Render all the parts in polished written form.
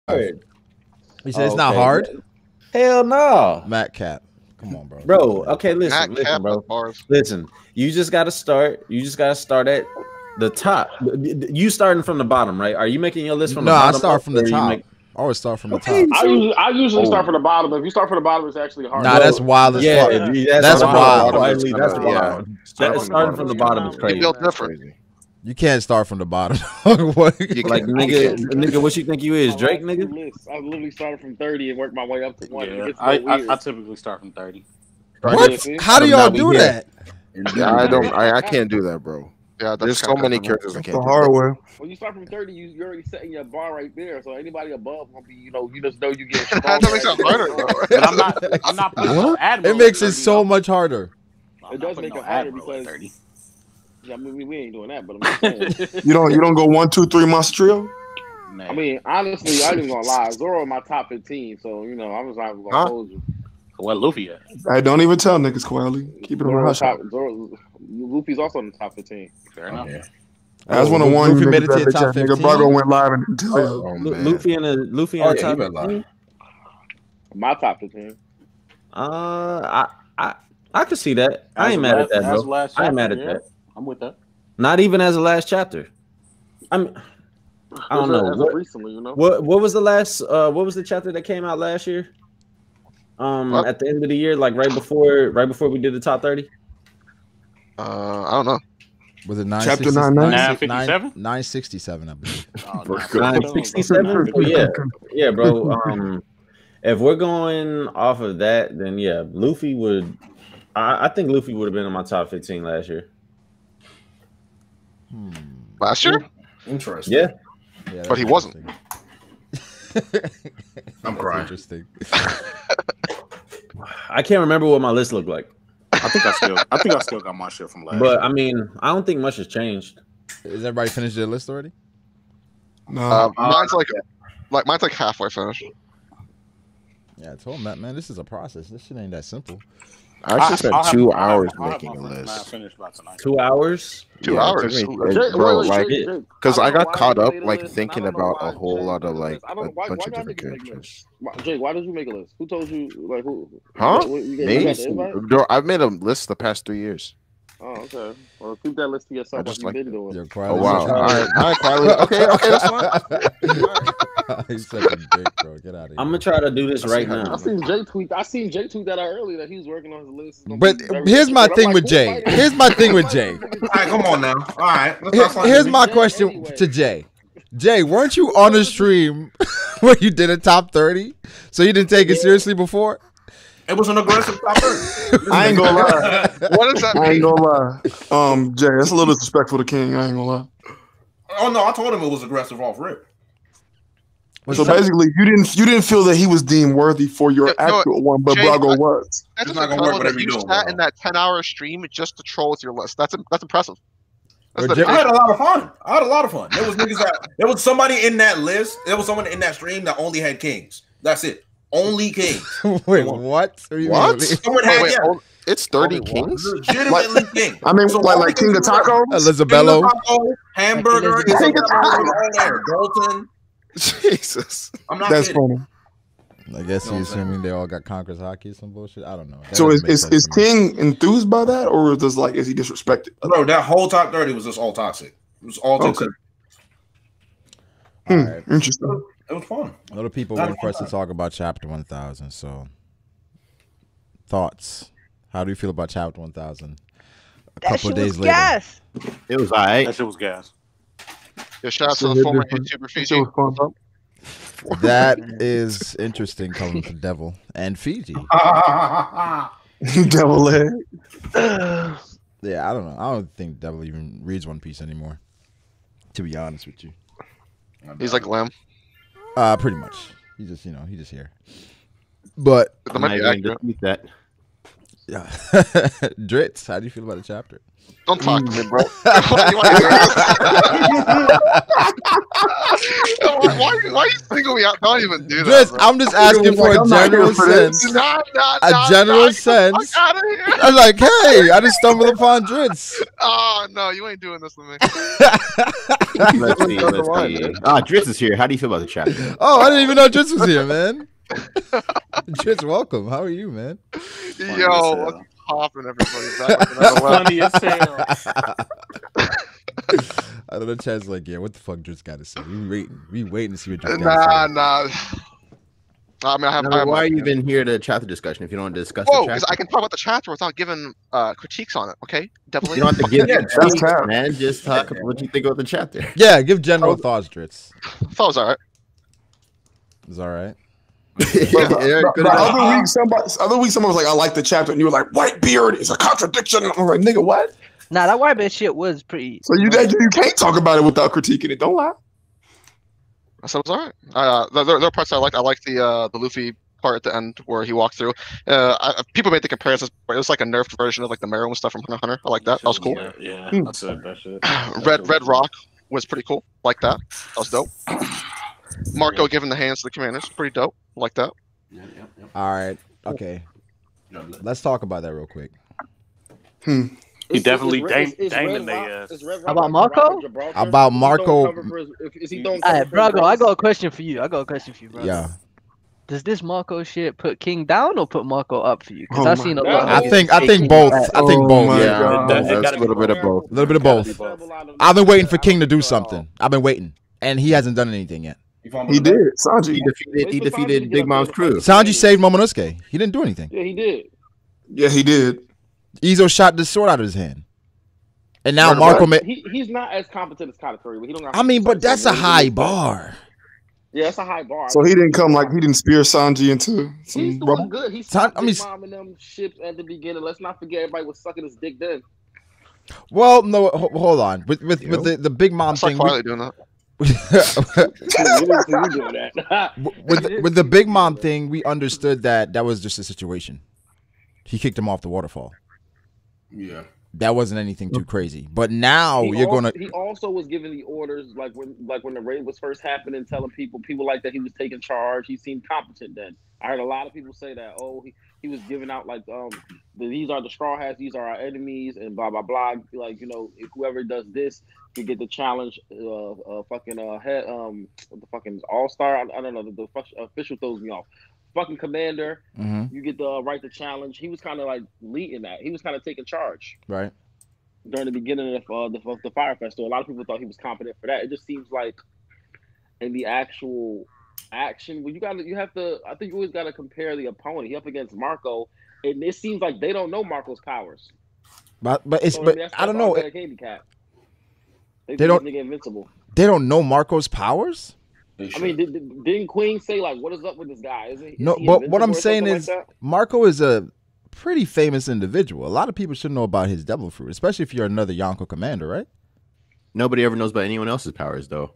hard. He said it's not hard. Hell no. Matt Cap. Come on, bro. Bro, okay, listen, Cap bro. bars. Listen, you just gotta start. You just gotta start at the top. You starting from the bottom, right? Are you making your list from the bottom? No, I start from the top. I always start from the top. I usually start from the bottom. If you start from the bottom, it's actually hard. Nah, that's wild as fuck. That's wild. That's wild. Starting from the bottom is crazy. You feel different. You can't start from the bottom. Like nigga, what you think you is, Drake, nigga? I literally started from 30 and worked my way up to 1. Yeah, I typically start from 30. What? How do y'all do that? Yeah, I can't do that, bro. Yeah, there's so many characters I can't. The hard way. When you start from 30, you're already setting your bar right there. So anybody above gonna be, you just know you get. That makes it harder. But I'm not putting no Admiral. It makes it so much harder. It does make it harder because 30. Yeah, I mean, we ain't doing that, but I'm just saying. You don't go 1, 2, 3 monster trio. I mean, honestly, I ain't gonna lie. Zoro in my top 15, so I'm just not gonna hold you. What Luffy at? I don't even tell niggas, Quali. Keep it on the hush. Luffy's also in the top 15. Fair enough. Yeah. I was one of one. Luffy made it to the top 15. Brago went live and didn't tell you. Luffy in the top 15. My top 15. I could see that. I ain't mad at that, bro. I ain't mad at that. I'm with that. Not even as a last chapter. I don't know. Recently, What was the last? What was the chapter that came out last year? At the end of the year, like right before we did the top 30. I don't know. Was it chapter 957? 967, I believe. 967. Yeah, bro. If we're going off of that, then yeah, Luffy would. I think Luffy would have been in my top 15 last year. Last year? Interesting. Yeah, but he wasn't. I'm crying. Interesting. I can't remember what my list looked like. I think I still got my shit from last. But I mean, I don't think much has changed. Is everybody finished their list already? No, mine's like halfway finished. Yeah, I told him that, man. This is a process. This shit ain't that simple. I actually spent 2 hours making a list. 2 hours? 2 hours, bro. Like, because I got caught up like thinking about a whole lot of like a bunch of different characters. Jake, why did you make a list? Who told you? Like who? Huh? Me? Bro, I've made a list the past 3 years. Oh, okay. Well, keep that list to yourself. What you've been doing. Oh wow! All right, Quietly. Okay, that's fine. He's such a dick, bro. Get out of here. I'm gonna try to do this right now. I seen Jay tweet that out earlier that he was working on his list. But here's my thing with Jay. Here's my thing with Jay. All right, come on now. All right. Here's my question to Jay. Jay, weren't you on a stream where you did a top 30? So you didn't take it seriously before? It was an aggressive top 30. I ain't gonna lie. What does that mean? I ain't gonna lie. Jay, that's a little disrespectful to King. I ain't gonna lie. Oh no, I told him it was aggressive off rip. So basically, you didn't feel that he was deemed worthy for your actual one, but Jay, Brago was. That's not gonna work. You sat in that 10-hour stream just to troll with your list. That's impressive. I had a lot of fun. There was there was somebody in that list. There was someone in that stream that only had kings. That's it. Only kings. Wait, what? What? Someone had it's 30 kings. Legitimately king. I mean, so like King of Taco, Elizabello, Hamburger, King of Taco, Dalton. Jesus, I'm not that's kidding. funny. I guess he's assuming they all got Conqueror's hockey or some bullshit. I don't know. So is King enthused by that, or is he disrespected? Bro, that whole top 30 was just all toxic. It was all toxic. Okay. Right. Interesting. It was fun. A lot of people want for us to talk about Chapter 1000. So, thoughts? How do you feel about Chapter 1000? A couple of days later. Gas. It was alright. That shit was gas. Yeah, shout out to the former YouTuber Fiji. That is interesting coming from Devil and Fiji. Devil leg. Yeah, I don't know. I don't think Devil even reads One Piece anymore. To be honest with you, he's like Lamb. Pretty much. He just here. But I'm not going to dispute that. Yeah. Dritz, how do you feel about the chapter? Don't talk to me, bro. Why are you single me out? Don't even do that, Dritz, bro. I'm just asking for a general sense. A general sense. I'm like, hey, I just stumbled upon Dritz. Oh no, you ain't doing this to me. Let's see. Dritz is here. How do you feel about the chapter? Oh, I didn't even know Dritz was here, man. Dritz, welcome. How are you, man? Yo, what's popping, everybody? Back with Funny as hell. I don't know. Chad's like, yeah, what the fuck Dritz got to say? We waiting to see what Dritz got to say. Nah. I mean, I have why are you even here to chapter discussion if you don't want to discuss the chapter? Because I can talk about the chapter without giving critiques on it, okay? You don't have to give critiques, man. Just talk about what you think about the chapter. Yeah, give general thoughts, Dritz. I thought it was alright. It's alright. Other week, someone was like, "I like the chapter," and you were like, "Whitebeard is a contradiction." I'm like, "Nigga, what?" Nah, that Whitebeard shit was pretty. So you can't talk about it without critiquing it. Don't lie. I said it was alright. There are parts I liked. I liked the Luffy part at the end where he walked through. People made the comparisons. It was like a nerfed version of like the Marrow and stuff from Hunter x Hunter. I like that. That was cool. Yeah, that's it. That shit. Red Rock was pretty cool. Like that. That was dope. Marco giving the hands to the commanders. Pretty dope. Like that. All right. Okay. Let's talk about that real quick. He definitely Damon they About Marco? About Marco. Hey, Brago, I got a question for you. Bro. Yeah. Does this Marco shit put King down or put Marco up for you? Because I've seen a lot. I think both. I think both. Yeah, that's a little bit of both. A little bit of both. I've been waiting for King to do something. I've been waiting, and he hasn't done anything yet. He did. Sanji. He defeated Big Mom's crew. Sanji saved Momonosuke. He didn't do anything. Yeah, he did. Yeah, he did. Izo shot the sword out of his hand, and now Marco. He's not as competent as Katakuri, but he don't. I mean, but that's a high bar. Yeah, that's a high bar. So he didn't spear Sanji into some He's rubble. doing good. He stopped Big Mom and them ships at the beginning. Let's not forget everybody was sucking his dick then. Well, no, hold on. With the Big Mom thing. Doing that. With the Big Mom thing, we understood that was just a situation. He kicked him off the waterfall. Yeah, that wasn't anything too crazy. But now He also was giving the orders like when the raid was first happening, telling people like that he was taking charge. He seemed competent then. I heard a lot of people say that. Oh, he was giving out like these are the Straw Hats, these are our enemies, and blah blah blah. Like, you know, if whoever does this you get the challenge. The fucking All-Star. I don't know. The official throws me off. Fucking commander. You get the right to challenge. He was kind of like leading that. He was kind of taking charge. Right. During the beginning of the Fire Festival, a lot of people thought he was competent for that. It just seems like in the actual action, I think you always got to compare the opponent. He up against Marco, and it seems like they don't know Marco's powers. But I don't know. They don't invincible. They don't know Marco's powers. I mean, didn't Queen say like, "What is up with this guy?" No, but what I'm saying is, Marco is a pretty famous individual. A lot of people should know about his devil fruit, especially if you're another Yonko commander, right? Nobody ever knows about anyone else's powers, though.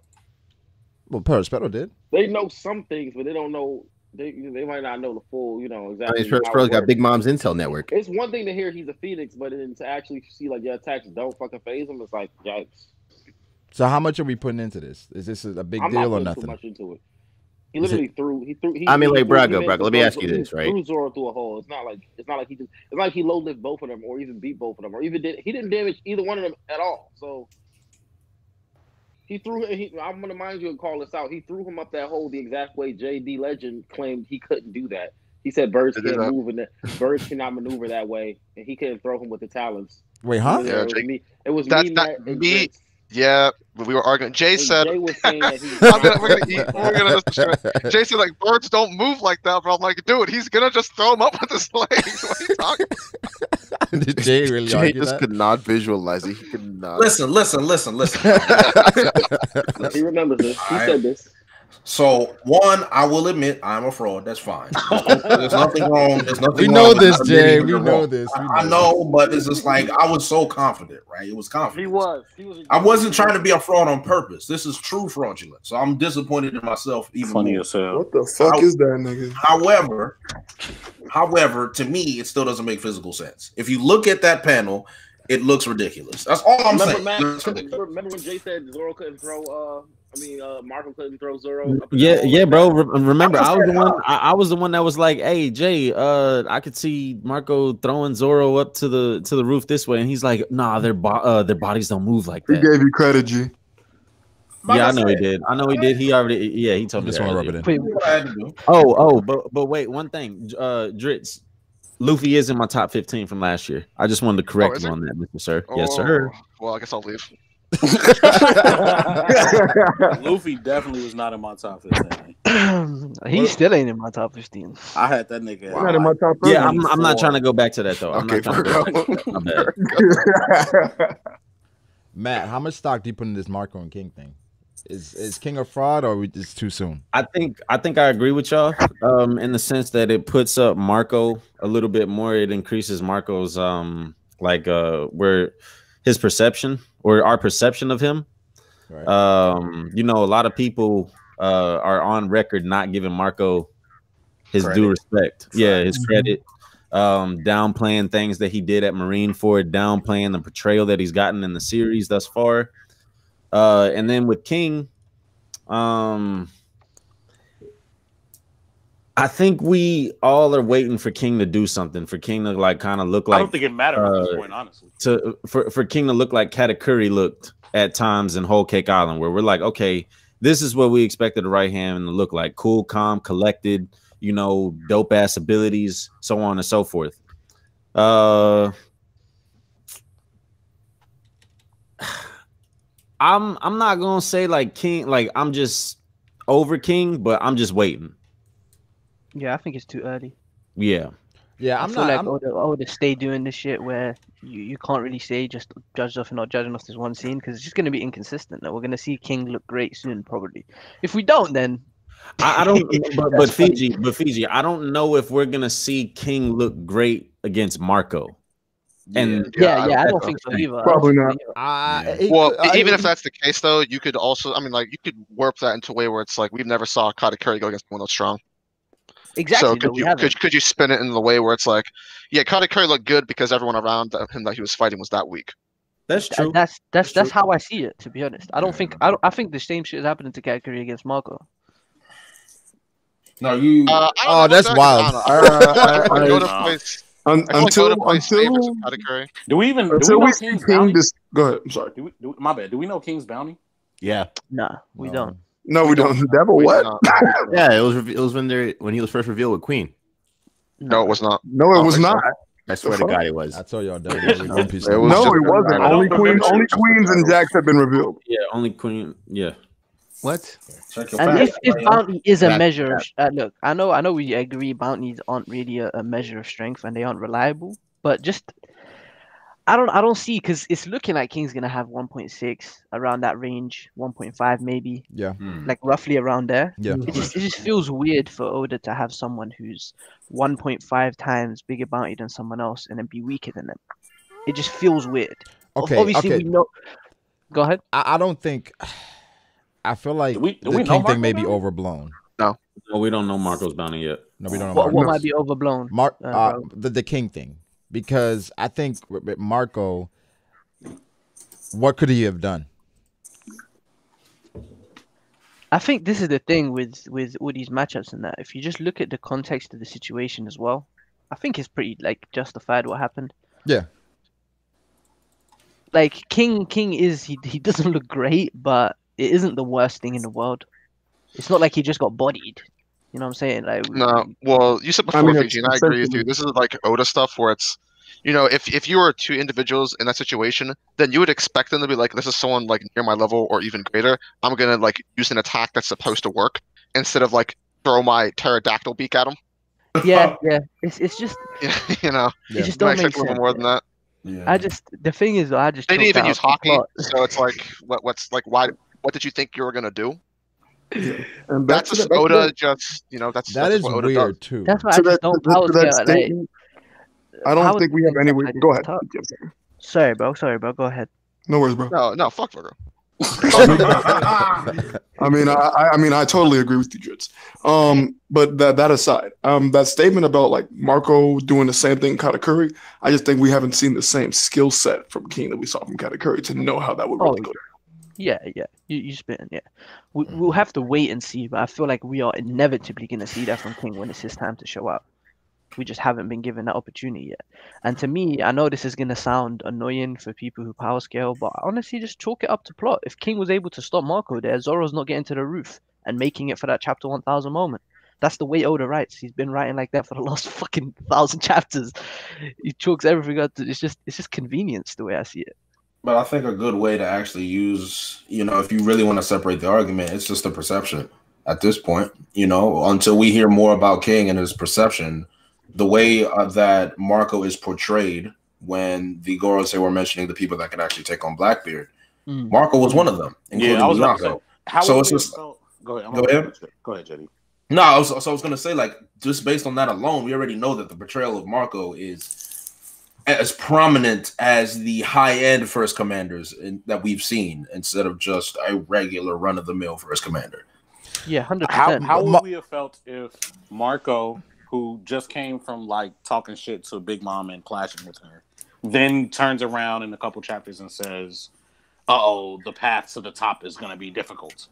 Well, Perospero did. They know some things, but they don't know. They might not know the full, exactly. I mean, Perospero got Big Mom's intel network. It's one thing to hear he's a Phoenix, but then to actually see like your attacks don't fucking phase him, it's like yikes. So how much are we putting into this? Is this a big deal or nothing? Too much into it. He literally threw. I mean, like Brago. Let me ask you this, right? Threw Zoro through a hole. It's not like he low lift both of them, or even beat both of them, or even he didn't damage either one of them at all. So he threw. I'm gonna mind you and call this out. He threw him up that hole the exact way JD Legend claimed he couldn't do that. He said birds can't move and birds cannot maneuver that way, and he couldn't throw him with the talons. Wait, huh? Yeah, it was me. Yeah, but we were arguing. Jay said, Jay was saying that we're gonna destroy. Jay said, like, birds don't move like that, but I'm like, dude, he's gonna just throw him up with his legs. What are you talking about? Did Jay really Jay just could not visualize it. He could not. Listen. He remembers this. He said this. So, one, I will admit I'm a fraud. That's fine. There's nothing wrong. There's nothing we wrong know with this, Jay. we know this. I know, but it's just like I was so confident, right? It was confident. He was. I wasn't trying to be a fraud on purpose. This is true fraudulent. So I'm disappointed in myself. Even funny more. as hell. What the fuck is that, nigga? However, to me, it still doesn't make physical sense. If you look at that panel, it looks ridiculous. That's all I'm saying. Remember when Jay said Zoro couldn't throw? Marco couldn't throw Zoro. Yeah, bro. Remember, I was the one. I was the one that was like, "Hey, Jay, I could see Marco throwing Zoro up to the roof this way," and he's like, "Nah, their bodies don't move like that." He gave you credit, G. Yeah, I know he did. He already. Yeah, he told me. Just want to rub it in. But wait, one thing, Dritz. Luffy is in my top 15 from last year. I just wanted to correct you on that, Mr. Sir. Yes, sir. Well, I guess I'll leave. Luffy definitely was not in my top 15. He still ain't in my top 15. I had that nigga. Not in my top 30. Yeah, I'm not trying to go back to that though. I'm not trying to go back. Matt, how much stock do you put in this Marco and King thing? Is King a fraud or is too soon? I think I agree with y'all in the sense that it puts up Marco a little bit more. It increases Marco's where his perception or our perception of him. Right. A lot of people are on record not giving Marco his due respect. Yeah, his credit. Downplaying things that he did at Marineford, downplaying the portrayal that he's gotten in the series thus far. And then with King, I think we all are waiting for King to do something, for King to kind of look like. I don't think it mattered at this point, honestly. For King to look like Katakuri looked at times in Whole Cake Island, where we're like, okay, this is what we expected the right hand to look like: cool, calm, collected, dope ass abilities, so on and so forth. I'm not gonna say like King, like I'm just over King, but I'm just waiting. Yeah, I think it's too early. Yeah, I feel like I would stay doing this shit where you can't really say just judge off and not judging off this one scene because it's just gonna be inconsistent. We're gonna see King look great soon, probably. If we don't, then I don't. but Fiji, I don't know if we're gonna see King look great against Marco. And I don't think so either. Probably not. Even if that's the case, though, you could also, you could warp that into a way where it's like we've never saw Katakuri go against someone that's strong. Exactly. So could you spin it in the way where it's like, yeah, Katakuri looked good because everyone around him that he was fighting was that weak. That's true. That's how I see it. To be honest, I think the same shit is happening to Katakuri against Marco. No, you. That's wild. Until do we know King's bounty? Go ahead. I'm sorry. My bad. Do we know King's bounty? Yeah. Nah, we don't. No, we don't. Devil, what? Yeah, it was when he was first revealed with Queen. No, it was not. No, it was not. I swear to God, it was. I told y'all that. No, it wasn't. Only Queens and Jacks have been revealed. Yeah, only Queen. Yeah. What? And if bounty is a measure of look, I know we agree bounties aren't really a measure of strength and they aren't reliable, but just I don't see, because it's looking like King's gonna have 1.6 around that range, 1.5 maybe. Yeah. Like roughly around there. Yeah. It just feels weird for Oda to have someone who's 1.5 times bigger bounty than someone else and then be weaker than them. It just feels weird. Okay. Obviously we know. Go ahead. I don't think. I feel like the King thing may be overblown. No, we don't know Marco's bounty yet. No, we don't know. What might be overblown? The King thing, because I think with Marco, what could he have done? I think this is the thing with all these matchups and that. If you just look at the context of the situation as well, I think it's pretty justified what happened. Yeah. Like King is he doesn't look great, but it isn't the worst thing in the world. It's not like he just got bodied. You know what I'm saying? Like, no. Well, you said before, Fiji, and I agree with you. This is like Oda stuff where it's, if you were two individuals in that situation, then you would expect them to be like, this is someone like near my level or even greater. I'm gonna use an attack that's supposed to work instead of throw my pterodactyl beak at him. Yeah. It's just It just don't make sense. A little more than that. Yeah. The thing is, they didn't even use hockey, so it's like, why? What did you think you were gonna do? Yeah. And that's just Oda. Just that is what Oda weird does. too. That's why I just don't. I don't think we have any way. Go ahead. Sorry, bro. Go ahead. No worries, bro. No, fuck, bro. I mean, I totally agree with you, Dritz. But that aside, that statement about like Marco doing the same thing in Katakuri, I just think we haven't seen the same skill set from King that we saw from Katakuri to know how that would really go down. Yeah. You spitting, yeah. We'll have to wait and see, but I feel like we are inevitably going to see that from King when it's his time to show up. We just haven't been given that opportunity yet. And to me, I know this is going to sound annoying for people who power scale, but honestly, just chalk it up to plot. If King was able to stop Marco there, Zoro's not getting to the roof and making it for that chapter 1000 moment. That's the way Oda writes. He's been writing like that for the last fucking 1000 chapters. He chalks everything up to, it's just convenience the way I see it. But I think a good way to actually use, if you really want to separate the argument, it's just the perception at this point, until we hear more about King and his perception. The way that Marco is portrayed when the Gorosei were mentioning the people that could actually take on Blackbeard, Marco was one of them, including Marco. So it's just go ahead. Go ahead, Jetty. No, I was going to say, like, just based on that alone, we already know that the portrayal of Marco is as prominent as the high-end first commanders that we've seen, instead of just a regular run-of-the-mill first commander. Yeah, 100%. How would we have felt if Marco, who just came from like talking shit to Big Mom and clashing with her, then turns around in a couple chapters and says, "Uh-oh, the path to the top is going to be difficult"?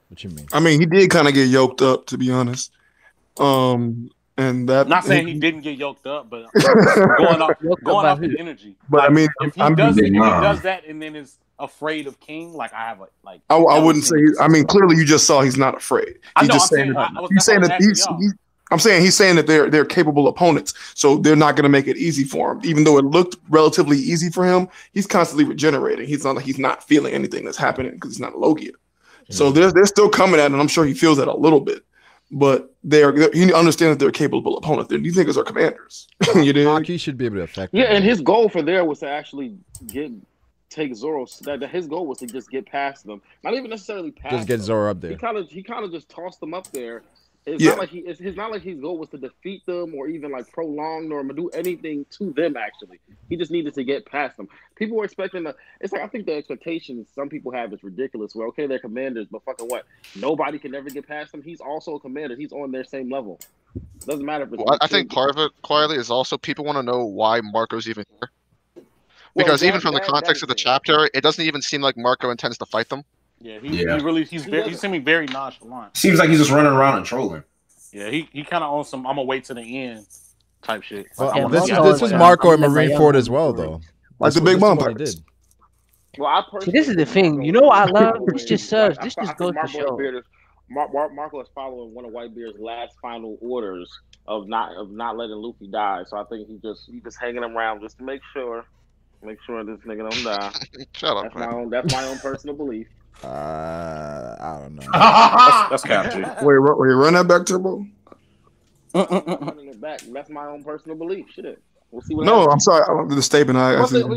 What you mean? I mean, he did kind of get yoked up, to be honest. And that, not saying he didn't get yoked up, but going off his energy. But like, I mean, if he does that and then is afraid of King, like I have I wouldn't say. I mean, clearly you just saw he's not afraid. He's just saying that I'm saying he's saying that they're capable opponents, so they're not going to make it easy for him. Even though it looked relatively easy for him, he's constantly regenerating. He's not feeling anything that's happening because he's not a Logia. So they're still coming at it, and I'm sure he feels that a little bit. But he understands that they're capable opponents. These niggas are commanders. You know, Hockey should be able to affect. Yeah, and his goal for there was to actually take Zoro. His goal was to just get past them, not even necessarily past. Just get Zoro up there. He kind of just tossed them up there. It's not like his goal was to defeat them or even like prolong or do anything to them. Actually, he just needed to get past them. People were expecting it's like, I think the expectations some people have is ridiculous. Well, okay, they're commanders, but fucking what? Nobody can ever get past them. He's also a commander. He's on their same level. Doesn't matter if it's I think part of it quietly is also people want to know why Marco's even here. Because even from the context of the chapter, it doesn't even seem like Marco intends to fight them. Yeah, he's seeming very nonchalant. Seems like he's just running around and trolling. Yeah, he kind of on some I'm gonna wait to the end type shit. Well, this is Marco and Marineford as well, though. Like the Big Mom did. Well, this is the thing. You know what I love? This just serves. This just goes to show. Marco is following one of Whitebeard's last final orders of not letting Luffy die. So I think he just hanging around just to make sure this nigga don't die. Shut up. That's my own personal belief. I don't know. That's captured. Wait, run that back, Turbo. Running it back. That's my own personal belief. Shit. We'll see what happens. I'm sorry. The statement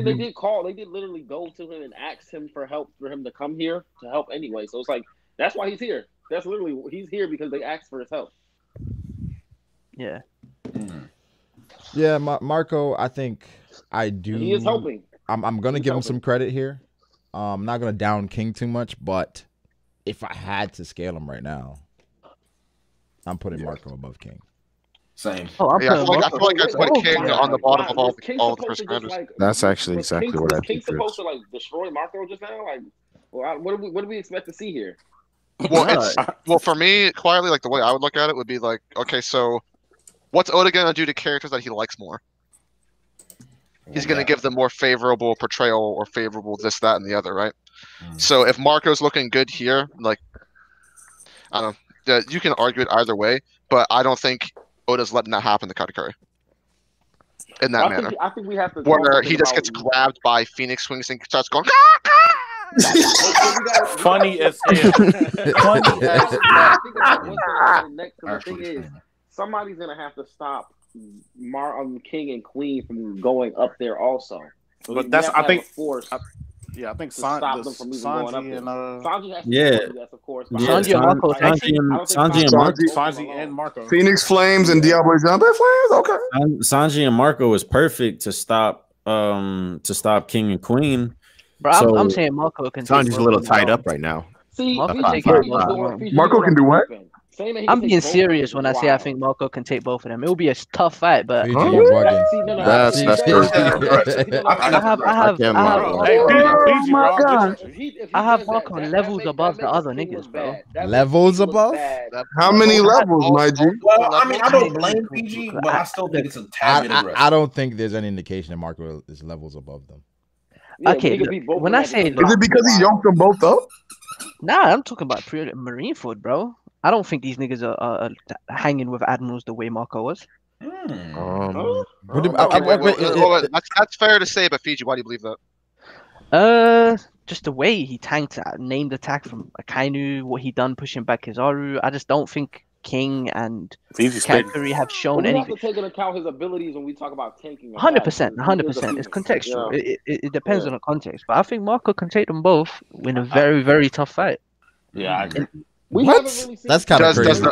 they did call. They did literally go to him and ask him for help for him to come here to help anyway. So it's like that's why he's here. That's literally he's here because they asked for his help. Yeah. Yeah, Marco. I think I do. And he is helping. I'm gonna give him some credit here. I'm not gonna down King too much, but if I had to scale him right now, I'm putting Marco above King. Same. I feel like I put King on the bottom of all the first commanders. That's actually exactly what I think. King's supposed to like destroy Marco just now. Like, what do we expect to see here? Well, for me, quietly, like the way I would look at it would be like, okay, so what's Oda gonna do to characters that he likes more? He's going to give them more favorable portrayal or favorable this, that, and the other, right? So if Marco's looking good here, like, I don't know, you can argue it either way, but I don't think Oda's letting that happen to Katakuri in that manner. I think we have to. Where he just gets grabbed by Phoenix Wings and starts going, funny as hell. Funny as hell. The thing is, somebody's going to have to stop King and Queen from going up there also. So but that's I think force. I think stop them from even going up there. Sanji has to do that, of course. Sanji and Marco. Phoenix Flames and Diablo Jump Flames. Okay. Sanji and Marco is perfect to stop King and Queen, Bro, So- I'm saying Marco can. Sanji's take a little both of them. tied up right now. See, Marco Fiji, can take Fiji, both of Fiji, them. Fiji, Marco can do what? Saying that he I'm can being take both serious of when them I is say I wild. think Marco can take both of them. It'll be a tough fight, but Fiji, Huh? you bugging. See, no, no, That's see, true. I have Hey, Oh Fiji, my bro, I'm God. with you. I have Marco levels above the other niggas, bro. Levels above? How many levels, my G? Well, I mean, I don't blame Fiji, but I still think it's a tad bit aggressive. I don't think there's any indication that Marco is levels above them. Okay, look, when I say Is it because he yoked them both up? nah, I'm talking about pure Marineford, bro. I don't think these niggas are hanging with admirals the way Marco was. What do- That's fair to say, but Fiji, why do you believe that? Just the way he tanked named attack from Akainu, what he done pushing back Kizaru. I just don't think King and Fiji's spitting. Katakuri have But shown we have anything. to take into account his abilities when we talk about tanking. 100%, 100%. It's contextual. It depends on the context. But I think Marco can take them both in a very, very tough fight. Yeah, I agree. We What? haven't really seen That's kinda crazy.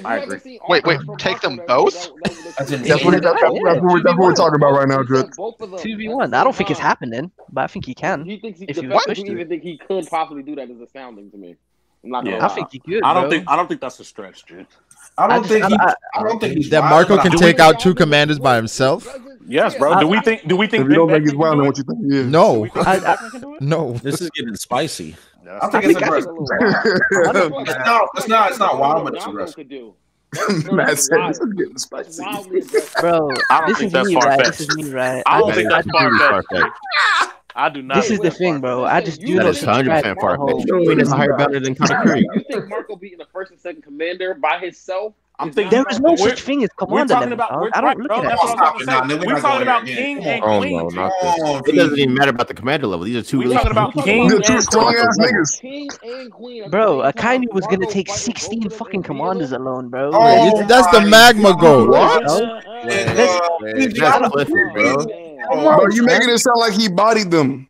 I agree. Wait, take them both? That's what we're talking about right now, Drit. 2v1. I don't think it's happening, but I think he can. He thinks if the he fact pushed that you it. even think he could possibly do that is astounding to me. I'm not gonna Yeah. lie. I think he could. I don't bro. think that's a stretch, dude. I don't think he's That wild, Marco but can I- take out two commanders by himself? Yes, bro. Do we think If you don't Ben think Beckman he's can wild, do then it? what you think he is? Do No. we think Ben Beckman can do it? No. This is getting spicy. I think it's aggressive. It's It's not wild, but it's aggressive. Matt said this is getting spicy. Bro, I don't this think is that's me, right? far-fetched. This is me, right? I don't That think is that's completely far-fetched. far-fetched. I do not. This is think the that's thing, bro. I just do That not is subscribe 100% to the whole. far-fetched. Queen is higher bounded than Katakuri. You think Marco beating the first and second commander by himself? I'm is thinking not There is no we're- such thing as We're commander talking level. about. Dog. I don't look bro, at that's that. what I was about to say. We're We're not talking going about here. King Yeah, and Oh Queen. no, G. not Come on, this. It doesn't Fiji. even matter about the commander level. These are two We really talking about strong King They're two and strong Queen. ass niggas. King and Queen. at the Bro, same time. Akainu was gonna Marco take fighting 16 both of them fucking and beating commanders them? alone, bro. Oh, That's the magma goat. What? That's Clifford, bro. Bro, you making it sound like he bodied them.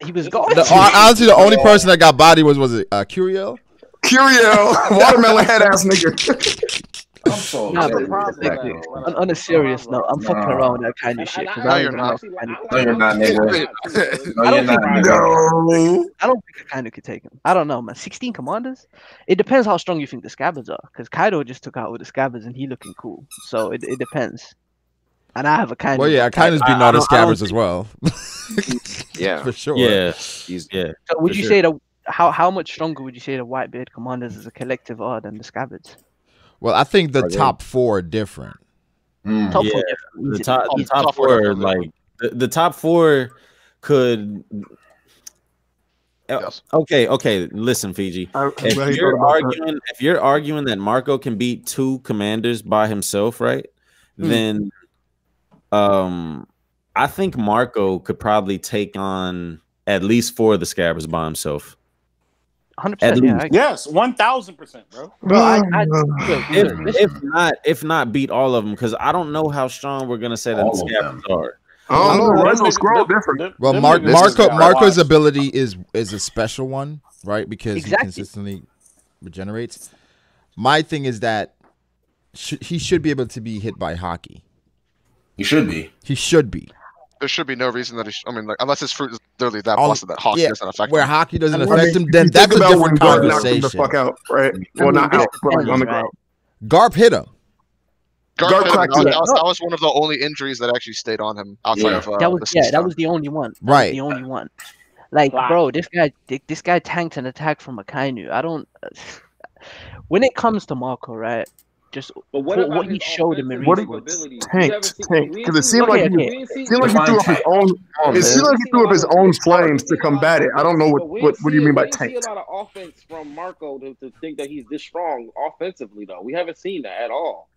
He was going. Honestly, the only person that got body was it Curiel? Curiel, watermelon head ass nigga. I'm so Nah, upset. but on a serious note, I'm fucking around with that kind of shit. 'Cause No, I you're don't not. even know. No, you're not, nigga. No, you're not, nigga. No. I don't think Kaido could take him. I don't know, man. 16 commanders? It depends how strong you think the scabbards are. Because Kaido just took out all the scabbards and he looking cool. So it depends. And I have a kind Well, yeah, Kaido's beating all the scabbers as well. Yeah, for sure. Yeah, he's yeah. So would for you sure. say that how much stronger would you say the Whitebeard commanders as a collective are than the scabbards? Well, I think the top four are different. Top Yeah, four the different. top, Easy. the top four, like the top four could. Yes. Okay. Listen, Fiji. If you're arguing that Marco can beat two commanders by himself, right? Then, I think Marco could probably take on at least 4 of the scabbards by himself. 100%. Yeah, Yes, 1000%, bro. Bro, if not beat all of them, because I don't know how strong we're gonna say that the scabbards are. I don't know. Right? Scroll different. Well, Marco's ability is a special one, right? Because he consistently regenerates. My thing is that he should be able to be hit by hockey. He should be. He should be. There should be no reason that I mean, like, unless his fruit is literally that busted that hockey doesn't affect where him. hockey doesn't affect him, then that's a different conversation. The fuck out, right? Well, not out, but like on the ground. Garp hit him. Garp cracked him. That was one of the only injuries that actually stayed on him outside of that was the only one. Right. The only one. Like, bro, this guy tanked an attack from Akainu. I don't. When it comes to Marco, right? Just what he showed in Marineford. Tanked, because it seemed like he threw up his own. It seemed like he threw up his own flames to combat it. I don't know what do you mean by tanked? We see a lot of offense from Marco to think that he's this strong offensively, though. We haven't seen that at all.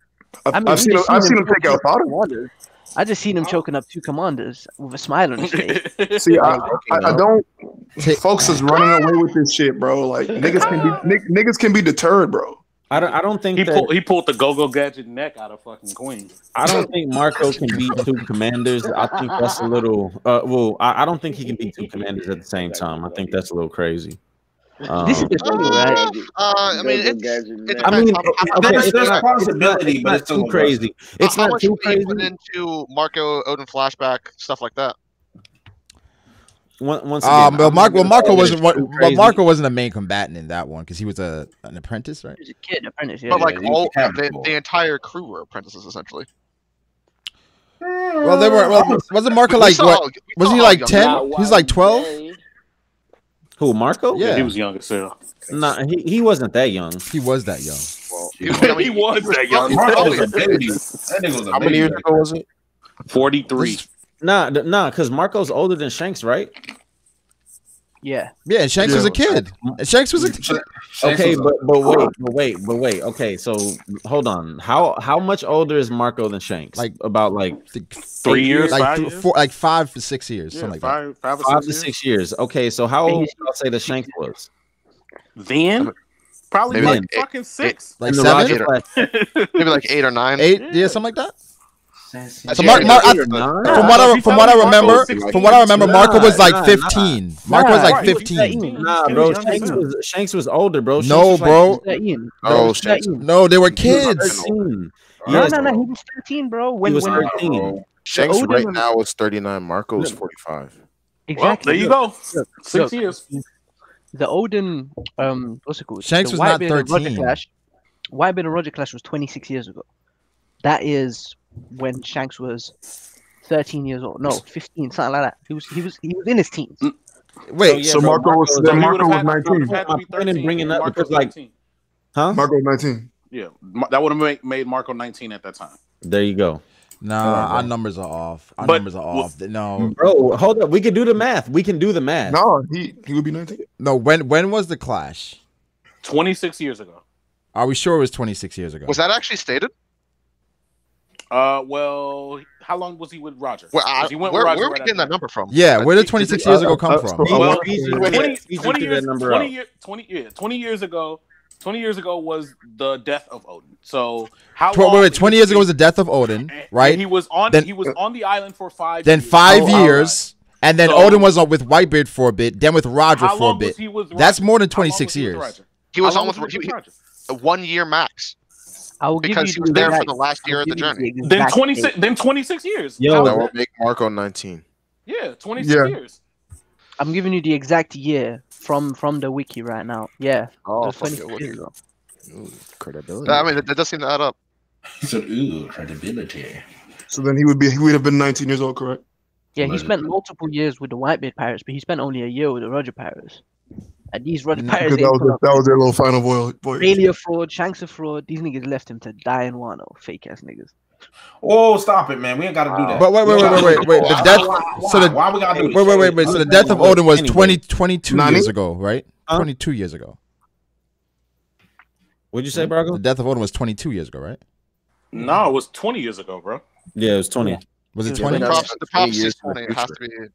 I've seen him take out Potter. I just seen him choking up 2 commanders with a smile on his face. See, I don't. Folks is running away with this shit, bro. Like niggas can be deterred, bro. I don't think he pulled the go-go gadget neck out of fucking Queen. I don't think Marco can beat 2 commanders. I think that's a little. Well, I don't think he can beat 2 commanders at the same time. I think that's a little crazy. This is the thing, right? I mean, there's a possibility, but it's too crazy. It's not too crazy. Put into Marco Odin flashback stuff like that. Once again, Marco wasn't a main combatant in that one because he was an apprentice, right? He was a kid apprentice, yeah. But like all the entire crew were apprentices essentially. Well, they were. Well, wasn't Marco like what? Was he like 10? He's like 12. Who, Marco? Yeah, he was young as hell. Nah, he wasn't that young. He was that young. Well, he was that young. How many years ago was it? 43. Nah, because Marco's older than Shanks, right? Yeah. Yeah, and Shanks was a kid. Shanks was a okay, but wait. Okay, so hold on. How much older is Marco than Shanks? Like about 3 years, like 5 to 6 years, something like that. 5 to 6 years. Okay, so how old would y'all say that Shanks was? Then probably maybe like fucking 6, like 7, maybe like 8 or 9, 8, yeah, something like that. So from what I remember, Marco was like 15. Marco was like 15. Nah, bro, Shanks was older, bro. No, bro. No, they were kids. No, he was 13, bro. When he was 13. Shanks right now is 39. Marco is 45. Exactly. Well, there you go. 6 years. The Odin, what's it called? Shanks was not 13. Whitebeard and Roger Clash was 26 years ago. That is when Shanks was 13 years old. No, 15, something like that. He was in his teens. Wait, so Marco was 19. Bringing up because Marco was 19. Yeah, that would have made Marco 19 at that time. There you go. Nah, our numbers are off. No, bro, hold up. We can do the math. No, he would be 19. No, when was the clash? 26 years ago. Are we sure it was 26 years ago? Was that actually stated? Well, how long was he with Roger? Where are we getting that number from? Yeah, where did 26 years ago come from? Well, 20 years ago. 20 years ago was the death of Odin. So how long? Wait, 20 years ago was the death of Odin, right? And he was on the island for 5 years. Then 5 years, and then Odin was on with Whitebeard for a bit, then with Roger for a bit. That's more than 26 years. He was on with Roger. 1 year max. Because he was there for the last year of the journey. Then 26 years. That will make Marco 19. Yeah, 26 years. I'm giving you the exact year from the wiki right now. Yeah. Oh, credibility. I mean, that does seem to add up. So, credibility. So then he would have been 19 years old, correct? Yeah, he spent multiple years with the Whitebeard Pirates, but he spent only a year with the Roger Pirates. And these Roger Pirates, that was their little final voyage. Aurelia fraud, Shanks of fraud. These niggas left him to die in Wano. Fake ass niggas. Oh, stop it, man! We ain't got to do that. But wait. The death. Why we gotta do this? Wait. So the death of Odin was 22 years ago, right? 22 years ago. What'd you say, Brago? The death of Odin was 22 years ago, right? No, it was 20 years ago, bro. Yeah, it was 20. Was it 20? The prophecy is 20. It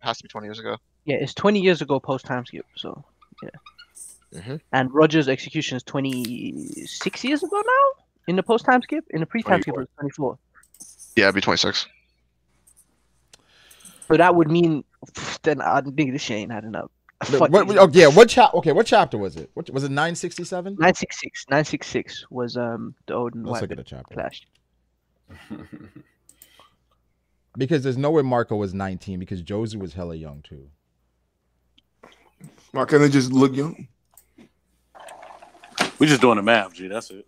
has to be 20 years ago. Yeah, it's 20 years ago post time skip. So yeah. And Roger's execution is 26 years ago now. In the post time skip, in the pre time skip, it was 24. Yeah, it'd be 26. So that would mean then I think this shit ain't adding up. What chapter was it? Was it 967? 966. 966 was the Odin Whitebeard chapter clash. Because there's no way Marco was 19 because Jozu was hella young too. Why can't they just look young? We just doing the math, G. That's it.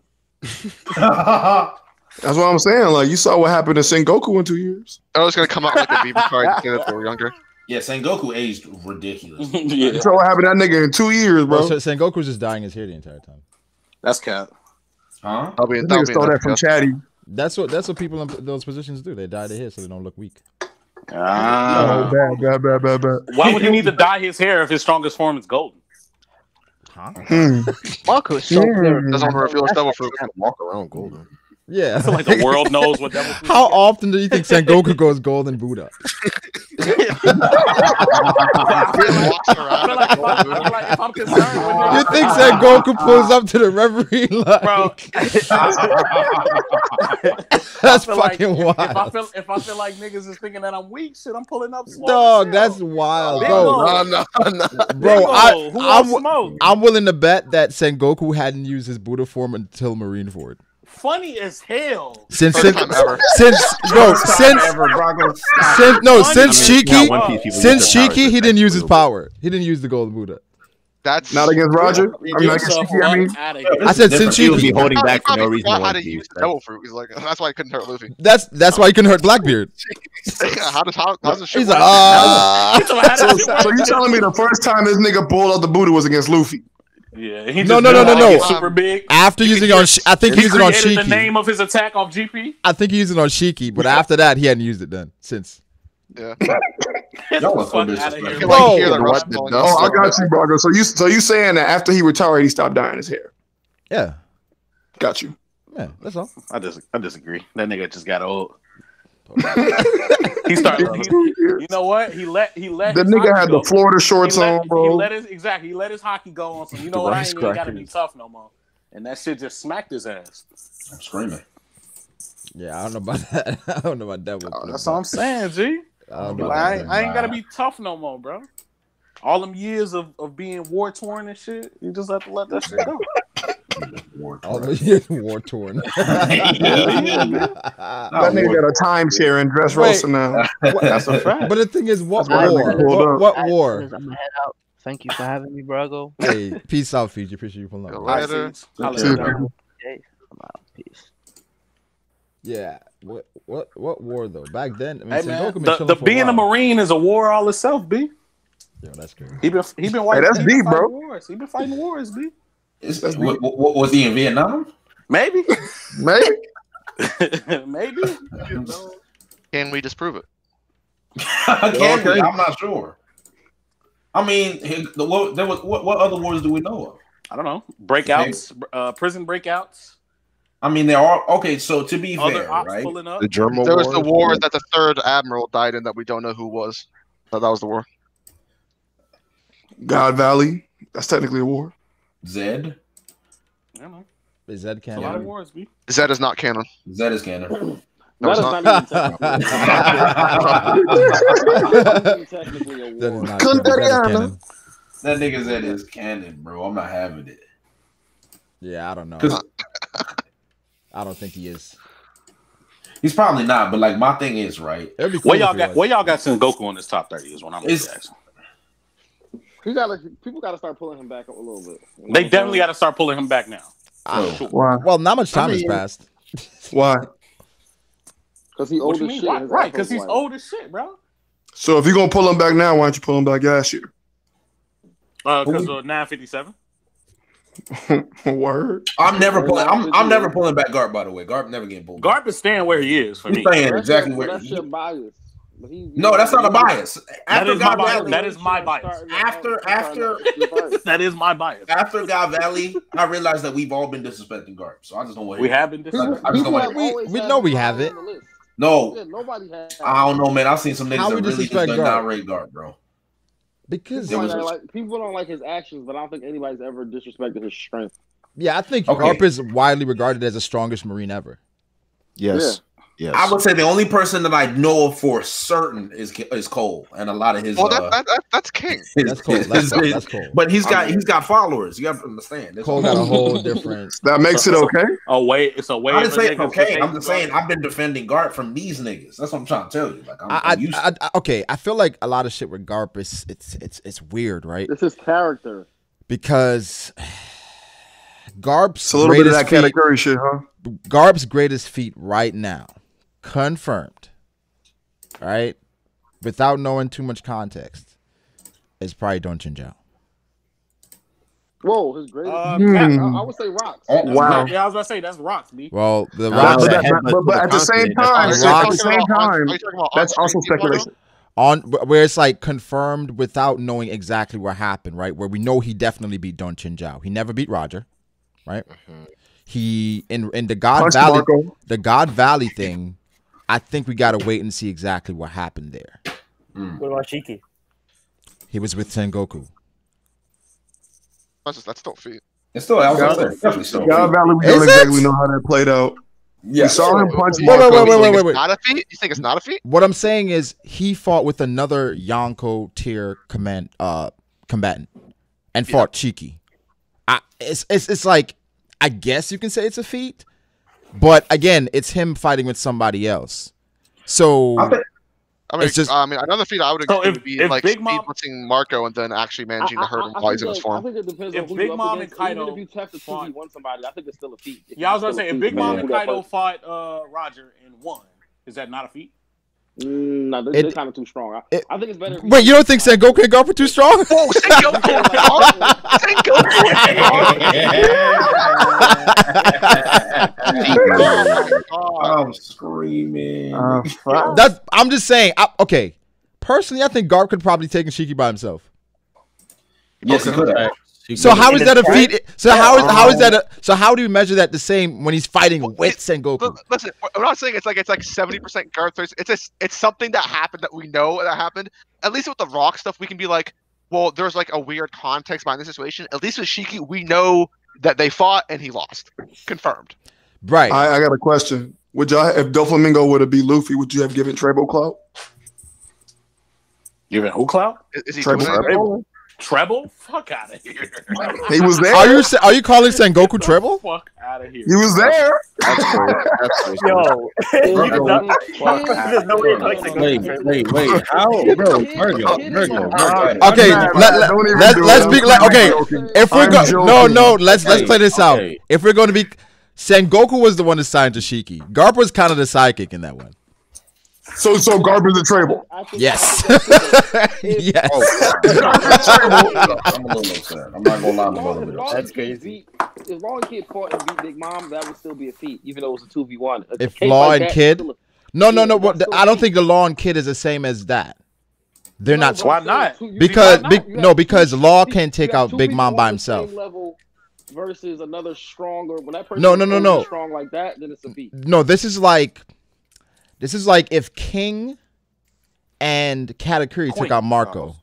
That's what I'm saying. Like, you saw what happened to Sengoku in 2 years. I was gonna come out like a BB card if they were younger. Yeah, Sengoku aged ridiculous. Yeah. You saw what happened to that nigga in 2 years, bro. So Sengoku was just dyeing his hair the entire time. That's cap. Huh? Nigga stole that from Chatty. That's what people in those positions do. They dye their hair so they don't look weak. Ah. Bad. Why would he need to dye his hair if his strongest form is golden? Huh? Marco is so clear. Doesn't reveal his devil fruit. Walk around golden. Yeah. I feel like the world knows what devil fruit is. How often do you think Sengoku goes golden Buddha? I feel like if I'm concerned, you think Sengoku pulls up to the reverie line? Bro, that's fucking wild. If I feel like niggas is thinking that I'm weak, shit, I'm pulling up slow. Dog, that's wild. Bro, I'm willing to bet that Sengoku hadn't used his Buddha form until Marineford. Funny as hell. Since Cheeky, he didn't use his power. He didn't use the golden Buddha. That's not against Roger. I said since he would be holding back for no reason. How to use devil fruit? He's like, that's why he couldn't hurt Luffy. That's why he couldn't hurt Blackbeard. how's the shit? He's like, so you telling me the first time this nigga pulled out the Buddha was against Luffy? Yeah. He No. Super big. After using it on, I think he used it on Shiki. The name of his attack off GP. I think he used it on Shiki, but after that he hadn't used it then since. Yeah. Y'all are fucking out of here. Oh, I got you, Brago. So you saying that after he retired, he stopped dyeing his hair? Yeah. Got you. Yeah, that's all. I disagree. That nigga just got old. He started. You know what? He let. The nigga had the Florida shorts on, bro. He let his hockey go on. So you know what? I ain't even gotta be tough no more. And that shit just smacked his ass. I'm screaming. Yeah, I don't know about that. I don't know about that one. That's what I'm saying, G. I ain't gotta be tough no more, bro. All them years of being war torn and shit, you just have to let that shit go. All the years war torn. That nigga got a timeshare in Dressrosa now. That's a fact. But the thing is, what war? What war? I'm gonna head out. Thank you for having me, Brago. Hey, peace out, Fiji. Appreciate you pulling up. Later. I'm out. Peace. Yeah. What war though? Back then, I mean, hey, man, the being a Marine is a war all itself, B. Yo, that's crazy. He been hey, that's deep, bro. Wars. He been fighting wars, B. Was he in Vietnam? Maybe. Maybe. Maybe. Can we disprove it? Can we? I'm not sure. I mean, what other wars do we know of? I don't know. Breakouts, prison breakouts. I mean, there are okay. So to be fair, right? The German there was the war that the third admiral died in that we don't know who was. So that was the war. God Valley. That's technically a war. Zed. I don't know. Is Zed canon? A lot of wars, B. Zed is not canon. Zed is canon. No, it's not even technically a war. That nigga Zed is canon, bro. I'm not having it. Yeah, I don't know. I don't think he is. He's probably not, but like my thing is right. Cool where y'all got Sengoku on this top 30 is what I'm asking. People gotta start pulling him back a little bit. They definitely gotta start pulling him back now. Sure. Why? Well, not much time has passed. Why? Because he's old as shit. Right, because he's old as shit, bro. So if you're gonna pull him back now, why don't you pull him back last year? Because of 957. Word. I'm never pulling back Garp, by the way. Garp never getting pulled. Garp is staying where he is for me. Staying exactly where that's your bias. No, that's not a bias. That is my bias. After that is my bias. After God Valley, I realized that we've all been disrespecting Garp. So I just don't want to. We have been disrespecting. We know we have it. No, yeah, nobody has. I don't know, man. I've seen some niggas that really just not rate Garp, bro. Because people don't like his actions, but I don't think anybody's ever disrespected his strength. Yeah, I think Garp is widely regarded as the strongest Marine ever. Yes. Yeah. Yes. I would say the only person that I know of for certain is Cole, and a lot of his. Well, that's King. That's Cole. That's Cole. But he's got followers. You have to understand. Cole got a whole different. That makes it okay. It's a way. I didn't say it's okay. I'm just saying I've been defending Garp from these niggas. That's what I'm trying to tell you. Like I'm used to it. Okay, I feel like a lot of shit with Garp is it's weird, right? It's his character. Because Garp's it's a little bit of that category shit, huh? Garp's greatest feat right now, confirmed, right? Without knowing too much context, is probably Don Chinjao. Whoa, his greatest. I would say Rocks. Oh, wow. Yeah, I was about to say that's Rocks, B. Well, the Rocks, but at the same time, that's also speculation. On where it's like confirmed without knowing exactly what happened, right? Where we know he definitely beat Don Chinjao. He never beat Roger, right? He in the God Valley, the God Valley thing. I think we gotta wait and see exactly what happened there. What about Shiki? He was with Sengoku. That's still feet. It's still definitely still. God Valley, we don't exactly know how that played out. Yeah, we saw him punch. Wait. Not a feat? You think it's not a feat? What I'm saying is he fought with another Yonko tier combatant and fought Shiki. It's like, I guess you can say it's a feat, But again, it's him fighting with somebody else. So it's just, I mean, another feat I would So include would be if like Big Mom- speedblitzing Marco and then actually managing to hurt him while he's in his I form. think it depends If on who Big you're Mom up and against. Kaido Even if you have to 2v1 somebody, I think it's still a feat. Yeah, I was gonna say if Big Mom and Kaido Kaido fought Roger and won, is that not a feat? No, they're kind of too strong. I think it's better. Wait, you don't think Sengoku and Garp are too strong? Whoa, I'm screaming. I'm just saying. Okay, personally, I think Garp could probably take Shiki by himself. Yes, he could have. So how is that a feat? So how is that? So how do you measure that the same when he's fighting with Sengoku? Listen, I'm not saying it's like 70% Garth. It's something that happened that we know that happened. At least with the rock stuff, we can be like, well, there's like a weird context behind the situation. At least with Shiki, we know that they fought and he lost, confirmed. Right. I got a question. Would y'all, if Doflamingo would have beat Luffy, would you have given Treble clout? Given who clout? Is he Treble? Treble? Fuck out of here. He was there. Are you calling Sengoku Treble? Fuck out of here. He was there. Yo, there's no way like Wait. How, bro? Virgo. Okay, let's be like, okay. If we're going, let's play this out. If we're going to be, Sengoku was the one assigned to Shiki. Garp was kind of the sidekick in that one. So Garp is a Treble. Yes. Yes. I'm a little upset. I'm not gonna lie, I'm a little bit upset. That's crazy. If Law and Kid fought and beat Big Mom, that would still be a feat, even though it was a 2v1. If Law and Kid, no. I don't think the Law and Kid is the same as that. They're not. Why not? Because Law can take out Big Mom by himself. Versus another stronger. When that person no. strong like that, then it's a feat. No, this is like if King and Katakuri took out Marco.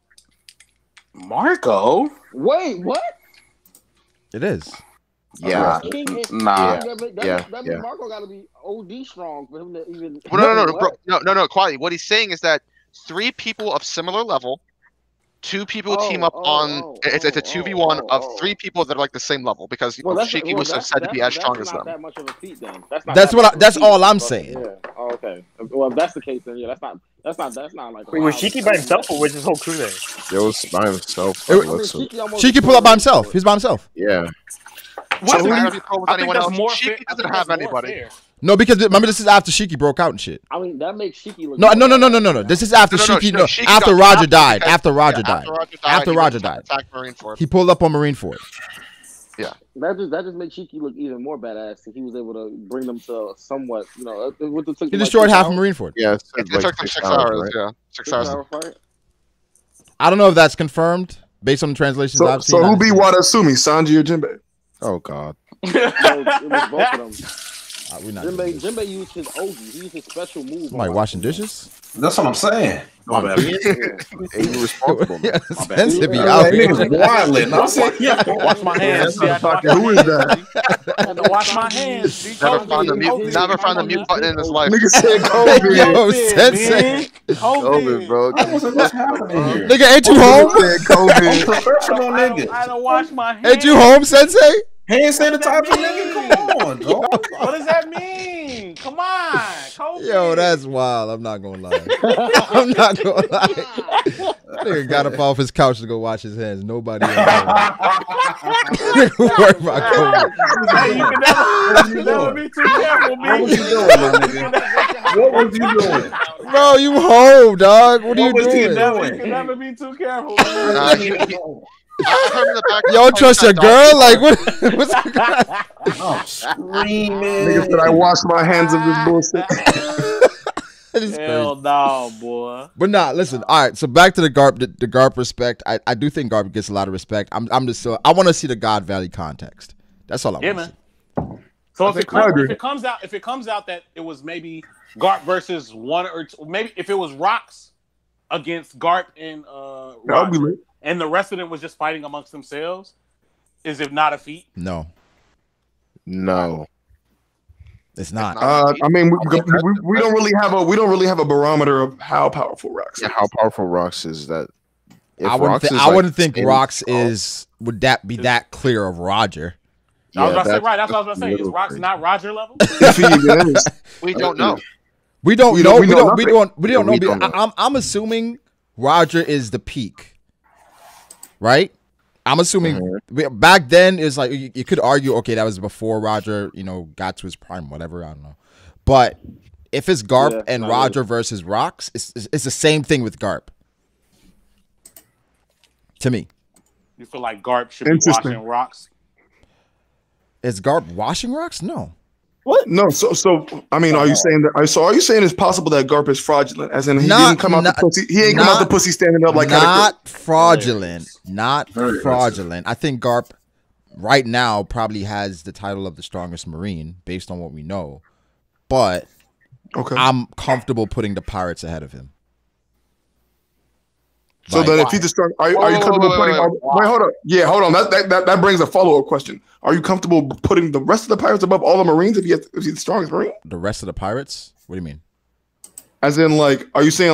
Marco? Wait, what? It is. Yeah. Nah. That means Marco got to be OD strong for him to even. No, quietly. What he's saying is that 3 people of similar level, 2 people team up on. It's a 2v1 of 3 people that are like the same level because Shiki was said to be as strong as them. That's not that much of a feat then. That's all I'm saying. Yeah. Oh, okay. Well, if that's the case, then yeah, that's not like. Wait, was Shiki by himself or was his whole crew there? It was by himself. Shiki pulled up by himself. He's by himself. Yeah. What matter if he pulled with anyone else? Shiki doesn't have anybody. No, because remember this is after Shiki broke out and shit. I mean that makes Shiki look. No. This is after Shiki. After Roger died. After Roger died. He pulled up on Marineford. Yeah. That just makes Shiki look even more badass. If he was able to bring them to somewhat, He destroyed half of Marineford. Yeah, it took them 6 hours. right? Yeah, 6 hours. I don't know if that's confirmed based on the translations I've seen. So who beat Wadasumi, Sanji or Jinbei? Oh God. It was both of them. Jinbei used his OG. He used his special move. Somebody washing dishes? That's what I'm saying. My bad. Ain't responsible. Sensei be out here. Wash my hands. Who is that? I had to wash my hands. Never found the mute button in his life. Nigga said COVID. Yo, Sensei. COVID, bro. What's happening here? Nigga, ain't you home? Said COVID. Professional nigga. I had to wash my hands. Ain't you home, Sensei? Hand sanitizer, nigga. Come on, dog. What does that mean? Come on. COVID. Yo, that's wild. I'm not gonna lie. I'm not gonna lie. That nigga got up off his couch to go wash his hands. Nobody else. Worry about COVID. Hey, you can never be too careful, man. What was you doing, my nigga? What was you doing? Bro, you home, dog. What are you doing? You can never be too careful, man. You don't trust your girl? Like, what's I'm screaming. Nigga said I washed my hands of this bullshit. Hell no, boy. But nah, listen. All right, so back to the Garp respect. I do think Garp gets a lot of respect. I'm just so I want to see the God Valley context. That's all I want to see. So if it comes out that it was maybe Garp versus one or two, maybe if it was Rocks against Garp and Roger, and the rest of them was just fighting amongst themselves, is it not a feat? No, it's not. I mean, we don't really have a barometer of how powerful Rocks. Yeah, how powerful Rocks is that? I wouldn't think Rocks would that be that clear of Roger. I was about to say, right. That's what I was about to say. Is Rock's not Roger level? If he even is. We don't know. We don't know. We don't know. I'm assuming Roger is the peak, right? I'm assuming back then is like you could argue, okay, that was before Roger, got to his prime, whatever. I don't know, but if it's Garp and Roger versus Rocks, it's the same thing with Garp. To me, you feel like Garp should be washing Rocks? Is Garp washing Rocks? No. What? No. So I mean, are you saying that? So are you saying it's possible that Garp is fraudulent, as in he didn't come out the pussy? He ain't come out the pussy standing up like not fraudulent. Not fraudulent. I think Garp right now probably has the title of the strongest Marine based on what we know, but I'm comfortable putting the Pirates ahead of him. So then, if he's the strong, are you comfortable putting? Wait, hold on. Yeah, hold on. That brings a follow-up question. Are you comfortable putting the rest of the Pirates above all the Marines if he's the strongest Marine? The rest of the Pirates? What do you mean? As in, like, are you saying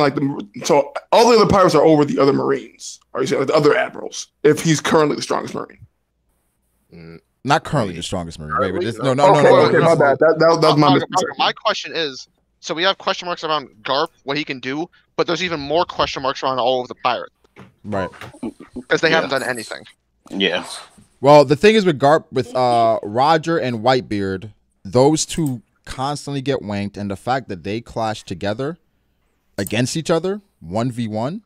so all the other Pirates are over the other Marines? Are you saying like the other admirals if he's currently the strongest Marine? Not currently the strongest Marine. Wait, no. Okay, my bad. That was my mistake. My question is, so we have question marks around Garp, what he can do, but there's even more question marks around all of the Pirates. Right. Because they haven't done anything. Yeah. Well, the thing is with Garp, with Roger and Whitebeard, those two constantly get wanked, and the fact that they clash together against each other, 1v1,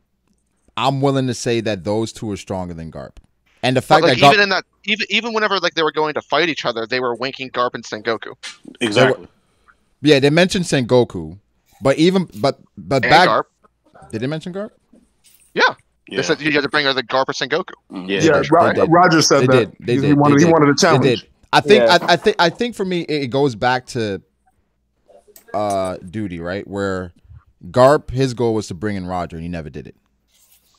I'm willing to say that those two are stronger than Garp. And the fact that Garp, even whenever like they were going to fight each other, they were winking Garp and Sengoku. Exactly. They mentioned Sengoku, but back Garp. Did they mention Garp? Yeah. They said you had to bring her the Garp or Sengoku. Yeah, Roger said that. He wanted a challenge. They did. I think for me it goes back to duty, right? Where Garp, his goal was to bring in Roger, and he never did it.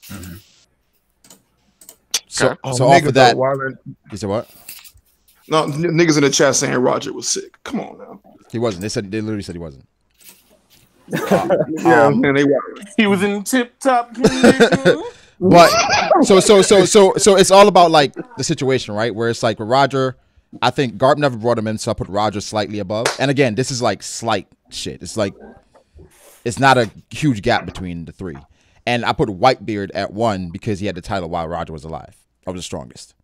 Mm-hmm. So off of that, you said what? No, niggas in the chat saying Roger was sick. Come on now. He wasn't. They literally said he wasn't. Man, he was in tip top condition. But so it's all about like the situation, right? Where it's like with Roger, I think Garp never brought him in, so I put Roger slightly above. And again, this is like slight shit. It's like it's not a huge gap between the three. And I put Whitebeard at 1 because he had the title while Roger was alive. I was the strongest.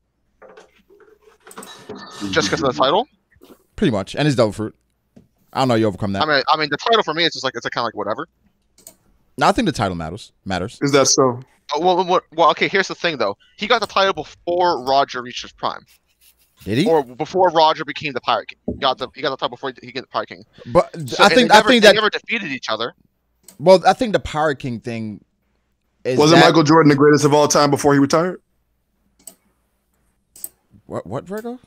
Just because of the title? Pretty much, and his double fruit. I don't know. You overcome that. I mean, the title for me is just like it's kind of like whatever. No, I think the title matters. Is that so? Well, okay. Here's the thing, though. He got the title before Roger reached his prime. Did he? Or before Roger became the Pirate King. He got the title before he became the Pirate King. But so, I think they never defeated each other. Well, I think the Pirate King thing is wasn't Michael Jordan the greatest of all time before he retired? What, Virgo?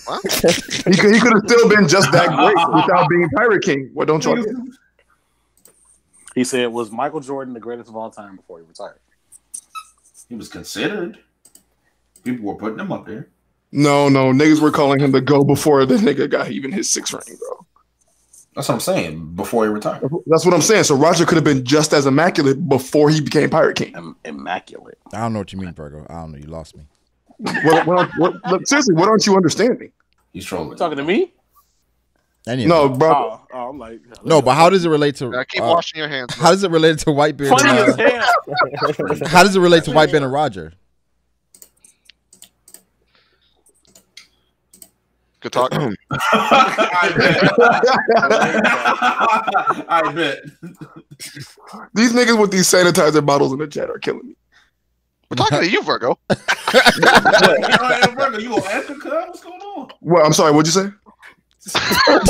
What? he could have still been just that great without being Pirate King. What don't you get? He said, was Michael Jordan the greatest of all time before he retired? He was considered. People were putting him up there. No, niggas were calling him the GO before the nigga got even his 6th ring, bro. That's what I'm saying. Before he retired. That's what I'm saying. So Roger could have been just as immaculate before he became Pirate King. Immaculate. I don't know what you mean, Virgo. I don't know. You lost me. Look, seriously, what aren't you understanding? He's trolling. Talking to me? No, bro. Oh, I'm like, no, but how does it relate to? Keep washing your hands. How does it relate to Whitebeard? Funny as hell. How does it relate to Whitebeard and Roger? Good talk. I bet. These niggas with these sanitizer bottles in the chat are killing me. We're talking to you, Virgo. Virgo, you on answer? What's going on? Well, I'm sorry. What'd you say? I'm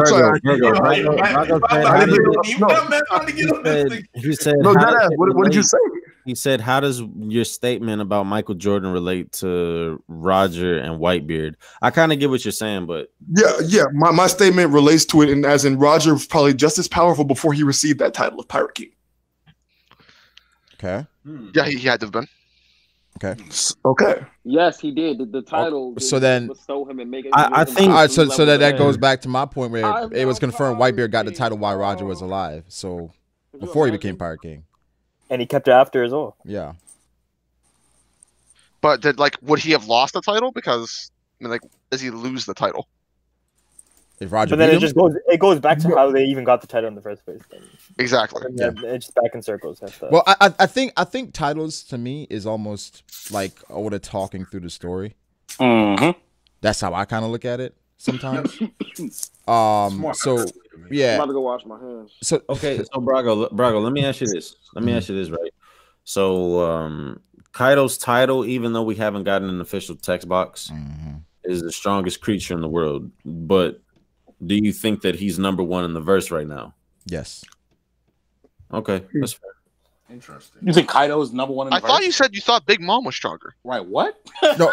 sorry. He said, no, what did you say? He said, how does your statement about Michael Jordan relate to Roger and Whitebeard? I kind of get what you're saying, but yeah. My statement relates to it, and as in Roger was probably just as powerful before he received that title of Pirate King. Okay. Yeah, he had to have been. Okay. Yes, he did. The title. So then, bestow him and make it. I think. All right, so that goes back to my point where it was confirmed Whitebeard got the title while Roger was alive. So before he became Pirate King, and he kept it after as well. Yeah. But would he have lost the title? Because I mean, does he lose the title? If Roger but then it goes back to how they even got the title in the first place. Then. Exactly. It's just back in circles. And stuff. Well, I think titles to me is almost like Oda talking through the story. That's how I kind of look at it sometimes. So yeah. I'm about to go wash my hands. So okay, so Brago, let me ask you this. Right? So Kaido's title, even though we haven't gotten an official text box, is the strongest creature in the world. But do you think that he's #1 in the verse right now? Yes. Okay, that's fair. Interesting. You think Kaido is #1 in the I thought you said you thought Big Mom was stronger. Right, what? No.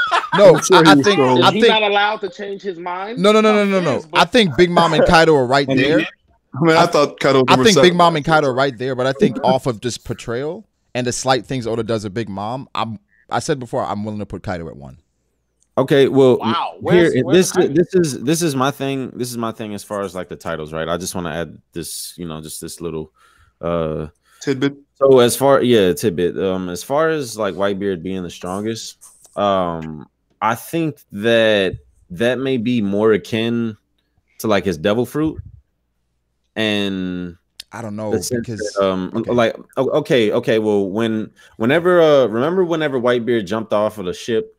Is he not allowed to change his mind? No. I think Big Mom and Kaido are right there. I mean, I thought Kaido. I think Big Mom and Kaido are right there, but I think off of just portrayal and the slight things Oda does with Big Mom, I said before I'm willing to put Kaido at 1. Okay, well, wow. This is my thing. This is my thing as far as like the titles, right? I just want to add this, just this little tidbit. So as far tidbit. As far as like Whitebeard being the strongest, I think that may be more akin to like his devil fruit, and I don't know because okay. Well, whenever Whitebeard jumped off of the ship.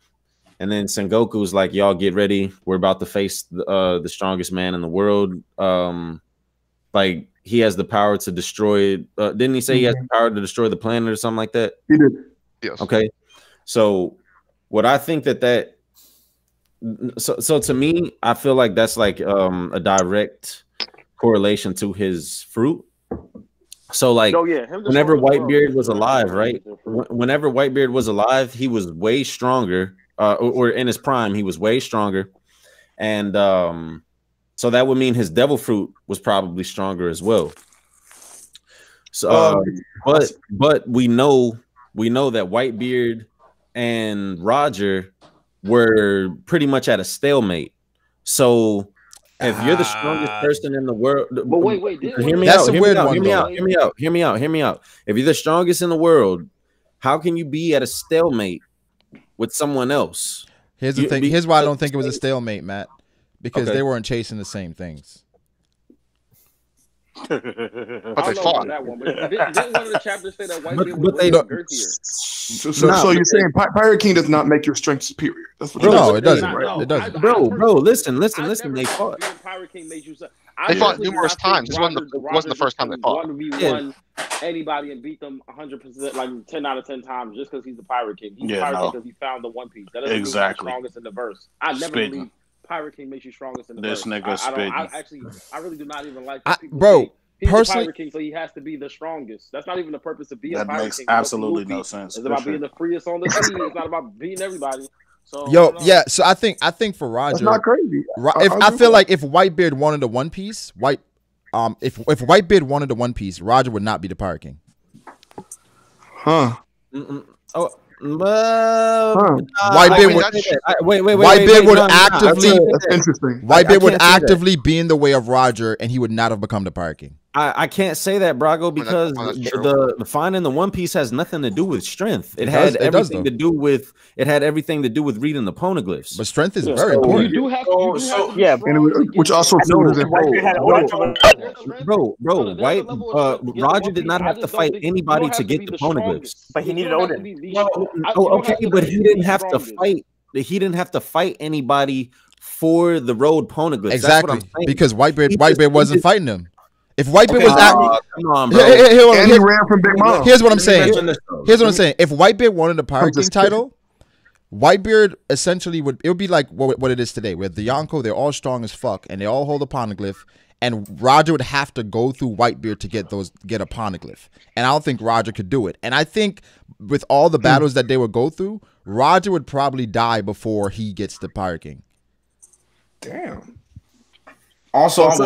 And then Sengoku's like, y'all get ready. We're about to face the strongest man in the world. Like he has the power to destroy. Didn't he say he has the power to destroy the planet or something like that? He did. Yes. Okay. So what I think so to me, I feel like that's like a direct correlation to his fruit. So like whenever Whitebeard was alive, right? Whenever Whitebeard was alive, he was way stronger. Or in his prime, he was way stronger, and so that would mean his devil fruit was probably stronger as well. So, but we know that Whitebeard and Roger were pretty much at a stalemate. So, if you're the strongest person in the world, but wait, hear me out. Hear me out. If you're the strongest in the world, how can you be at a stalemate with someone else? Here's the thing. Here's why I don't think it was a stalemate, Matt. Because they weren't chasing the same things. But they fought. That one, but didn't one of the chapters say that Whitebeard was girthier? So you're saying Pirate King does not make your strength superior? That's what it doesn't. Right? It doesn't. Bro, listen. They fought. Pirate King made you. They fought numerous times. This wasn't the first time they fought. 1v1 anybody and beat them 100%, like 10 out of 10 times, just because he's the Pirate King. He's the Pirate King because he found the One Piece. That doesn't mean he's the strongest in the verse. I never believe Pirate King makes you strongest in the verse. This nigga spitting. I really do not even like people bro. He's personally, the Pirate King, so he has to be the strongest. That's not even the purpose of being a Pirate King. That makes absolutely no sense. It's about being the freest on the sea. It's not about beating everybody. So, so I think for Roger, that's not crazy. I feel like if Whitebeard wanted a One Piece, if Whitebeard wanted a One Piece, Roger would not be the Pirate King. Huh? Whitebeard would actively. That's interesting. Whitebeard would actively be in the way of Roger, and he would not have become the Pirate King. I can't say that, Brago, because the finding the One Piece has nothing to do with strength. It had everything to do with reading the poneglyphs. But strength is very important. You do have to which also filters in bro. Roger did not have to fight anybody to get the poneglyphs, but he needed Odin. But he didn't have to fight. He didn't have to fight anybody for the road poneglyphs. Exactly, because Whitebeard wasn't fighting him. If Whitebeard was come on, bro. And he ran from Big Mom. Here's what I'm saying. If Whitebeard wanted the Pirate King title, Whitebeard essentially would be like what it is today, where the Yonko, they're all strong as fuck and they all hold a poneglyph, and Roger would have to go through Whitebeard to get a poneglyph. And I don't think Roger could do it. And I think with all the battles that they would go through, Roger would probably die before he gets the Pirate King. Damn. Also, I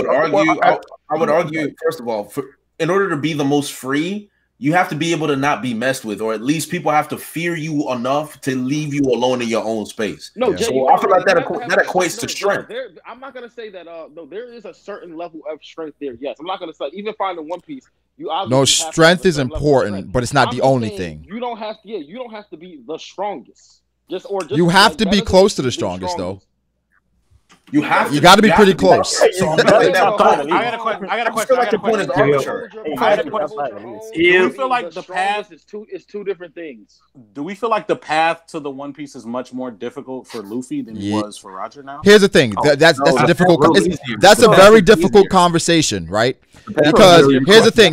would argue, first of all, in order to be the most free, you have to be able to not be messed with, or at least people have to fear you enough to leave you alone in your own space. No, Jay, so I feel like that equates to strength. I'm not gonna say that. No, there is a certain level of strength there. Yes, I'm not gonna say even finding One Piece. Strength is important, but it's not the only thing. You don't have to be the strongest. You have to be close to the strongest, though. You have. You got to be pretty close. I got a question. Do we feel like the path is two different things? Do we feel like the path to the One Piece is much more difficult for Luffy than it was for Roger now? Here's the thing. That's a difficult. That's a very difficult conversation, right? Because here's the thing.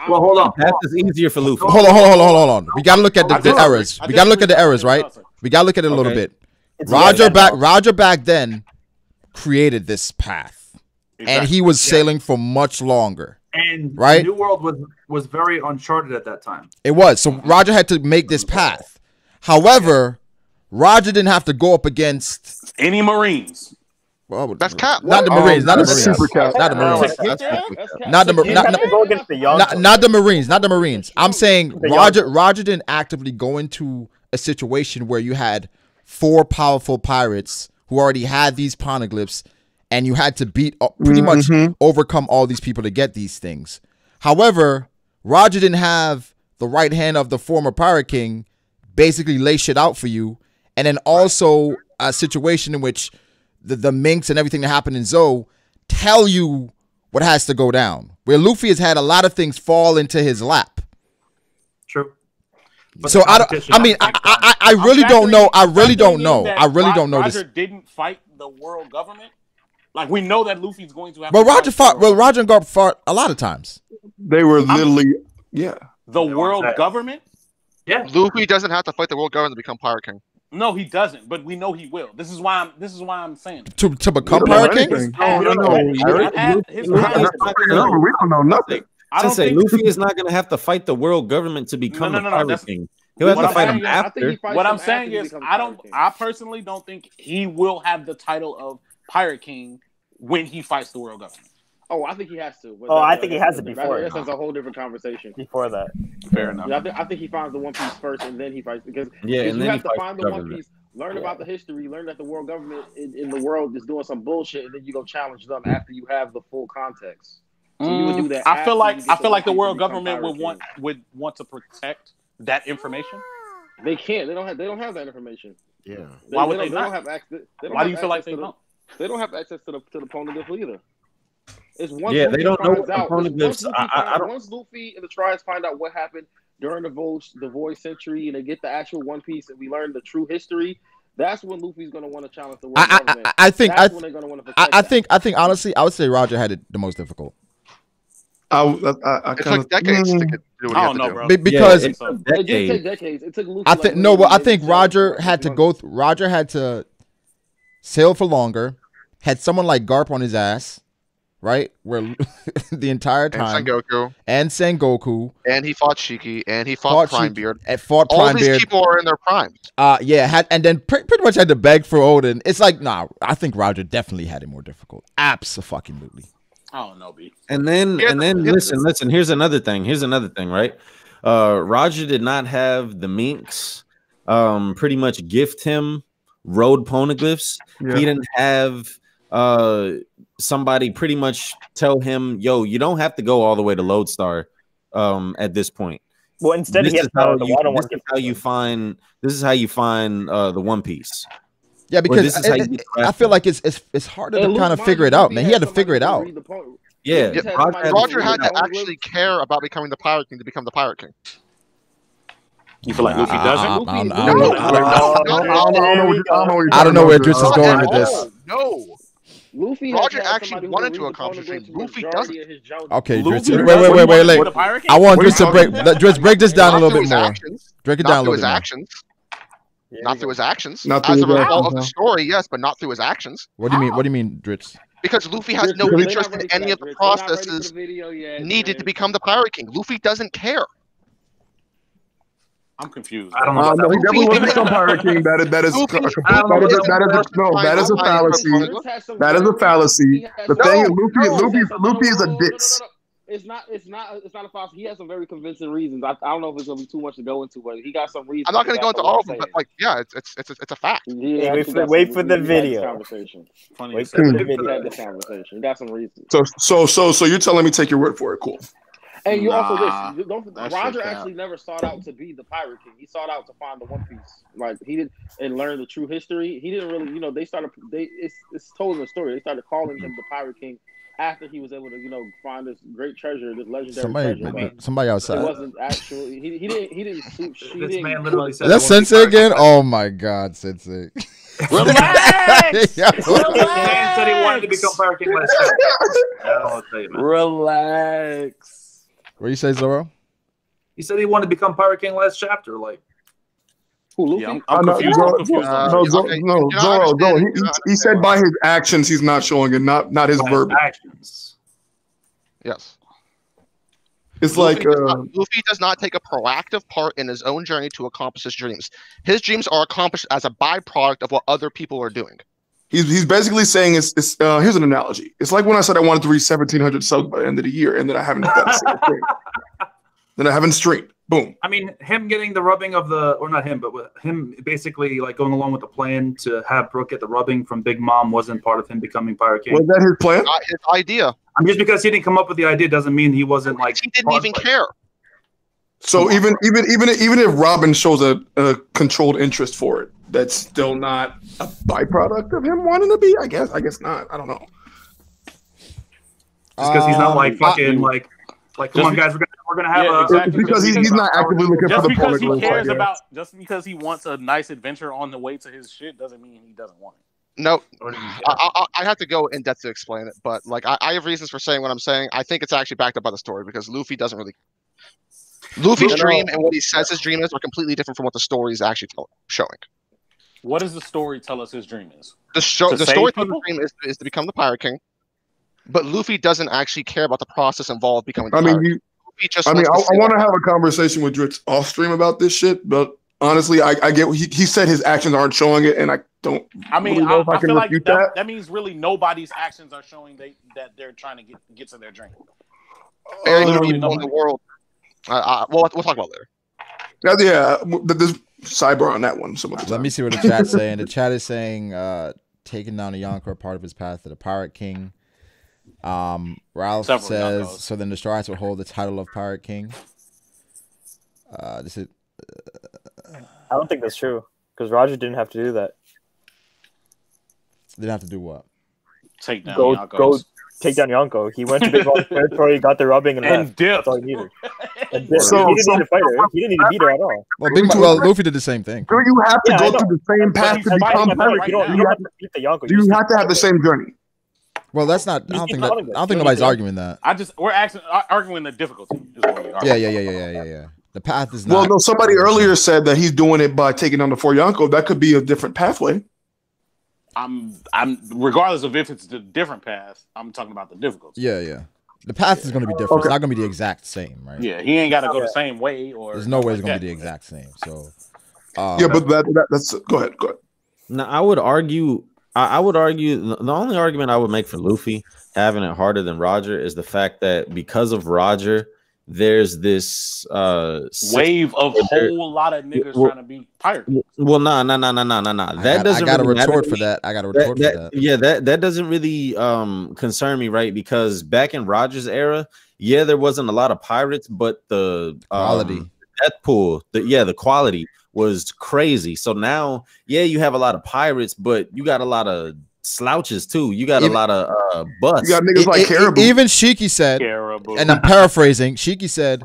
Well, hold on. Path is easier for Luffy. Hold on. We got to look at the errors. We got to look at the errors, right? We got to look at it a little bit. Roger back then created this path, and he was sailing for much longer. And right? New World was very uncharted at that time. It was. So Roger had to make this path. However, Roger didn't have to go up against any Marines. Well, that's Cap. Not the Marines. Not the Marines. Not the Marines. Not the Marines. I'm saying Roger didn't actively go into a situation where you had 4 powerful pirates who already had these poneglyphs, and you had to beat pretty much overcome all these people to get these things. However, Roger didn't have the right hand of the former pirate king basically lay shit out for you, and then also a situation in which the minks and everything that happened in Zou tell you what has to go down. Where Luffy has had a lot of things fall into his lap. True. But so I really don't know. I really don't know. Roger didn't fight the world government. Like, we know that Luffy's going to have. But Roger fought. Well, Roger and Garp fought a lot of times. They were literally, the world government. Yeah, Luffy doesn't have to fight the world government to become Pirate King. No, he doesn't. But we know he will. This is why I'm saying to become Pirate King. We don't know nothing. Luffy is not going to have to fight the world government to become the Pirate King. He'll have to fight him after. What I'm saying is, I personally don't think he will have the title of Pirate King when he fights the world government. Oh, I think he has to. I think he has it before. That's a whole different conversation. Before that, fair enough. Yeah, I think he finds the One Piece first, and then he fights because and you then have to find the One Piece, learn about the history, learn that the world government in the world is doing some bullshit, and then you go challenge them after you have the full context. So you would do that. I feel like the world government would want to protect that information. They can't. They don't have that information. Yeah. Why would they not? Don't have access. Why do you feel like they don't? They don't have access to the poneglyph either. It's once they don't know what the poneglyphs. Once Luffy and the tribes find out what happened during the Void Century, and they get the actual One Piece, and we learn the true history. That's when Luffy's going to want to challenge the world government. I think honestly, I would say Roger had it the most difficult. It took decades to do what I don't know, bro. Because it did take decades. It took Luffy. I think Roger had to go. Roger had to sail for longer. Had someone like Garp on his ass, right? Where the entire time. And Sengoku. And he fought Shiki. And he fought Primebeard. All these people are in their prime. And then pretty much had to beg for Odin. It's like, nah, I think Roger definitely had it more difficult. Abso-fucking-lutely. I don't know, B. And then listen. Here's another thing, right? Roger did not have the minks pretty much gift him road poneglyphs. Yeah. He didn't have somebody pretty much tell him, yo, you don't have to go all the way to Lodestar at this point. Well, instead this is how you find the One Piece. Yeah, because I feel like it's harder to kind of figure it out, man. He had to figure it out. Yeah, Roger had to actually care about becoming the Pirate King to become the Pirate King. You feel like Luffy doesn't? I don't know where Dritz is going with this. No. Roger actually wanted to accomplish it. Luffy doesn't. Okay, Dritz. Wait. I want Dritz to break this down a little bit more. Break it down a little bit more. Not through his actions. As a result of the story, yes, but not through his actions. What do you mean, Dritz? Because Luffy has no interest in any of the processes needed to become the Pirate King. Luffy doesn't care. I'm confused. I don't know. No, he definitely will become Pirate King. That is a fallacy. That is a fallacy. The thing is, Luffy is a ditz. It's not a fallacy. He has some very convincing reasons. I don't know if it's gonna be too much to go into, but he got some reasons. I'm not gonna go into all of them, but like, yeah, it's a fact. Yeah, wait for the video. Wait for the video. Conversation. He got some reasons. So you're telling me take your word for it? Cool. And you also Roger actually never sought out to be the Pirate King. He sought out to find the One Piece. Like he did and learn the true history. He didn't really, it's told in the story. They started calling him the Pirate King after he was able to, find this great treasure, this legendary treasure. Somebody outside. It wasn't actually. He didn't. This man literally said, "That's Sensei again." Oh my God, Sensei! Relax. Man said he wanted to become Pirate King last chapter. Relax. What do you say, Zoro? He said he wanted to become Pirate King last chapter. Like, who, Luffy? Yeah, I'm confused. Zoro. He said by his actions he's not showing it, not his verbal actions. Yes. It's Luffy does not take a proactive part in his own journey to accomplish his dreams. His dreams are accomplished as a byproduct of what other people are doing. He's basically saying it's here's an analogy. It's like when I said I wanted to reach 1,700 subs by the end of the year, and then I haven't done a single thing. Then I haven't streamed. Boom. I mean, him getting the rubbing of or not him, but with him basically like going along with the plan to have Brook get the rubbing from Big Mom wasn't part of him becoming Pirate King. Was that his plan? Not his idea. I mean, just because he didn't come up with the idea doesn't mean he wasn't like. He didn't even care. So even if Robin shows a controlled interest for it, that's still not a byproduct of him wanting to be. I guess not. I don't know. Just because he's not like fucking like come on guys, we're gonna have exactly. Because he's not actively looking for the because he cares about just because he wants a nice adventure on the way to his shit doesn't mean he doesn't want it. No, I have to go in depth to explain it, but like I have reasons for saying what I'm saying. I think it's actually backed up by the story because Luffy doesn't really. Luffy's dream and what he says his dream is are completely different from what the story is actually showing. What does the story tell us his dream is? The story tells his dream is to become the Pirate King, but Luffy doesn't actually care about the process involved becoming the Pirate King. I want to have a conversation with Dritz off stream about this shit, but honestly, I get he said his actions aren't showing it, and I don't. I mean, really know I can feel like refute that means really nobody's actions are showing that they're trying to get to their dream. Very people in the world. We'll talk about it later. Yeah, there's sidebar on that one. Let me see what the chat's saying. The chat is saying taking down the Yonko part of his path to the Pirate King. Ralph says so then the Straws will hold the title of Pirate King. This is I don't think that's true because Roger didn't have to do that. Didn't have to do what? Take down go take down Yonko. He went to Big Mom's territory, got the rubbing, and left. That's all he needed. So, he didn't need to fight her. He didn't need to beat her at all. Well, Luffy did the same thing. Do you have to go through the same path to become Pirate King? You don't have to beat the Yonko. Do you have to have the same journey? Well, that's not. I don't think nobody's arguing that. We're actually arguing the difficulty. Yeah. The path is not. Well, no. Somebody earlier said that he's doing it by taking on the 4 Yonko. That could be a different pathway. I'm regardless of if it's the different path. I'm talking about the difficulty. Yeah. The path is going to be different. Okay. It's not going to be the exact same, right? Yeah, he ain't got to go the same way. Or there's no way it's going to be the exact same. So. Yeah, but that's go ahead. No, I would argue. I would argue the only argument I would make for Luffy having it harder than Roger is the fact that because of Roger, there's this wave of a whole lot of niggas trying to be pirates. Well, no. That doesn't. I got a retort for that. Yeah, that doesn't really concern me, right? Because back in Roger's era, yeah, there wasn't a lot of pirates, but the quality, death pool, the quality was crazy. So now, yeah, you have a lot of pirates, but you got a lot of slouches too. You got a lot of busts. You got niggas like Caribou. Even Shiki said, and I'm paraphrasing, Shiki said,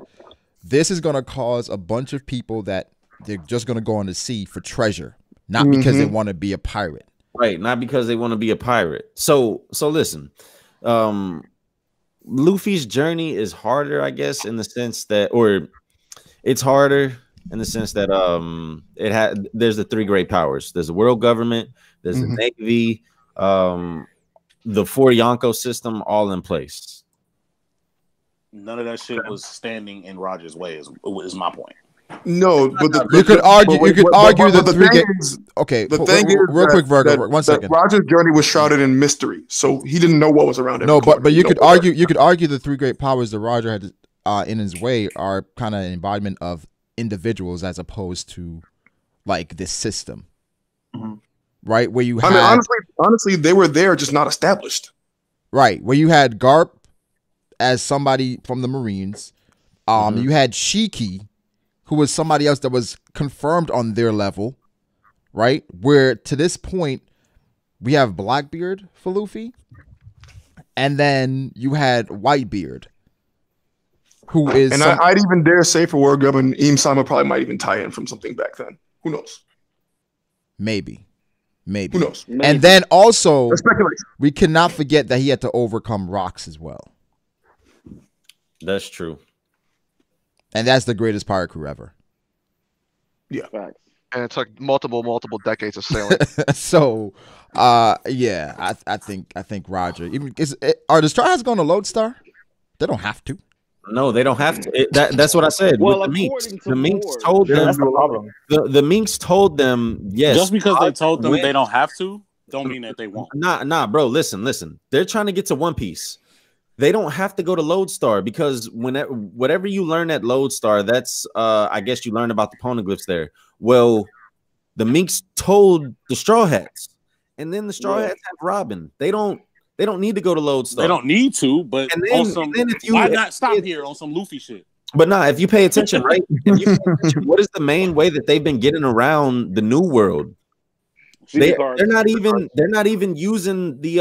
this is going to cause a bunch of people that they're just going to go on the sea for treasure, not because they want to be a pirate. Right, not because they want to be a pirate. So listen, Luffy's journey is harder, I guess, in the sense that, or it's harder in the sense that there's the 3 great powers. There's the world government, there's the Navy, the 4 Yonko system, all in place. None of that shit was standing in Roger's way. Is my point. No, but you could argue the 3 games. Okay, the thing is, real quick, Virgo, 1 second. Roger's journey was shrouded in mystery, so he didn't know what was around him. No, but you could argue the 3 great powers that Roger had in his way are kind of an embodiment of individuals as opposed to like this system, right? Where you had, I mean, honestly, they were there, just not established. Right, where you had Garp as somebody from the Marines, You had Shiki, who was somebody else that was confirmed on their level, right? Where to this point, we have Blackbeard for Luffy, and then you had Whitebeard, who is. And I'd even dare say for Word Gum and Eam Sama probably might even tie in from something back then. Who knows? Maybe. Who knows? Maybe. And then also, we cannot forget that he had to overcome rocks as well. That's true. And that's the greatest pirate crew ever. Yeah. Facts. And it took multiple decades of sailing. So, yeah, I think Roger. Even are the Straw Hats going to Lodestar? They don't have to. No, they don't have to. That's what I said. Well, with the Minks Ward, told them. That's the problem. The Minks told them yes. Just because they told them they don't have to, don't mean that they won't. Nah, bro. Listen. They're trying to get to One Piece. They don't have to go to Lodestar because whatever you learn at Lodestar, that's I guess you learn about the poneglyphs there. Well, the Minks told the Straw Hats, and then the Straw Hats have Robin. They don't need to go to Lodestar. They don't need to, but and then, on some, why not stop here on some Luffy shit? But nah, if you pay attention, right? What is the main way that they've been getting around the New World? They're not even using the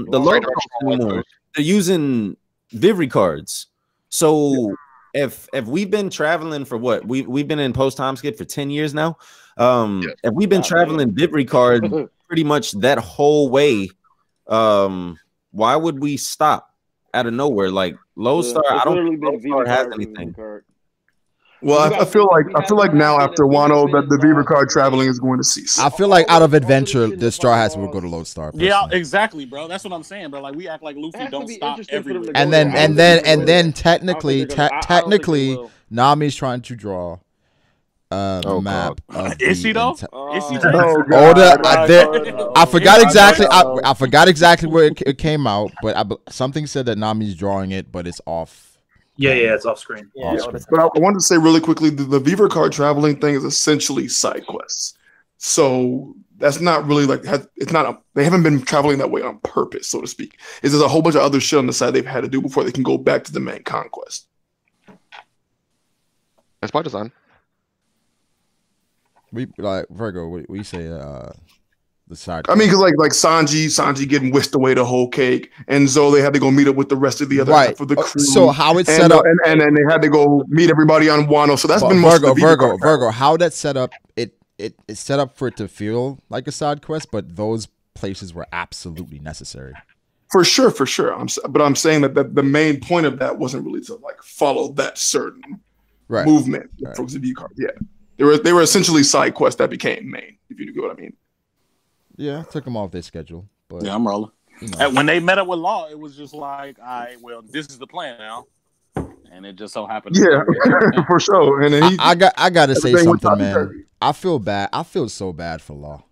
logo anymore. They're using Vivri cards. So if we've been traveling for what we've been in post time skip for 10 years now, if we've been traveling Vivri card pretty much that whole way, why would we stop out of nowhere? Like Lodestar, I don't think Lodestar has anything. Well, I feel like now after Wano that the Beaver card traveling is going to cease. I feel like out of adventure, the Straw Hats will go to Lodestar. Yeah, exactly, bro. That's what I'm saying, bro. Like we act like Luffy don't stop everywhere. And then technically, Nami's trying to draw a map. Is she though? I forgot exactly. I forgot exactly where it came out, but something said that Nami's drawing it, but it's off. Yeah, it's off screen. Yeah, but I wanted to say really quickly, the Beaver card traveling thing is essentially side quests. So that's not really like they haven't been traveling that way on purpose, so to speak. There's a whole bunch of other shit on the side they've had to do before they can go back to the main conquest. That's by design. We like Virgo. We say the side. I mean, because like Sanji getting whisked away the whole cake, and so they had to go meet up with the rest of the other half of the crew. So how it's set up, and then they had to go meet everybody on Wano. So that's been Virgo. How that's set up, it's set up for it to feel like a side quest, but those places were absolutely necessary. For sure. But I'm saying that the main point of that wasn't really to like follow that certain movement for the V card. Yeah, they were essentially side quests that became main. If you get what I mean. Yeah, took them off their schedule. But yeah, I'm rolling. You know. When they met up with Law, it was just like, well, this is the plan now, and it just so happened. Yeah, for sure. And then I got to say something, man. I feel bad. I feel so bad for Law.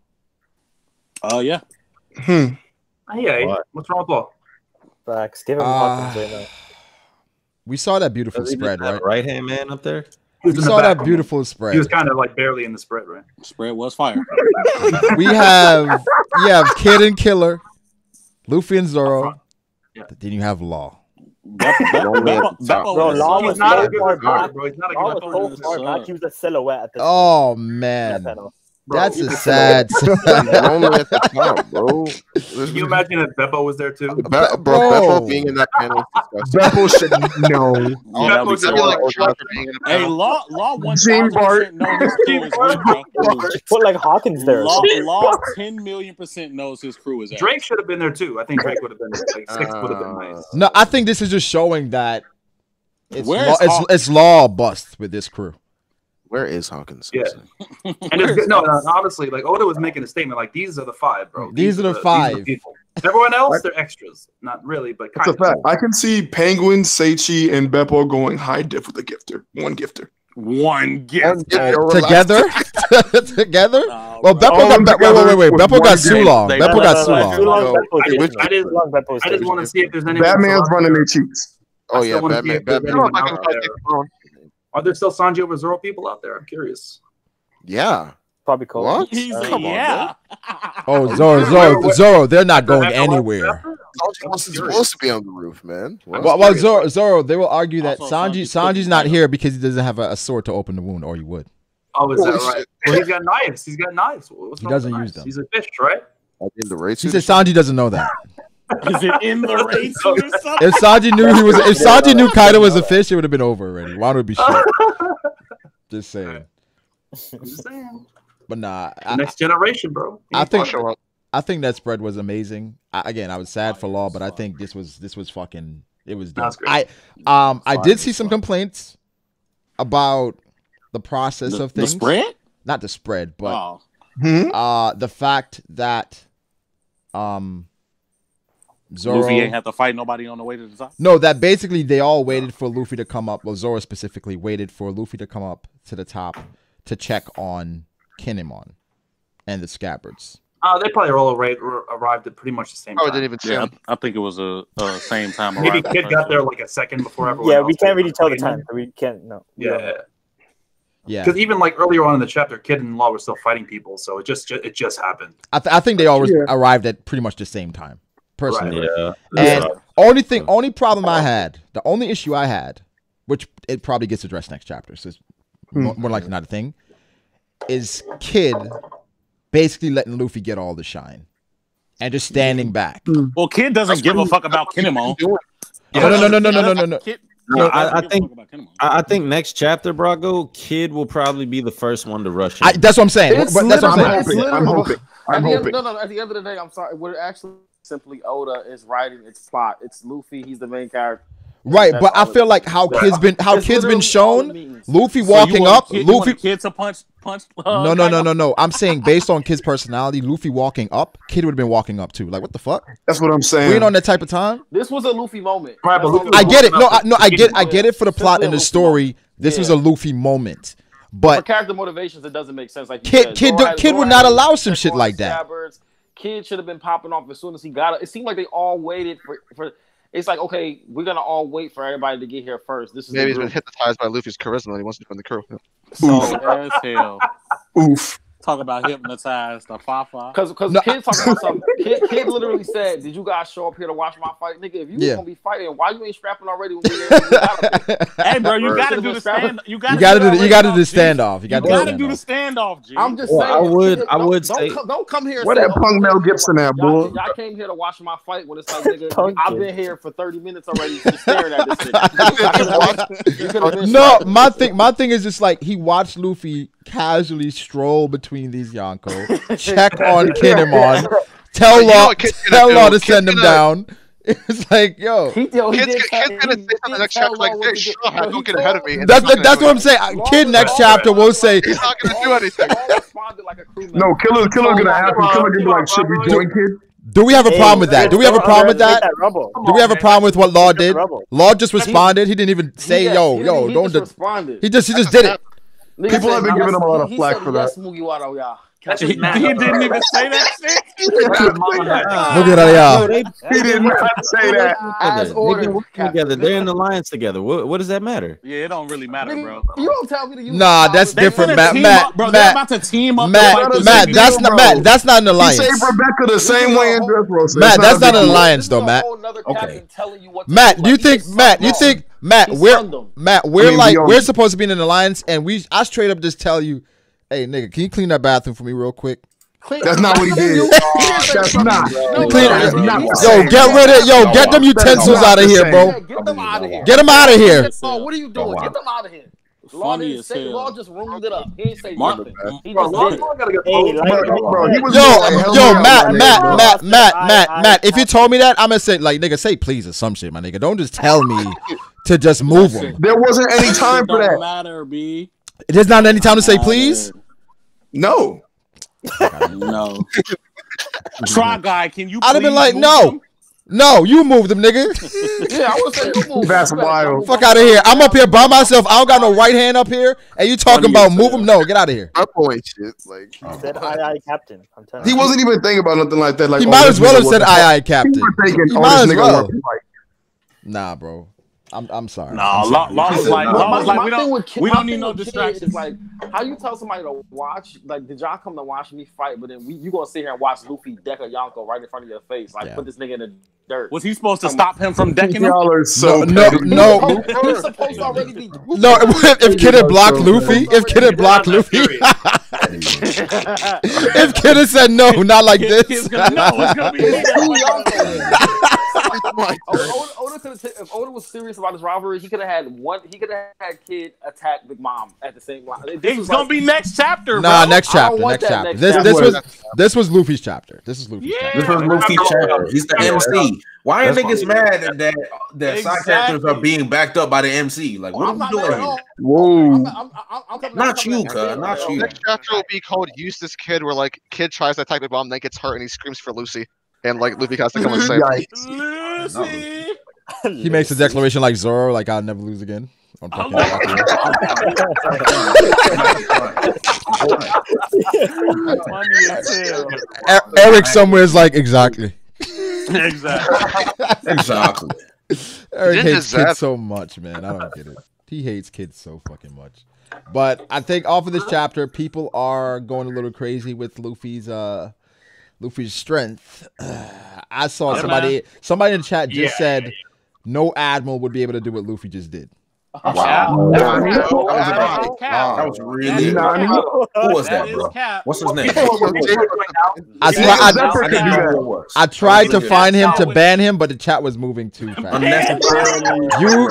Oh yeah. Hey, what's wrong with Law? Facts. Give him Hawkins right now. We saw that beautiful spread, right? Right hand man up there. We saw that beautiful spread. He was kind of like barely in the spread, right? Spread was fire. We have Kid and Killer, Luffy and Zoro. Yeah. Then you have Law. Law was not a good card, bro. He's not a good card. He was a silhouette at the Oh man. That's a sad. Only at the top, bro. Can you imagine if Beppo was there too? Beppo being in that panel is Beppo should know. Beppo should be like, hey, Law 1,000% know his crew is good, bro. Put like Hawkins there. Law 10 million% knows his crew is. Drake should have been there too. I think Drake would have been there. Like 6 would have been nice. No, I think this is just showing that it's Law bust with this crew. Where is Hawkins? Yeah, and it's, no, honestly, like Oda was making a statement like these are the 5, bro. These are the 5 people. Everyone else, they're extras. Not really, but kind of. Fact. I can see Penguin, Seichi, and Beppo going high diff with a gifter. One gifter. Together? Together? Well, Beppo got wait. Beppo got Sulong. Beppo got Sulong. I just want to see if there's any. Batman's running their cheeks. Oh yeah, Batman. Are there still Sanji over Zoro people out there? I'm curious. Yeah. Probably cool. What? Come on, oh, Zoro, they're not going anywhere. Sanji wasn't supposed to be on the roof, man. Well, Zoro, they will argue that Sanji's not here because he doesn't have a sword to open the wound, or he would. Oh, is that right? Well, he's got knives. He doesn't use them. He's a fish, right? In the race. He said Sanji doesn't know that. Is it in the race or something? If Sanji knew Kaido was a fish, it would have been over already. Wano would be shit. Just saying. But nah, next generation, bro. I think that spread was amazing. I was sad for Law, but I think this was fucking. It was dope. I did see some complaints about the process of things. The spread? Not the spread, but the fact that Zoro, Luffy ain't have to fight nobody on the way to the top. No, that basically they all waited for Luffy to come up. Well, Zoro specifically waited for Luffy to come up to the top to check on Kinemon and the Scabbards. They probably all arrived at pretty much the same time. Didn't even see him. I think it was a same time. Maybe Kid got there like a second before everyone. Yeah, else. we can't really tell the time. We can't. No. Yeah. Yeah. Because even like earlier on in the chapter, Kid and Law were still fighting people, so it just happened. I think they all arrived at pretty much the same time. Personally, right. And only problem I had, the only issue I had, which it probably gets addressed next chapter, so it's more likely not a thing, is Kid basically letting Luffy get all the shine and just standing back. Well, Kid doesn't give a fuck about Kinemon. No. I think next chapter, Brago, Kid will probably be the first one to rush in. That's what I'm saying. That's what I'm saying. I'm hoping. No. At the end of the day, I'm sorry. We're actually simply Oda is writing its plot. It's Luffy. He's the main character. Right, but I feel like how Kid's been shown. Luffy walking up. Luffy Kid to punch. No. I'm saying based on Kid's personality, Luffy walking up, Kid would have been walking up too. Like what the fuck? That's what I'm saying. We ain't on that type of time. This was a Luffy moment. Right, but I get it. I get it for the plot and the story. This was a Luffy moment. But for character motivations, it doesn't make sense. Like Kid would not allow some shit like that. Kid should have been popping off as soon as he got it. It seemed like they all waited for. It's like, okay, we're gonna all wait for everybody to get here first. This is maybe he's been hypnotized by Luffy's charisma and he wants to join the crew. So as hell. Oof. Talk about hypnotized the Fafa. Because Kid talking about something. Kid literally said, "Did you guys show up here to watch my fight, nigga? If you was gonna be fighting, why you ain't strapping already?" Hey, bro, you gotta do the stand. You gotta do the standoff. You gotta do the standoff, G. I'm just saying. I would say. Don't come here. Where that punk Mel Gibson at, boy? Y'all came here to watch my fight when it's like, nigga, I've been here for 30 minutes already just staring at this thing. No, my thing is just like he watched Luffy casually stroll between these Yonko, check on Kinemon, tell Law to send him down. It's like, yo, Kid's gonna say something next chapter like this. Sure, don't get ahead of me. That's what I'm saying. Kid next chapter will say he's not gonna do anything. No, Killer's gonna happen. Killer's gonna be like, should we join Kid? Do we have a problem with that? Do we have a problem with that? Do we have a problem with what Law did? Law just responded. He didn't even say, yo, don't. He just did it. People have been giving him a lot of flack for that. He didn't even say that shit. Look at y'all. He did not say that. As ordered. Together, they're in the alliance together. What does that matter? Yeah, it don't really matter, bro. You don't tell me that you. Nah, that's different, Matt. Bro, they're about to team up. Matt, that's not an alliance. He saved Rebecca the same way in Dressrosa. Matt, that's not an alliance, though, Matt. Okay. Matt, do you think we're supposed to be in an alliance, and I straight up just tell you, hey, nigga, can you clean that bathroom for me real quick? That's not what he did. That's not. Get them utensils out of here, bro. Get them out of here. Get them out of here. What are you doing? Get them out of here. Law didn't say. Law just roomed it up. He didn't say Mark, nothing. He just did it. Matt. If you told me that, I'm gonna say like, nigga, say please or some shit, my nigga. Don't just tell me to just move him. There wasn't any time for that. Don't matter, B. There's not any time to say please. No. No. Try guy, can you? I'd have been like, no. No, you moved him, nigga. Yeah, I would say you moved. That's wild. Fuck out of here. I'm up here by myself. I don't got no right hand up here. And you talking about move him? No, get out of here. My boy shit. Like he said, "Aye, Captain." I'm telling he wasn't even thinking about nothing like that. Like he might as well have said, "Aye, Captain." He might as well. Nah, bro. I'm sorry. No, Law was like, we don't need no distractions. Like, how you tell somebody to watch? Like, did y'all come to watch me fight? But then you gonna sit here and watch Luffy deck a Yonko right in front of your face? Like, put this nigga in the dirt. Was he supposed to stop him from decking him? Y'all are so no. He's supposed to already be. No, if Kid had blocked Luffy, if Kid had blocked Luffy, if Kid had said no, not like this. It's gonna be Oda could have. If Oda was serious about this rivalry, he could have had one. He could have had Kid attack Big Mom at the same line. It's gonna be next chapter. Nah, bro. next chapter. This was Luffy's chapter. This is Luffy's chapter. This was Luffy's chapter. He's the MC. Why are niggas mad that side characters are being backed up by the MC? Like, what are we doing here? Whoa. Not you, cuz. Not you. Next chapter will be called Eustace Kid, where like Kid tries to attack the bomb, then gets hurt, and he screams for Lucy, and like Luffy has to come and save him. Lucy. He makes a declaration like Zoro, like I'll never lose again. Eric somewhere is like exactly. Exactly. Eric hates kids so much, man. I don't get it. He hates kids so fucking much. But I think off of this chapter, people are going a little crazy with Luffy's strength. I saw somebody in the chat just said no admiral would be able to do what Luffy just did. Wow. That was really. Who was that, bro? What's his name? I tried to find him to ban him, but the chat was moving too fast. You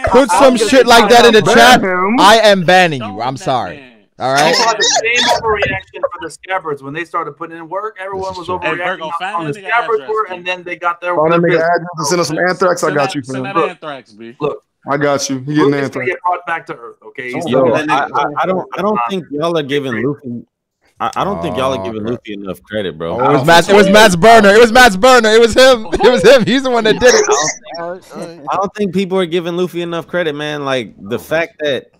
put some shit like that in the chat, I am banning you. I'm sorry. All right. People had the same overreaction for the Scabbards when they started putting in work. Everyone was overreacting on the Scabbards were, and then they got their. Send us some anthrax. I got you. Send that anthrax, B. Look. I got you. He getting anthrax. Get brought back to Earth, okay? I don't think y'all are giving Luffy. I don't think y'all are giving Luffy enough credit, bro. Oh, it was Matt's burner. It was Matt's burner. It was him. It was him. He's the one that did it. I don't think people are giving Luffy enough credit, man. Like the fact that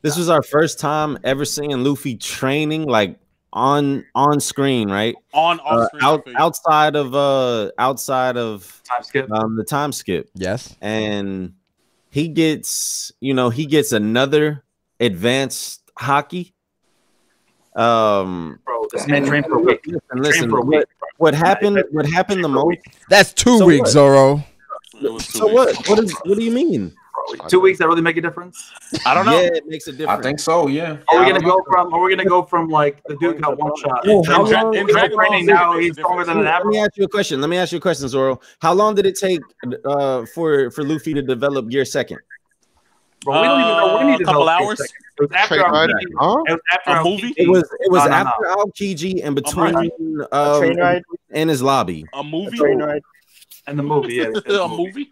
this was our first time ever seeing Luffy training, like on screen, right? Outside of time skip. The time skip. Yes. And he gets another advanced hockey. Bro, this man trained for a week. Listen, what happened the most? That's 2 weeks, Zoro. So what? What do you mean? 2 weeks that really make a difference? I don't know. Yeah, it makes a difference. I think so. Yeah. Are we gonna go from like the dude got one shot? In Dragon Ball now he's stronger than an admiral. Let me ask you a question, Zoro. How long did it take for Luffy to develop Gear Second? Bro, we don't even know when he developed. A couple hours. It was after a movie. It was after Aokiji and between and his lobby. A movie. And the movie, yeah. A movie.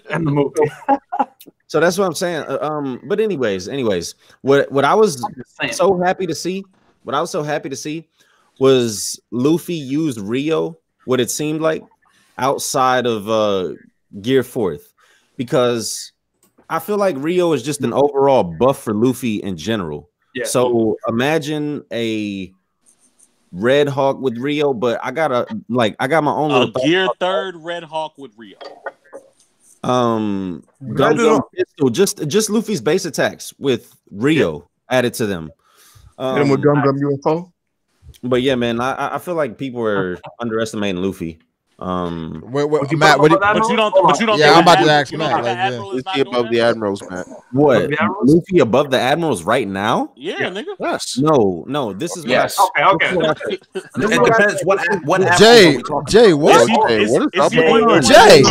And the movie. So that's what I'm saying. But anyways, what I was so happy to see, was Luffy used Rio, what it seemed like, outside of Gear Fourth, because I feel like Rio is just an overall buff for Luffy in general. Yeah. So imagine a Red Hawk with Rio, but I got my own little Gear Third Red Hawk with Rio. Gum pistol, just Luffy's base attacks with Rio added to them. Hit him with Gum UFO. But yeah, man, I feel like people are underestimating Luffy. Matt, what you don't. Yeah, I'm about to ask Matt. Is he above the admirals, Matt? What? Luffy above the admirals right now? Yeah, nigga. Yes. No. This is yes. Okay. It depends. What? Jay, what? Jay.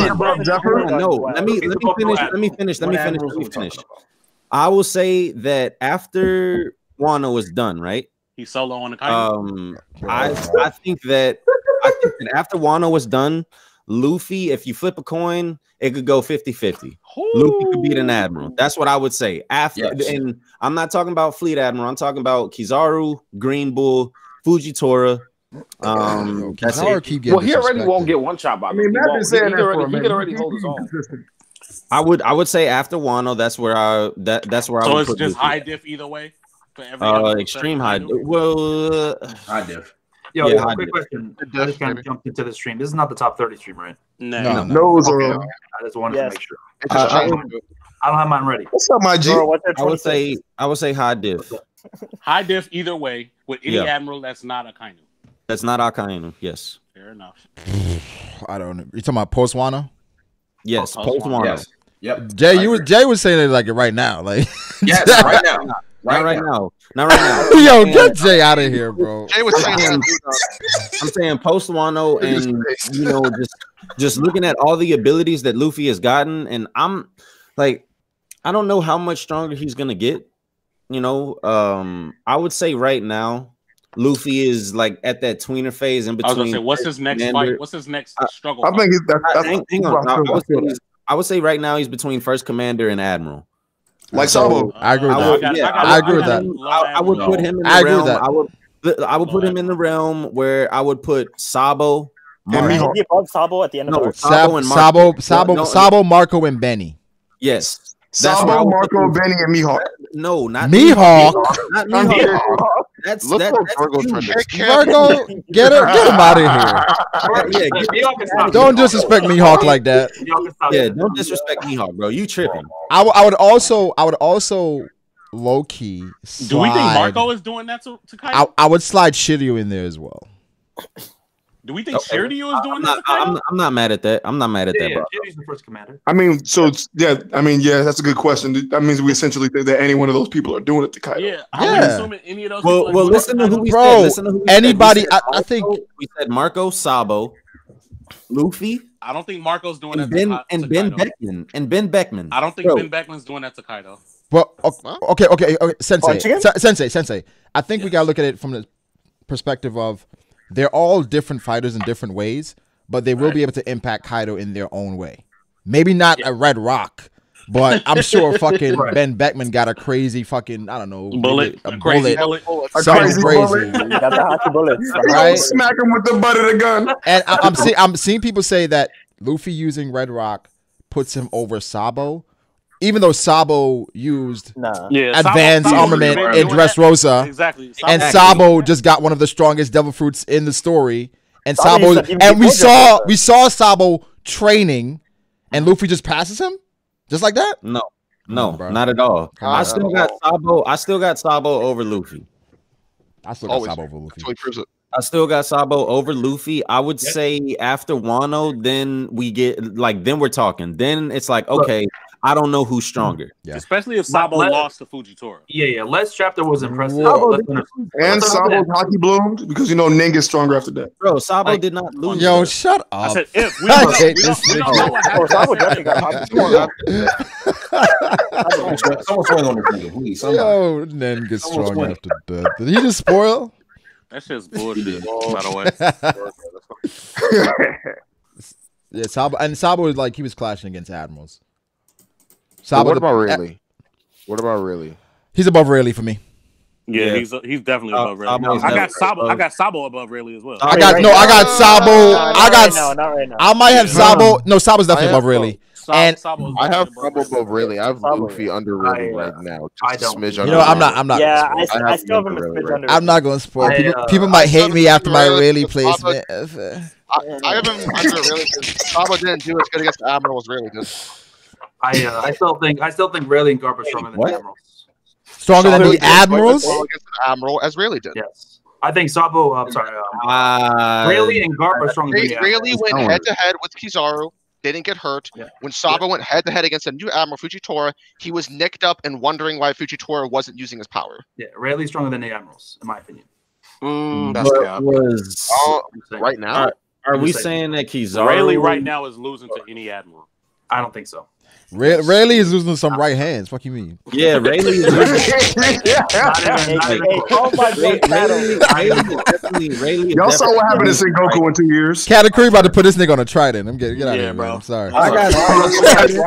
No. Let me finish. I will say that after Wano is done, right? He's solo on the kite. I think that after Wano was done, Luffy, if you flip a coin, it could go 50-50. Luffy could beat an admiral. That's what I would say. And I'm not talking about Fleet Admiral. I'm talking about Kizaru, Green Bull, Fujitora. He already won't get one shot by me. He could already hold his own. I would say after Wano, that's where I would put just Luffy. high diff either way. For every extreme high. Well, high diff. Yo, Yeah, quick question. I just kind of jumped into the stream. This is not the top 30 stream, right? No. Those are. I just wanted to make sure. I I don't have mine ready. What's up, my G? I would say high diff. High diff either way with any Yeah. admiral that's not Akainu. That's not Akainu. Yes. Fair enough. I don't know. You talking about post Wano? Yes, post Wano. Yes. Yep. Jay was saying it like right now, like Yes, right now. Not right now. Not right now. Yo, get Jay out of here, bro. Jay was saying I'm saying post Wano, and just looking at all the abilities that Luffy has gotten, and I'm like, I don't know how much stronger he's gonna get. You know, I would say right now, Luffy is like at that tweener phase in between. I was gonna say, what's his next fight? What's his next struggle? I think hang on. I would say right now he's between first commander and admiral. Like Sabo. I agree with that. I agree with that. I would put him in the realm. I would put him in the realm where I would put Sabo. Is he above Sabo at the end of the arc? Sabo, Marco, and Benny. Yes. Sabo, Marco, Benny, and Mihawk. No, not Mihawk. Not Mihawk. That's Virgo. Get him out of here. Don't disrespect Mihawk like that. Yeah, don't disrespect Mihawk, bro. You tripping. I would also low key slide. Do we think Marco is doing that to Kaido? I would slide Shiryu in there as well. Do we think Shiryu is doing that to Kaido? I'm not mad at that. I'm not mad at that, bro. Shiryu's the first commander. I mean, so yeah, that's a good question. That means we essentially think that any one of those people are doing it to Kaido. Yeah, I'm assuming any of those. Well, listen to who we Bro, said. Listen to who we anybody. said. I think we said Marco, Sabo, Luffy. I don't think Marco's doing and that to Beckman. And Ben Beckman. I don't think Ben Beckman's doing that to Kaido. Well, okay, Sensei. I think we gotta look at it from the perspective of they're all different fighters in different ways, but they will be able to impact Kaido in their own way. Maybe not a Red Rock, but I'm sure fucking Ben Beckman got a crazy fucking, I don't know, bullet, something crazy. You got the hockey bullets. Right? Smack him with the butt of the gun. And I'm seeing people say that Luffy using Red Rock puts him over Sabo. Even though Sabo used advanced armament in Dressrosa, exactly, and Sabo just got one of the strongest devil fruits in the story, and we saw Sabo training, and Luffy just passes him, just like that. No, not at all. I still got Sabo over Luffy. I still got Sabo over Luffy. I still got Sabo over Luffy. I would say after Wano, then we get then we're talking. Then it's like, okay, I don't know who's stronger. Yeah. Especially if Sabo lost to Fujitora. Yeah. Last chapter was impressive. And Sabo hockey bloomed because Ning is stronger after that. Bro, Sabo did not lose. Yo, shut up. I said if we don't know what happened. Sabo definitely got hockey. Someone swing on the finger, please. Yo, Nen gets strong after death. Did he just spoil? That's just bullshit, by the way. Yeah, Sabo was like he was clashing against admirals. Sabo, what about Rayleigh? What about Rayleigh? He's above Rayleigh for me. Yeah, he's definitely above Rayleigh. I got Sabo above Rayleigh as well. I got Sabo. Not right now. I might have Sabo. No, Sabo's definitely above Rayleigh. And I have Sabo above Rayleigh. I have Luffy under Rayleigh right now. I don't. I'm not. Yeah, I still have him a smidge under. I'm not going to spoil. People might hate me after my Rayleigh placement. I have him under Rayleigh because Sabo didn't do as good against the Admiral as Rayleigh did. I still think Rayleigh and Garp are stronger than the Admirals. Stronger than the Admirals? Against the Admiral as Rayleigh did. Yes. I think Sabo, Rayleigh and Garp are stronger than the Admirals. Rayleigh went head-to-head with Kizaru. They didn't get hurt. Yeah. When Sabo went head-to-head against a new Admiral, Fujitora, he was nicked up and wondering why Fujitora wasn't using his power. Yeah, Rayleigh's stronger than the Admirals, in my opinion. Right now? Are we saying that Kizaru... Rayleigh right now is losing to any Admiral? I don't think so. Rayleigh is losing some right hands. What you mean? Yeah, Rayleigh is losing. Y'all saw what happened to Sengoku in 2 years. Katakuri about to put this nigga on a trident. Get out of here, bro. I'm sorry. If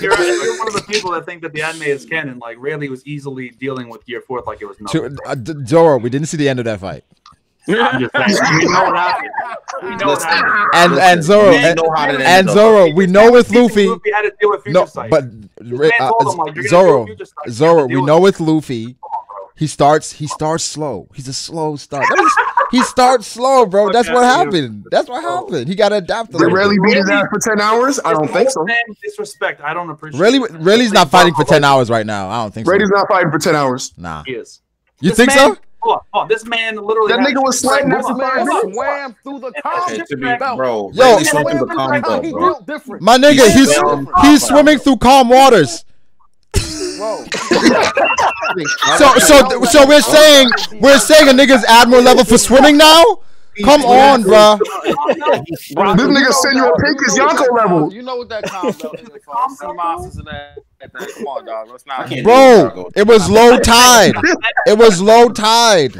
you're one of the people that think that the anime is canon, like Rayleigh was easily dealing with Year 4 like it was nothing. Zoro, we didn't see the end of that fight. I'm just saying. We know what happened. And Zoro, we know with Luffy. Luffy had to deal with future sight. But Zoro, we know with Luffy, he starts slow. He's a slow start. He starts slow, bro. That's what happened. That's what happened. He got to adapt. Did Rayleigh beat his ass for 10 hours? I don't think so. Disrespect. I don't appreciate. Rayleigh's not fighting for 10 hours right now. I don't think so. Rayleigh's not fighting for 10 hours. Nah. He is. You think so? Hold on. This man literally. That nigga was sweating. Swam through the combo. Bro, yo, he swam through the combo, bro. My nigga, he's swimming through calm waters. Bro. So we're saying a nigga's admiral level for swimming now? Come on, bro. This nigga Senor Pink is Yonko level. You know what that combo is? Sea monsters and that. Come on, dog. Let's not. Bro, it was low tide. It was low tide.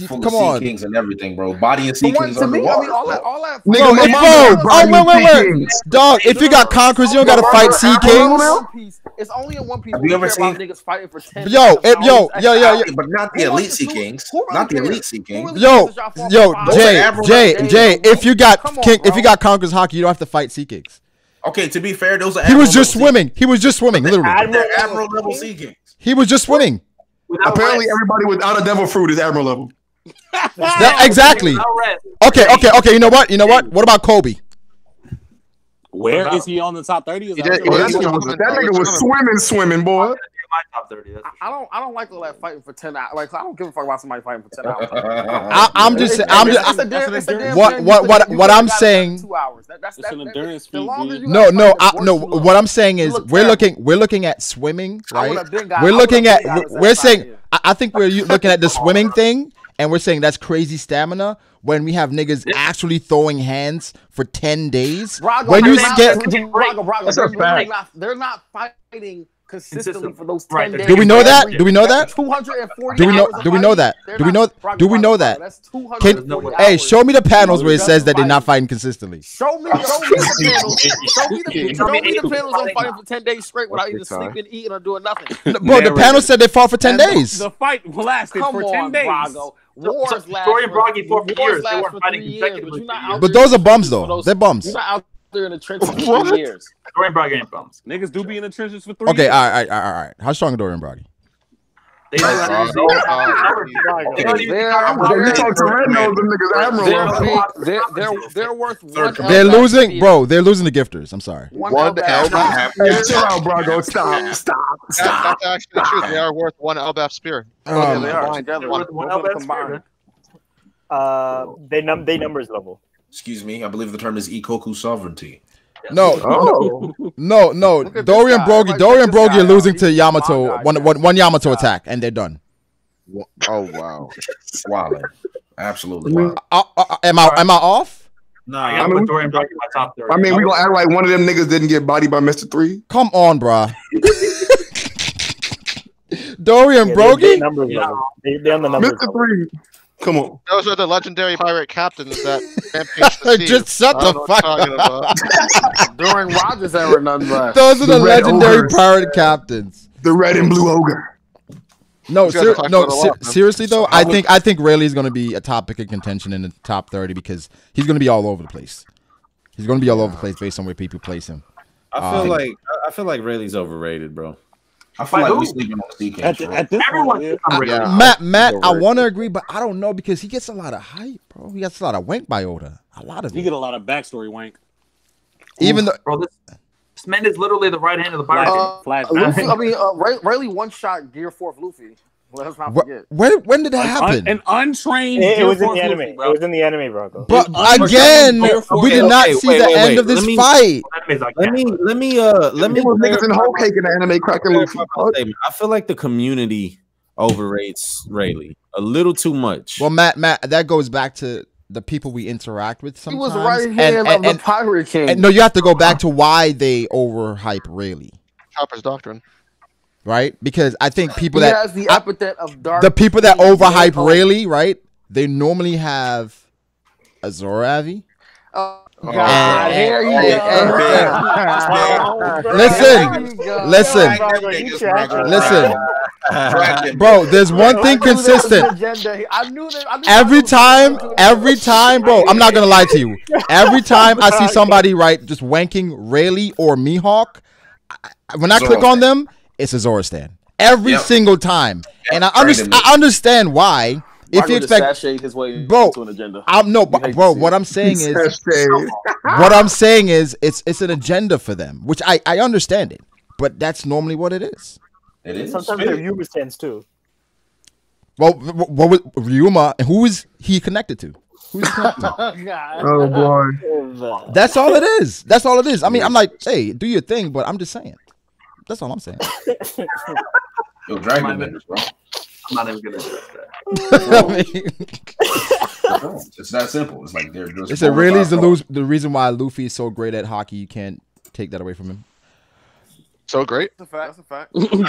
Come on, Sea Kings and everything, bro. Body and Sea Kings underwater. All that. Wait. Dog, if you got conquerors, you don't gotta fight Sea Kings. It's only in One Piece. Have you ever seen niggas fighting for 10? Yo. But not the elite Sea Kings. Not the elite Sea Kings. Yo, Jay. If you got conquerors hockey, you don't have to fight Sea Kings. Okay, to be fair, those are. He was just swimming. Literally. Admiral level Sea Kings. He was just swimming. Apparently, everybody without a devil fruit is admiral level. Exactly. Okay. You know what? What about Kobe? Where is he on the top 30? That nigga was swimming, boy. My top 30. I don't like all that fighting for 10 hours. Like I don't give a fuck about somebody fighting for 10 hours. What I'm saying. 2 hours. That's an endurance feat. No. What I'm saying is we're looking at swimming, right? We're saying I think we're looking at the swimming thing, and we're saying that's crazy stamina. When we have niggas actually throwing hands for 10 days, when you get, they're not fighting consistently for those 10 days. Do we know that? 240. Do we know that? That's 240 Hey, show me the panels where it says that they're not fighting consistently. Show me the panels on fighting for 10 days straight without either sleeping, eating, or doing nothing. Bro, the panel said they fought for 10 days. The fight lasted for 10 days. Brago. Wars last for years. They were fighting consecutively. But those are bums, though. They're bums. You're not out there in the trenches for 3 years. Dorian Bragi ain't bums. Niggas do be in the trenches for 3 years. Okay, all right. How strong is Dorian Bragi? You talk to Red Nose, them niggas admiral. They're worth one. They're losing, bro. They're losing the gifters. I'm sorry. One LBAF. Hey, chill out, Brago. Stop. That's actually true. They are worth one LBAF spear. They are. They numbers level. Excuse me. I believe the term is Ikoku sovereignty. No. Dorian Brogy are losing to Yamato. One Yamato attack, and they're done. Oh wow, wow, absolutely. Wow. Am I off? No, I got Dorian Bragi in my top 30. I mean, we gonna act like one of them niggas didn't get bodied by Mr. 3. Come on, bruh. Dorian Brogy? They're on the numbers. Mr. 3. Come on. Those are the legendary pirate captains that rampage the sea. Just shut the fuck up. During Rogers era, nonetheless. Those are the legendary pirate captains. The red and blue ogre. No, seriously though, I think Rayleigh's going to be a topic of contention in the top 30 because he's going to be all over the place. He's going to be all over the place based on where people place him. I feel like Rayleigh's overrated, bro. I feel like we're sleeping on Sea Kings. Matt, I want to agree, but I don't know because he gets a lot of hype, bro. He gets a lot of wank by Oda. A lot of You get a lot of backstory wank. Even though, bro, this man is literally the right hand of the pirate. Rayleigh one-shot Gear 4th Luffy. Let's not forget. When did that happen? An untrained. It was in the anime. It was in the anime, bro. But again, we did not see the end of this fight. Let me. Niggas in whole cake in the anime cracking Luffy. I feel like the community overrates Rayleigh a little too much. Well, Matt, that goes back to the people we interact with sometimes. He was right hand of the Pirate King. No, you have to go back to why they overhype Rayleigh. Chopper's doctrine. Right? Because I think people he has the epithet of dark. The people that overhype Rayleigh, right? They normally have a Zoravi. God, here you Listen, bro. There's one thing consistent. Every time, bro. I'm not gonna lie to you. Every time I see somebody just wanking Rayleigh or Mihawk, when I click on them, it's a Zora stan. Every single time, and I understand why. if you expect sashayed his way into an agenda. Bro. What I'm saying is, it's an agenda for them, which I understand it, but that's normally what it is. It is. Sometimes they're Yuma stands too. Well, what was Ryuma? Who is he connected to? Who's he connected to? Oh boy. That's all it is. That's all it is. I mean, I'm like, hey, do your thing, but I'm just saying. That's all I'm saying. Yo, Dragon Benders, bro. I'm not even gonna address that. It's that simple. It's like they're just. It's really the reason why Luffy is so great at hockey. You can't take that away from him. So great. That's a fact. So great.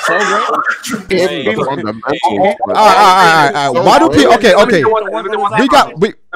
Why do people? Okay. Let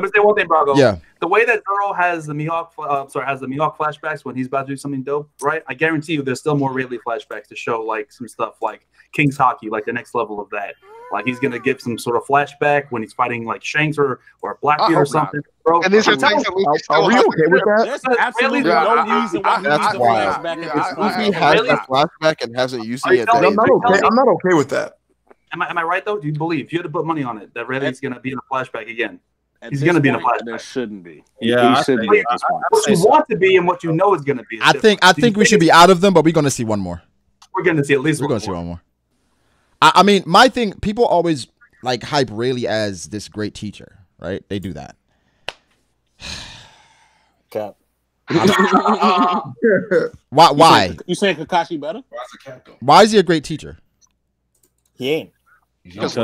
me say one thing, Brago. Yeah. The way that Zoro has the Mihawk, flashbacks when he's about to do something dope, right? I guarantee you, there's still more Rayleigh flashbacks to show like some stuff like King's Hockey, like the next level of that. Like he's gonna give some sort of flashback when he's fighting like Shanks or Blackbeard or something. Bro, and these are things that we are we okay with that? There's absolutely no reason why he needs a flashback. Luffy has that flashback and hasn't used it yet. I'm not okay with that. Am I right though? Do you believe, if you had to put money on it, that Rayleigh's gonna be in a flashback again? He's going to be in a flashback. There shouldn't be. Yeah, he shouldn't be at this point. What you want to be and what you know is going to be. I think we should be out of them, but we're going to see one more. We're going to see at least one more. We're going to see one more. I mean, my thing, people always like hype Rayleigh as this great teacher, right? They do that. Cap. Why? You saying Kakashi better? Why is he a great teacher? He ain't. Because he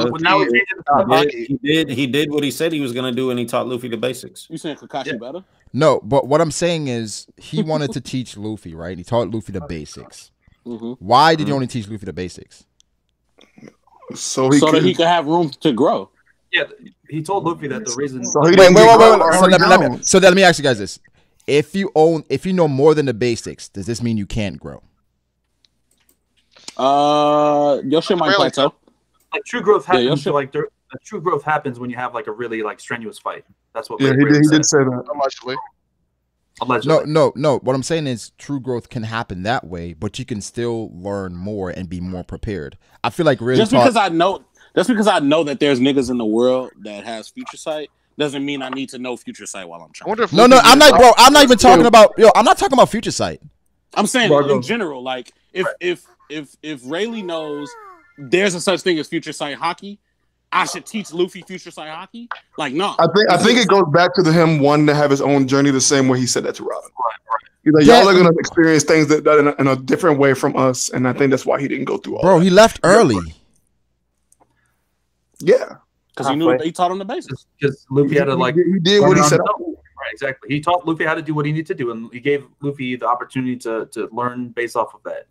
did what he said he was going to do, and he taught Luffy the basics. You saying Kakashi better? No, but what I'm saying is he wanted to teach Luffy, right? He taught Luffy the basics. Why did he only teach Luffy the basics? So that he could have room to grow. Yeah, he told Luffy that the reason. Wait. So let me ask you guys this: if you know more than the basics, does this mean you can't grow? Your shit might plateau. Like true growth happens. True growth happens when you have like a really like strenuous fight. That's what. Yeah, he did say that. Allegedly. No. What I'm saying is true growth can happen that way, but you can still learn more and be more prepared. I feel like really because I know that there's niggas in the world that has future sight doesn't mean I need to know future sight while I'm trying. I'm not even talking about I'm not talking about future sight. I'm saying in general, like if Rayleigh knows there's a such thing as future sight hockey, I should teach Luffy future sight hockey. Like, no. I think it goes back to him wanting to have his own journey the same way he said that to Robin. He's like, y'all are gonna experience things that in a different way from us, and I think that's why he didn't go through all. Bro, he left early. Yeah, because he knew he taught him the basics. Because Luffy had to he did what he said. Right, exactly. He taught Luffy how to do what he needed to do, and he gave Luffy the opportunity to learn based off of that.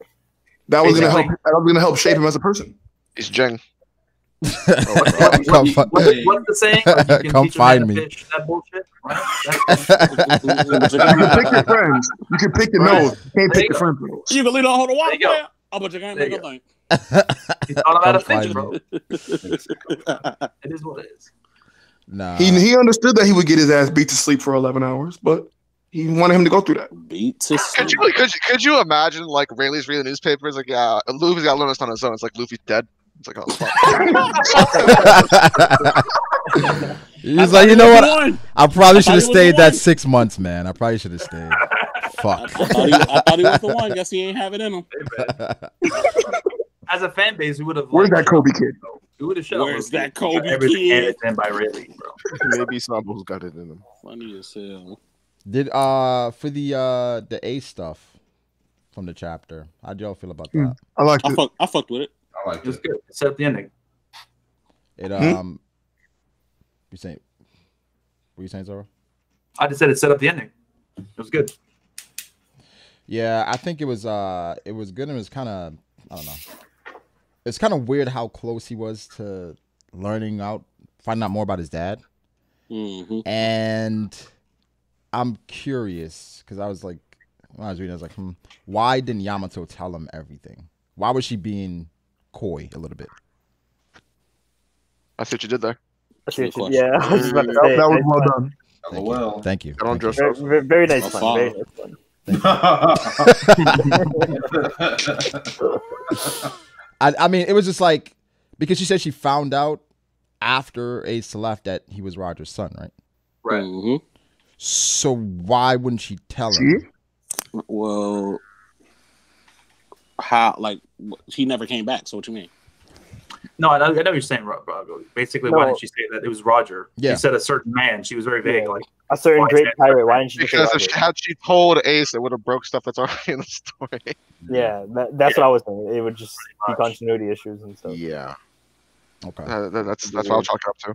That was gonna help. That was gonna help shape him as a person. He's Jeng. What's the saying? Like, you can teach find me. That bullshit, right? You can pick your friends. You can pick your nose. You can't pick your friends. You can lead on hold a while. Oh, but you can't make a thing. He taught him how to think, bro. It is what it is. Nah. He understood that he would get his ass beat to sleep for 11 hours, but he wanted him to go through that. Beat to sleep. Could you imagine like Rayleigh's reading the newspapers like, yeah, Luffy's got limits on his own. It's like Luffy's dead. It's like, oh fuck. He's like, you know what? I probably should have stayed that 6 months, man. I probably should have stayed. Fuck. I thought he was the one. Guess he ain't have it in him. As a fan base, we would have. Where's that Kobe kid? We would have shut Where's that Kobe everything kid? And by Rayleigh, bro. Maybe Sambo's got it in him. Funny as hell. Did for the A stuff from the chapter? How'd y'all feel about that? I liked it. I fucked with it. I liked it. It was good. It set up the ending. It you saying? What you saying, Zoro? I just said it set up the ending. It was good. Yeah, I think it was good. And it was kind of, I don't know. It's kind of weird how close he was to finding out more about his dad. And I'm curious because I was like, when I was reading, I was like, why didn't Yamato tell him everything? Why was she being coy a little bit? I see what you did there. Yeah, I was about to say, that was well done. Well, thank you. Very nice fun. Very nice fun. I mean, it was just like because she said she found out after Ace left that he was Roger's son, right? Right. Mm-hmm. So why wouldn't she tell him? Well, how? Like he never came back. So what you mean? No, I know what you're saying, Brago. Basically, why didn't she say that it was Roger? Yeah. She said a certain man. She was very vague. Like a certain great pirate. Why didn't she? Because if she told Ace, it would have broke stuff that's already in the story. Yeah, that's what I was thinking. It would just be continuity issues and stuff. Yeah. Okay. That's what I'll chalk it up to.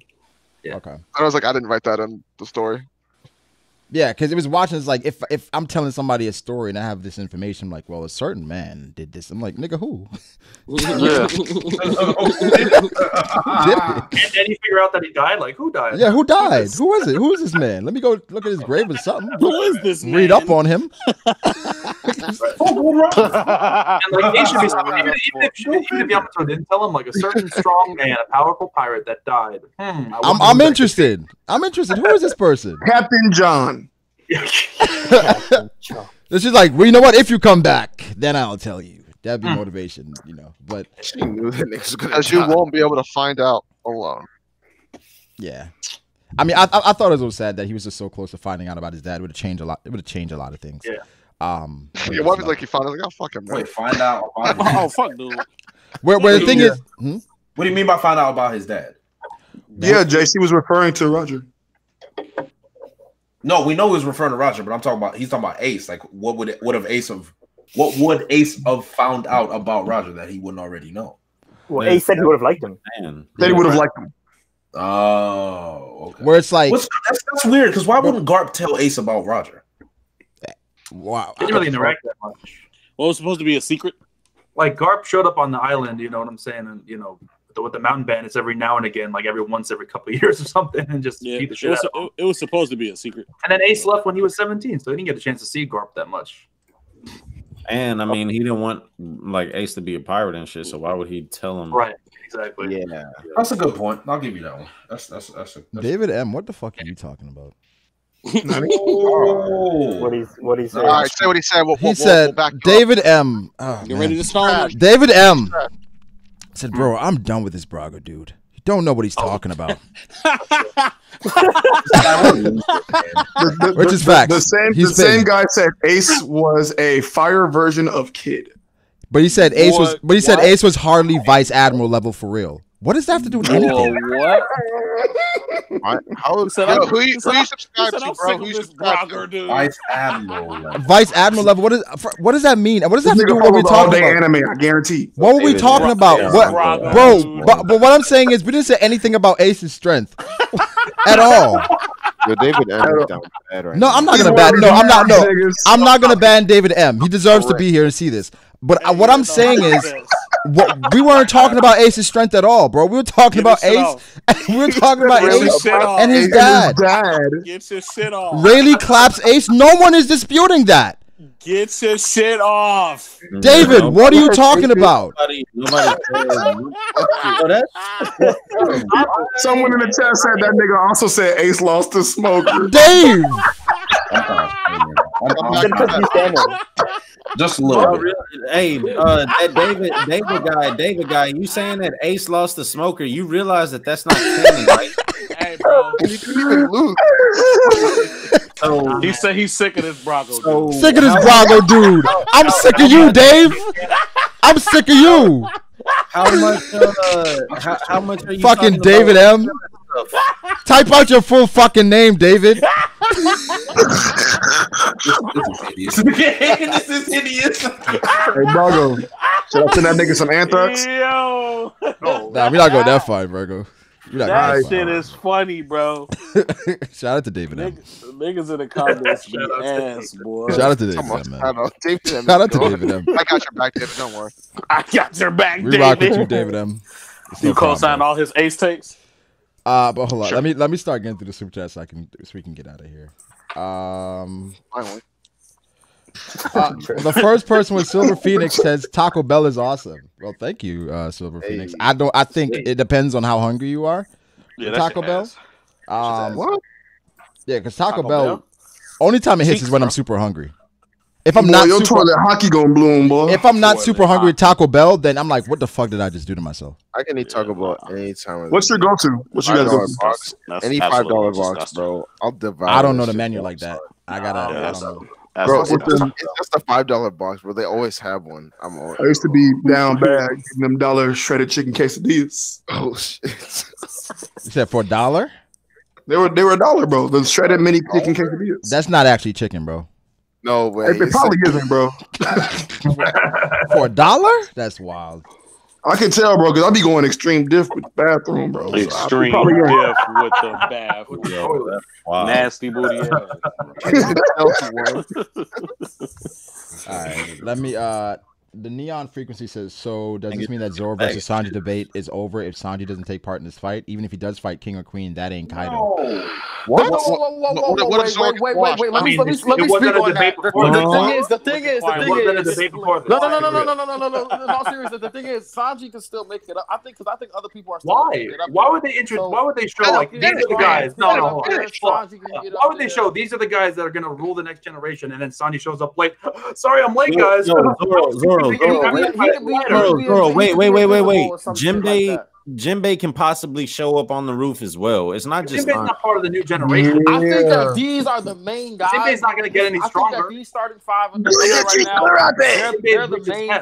Yeah. Okay. I was like, I didn't write that in the story. Yeah, because it was watching. It's like if I'm telling somebody a story and I have this information, I'm like, well, a certain man did this. I'm like, nigga, who? Yeah. And then you figure out that he died. Like, who died? Yeah, who died? Who was it? Who is this man? Let me go look at his grave or something. Who is this man? Read up on him. And like, they should be even if Yamato didn't tell him, like a certain strong man, a powerful pirate that died. I'm interested. I'm interested. Who is this person? Captain John. This is like, well, you know what? If you come back, then I'll tell you. That'd be motivation, you know. But she knew that nigga's gonna die. You won't be able to find out alone. Yeah, I mean, I thought it was so sad that he was just so close to finding out about his dad. It would have changed a lot. It would have changed a lot of things. Yeah. Yeah, what was like he found? I was like, oh fuck him. Wait, find out about Oh fuck, dude. Where the thing is, What do you mean by find out about his dad? Yeah, JC was referring to Roger. No, we know he was referring to Roger, but he's talking about Ace. Like, what would Ace have found out about Roger that he wouldn't already know? Well, Ace said he would have liked him. They would have liked him. Oh, okay. Where it's like that's weird because why wouldn't Garp tell Ace about Roger? Wow, They didn't really interact that much. Well, it was supposed to be a secret. Like Garp showed up on the island, you know what I'm saying, and you know, with the mountain bandits every now and again, like every couple of years or something, and just beat the shit out of him. It was supposed to be a secret. And then Ace left when he was 17, so he didn't get a chance to see Garp that much. And I mean, he didn't want like Ace to be a pirate and shit, so why would he tell him? Right, exactly. Yeah, that's a good point. I'll give you that one. That's David M. What the fuck are you talking about? What he said. All right, say what he said. He said, David M. Oh, you ready to start? David M. said, bro, I'm done with this Brago dude. You don't know what he's talking about. Which is facts. The same guy said Ace was a fire version of Kid. But he said Ace was. But he said Ace was hardly Vice Admiral level for real. What does that have to do with anything? What? How who you subscribe to, bro? Who you subscribe to? Vice Admiral. Vice Admiral level. What does that mean? What does that have to do with what we're talking about? Anime, I guarantee. What were we talking about? What, bro? But what I'm saying is, we didn't say anything about Ace's strength at all. Yo, David M is down bad right No, now. I'm not gonna ban. No, I'm not. No, I'm not gonna ban David M. He deserves to be here and see this. But what I'm saying is, we weren't talking about Ace's strength at all, bro. We were talking about Ace. We were talking about Ace and his dad. Get your shit off. Rayleigh claps Ace. No one is disputing that. Get your shit off. David, what are you talking about? Someone in the chat said that nigga also said Ace lost to Smoker. Dave! Just a little bit. Hey, that David guy, you saying that Ace lost the Smoker? You realize that that's not canon, right? Hey, bro. You couldn't even lose. So, he said he's sick of this Brago. Sick of this Brago dude. I'm sick of you, Dave. I'm sick of you. How much? How much are you fucking David M? Type out your full fucking name, David. This is hideous. Hey, Brago, should I send that nigga some anthrax? Yo. Nah, we're not going that far, Brago. That shit is funny, bro. Shout out to David M. Niggas in the comments be ass, boy. Shout out to David M, man. Shout out to David M. I got your back, David. Don't worry. I got your back, we David. Rock with you, David M. You co-sign all his Ace takes? But hold on. Sure. Let me start getting through the super chat so we can get out of here. The first person with Silver Phoenix says Taco Bell is awesome. Well, thank you, Silver Phoenix. I think it depends on how hungry you are. Yeah, Taco Bell. What? Yeah, because Taco Bell. Only time it hits is when I'm super hungry. If I'm not your super, toilet hockey gonna bloom, boy. if I'm not super hungry at Taco Bell, then I'm like, what the fuck did I just do to myself? I can eat Taco Bell anytime. What's your go-to? What you guys go to? Box? Any $5 box, bro. I'll devour. I don't know the menu like that. I gotta. I don't know. Bro, it's just a $5 box, bro. They always have one. I used to be down bad getting them dollar shredded chicken quesadillas. Oh shit! You said for $1? They were $1, bro. The shredded mini chicken quesadillas. That's not actually chicken, bro. No way. It probably isn't, bro. For $1? That's wild. I can tell, bro, because I be going extreme diff with the bathroom, bro. Extreme diff with the bathroom. Wow. Nasty booty ass. All right, let me. The neon frequency says, so does this mean that Zoro versus Sanji debate is over if Sanji doesn't take part in this fight? Even if he does fight King or Queen, that ain't Kaido. No. What? Wait. Let me speak on that. The thing is. No. In all seriousness, the thing is, Sanji can still make it up. I think other people are still Why? making it up. Why would they show like these are the guys? No. Why would they show these are the guys that are gonna rule the next generation, and then Sanji shows up late? Sorry, I'm late, guys. Wait. Jinbei can possibly show up on the roof as well. It's not just Jinbei's not part of the new generation. I think that these are the main guys. Jinbei's not going to get any stronger. I think that these starting five right now,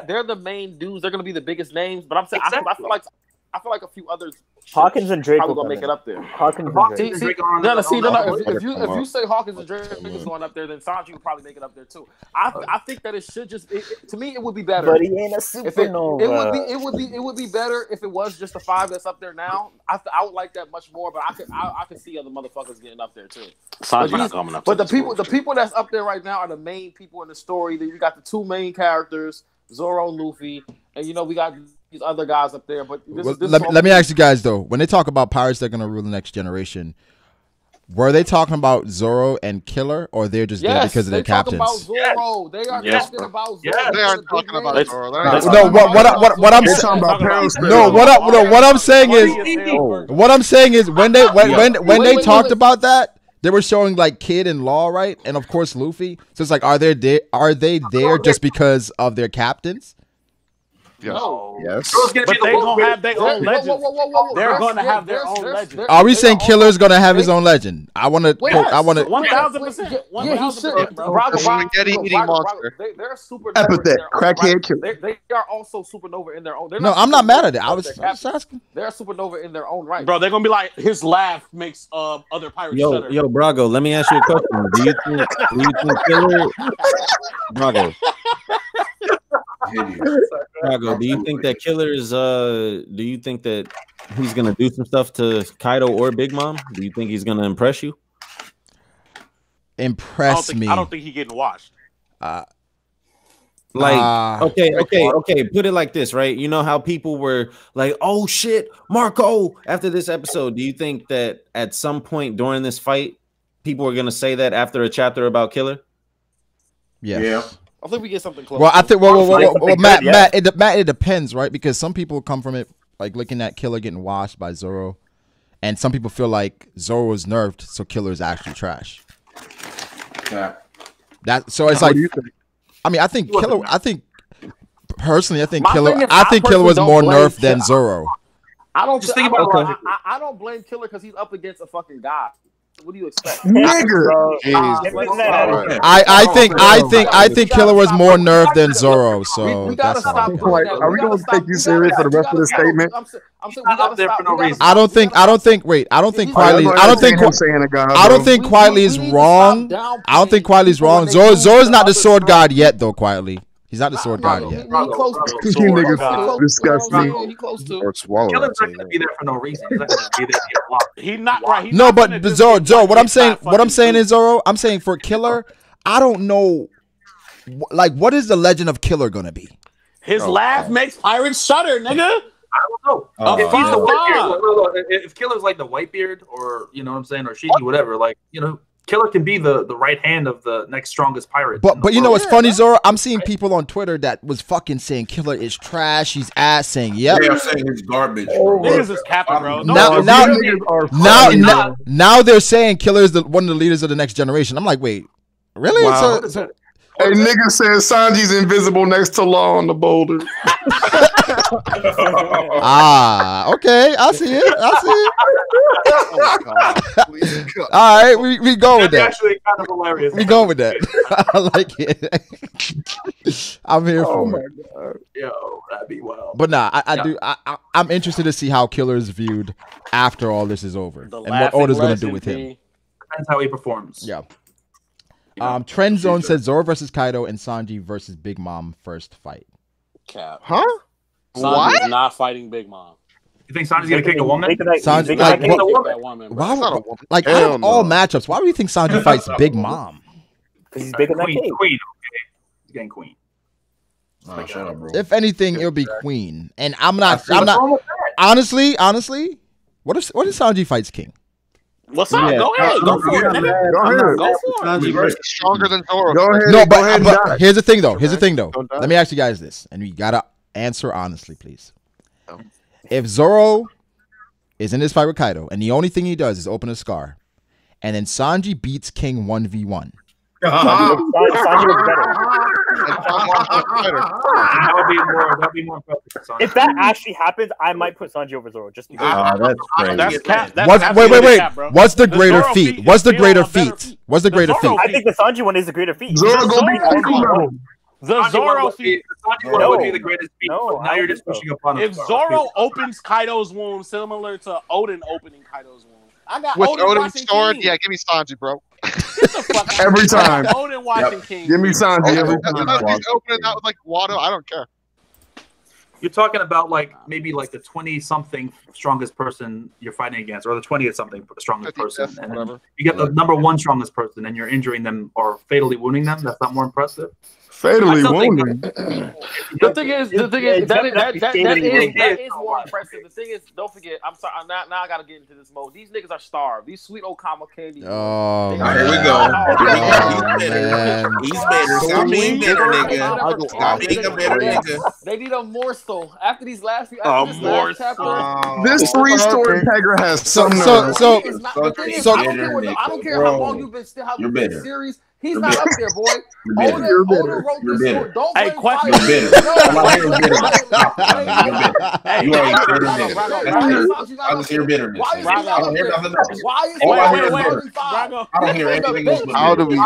they're the main dudes. They're going to be the biggest names. But I'm saying, exactly. I feel like a few others. Hawkins and Drake probably gonna make it up there. Hawkins and Drake. If you say Hawkins and Drake is going up there, then Sanji would probably make it up there too. I think that it should just. To me, it would be better. But he ain't a supernova. It would be better if it was just the five that's up there now. I would like that much more. But I could see other motherfuckers getting up there too. Sanji not coming up. But the people that's up there right now are the main people in the story. You got the two main characters, Zoro and Luffy, and we got these other guys up there. But let me ask you guys though, when they talk about pirates that are gonna rule the next generation, were they talking about Zoro and Killer, or they're just there because of their captains? About Zoro. They are talking about Zoro. They aren't talking about Zoro. No, what I'm saying. No, what I'm saying is when they talked about that, they were showing like Kid and Law, right, and of course Luffy. So it's like, are they there just because of their captains? Yes. No. Yes. But they're gonna have their own legends. They're gonna have their own legends. Are we saying Killer's gonna have his own legend? I want to. 1000%. 1,000%. They're super. Epithet. Crackhead killer. They are also supernova in their own. No, I'm not mad at it. I was just asking. They're a supernova in their own right. Bro, they're gonna be like, his laugh makes other pirates shudder. Yo, Brago, let me ask you a question. Do you think Killer, Brago? Brago, do you think that Killer is do you think that he's gonna do some stuff to Kaido or Big Mom? Do you think he's gonna impress you? Impress me. I don't think he's getting washed. Okay. Put it like this, right? You know how people were like, "Oh shit, Marco!" After this episode, do you think that at some point during this fight, people are gonna say that after a chapter about Killer? Yes. Yeah. I think we get something close. Well, I think. Matt, it depends, right? Because some people come from it like looking at Killer getting washed by Zoro, and some people feel like Zoro was nerfed, so Killer is actually trash. Yeah. So it's like. I mean, I think Killer. I think personally, Killer. I think Killer was more nerfed than Zoro. I don't just think about. I don't blame Killer because he's up against a fucking god. What do you expect, nigga? I think Killer was more nerfed than Zoro. So we gotta stop. Are we gonna take you serious for the rest of the statement? I'm saying we gotta stop for no reason. I don't think Quietly is wrong. I don't think Quietly's wrong. Zoro's not the sword god yet, though. Quietly. He's not the sword god yet. You niggas disgust me. Or swallow. Killer's not gonna be there for no reason. He's not gonna be there to get blocked. He's not right. No, but Zoro, what I'm saying is Zoro. I'm saying for Killer, I don't know. Like, what is the legend of Killer gonna be? His laugh makes pirates shudder, nigga. I don't know. If he's the Whitebeard, if Killer's like the Whitebeard, or you know what I'm saying, or Shiki, whatever, like Killer can be the right hand of the next strongest pirate. But you know what's funny, Zoro? I'm seeing people on Twitter that was fucking saying Killer is trash. He's ass, saying yep. Yeah, I'm saying he's garbage. Niggas is capping, bro. Now they're saying Killer is one of the leaders of the next generation. I'm like, wait, really? Wow. Hey, nigga says Sanji's invisible next to Law on the boulder. Okay. I see it. Oh, God. All right, we go with that. Actually kind of hilarious. We go with that. I like it. I'm here for it. God. Yo, that'd be wild. But nah, I'm interested to see how Killer is viewed after all this is over, and what Oda's gonna do with him. Depends how he performs. Yeah. Trend Zone says Zoro versus Kaido and Sanji versus Big Mom first fight. Cap. Huh? Sanji's not fighting Big Mom. You think Sanji's gonna kick a woman? Sanji, why would, like out of all matchups, why do you think Sanji fights Big Mom? Because he's bigger than Queen. King. Queen. Okay. He's getting Queen. Oh, shut up, bro. If anything, it'll be Queen, and I'm not. Honestly, what if Sanji fights King? What's up? Go ahead. Go for it. Go for it. Stronger than Zoro. Go ahead. No, go ahead but here's the thing, though. Let me ask you guys this, and you gotta answer honestly, please. If Zoro is in this fight with Kaido, and the only thing he does is open a scar, and then Sanji beats King 1v1. Sanji looks better. That'll be more impressive for Sanji. If that actually happens, I might put Sanji over Zoro just because. That's crazy. Wait. What's the greater feat? What's the greater feat? What's the greater feat? I think the Sanji one is the greater feat. Zoro gonna be The Zoro feat. Sanji one would be the greatest feat. Now you're just pushing upon him. If Zoro opens Kaido's wound similar to Odin opening Kaido's wound, I got with Odin's sword. King. Yeah, give me Sanji, bro. every time. Odin watching King. Give me Sanji every time. He's opening that with like Wado. I don't care. You're talking about like maybe like the 20-something strongest person you're fighting against, or the 20th-something strongest person, and then you get the number one strongest person, and you're injuring them or fatally wounding them. That's not more impressive. Fatally wounding. The thing is, that is more impressive. The thing is, don't forget. I'm sorry. Now I gotta get into this mode. These niggas are starved. These sweet Okama candy. Oh, here we go. He's better. Stop being better, nigga. Stop being a better nigga. They need a morsel after these last few. This three-story Integra has some. I don't care how long you've been still having this series. He's not up there, boy. Oda wrote this story. Don't blame question. You are bitter nigga. I just hear bitterness. I don't hear nothing else. I don't hear anything else. How do we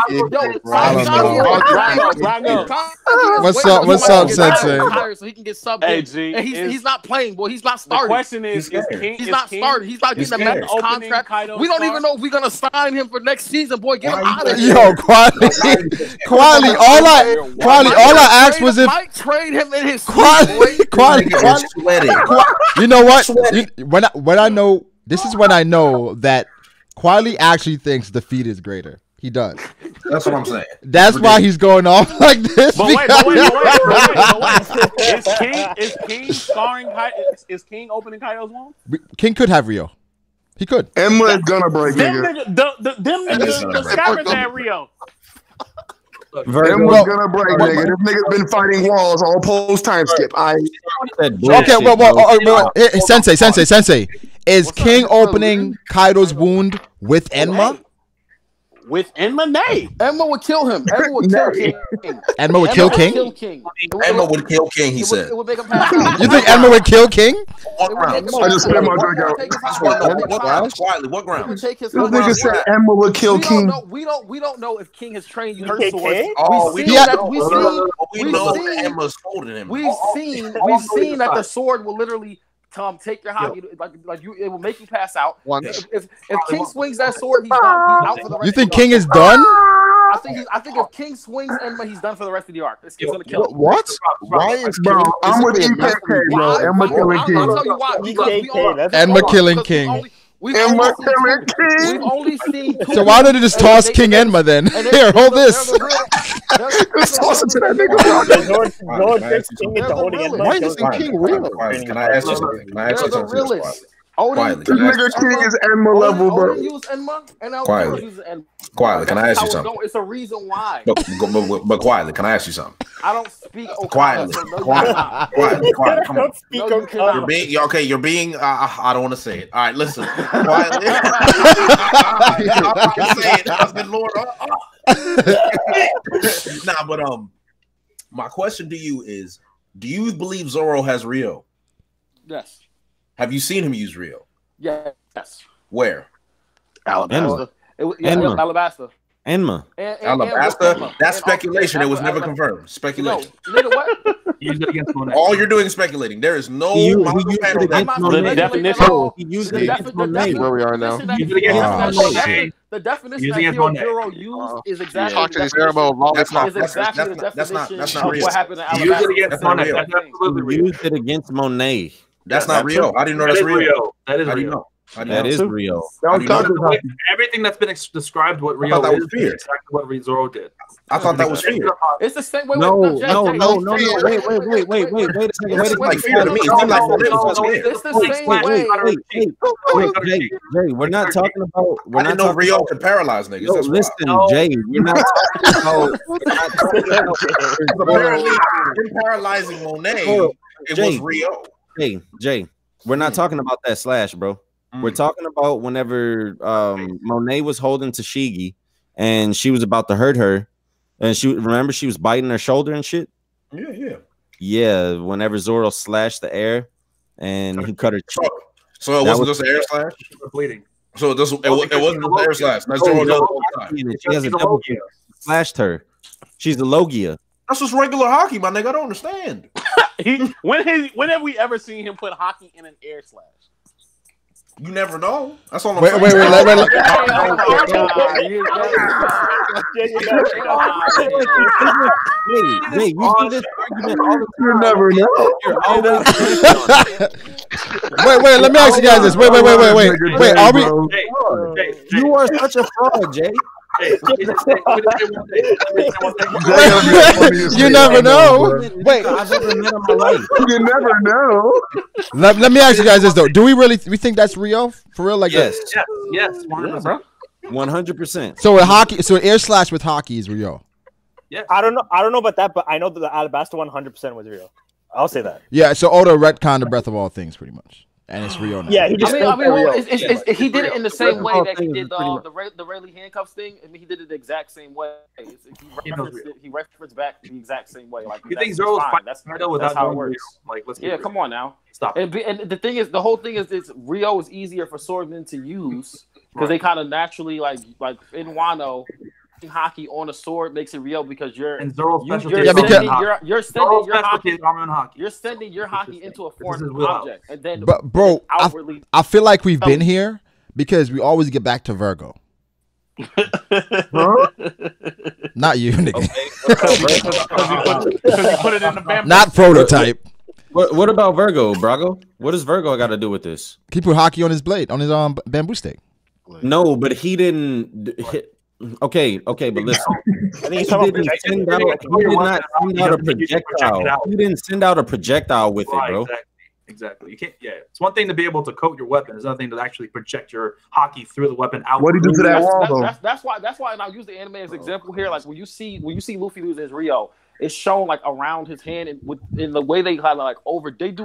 What's up, Sensei? So he can get subbed in. He's not playing, boy. He's not starting. The question is he's not starting. He's not getting a max contract. We don't even know if we're gonna sign him for next season, boy. Get him out of here. Yo, Quality. All I asked was if might trade him in his quality. You know what? When I know this is when I know that Quality actually thinks defeat is greater. He does. That's what I'm saying. That's why he's going off like this. But wait. Is King scarring? Is King opening Kaido's wound? King could have Rio. He could. Emma is gonna break, nigga. The scabbers at Rio. Emma's gonna break, nigga. This nigga's been fighting walls all post time skip. Okay, well, Sensei. Is King opening Kaido's wound with Enma? With Enma, nay. Enma would kill him. Enma would kill King. Enma would kill King? Emma would kill King, he said. You think Enma would kill King? What ground? I just spit my drink out. Quietly, what ground? This nigga said Emma would kill King. We don't know if King has trained you her sword. We know that Emma's holding him. We've seen that the sword will literally take your hobby, it will make you pass out. If King swings that sword, he's done. He's out for the rest. You think King is done? I think if King swings Enma, he's done for the rest of the arc. It's gonna kill him. What? Why is I'm with EPK, bro. Emma killing King. I'll tell you why. Enma killing King. We've only seen. So why did it just toss King Enma then? Here, hold this. Just toss it to that nigga. King into holding Enma. Why is King real? Can I ask you something? Quietly, This nigga King is Enma level, bro. Odin use Enma, and now Quietly. uses Enma. Quietly, can I ask you something? It's a reason why. But quietly, can I ask you something? I don't speak Okada. Quietly, So no, quietly, come on. No, You're being okay. You're being. I don't want to say it. All right, listen. Quietly. I can say it. I've been Lord. Nah, but my question to you is: do you believe Zoro has Rio? Yes. Have you seen him use Rio? Yes. Where? Alabasta. Alabasta. Enma. Alabasta. That's speculation. It was never confirmed. Speculation. Nigga, what? All you're doing is speculating. There is no the definition. He used it against Monet. Where we are now. The definition that Hero used is exactly Talk to these that's not real. what happened in Alabasta. He used it against Monet. That's not real. I didn't know that's real. That is How do you real. know? That is real. Everything that's been described what Rio is exactly what Zoro did. I thought that was fear. It's the same way. No. Wait a second. Wait like fear to me. It seemed like it's the same way. Jay, we're not talking about. I didn't know Rio could paralyze niggas. No, listen, Jay, we're not talking about. Apparently, in paralyzing Monet, it was Rio. Hey, Jay, we're not talking about that slash, bro. We're talking about whenever Monet was holding Tashigi and she was about to hurt her, and she was biting her shoulder and shit. Yeah. Whenever Zoro slashed the air and he cut her cheek. So it wasn't just an air slash. Bleeding. So it wasn't just an air slash. That's Zoro does all the time. She has a double kick. Slashed her. She's a Logia. That's just regular hockey, my nigga. I don't understand. When have we ever seen him put hockey in an air slash? You never know. That's all I'm saying. Wait. Jay, you do this argument all the time. You never know. Wait. Let me ask you guys this. Wait. Are we? You are such a fraud, Jay. You never know. Wait, you never know. Let me ask you guys this though: do we think that's Rio for real? Like yes, yes, 100%. So with hockey, so air slash with hockey is Rio. Yeah, I don't know about that, but I know that the Alabasta 100% was Rio. I'll say that. Yeah, so Oda retconned the Breath of All Things pretty much. And it's Rio now. Yeah, he just. He did it in the same way that he did the Rayleigh handcuffs thing. I mean, he did it the exact same way. He referenced back the exact same way. Like, you think Zero's fine? That's how it works. Like, let's come on now. Stop. And the thing is, the whole thing is, Rio is easier for swordsmen to use because they kind of naturally like in Wano. Hockey on a sword makes it real because you're sending your hockey into a foreign object, and then but bro, I feel like we've been here because we always get back to Virgo. Not you, nigga. Not prototype. What about Virgo, Brago? What does Virgo got to do with this? He put hockey on his blade, on his bamboo stick. No, but he didn't. Okay, but listen. He did not send out a projectile. He didn't send out a projectile with it, bro. Exactly. You can't. Yeah, it's one thing to be able to coat your weapon. It's another thing to actually project your hockey through the weapon out. What do you do to that wall, though? That's why, and I'll use the anime as an example here. Like when you see Luffy lose his Rio, it's shown like around his hand and in the way they kind of like overdo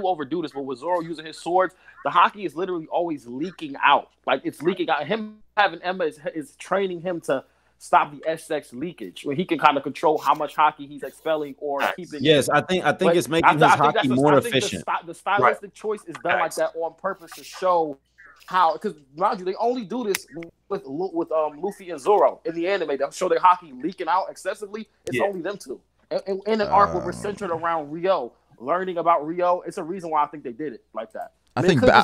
this. But with Zoro using his swords, the hockey is literally always leaking out. Like it's leaking out. Him having Emma is training him to stop the SX leakage, where he can kind of control how much hockey he's expelling or keeping. Yes, I think it's making his hockey more efficient. The stylistic choice is done like that on purpose to show how, because mind you, they only do this with Luffy and Zoro in the anime. They'll show their hockey leaking out excessively. It's only them two. And in an arc where we're centered around Rio, learning about Rio, it's a reason why I think they did it like that. I think you could.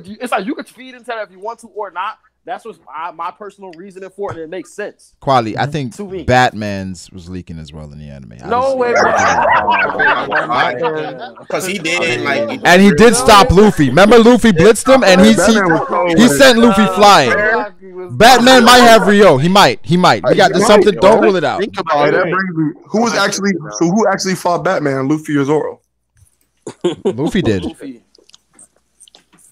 It's like you could feed into that if you want to or not. That's what's my personal reasoning for it, and it makes sense. Quali, I think Batman's was leaking as well in the anime. No way, because he did like, and he did stop Luffy. Remember, Luffy blitzed him, and he sent Luffy flying. Batman might have Rio. He might. We got something. Don't rule it out. Think about it. Who actually fought Batman? Luffy or Zoro? Luffy did.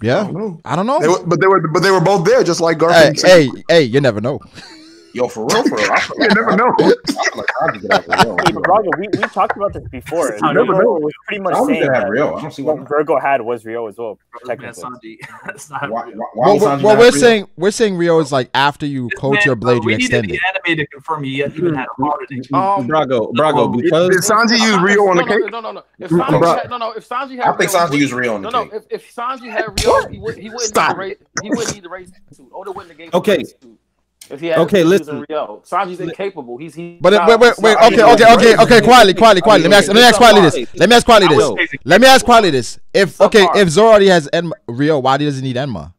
Yeah, I don't know. But they were both there, just like Garfield. Hey, you never know. Yo, for real, I feel like you never know. Hey, but Brago, we talked about this before. You never know. Was pretty much saying that Rio. I don't see what Virgo had was Rio as well. Technically. Well, we're saying Rio is like after you coat your blade, you extend it. We need the anime to confirm he even had a heart attack. Brago, because did Sanji use Rio on the cake? No. If Sanji had, I think Sanji used Rio on the cake. No. If Sanji had Rio, he wouldn't need the race suit. Oda wouldn't have gave him the race suit. If he had listen. Rio, Sanji's incapable. But wait. Okay. Quietly. Let me ask quietly this. If Zoro already has Rio, why does he need Enma?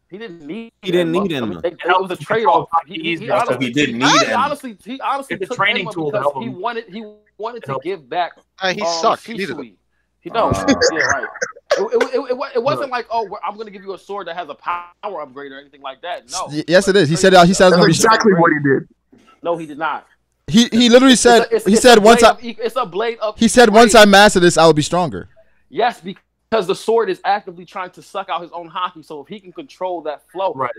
He didn't need Enma. That was a trade-off. He didn't need Enma. Honestly it's took a training Enma tool to because help him. he wanted to give back. He sucked. He needed it. Yeah, right. It wasn't like, oh, I'm going to give you a sword that has a power upgrade or anything like that. No. Yes, it is. He said that's exactly what he did. No, he did not. He literally said it's a blade up. He said once I master this, I will be stronger. Yes, because the sword is actively trying to suck out his own haki. So if he can control that flow, right?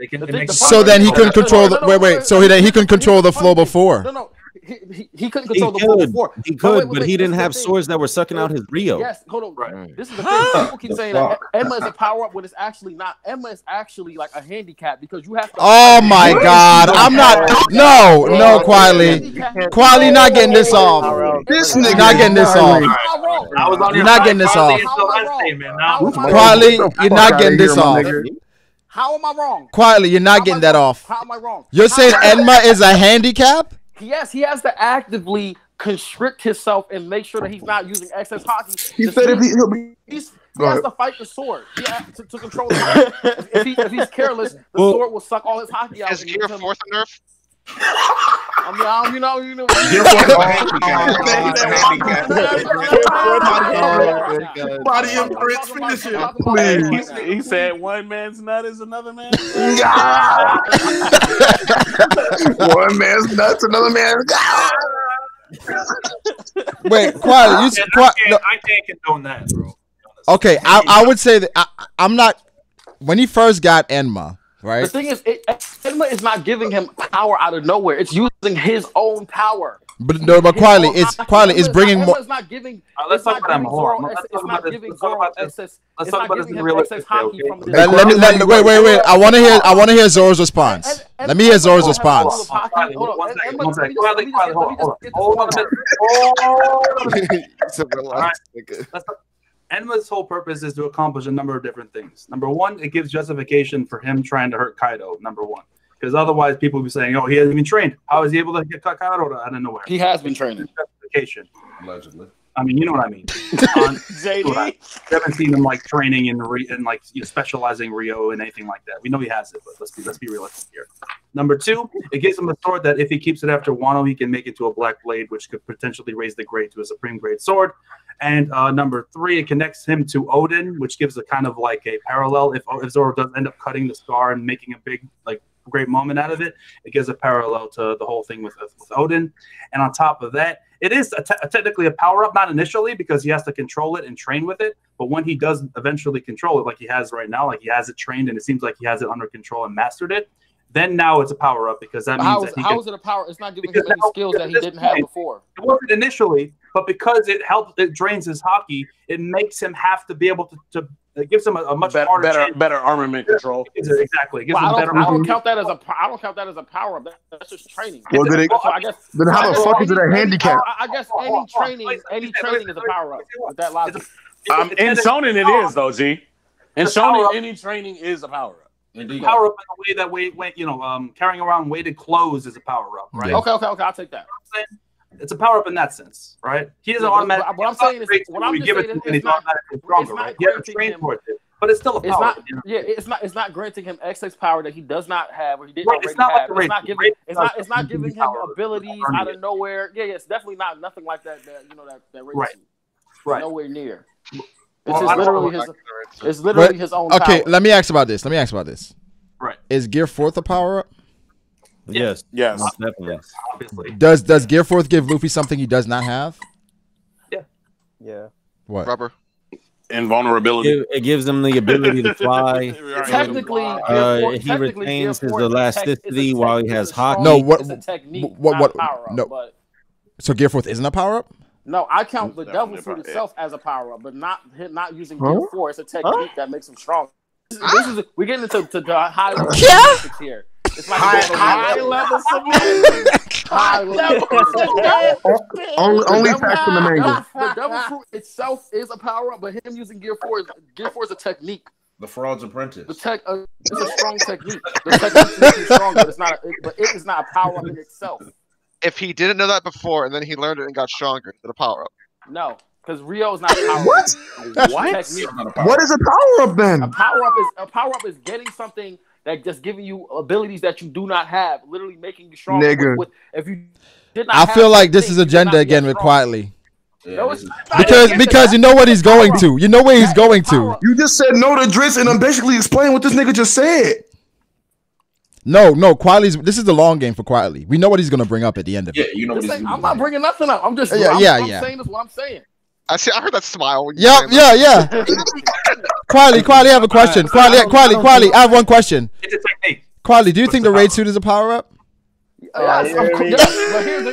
So then he couldn't control the So he couldn't control the flow before. No. He couldn't control the flow before. He could, but he didn't have swords that were sucking out his Rio. Yes, hold on. Right. This is the thing. People keep saying that Enma is a power up when it's actually not. Enma is actually like a handicap because you have to. Oh my God! I'm not. No, quietly, not getting this off. This nigga not getting this off. You're not getting this off. Quietly, you're not getting this off. How am I wrong? Quietly, you're not getting that off. How am I wrong? You're saying Enma is a handicap? Yes, he has to actively constrict himself and make sure that he's not using excess haki. He said if he has to fight the sword. He has to control it. If he's careless, the sword will suck all his haki out. Is Gear 4th a nerf? You know. Body imprints, finish it, please. He said one man's nut is another man's. One man's nuts, another man's. Wait, quietly. I can't condone that, bro. Okay, I would say that I'm not. When he first got Enma. Right. The thing is, Enma is not giving him power out of nowhere. It's using his own power. But quietly, it's bringing more. It's not giving. Let's talk about Zoro. It's not giving Zoro excess. It's not giving him excess haki from the. Wait. I want to hear Zoro's response. Let me hear Zoro's response. Enma's whole purpose is to accomplish a number of different things. Number one, it gives justification for him trying to hurt Kaido. Number one, because otherwise people will be saying, "Oh, he hasn't been trained. How is he able to get Kaido out of nowhere?" He has been trained. Justification. Allegedly. I mean, you know what I mean. JD. We haven't seen him like training and like specializing Rio and anything like that. We know he has it, but let's be realistic here. Number two, it gives him a sword that if he keeps it after Wano, he can make it to a black blade, which could potentially raise the grade to a supreme grade sword. And number three, it connects him to Odin, which gives a kind of like a parallel. If Zoro does end up cutting the scar and making a big great moment out of it, it gives a parallel to the whole thing with Odin. And on top of that, it is technically a power-up, not initially, because he has to control it and train with it. But when he does eventually control it, like he has right now, like he has it trained and it seems like he has it under control and mastered it, then now it's a power-up because that means that how is it a power? It's not giving him any skills that he didn't have before. It wasn't initially, but because it drains his haki, it makes him have to be able to it gives him a much better armament control. Exactly. I don't count that as a power up. That's just training. Well, then how the fuck is it a handicap? I guess any training is a power up. With that logic. In Shonen it is though, G. In Shonen, any training is a power up. Indeed. Power up in the way that carrying around weighted clothes is a power up, right? Yeah. Okay, I'll take that. It's a power up in that sense, right? He doesn't automatically. What I'm saying is, he's automatically stronger, right? He has to train for it, but it's still a power. It's not granting him excess power that he does not have or he didn't already have. It's not giving him abilities out of nowhere. Yeah, it's definitely not nothing like that. That right. Nowhere near. It's literally his own. Okay, power. let me ask about this. Right. Is Gear 4th a power up? Yes, definitely. Obviously. Does Gear 4th give Luffy something he does not have? Yeah. What? Rubber. invulnerability. It gives him the ability to fly. Technically, he retains his elasticity while he has hockey. No, it's a technique, not a power up. No. But So Gear 4 isn't a power up? no, I count the Devil Fruit itself as a power up, but not using Gear 4. It's a technique that makes him strong. We're getting into high level semantics here. It's like high level semantics. High level. Only facts in the mango. The Devil Fruit itself is a power up, but him using Gear 4 is a technique. The Fraud's Apprentice. It's a strong technique. The technique makes him strong, but it is not a power up in itself. If he didn't know that before and then he learned it and got stronger, is it a power up? No, because Rio is not a power up. What? What is a power up then? A power up is getting something that just giving you abilities that you do not have, literally making you stronger. Nigga. If you did not, I feel like this is agenda again with Quietly. No, because you know what he's going to. You know where he's going to. You just said no to Dritz, and I'm basically explaining what this nigga just said. No, Quietly's. This is the long game for Quietly. We know what he's gonna bring up at the end of it. Yeah, you know what he's I'm not bringing nothing up. I'm just I'm saying this what I'm saying. I heard that smile. Yeah. Quietly, I have a question. Quietly, I have one question. It's a technique. Quietly, do you think the raid suit is a power up? Yes, of course. But here's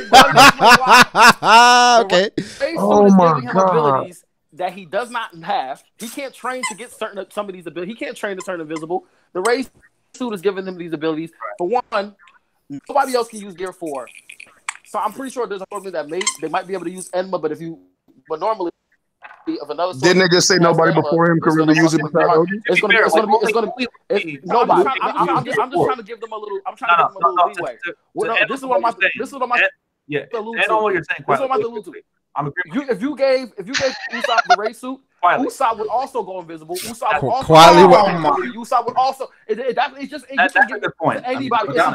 okay. Oh my God. Abilities that he does not have. He can't train to get some of these abilities. He can't train to turn invisible. The raid suit is giving him these abilities. For one, nobody else can use Gear 4. So I'm pretty sure there's a formula that they might be able to use Enma, but normally if another didn't they just say nobody before him could really use it without OG? It's gonna be nobody. I'm just trying to give them a little. I'm trying to give them a little leeway. This is what I'm saying. This is what I'm allude to. If you gave Usopp the race suit, Usopp would also go invisible. Usopp would also. Usopp would also. It's just that's a good point. Anybody can wear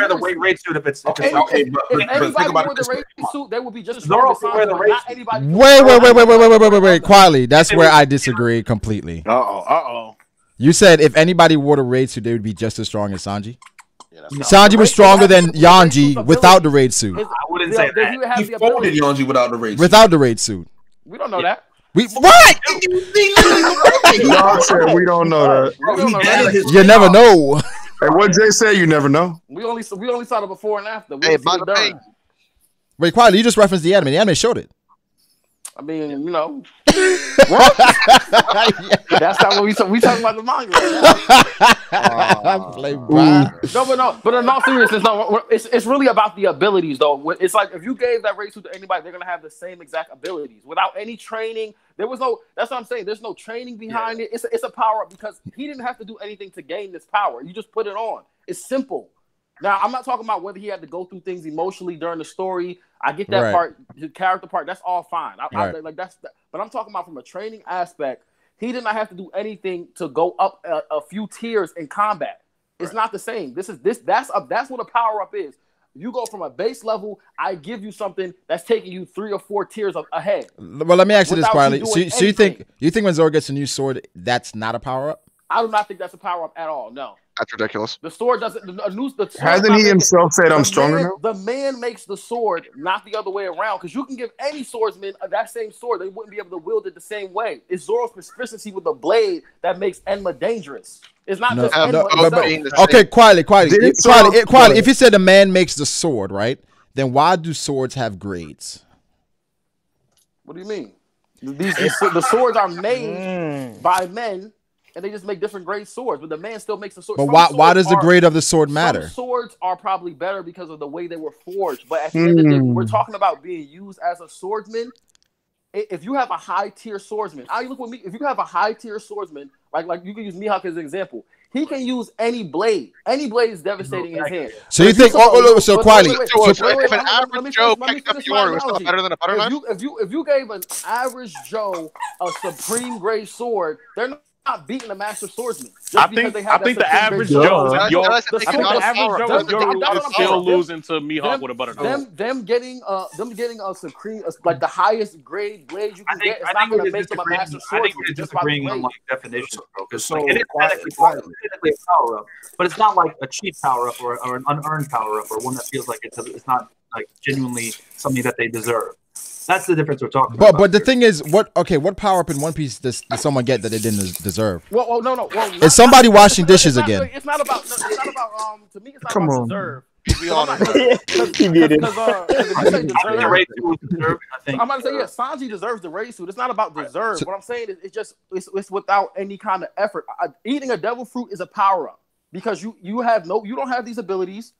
the raid suit if it's okay. If anybody wore the raid suit, they would be just as strong as Sanji. Wait. Quietly, that's where I disagree completely. You said if anybody wore the raid suit, they would be just as strong as Sanji. Sanji was stronger than Yanji without the raid suit. I wouldn't say that. He folded Yanji without the raid suit. Without the raid suit. We don't know that. What? Y'all said we don't know that. You never know. Hey, what Jay said, you never know. We only saw the before and after. Wait, Quietly, you just referenced the anime. The anime showed it. I mean, you know, that's not what we talking about the manga. But in all seriousness, no, it's really about the abilities, though. It's like if you gave that race suit to anybody, they're gonna have the same exact abilities without any training. There was no. That's what I'm saying. There's no training behind it. It's a power up because he didn't have to do anything to gain this power. You just put it on. It's simple. Now, I'm not talking about whether he had to go through things emotionally during the story. I get that part, the character part. That's all fine. But I'm talking about from a training aspect. He did not have to do anything to go up a few tiers in combat. It's not the same. That's what a power up is. You go from a base level. I give you something that's taking you 3 or 4 tiers ahead. Well, let me ask you this, Quietly. So you think when Zoro gets a new sword, that's not a power up? I do not think that's a power up at all. No. That's ridiculous. The sword doesn't. Hasn't he himself said I'm stronger now? The man makes the sword, not the other way around. Because you can give any swordsman that same sword, they wouldn't be able to wield it the same way. It's Zoro's proficiency with the blade that makes Enma dangerous. It's not just Enma. Okay, quietly. If you said the man makes the sword, right? Then why do swords have grades? What do you mean? The swords are made by men. And they just make different grade swords, but the man still makes the sword. But why does the grade of the sword matter? Some swords are probably better because of the way they were forged. But at the end of the day, we're talking about being used as a swordsman. If you have a high tier swordsman, look with me. If you have a high tier swordsman, like you can use Mihawk as an example. He can use any blade. Any blade is devastating in his hand. So you think? So quietly. If an average Joe picked up yours, was that better than a butter knife? If you gave an average Joe a supreme grade sword, they're not beating a master swordsman. I think the average Joe is still losing to Mihawk with a butter knife. Them getting a supreme, like the highest grade blade you can get, is not going to make them a master swordsman. I think we're disagreeing on like definitions, bro. Because it is technically a power up, but it's not like a cheap power up or an unearned power up or one that feels like it's not like genuinely something that they deserve. That's the difference we're talking about. But the thing is, what power up in One Piece does someone get that they didn't deserve? Well, no. Is somebody washing dishes again? It's not about. To me, it's not Come about on. deserve. He muted. I'm about to say, yeah, Sanji deserves the race suit. It's not about deserve. What I'm saying is, it's without any kind of effort. Eating a devil fruit is a power up because you don't have these abilities.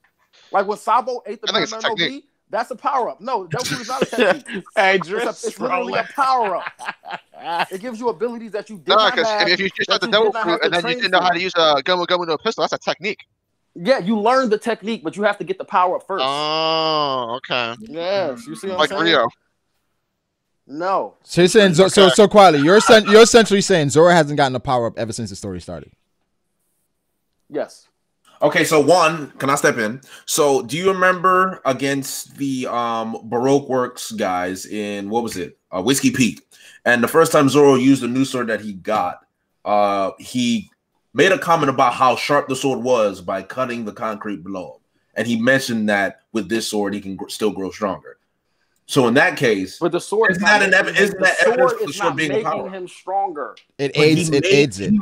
Like when Sabo ate the no B, that's a power up. No, devil fruit is not a technique. It's literally a power up. It gives you abilities that you did not have. If you just had the devil fruit and then you didn't know how to use a Gomu no pistol, that's a technique. Yeah, you learn the technique, but you have to get the power up first. Oh, okay. Yes, you see what like I'm saying? Rio. No. So you're saying so quietly. You're essentially saying Zoro hasn't gotten a power up ever since the story started. Yes. Okay, so one, can I step in? So do you remember against the Baroque Works guys in what was it? Whiskey Peak. And the first time Zoro used the new sword that he got, he made a comment about how sharp the sword was by cutting the concrete below him. And he mentioned that with this sword, he can still grow stronger. So in that case, but the sword isn't that evidence for the sword being a power? Making him stronger. It aids it.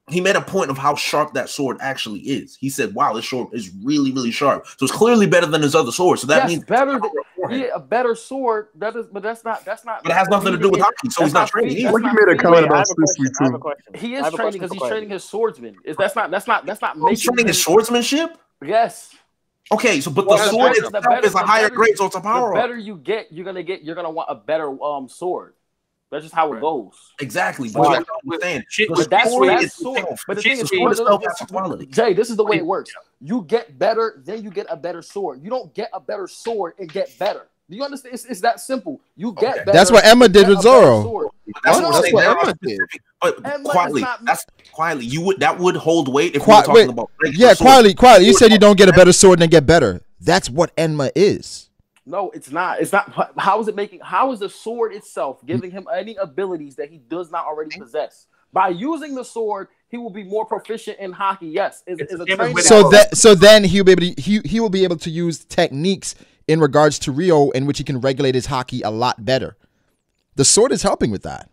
He made a point of how sharp that sword actually is. He said, "Wow, this sword is really, really sharp." So it's clearly better than his other sword. So that means better than a better sword. But that's not. But it has nothing to do with hockey. So he's not training. What you made a comment about Sicily too? He is training because he's training his swordsman. That's not. He's training his swordsmanship. Yes. Okay, so but the sword itself is a higher grade, so it's a power up. The better you get, you're gonna want a better sword. That's just how it goes. Exactly. But that's what I'm saying. But that's sword. But the thing is, Jay, this is the way it works. You get better, then you get a better sword. You don't get a better sword and get better. Do you understand? It's that simple. You get better. That's what Emma did with Zoro. That's what Emma did. But quietly, that would hold weight if we were talking about. Yeah, quietly. You said you don't get a better sword and then get better. That's what Enma is. No, it's not. It's not. How is it making? How is the sword itself giving him any abilities that he does not already possess? By using the sword, he will be more proficient in hockey. Yes, so then he'll be able to, he will be able to use techniques in regards to Rio in which he can regulate his hockey a lot better. The sword is helping with that.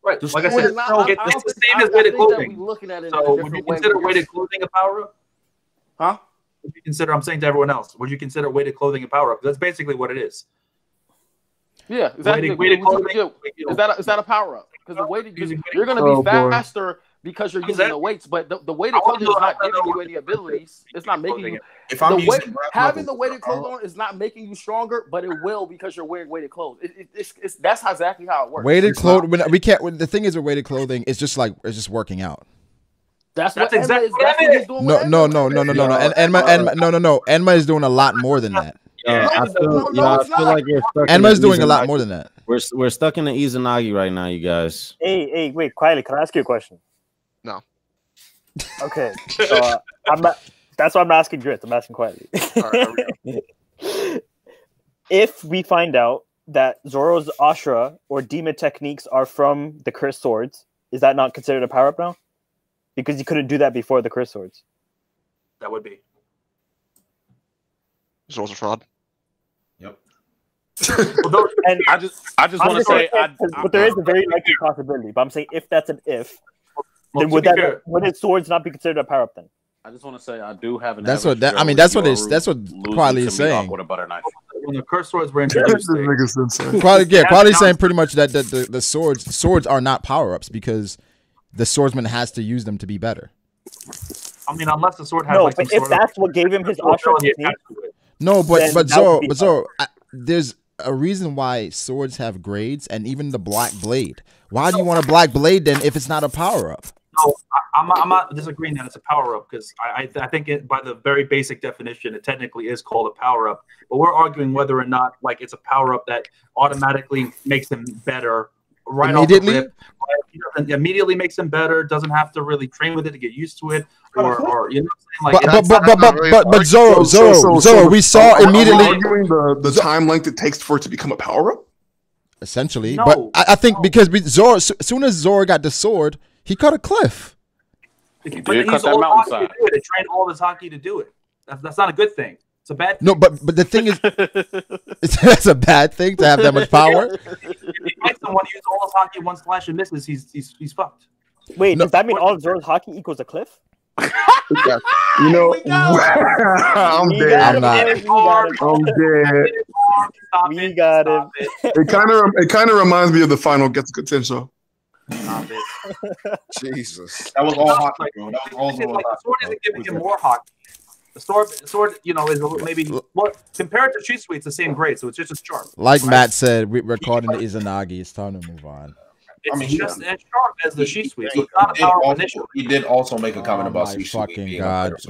Right. Like I said, it's the same as weighted clothing. So would you consider weighted clothing a power up? Huh? Would you consider? I'm saying to everyone else, would you consider weighted clothing a power up? That's basically what it is. Yeah, exactly. Weighted clothing, is that a power up? Because the weighted, you're going to be faster because you're using the weights, but the weighted clothing is not giving you any abilities. It's not making you. Having the weighted clothes on is not making you stronger, but it will because you're wearing weighted clothes. That's exactly how it works. Weighted clothing. We can't. The thing is with weighted clothing, it's just working out. That's exactly what he's doing. No. Enma is doing a lot more than that. I feel like we're stuck. Enma's doing a lot more than that. We're stuck in the Izanagi right now, you guys. Hey, wait, quietly. Can I ask you a question? No. Okay, so that's why I'm asking Grit. I'm asking quietly. If we find out that Zoro's Ashra or demon techniques are from the cursed swords, is that not considered a power up now? Because you couldn't do that before the cursed swords. That would be. Zoro's a fraud. Yep. And I just want to say, but there is a very likely possibility. But I'm saying if that's an if, then would his swords not be considered a power up then? I just want to say I do have an. That's what Quali is saying. With a butter knife. When the cursed swords were introduced, Quali saying pretty much that the swords are not power ups because the swordsman has to use them to be better. I mean, unless the sword has but if that's what gave him his Ashra technique. No, but Zoro, there's a reason why swords have grades, and even the black blade. Why do you want a black blade then if it's not a power up? No, I'm not disagreeing that it's a power up because I think by the very basic definition, it technically is called a power up. But we're arguing whether or not it's a power up that automatically makes them better right immediately. Off the rip. Immediately makes them better. Doesn't have to really train with it to get used to it, or you know what I'm saying? But Zoro, we saw immediately the time length it takes for it to become a power up. Essentially, but I think because Zoro, as soon as Zoro got the sword, he cut a cliff. He did cut that mountainside. It trained all his hockey to do it. That's not a good thing. It's a bad thing. No, but the thing is, that's a bad thing to have that much power. If he fights someone, he uses all his hockey, one slash and misses, he's fucked. Wait, does that mean all of Zoro's hockey equals a cliff? You know, I'm dead. I'm not. I'm dead. We got him. It kind of reminds me of the final Getsuka show. Jesus. That was all hockey, bro. That was all Like, the sword isn't giving him more hockey. The sword, you know, is maybe compared to Shisui, it's the same grade, so it's just as sharp. Like right? Matt said, we're calling the Izanagi. It's time to move on. It's just as sharp as the Shisui, so it's not a powerful initiative. He did also make a comment about my Shisui fucking being God. It's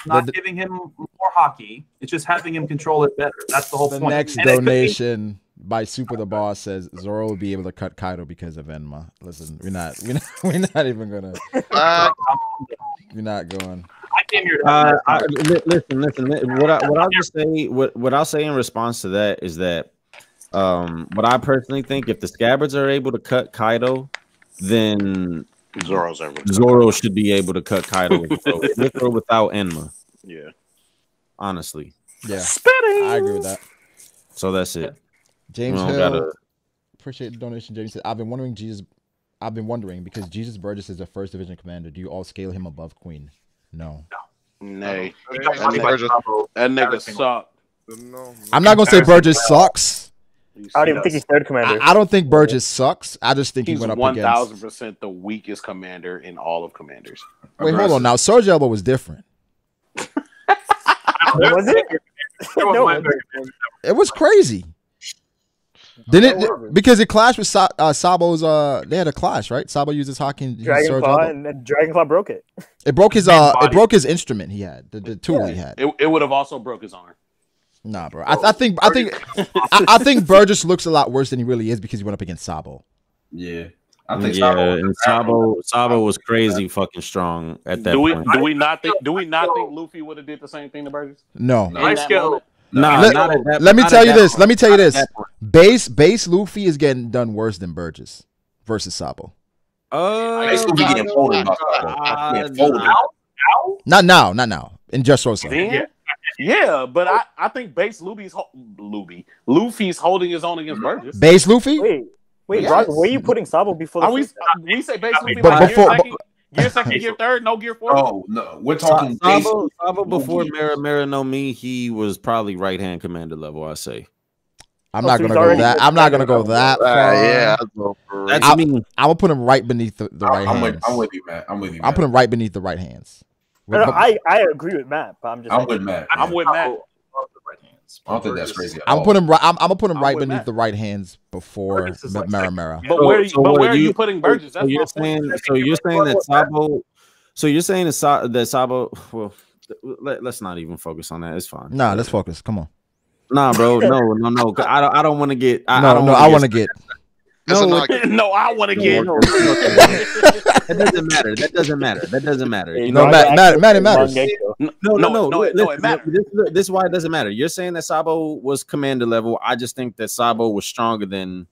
not giving him more hockey. It's just having him control it better. That's the whole The point. next donation by Super the Boss says Zoro will be able to cut Kaido because of Enma. Listen, we're not even gonna. We're not going. I came here to listen. What I'll say in response to that is that what I personally think, if the Scabbards are able to cut Kaido, then Zoro should be able to cut Kaido with or without Enma. Yeah, honestly. Yeah, I agree with that. So that's it. James Hill, appreciate the donation. James said, I've been wondering because Jesus Burgess is the first division commander. Do you all scale him above Queen? No. Nay. That nigga sucked. I'm not gonna say Burgess sucks. I don't even think he's third commander. I don't think Burgess sucks. I just think he went up against 1000% the weakest commander in all of commanders. Wait, hold on now. Surge Elbow was different. Was it? No. It was crazy. Didn't it? Because it clashed with Sabo's. They had a clash, right? Sabo used his hockey and Dragon Claw, and then Dragon Claw broke it. It broke his. It broke his instrument. He had the tool he had. It would have also broke his arm. Nah, bro. I think Burgess looks a lot worse than he really is because he went up against Sabo. Yeah. And Sabo was crazy fucking strong at that point. Do we not think Luffy would have did the same thing to Burgess? No. Let me tell you this. Base Luffy is getting done worse than Burgess versus Sabo. Not now. In Just Rosa. Yeah, but I think base Luffy's holding his own against Burgess. Base Luffy? Wait, yes. Where are you putting Sabo before? We say base Luffy, gear second, gear third, no gear fourth. Oh no, we're talking Sabo before Mera no Mi. He was probably right hand commander level. I say. I'm not gonna go that. I'm not gonna go that far. Yeah, I'm gonna put him right beneath the right hands. I'm with you, Matt. I'm putting him right beneath the right hands. I agree with Matt, but I'm with Matt. I'm with Matt. I don't think that's crazy. I'm gonna put him right beneath the right hands before Mera. But where are you putting Burgess? So you're saying that Sabo. So you're saying that Sabo. Well, let's not even focus on that. It's fine. Nah, let's focus. Come on. Nah, bro. No. I don't want to get. I want to get. I want to get. That doesn't matter. You know, Matt, it matters. No, it matters. This is why it doesn't matter. You're saying that Sabo was commander level. I just think that Sabo was stronger than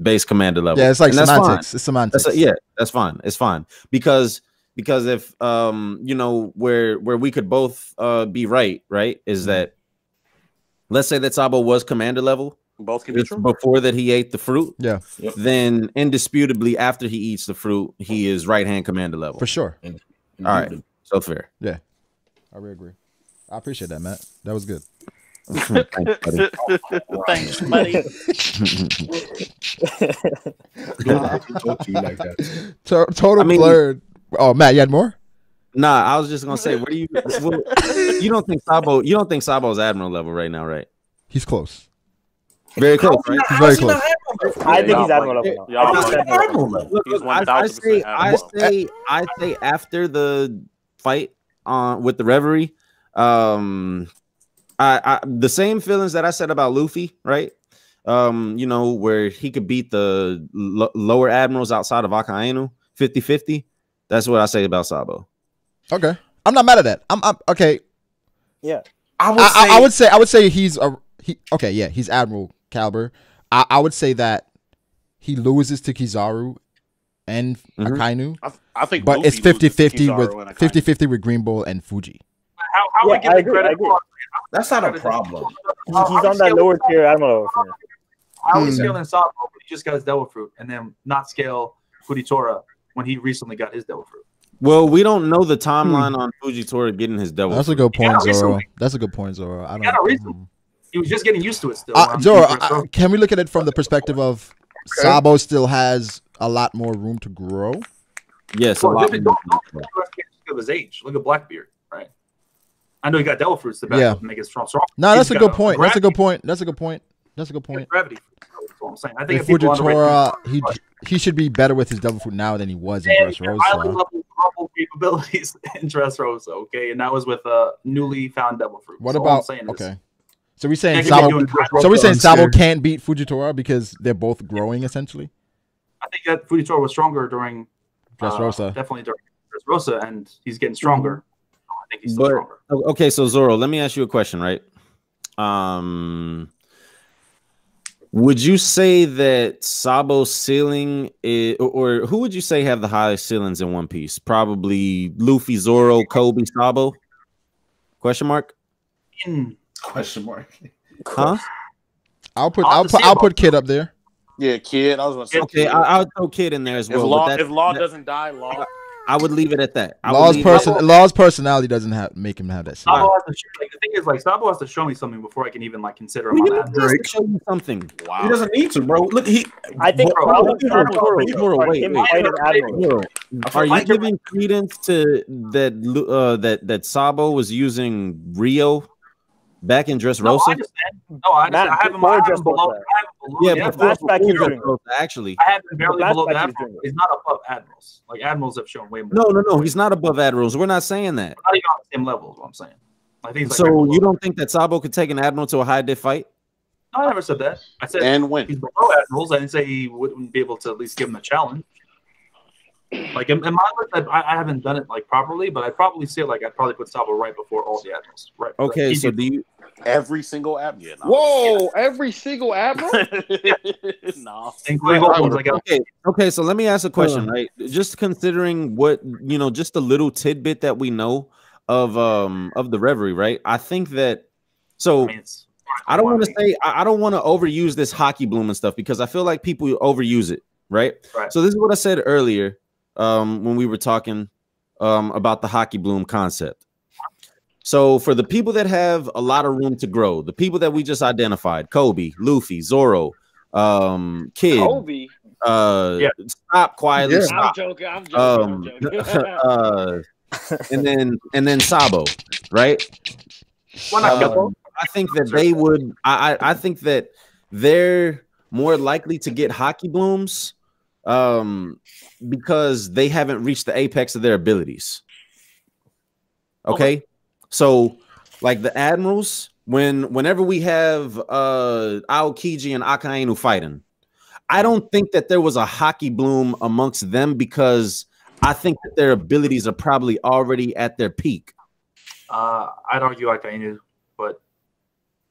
base commander level. Yeah, it's like semantics. It's semantics. That's fine. It's fine because if where we could both be right is that, let's say that Sabo was commander level. Both can be true. Before that he ate the fruit. Yeah. Yep. Then indisputably after he eats the fruit, he is right hand commander level. For sure. All right. So fair. Yeah. I really agree. I appreciate that, Matt. That was good. Thanks, buddy. Total blurred. Oh, Matt, you had more? Nah, I was just gonna say, where do you don't think Sabo's admiral level right now, right? He's close. Very close, right? He's very close. I think he's admiral level now. I say after the fight with the Reverie, the same feelings that I said about Luffy, right? Where he could beat the lower admirals outside of Akainu 50-50. That's what I say about Sabo. Okay, I'm not mad at that. I'm okay. Yeah, I would say he's he's admiral caliber. I would say that he loses to Kizaru and Akainu. I think, but it's 50-50 with 50-50 with Green Bull and Fuji. how we give credit? That's not a problem. He's on that lower tier admiral. How we scaling Sabo when he just got his devil fruit, and then not scale Fujitora when he recently got his devil fruit? Well, we don't know the timeline on Fujitora getting his devil. That's a good point, Zoro. That's a good point, Zoro. I don't. He was just getting used to it still. Zoro, can we look at it from the perspective of Sabo still has a lot more room to grow? Yes, a lot. Look at his age. Look at Blackbeard, right? I know he got devil fruits to back make it strong. No, that's a good point. That's a good point. That's a good point. That's a good point. Gravity. That's what I'm saying. I think Fujitora, he should be better with his devil fruit now than he was in Dressrosa. Highly level capabilities in Dressrosa, okay, and that was with a newly found devil fruit. What about okay? So we're saying Sabo can't beat Fujitora because they're both growing essentially. I think that Fujitora was stronger during Dressrosa. Definitely during Dressrosa, and he's getting stronger. I think he's still stronger. Okay, so Zoro, let me ask you a question, right? Would you say that Sabo's ceiling is, or who would you say have the highest ceilings in One Piece? Probably Luffy, Zoro, Kobe, Sabo? Question mark? Question mark. Huh? I'll put Kid up there. Yeah, Kid. I was gonna say. Okay, I'll throw Kid in there as well. If Law doesn't die, Law. I would leave it at that. Law's personality doesn't make him have that. Sabo has to the thing is, like, Sabo has to show me something before I can even consider him on that. He has to show you something. Wow. He doesn't need to, bro. Look, I think are you giving credence to that Sabo was using Rio back in Dressrosa? I have him below. Actually, I have him barely below the Admiral. He's not above Admirals. Like, Admirals have shown way more. No. He's not above Admirals. We're not saying that. Not even on the same level is what I'm saying. I think so. You don't think that Sabo could take an Admiral to a high diff fight? No, I never said that. I said he's below Admirals. I didn't say he wouldn't be able to at least give him a challenge. Like in my list, I haven't done it like properly, but I'd probably say I'd probably put Sabo right before all the Admirals. Right. Okay, so do you every single admiral? Yeah, whoa, every single admiral? No. Okay, so let me ask a question, right? Just considering what just a little tidbit that we know of the Reverie, right? I think that I don't want to say I don't want to overuse this hockey bloom and stuff because I feel like people overuse it, right? So this is what I said earlier. When we were talking about the hockey bloom concept. So for the people that have a lot of room to grow, the people that we just identified, Kobe, Luffy, Zoro, Kid, Kobe. Stop quietly. Yeah. Stop. I'm joking. And then Sabo, right? I think that they would. I think that they're more likely to get hockey blooms. Because they haven't reached the apex of their abilities. Okay. So like the Admirals, whenever we have Aokiji and Akainu fighting, I don't think that there was a hockey bloom amongst them because I think that their abilities are probably already at their peak. I'd argue Akainu, but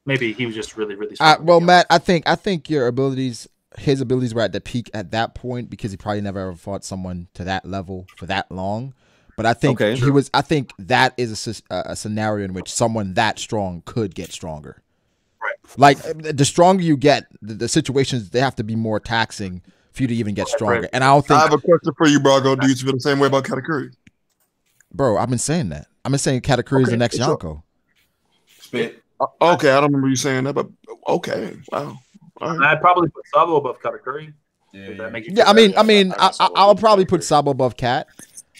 maybe he was just really, really strong. Well, Matt, I think your abilities. His abilities were at the peak at that point because he probably never ever fought someone to that level for that long. But I think he was. I think that is a scenario in which someone that strong could get stronger. Right. Like the stronger you get, the situations they have to be more taxing for you to even get stronger. Right. And I don't think I have a question for you, Brago. Do you feel the same way about Katakuri? Bro, I've been saying that. I've been saying Katakuri is the next Yonko. Spit. Okay, I don't remember you saying that, but okay, wow. Right. I'd probably put Sabo above Katakuri. I'll probably put Sabo above Kat.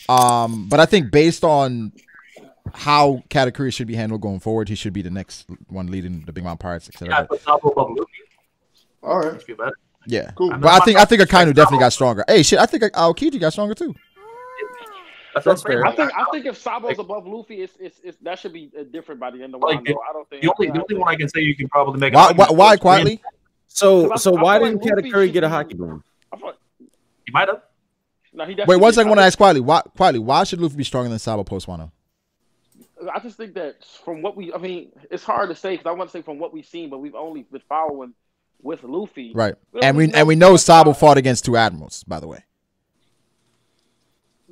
But I think based on how Katakuri should be handled going forward, he should be the next one leading the Big Mom Pirates, etc. Yeah, I put Sabo above Luffy. All right. Yeah, cool. But I think Akainu definitely got stronger. Hey, shit, I think Aokiji got stronger too. That's fair. I think if Sabo's above Luffy, it's that should be different by the end of the line. I don't think the only one I can say you can probably make. Why quietly? So why didn't Katakuri get a hockey bloom? He might have. No, wait 1 second. I want to ask quietly. Why should Luffy be stronger than Sabo post Wano? I just think that from what it's hard to say because I want to say from what we've seen, but we've only been following with Luffy, right? And we know Sabo fought against two admirals, by the way.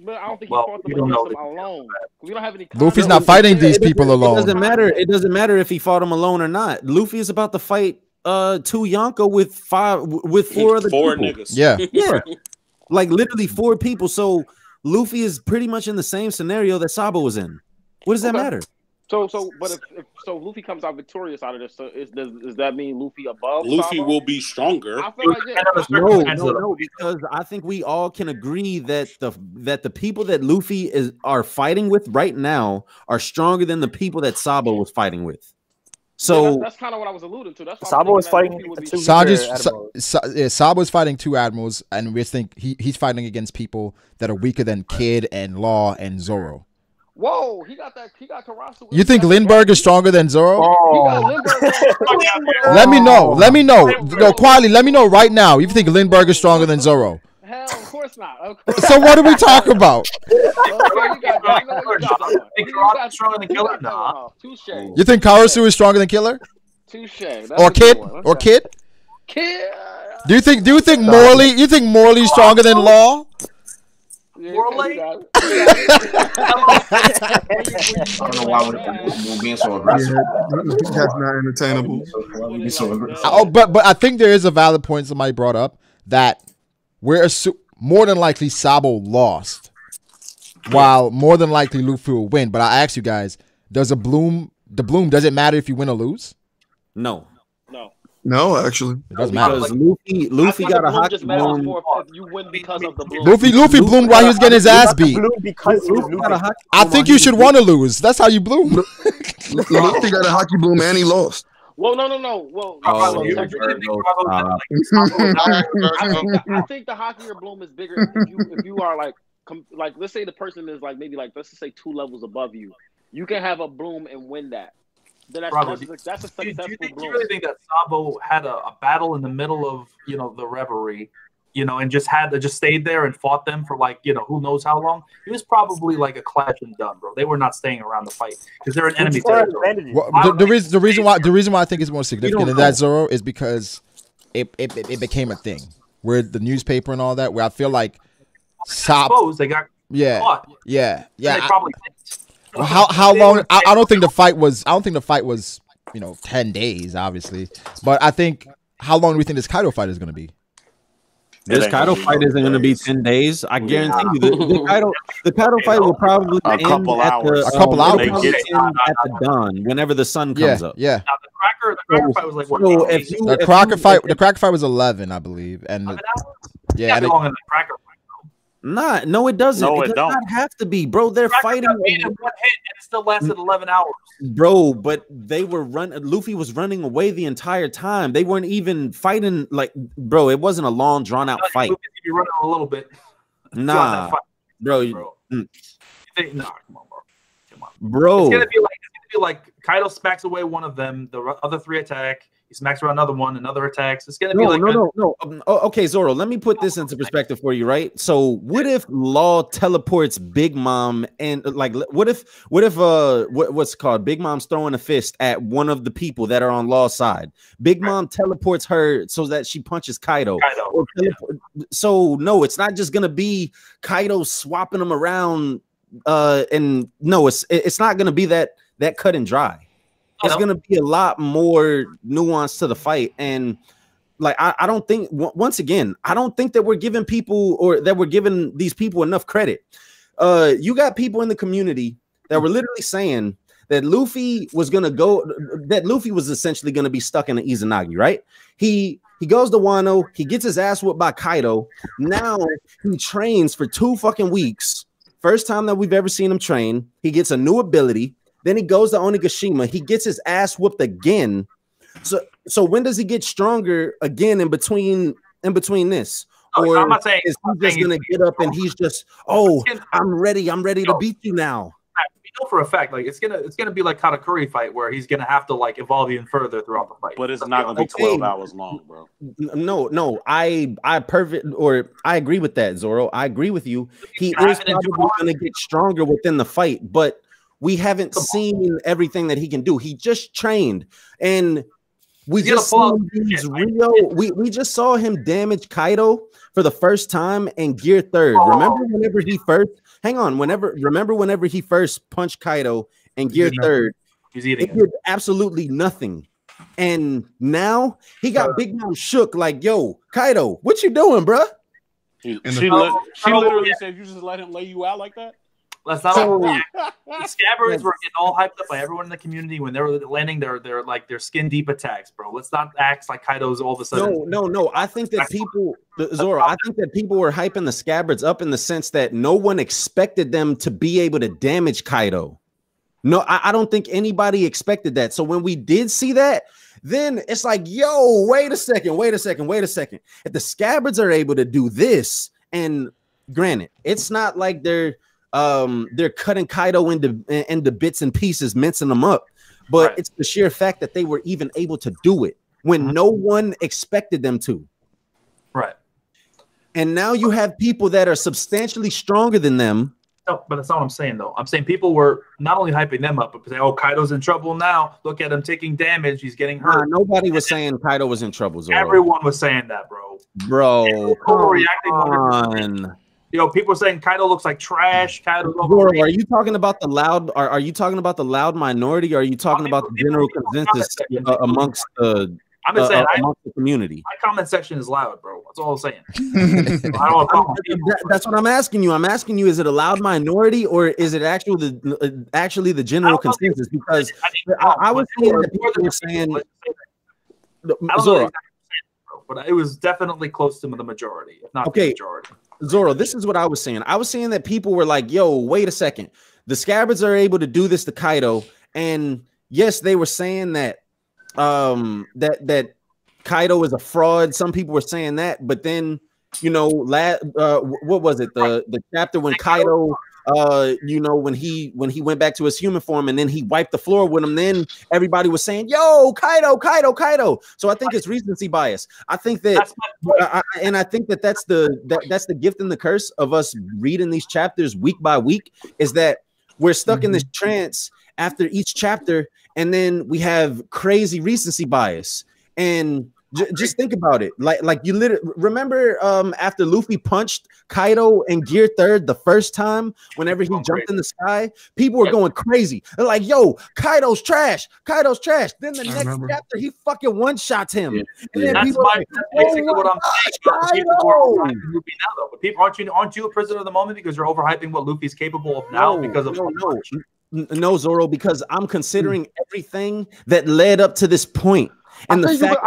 But I don't think he fought them against them alone. We don't have any. Luffy's not fighting these people alone. It doesn't matter. It doesn't matter if he fought them alone or not. Luffy is about to fight two Yonko with four other people. Niggas. Yeah. Yeah. Like literally 4 people. So Luffy is pretty much in the same scenario that Sabo was in. What does that matter? So, but if Luffy comes out victorious out of this, so does that mean Luffy above? Luffy Sabo? will be stronger. I feel like No, because I think we all can agree that the people that Luffy are fighting with right now are stronger than the people that Sabo was fighting with. So yeah, that's kind of what I was alluding to. That's why Sabo was fighting Sabo is fighting 2 admirals, and we think he's fighting against people that are weaker than Kid and Law and Zoro. Whoa, he got Karasu. You think Lindbergh is stronger than Zoro? Oh. Let me know. No, quietly, let me know right now. You think Lindbergh is stronger than Zoro? Hell, of course not. So what are we talking about? You think Karasu is stronger than Killer? Touche. Or Kid? Or Kid? Kid. Do you think Morley? You think Morley's stronger than Law? Morley? I don't know why we're being so aggressive. That's not entertainable. Oh, but I think there is a valid point somebody brought up that we're more than likely Sabo lost, while more than likely Luffy will win. But I ask you guys, does the bloom does it matter if you win or lose? No. No, actually, it doesn't matter. Because Luffy got a hockey bloom. You win because of the bloom. Luffy bloomed while he was getting his ass beat. I think you should want to lose. That's how you bloom. Luffy got a hockey bloom and he lost. Well, no. Well, I think the hockey or bloom is bigger if you are like let's say the person is like maybe like let's just say 2 levels above you. You can have a bloom and win that. Then that's a successful bloom. Do you really think that Sabo had a battle in the middle of the reverie, and just stayed there and fought them for who knows how long? It was probably like a clash and done, bro. They were not staying around to fight because they're an enemy territory. Well, the reason why I think it's more significant than that, Zoro, is because it became a thing where the newspaper and all that. Where I feel like they got caught. Yeah. They probably how long? I don't think the fight was 10 days, obviously. But I think how long do we think this Kaido fight is going to be? This Kaido fight isn't going to be 10 days. I guarantee you, the Kaido fight will probably a couple hours. A couple hours at the dawn, whenever the sun comes up. Yeah. Now, the Cracker fight was like what? The Cracker fight was 11, I believe, and long in the Cracker fight. No, it doesn't. No, it does not have to be, bro. They're fighting. In one hit, and it still lasted 11 hours. Bro, but they were Luffy was running away the entire time. They weren't even fighting. Bro, it wasn't a long, drawn out fight. Luffy could be running a little bit. Nah, bro. Nah, come on, bro. Bro, it's gonna be like Kaido smacks away one of them. The other 3 attack. He smacks around another attacks. It's gonna be no. Okay, Zoro, let me put this into perspective for you, right? So, what if Law teleports Big Mom and what if what's it called? Big Mom's throwing a fist at one of the people that are on Law's side. Big Mom teleports her so that she punches Kaido. So no, it's not just gonna be Kaido swapping them around. And no, it's not gonna be that cut and dry. It's going to be a lot more nuance to the fight. And I don't think, once again, I don't think that we're giving these people enough credit. You got people in the community that were literally saying that Luffy was essentially going to be stuck in an Izanagi, right? He goes to Wano, he gets his ass whooped by Kaido. Now he trains for 2 fucking weeks. First time that we've ever seen him train. He gets a new ability. Then he goes to Onigashima. He gets his ass whooped again. So when does he get stronger again in between this? Or I'm not saying is he just gonna get up and he's just, I'm ready to beat you now? We know for a fact, it's gonna be like Katakuri fight where he's gonna have to evolve even further throughout the fight. But it's not gonna be 12 hours long, bro. No, I agree with that, Zoro. I agree with you. He is probably gonna get stronger within the fight, but we haven't seen everything that he can do. He just trained, and We just saw we just saw him damage Kaido for the first time in Gear 3rd. Remember whenever he first punched Kaido in Gear 3rd, he did absolutely nothing. And now he got Big Mom shook like, yo, Kaido, what you doing, bruh? She literally said, you just let him lay you out like that? Let's not the Scabbards were getting all hyped up by everyone in the community when they were landing their skin deep attacks, bro. Let's not act like Kaido's all of a sudden. No. I think that people, Zoro, I think that people were hyping the Scabbards up in the sense that no one expected them to be able to damage Kaido. No, I don't think anybody expected that. So when we did see that, then it's like, yo, wait a second. If the Scabbards are able to do this, and granted, it's not like they're cutting Kaido into bits and pieces, mincing them up, but it's the sheer fact that they were even able to do it when no one expected them to. Right. And now you have people that are substantially stronger than them. No, but that's not what I'm saying, though. I'm saying people were not only hyping them up, but saying, oh, Kaido's in trouble now. Look at him taking damage. He's getting hurt. Nobody was saying Kaido was in trouble, Zoro. Everyone was saying that, bro. Yo, people are saying Kaido looks like trash. Zoro, are you talking about the loud? Are you talking about the loud minority? Or are you talking about the general consensus amongst the? I'm just saying, amongst the community? My comment section is loud, bro. That's all I'm saying. That's what I'm asking you. I'm asking you: is it a loud minority, or is it actually the general consensus? Because I was seeing that people were saying, Zoro, but it was definitely close to the majority, if not the majority. Zoro, this is what I was saying. I was saying that people were like, yo, wait a second. The Scabbards are able to do this to Kaido. And yes, they were saying that that Kaido is a fraud. Some people were saying that, but then, you know, what was it? The chapter when Kaido you know, when he went back to his human form and then he wiped the floor with him, then everybody was saying, yo, Kaido. So I think it's recency bias. I think that I think that that's the gift and the curse of us reading these chapters week by week, is that we're stuck in this trance after each chapter, and then we have crazy recency bias. And just think about it. Like you literally remember after Luffy punched Kaido in Gear 3rd the first time, whenever he jumped in the sky, people were going crazy. They're like, yo, Kaido's trash. Then the next chapter, he fucking one-shots him. And then that's basically what I'm saying. But people, aren't you a prisoner of the moment because you're overhyping what Luffy's capable of now? No, Zoro, because I'm considering everything that led up to this point. And the fact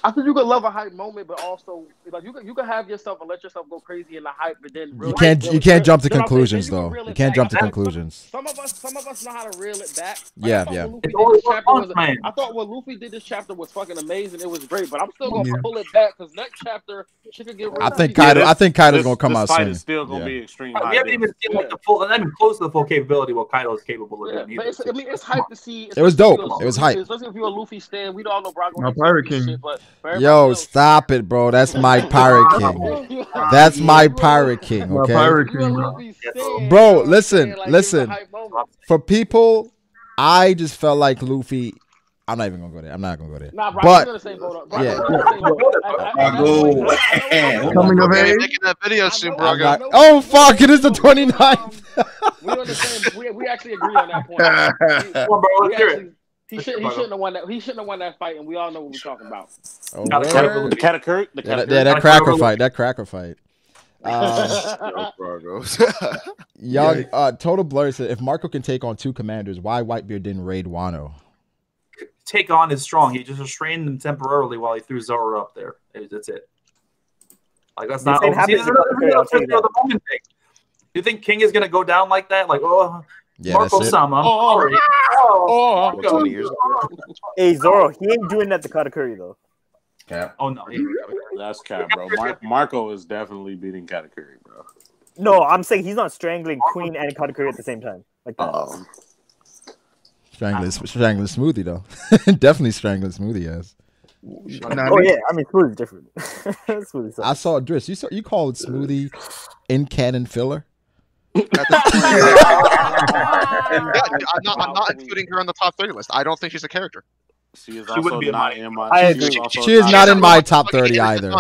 I think you could love a hype moment, but also like you can have yourself and let yourself go crazy in the hype, but then really you can't jump to conclusions though. You can't jump to conclusions. Some of us know how to reel it back. Yeah. I thought what Luffy did this chapter was fucking amazing. It was great, but I'm still gonna pull it back because next chapter she could get. I think Kaido's gonna come out soon. Is still gonna be extreme. We haven't even seen like the full, and I mean close to the full capability what Kaido is capable of doing. I mean, it's hype to see. It was dope. It was hype. Especially if you're a Luffy stan, we don't know Brago. My Pirate King. Yo, stop it, bro. That's my Pirate King. That's my Pirate King, okay? Pirate King. Bro, listen. For people, I just felt like Luffy. I'm not even gonna go there. Nah, but gonna say Brago. Coming of age. Making that video soon, Brago. Oh fuck! It is the 29th. We understand. We actually agree on that point. He shouldn't have won that. He shouldn't have won that fight, and we all know what we're talking about. The Katakuri. That cracker fight. Young Total Blur said, if Marco can take on two commanders, why Whitebeard didn't raid Wano? Take on is strong. He just restrained them temporarily while he threw Zoro up there. That's it. Like that's not. The moment thing. You think King is gonna go down like that? Like, Marco-sama. Hey, Zoro, he ain't doing that to Katakuri though. Cap. Oh no, that's cap, bro. Marco is definitely beating Katakuri, bro. No, I'm saying he's not strangling Queen and Katakuri at the same time, like that. Strangling Smoothie though. Definitely strangling Smoothie, yes. Oh yeah, I mean Smoothie's different. Smoothie's I saw Driss. You called Smoothie in canon filler. I'm not including her on the top 30 list. I don't think she's a character. She is She wouldn't be in my. She is not in my top 30 either.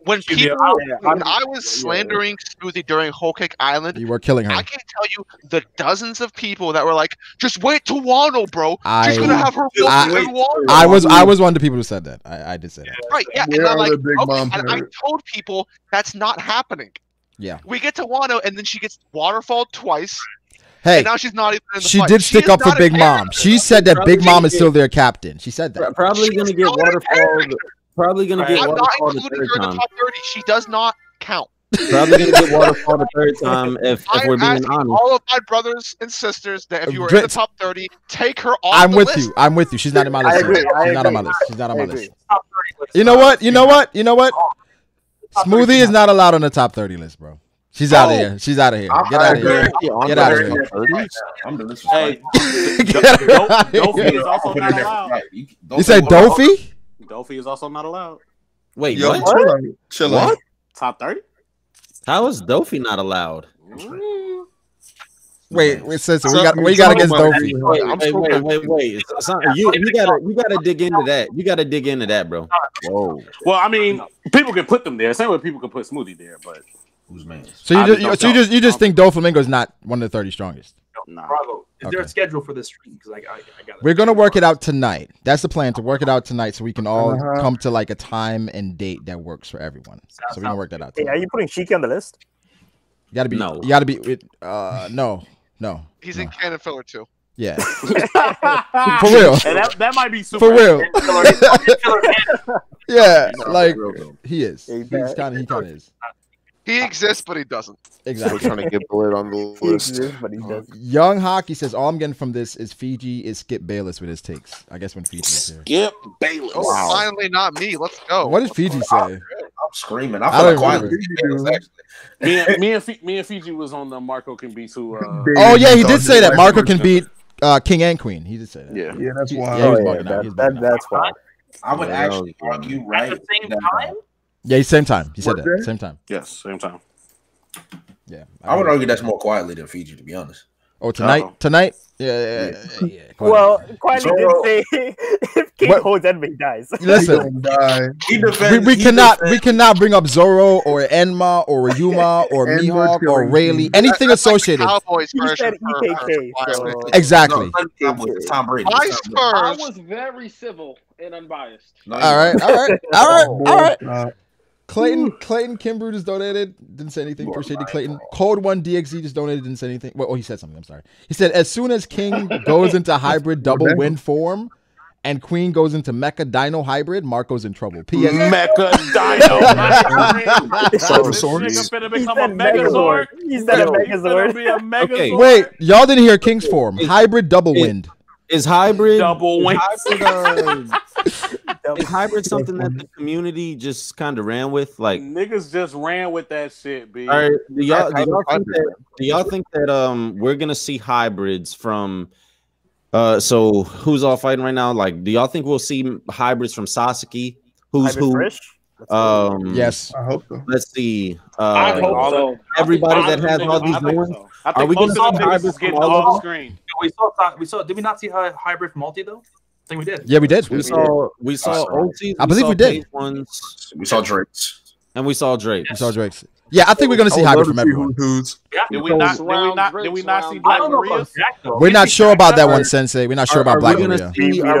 When I was slandering Smoothie during Whole Cake Island, you were killing her. I can't tell you the dozens of people that were like, "Just wait till Wano, bro. She's gonna have her Wano." I was one of the people who said that. I did say that. Right? Yeah, and I'm like, okay, and I told people that's not happening. Yeah. We get to Wano, and then she gets waterfall twice. Hey, and now she's not even in the she fight. did stick up for Big Mom. She said that Big Mom is still their captain. She said that. Probably gonna get waterfall. Probably gonna get I'm not waterfall the including third her in the time. top 30. She does not count. Probably gonna get waterfall the third time if we're being honest. All of my brothers and sisters that if you were in the top 30, take her off I'm the with list. you. I'm with you. She's not in my list. I agree. She's not on my list. She's not on my list. You know what? You know what? You know what? Smoothie is not allowed on the top 30 list, bro. She's out of here. She's out of here. Get out of here. Get out of here. Hey, Dofi is also not allowed. You said Dofi? Dofi is also not allowed. Wait, Yo, what? Chill out. What? Top 30? How is Dofi not allowed? Wait, sis, we got against Dofi. Wait. You gotta dig into that. You gotta dig into that, bro. Whoa. Well, I mean, people can put them there. Same way people can put Smoothie there, but who's man? So you just think Doflamingo is not one of the 30 strongest? Nah. Bravo. Is there a schedule for this stream? Because I got it. We're gonna work it out tonight. That's the plan, to work it out tonight so we can all come to like a time and date that works for everyone. So we're gonna work that out tonight. Hey, are you putting Shiki on the list? You gotta be no. He's in canon filler too. Yeah. For real. And that might be super. For real. Yeah, like he is. He kind of is. He exists, but he doesn't. Exactly. Still trying to get Blade on the list. But he doesn't. Young Hockey says all I'm getting from this is Fiji is Skip Bayless with his takes. I guess when Fiji is here. Skip Bayless. Oh, wow. Finally, not me. Let's go. What did Fiji say? I'm screaming. I feel like quietly. Me and Fiji was on the Marco can beat too. Oh yeah, he did say that Marco can beat King and Queen. He did say that. Yeah, that's wild. Yeah, he was bugging out. That's wild. I would actually argue right at the same time. Yeah, same time. He said that. Same time. Yes, same time. Yeah. I would argue that's more quietly than Fiji, to be honest. Oh, tonight? Yeah. Well, quietly did say if King holds enemy, he dies. Listen, we cannot bring up Zoro or Enma or Ryuma or Mihawk or Rayleigh, anything associated. He said EKK. Exactly. Tom Brady. I was very civil and unbiased. All right. Clayton Kimbrew just donated. Didn't say anything. Appreciate it, Clayton. Code 1 DXZ just donated. Didn't say anything. Well, he said something. I'm sorry. He said as soon as King goes into hybrid double wind form and Queen goes into Mecha Dino hybrid, Marco's in trouble. P.S. Mecha Dino. He's gonna become a Megazord. He's not a Megazord. Be a Megazord. Okay. Wait, y'all didn't hear King's form. Hybrid double wind. Is hybrid double wind? Is hybrid something that the community just kind of ran with? Like niggas just ran with that shit, B. All right, do y'all think that we're gonna see hybrids from? So who's all fighting right now? Like, do y'all think we'll see hybrids from Sasuke? Who's Hybrid who? Frisch? Yes, I hope so. Let's see. I hope so. Everybody that has all these ones. Are we gonna see hybrids from all of them? Screen? We saw. Did we not see hybrid from multi though? I think we did. Yeah, we did. We saw OTs. I believe we did. We saw Drake's. And we saw Drake. We saw Drake's. Yeah, I think we're gonna see hybrid from everyone. Did we not see Black Maria? We're not sure about that one, Sensei. We're not sure about Black Maria. Are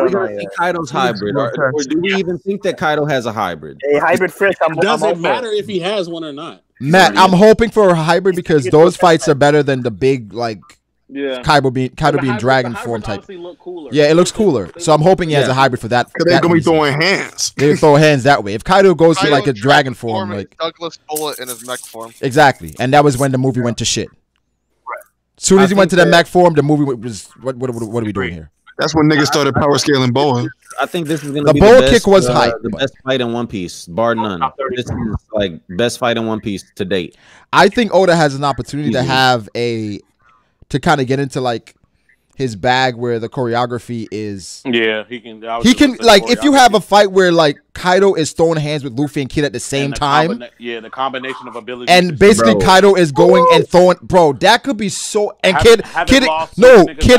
we gonna see Kaido's hybrid, or do we even think that Kaido has a hybrid? A hybrid Frisch. Does it matter if he has one or not? Matt, I'm hoping for a hybrid because those fights are better than the big Kaido being dragon form type. Yeah, it looks cooler. So I'm hoping he has a hybrid for that. Because they're gonna be throwing hands. They throw hands that way. If Kaido goes to like a dragon form, like Douglas Bullet in his mech form. Exactly, and that was when the movie went to shit. As soon as he went to that mech form, the movie was what are we doing here? That's when niggas started power scaling Boa. I think this is gonna be the Boa best, kick was hype. The best fight in One Piece, bar none. This is like best fight in One Piece to date. I think Oda has an opportunity to have to kind of get into like his bag where the choreography is. Yeah, he can. He can like if you have a fight where like Kaido is throwing hands with Luffy and Kid at the same time. The combination of abilities. And basically Kaido is going and throwing. Bro, that could be so. And Kid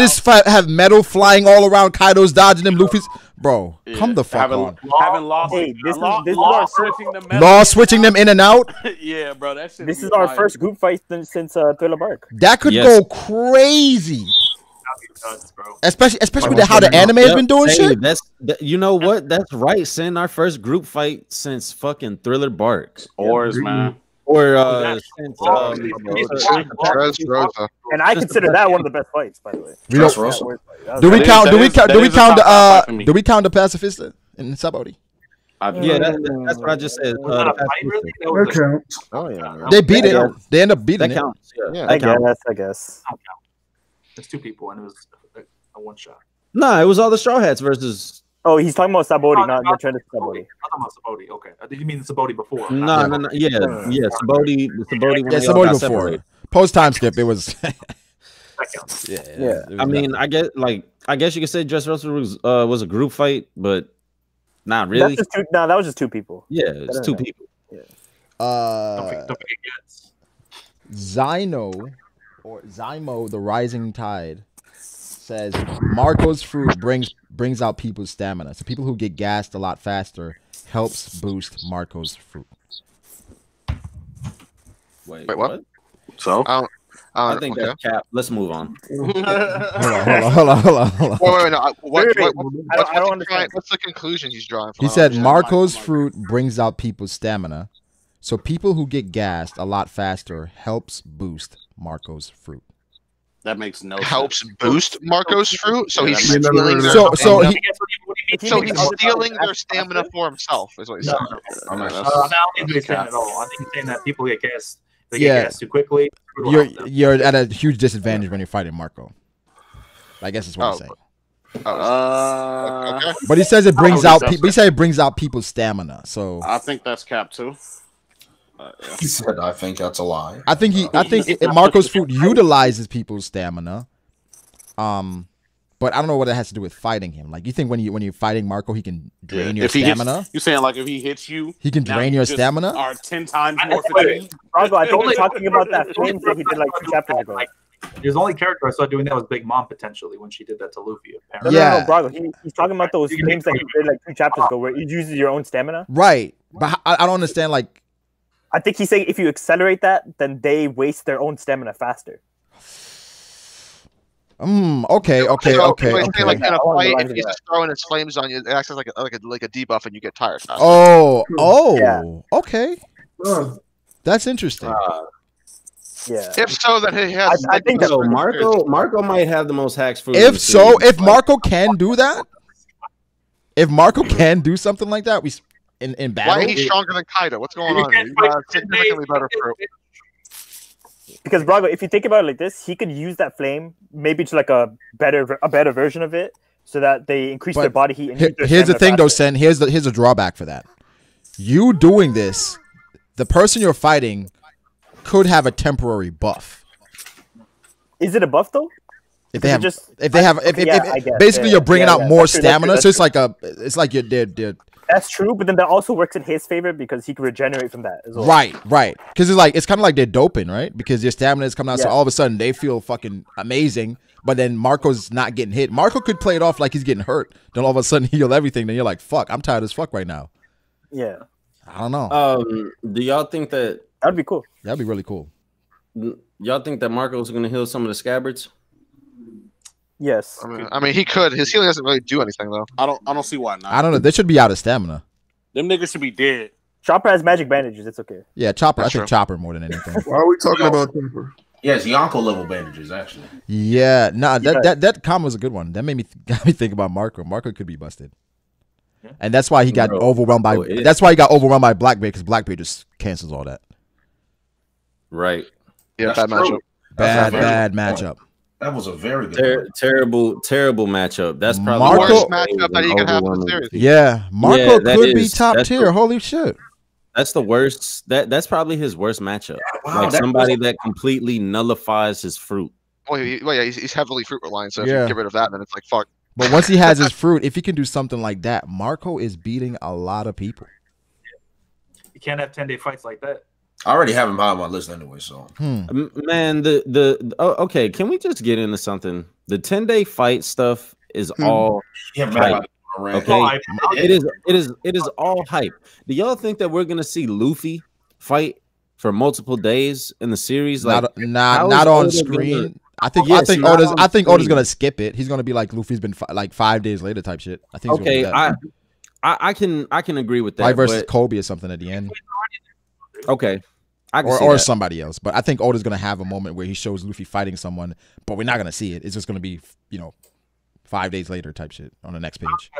is have metal flying all around. Kaido's dodging him. Luffy's. Bro, come the fuck on. Having lost, Hey, this is our switching them. Law switching them in and out. Yeah, bro, that shit. This is our first group fight since Thriller Bark. That could go crazy. Nuts, bro. Especially with how the anime has been doing shit. You know what? That's right. Sin our first group fight since fucking Thriller Bark. Ors, man. Or and I consider that one of the best fights, by the way. Do we count the pacifista in Sabodi? Yeah, that's what I just said. Oh yeah, they beat it. They end up beating it. Yeah, I guess. There's two people, and it was a one shot. Nah, it was all the Straw Hats versus. Oh, he's talking about Sabodi, not Return to Sabodi. I'm talking about Sabodi. Okay, did you mean Sabodi before? No. Yeah, Sabodi. Yeah, Sabodi before. Post time skip, it was. Yeah. I mean, I guess you could say Jess Russell was a group fight, but not really. That was just two people. Yeah, it's two people. Yeah. Zymo, the Rising Tide, says Marco's fruit brings out people's stamina. So people who get gassed a lot faster helps boost Marco's fruit. Wait, what? So I think that's cap. Let's move on. Hold on. Wait, no. I don't understand. What's the conclusion he's drawing from? He said Marco's fruit brings out people's stamina. So people who get gassed a lot faster helps boost Marco's fruit. That makes no helps sense. boost Marco's fruit. So he's stealing their stealing their stamina for himself. Is what he's saying. I don't think he's saying at all. I think he's saying that people get gassed. They get gassed too quickly. You're at a huge disadvantage when you're fighting Marco. I guess that's what he's saying. Okay. But he says it brings out people. He said it brings out people's stamina. So I think that's cap too. He said, "I think that's a lie." I think Marco's fruit utilizes people's stamina. But I don't know what it has to do with fighting him. Like, you think when you're fighting Marco, he can drain your stamina? You saying like if he hits you, he can drain your stamina? Are 10 times more fatigued? Brago, I think we're talking about that flames that he did like 2 chapters ago. His only character I saw doing that was Big Mom potentially when she did that to Luffy. Apparently. No, Brago, he's talking about those flames that he did like 2 chapters ago, where he uses your own stamina. Right, but I don't understand. Like, I think he's saying if you accelerate that, then they waste their own stamina faster. Okay. Like in a fight, if he's just throwing his flames on you, it acts like a debuff, and you get tired faster. Okay. That's interesting. Yeah. If so, then he has. I think so. Marco might have the most hacks for. If Marco can do that, if Marco can do something like that, in battle. Why he's stronger than Kaido? What's going on? He's significantly better fruit. Because Brago, if you think about it like this, he could use that flame maybe to like a better version of it, so that they increase their body heat. And here's the thing, though, Sen. Here's a drawback for that. You doing this, the person you're fighting could have a temporary buff. Is it a buff though? Basically you're bringing out more stamina, so it's like you're. That's true, but then that also works in his favor because he can regenerate from that as well. Right. Because it's kind of like they're doping, right? Because your stamina is coming out, so all of a sudden they feel fucking amazing. But then Marco's not getting hit. Marco could play it off like he's getting hurt. Then all of a sudden heal everything. Then you're like, fuck, I'm tired as fuck right now. Yeah. I don't know. Do y'all think that that'd be cool? That'd be really cool. Y'all think that Marco's going to heal some of the scabbards? Yes. I mean, he could. His healing doesn't really do anything, though. I don't see why not. I don't know. They should be out of stamina. Them niggas should be dead. Chopper has magic bandages. It's okay. Yeah, Chopper. I think Chopper more than anything. Why are we talking about Chopper? Yeah, it's Yonko level bandages, actually. Yeah, that comment was a good one. That got me think about Marco. Marco could be busted. Yeah. And that's why he got overwhelmed by Blackbeard, because Blackbeard just cancels all that. Right. Yeah, bad matchup. Bad matchup. That was a very good terrible matchup. That's probably the worst matchup that you can have in the series. Yeah, Marco could be top tier. Holy shit. That's the worst. That's probably his worst matchup. Wow, like somebody that completely nullifies his fruit. Well, he's heavily fruit reliant, so if you get rid of that, then it's like fuck. But once he has his fruit, if he can do something like that, Marco is beating a lot of people. You can't have 10-day fights like that. I already have him high on my list anyway, so man, okay, can we just get into something? The 10-day fight stuff is all hype. Okay, it is all hype. Do y'all think that we're gonna see Luffy fight for multiple days in the series? Like, not on screen. I think Oda's gonna skip it. He's gonna be like Luffy's been like 5 days later type shit. I think. Okay, I can agree with that. Like versus Kobe or something at the end. Okay. Or somebody else, but I think Oda's gonna have a moment where he shows Luffy fighting someone, but we're not gonna see it. It's just gonna be 5 days later type shit on the next page.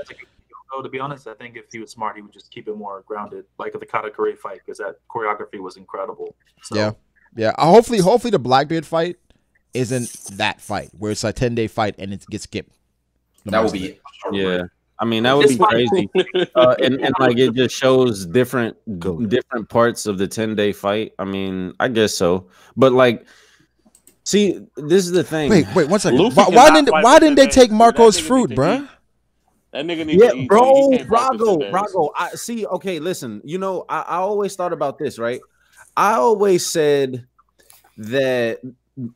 So to be honest, I think if he was smart, he would just keep it more grounded, like the Katakuri fight, because that choreography was incredible. So. Yeah. Hopefully the Blackbeard fight isn't that fight where it's a 10-day fight and it gets skipped. That would be I mean, that would be crazy. And like it just shows different parts of the 10-day fight. I mean, I guess so. But like, see, this is the thing. Wait, 1 second. Why didn't they take Marco's fruit, bruh? That nigga needs to eat. Bro, Brago. I see. Okay, listen. I always thought about this, right? I always said that,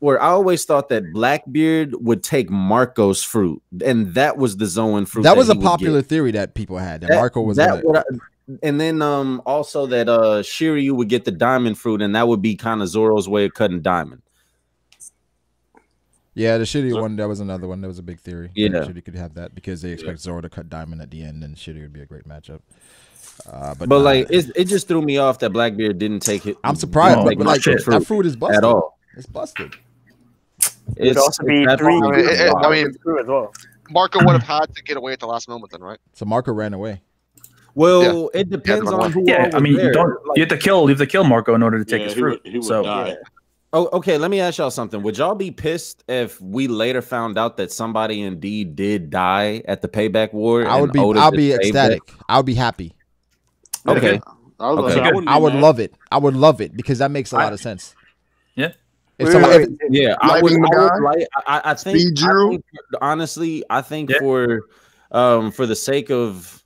or I always thought that Blackbeard would take Marco's fruit, and that was the Zoan fruit. That was a popular theory that people had. That Marco was and then also that Shiryu would get the diamond fruit, and that would be kind of Zoro's way of cutting diamond. Yeah, the Shiryu one, that was another one. That was a big theory. Yeah, Shiryu could have that because they expect Zoro to cut diamond at the end, and Shiryu would be a great matchup. But like it just threw me off that Blackbeard didn't take it. I'm surprised, but like that fruit is busted at all. It's busted. It'd also be 3. I mean, as well. Marco would have had to get away at the last moment, then, right? So Marco ran away. Well, it depends on who. Yeah, I mean, you have to kill Marco in order to take his fruit. He would die. Oh, okay. Let me ask y'all something. Would y'all be pissed if we later found out that somebody indeed did die at the Payback War? I'll be ecstatic. I'll be happy. Okay. I would love it. I would love it because that makes a lot of sense. Yeah. I think honestly, I think for the sake of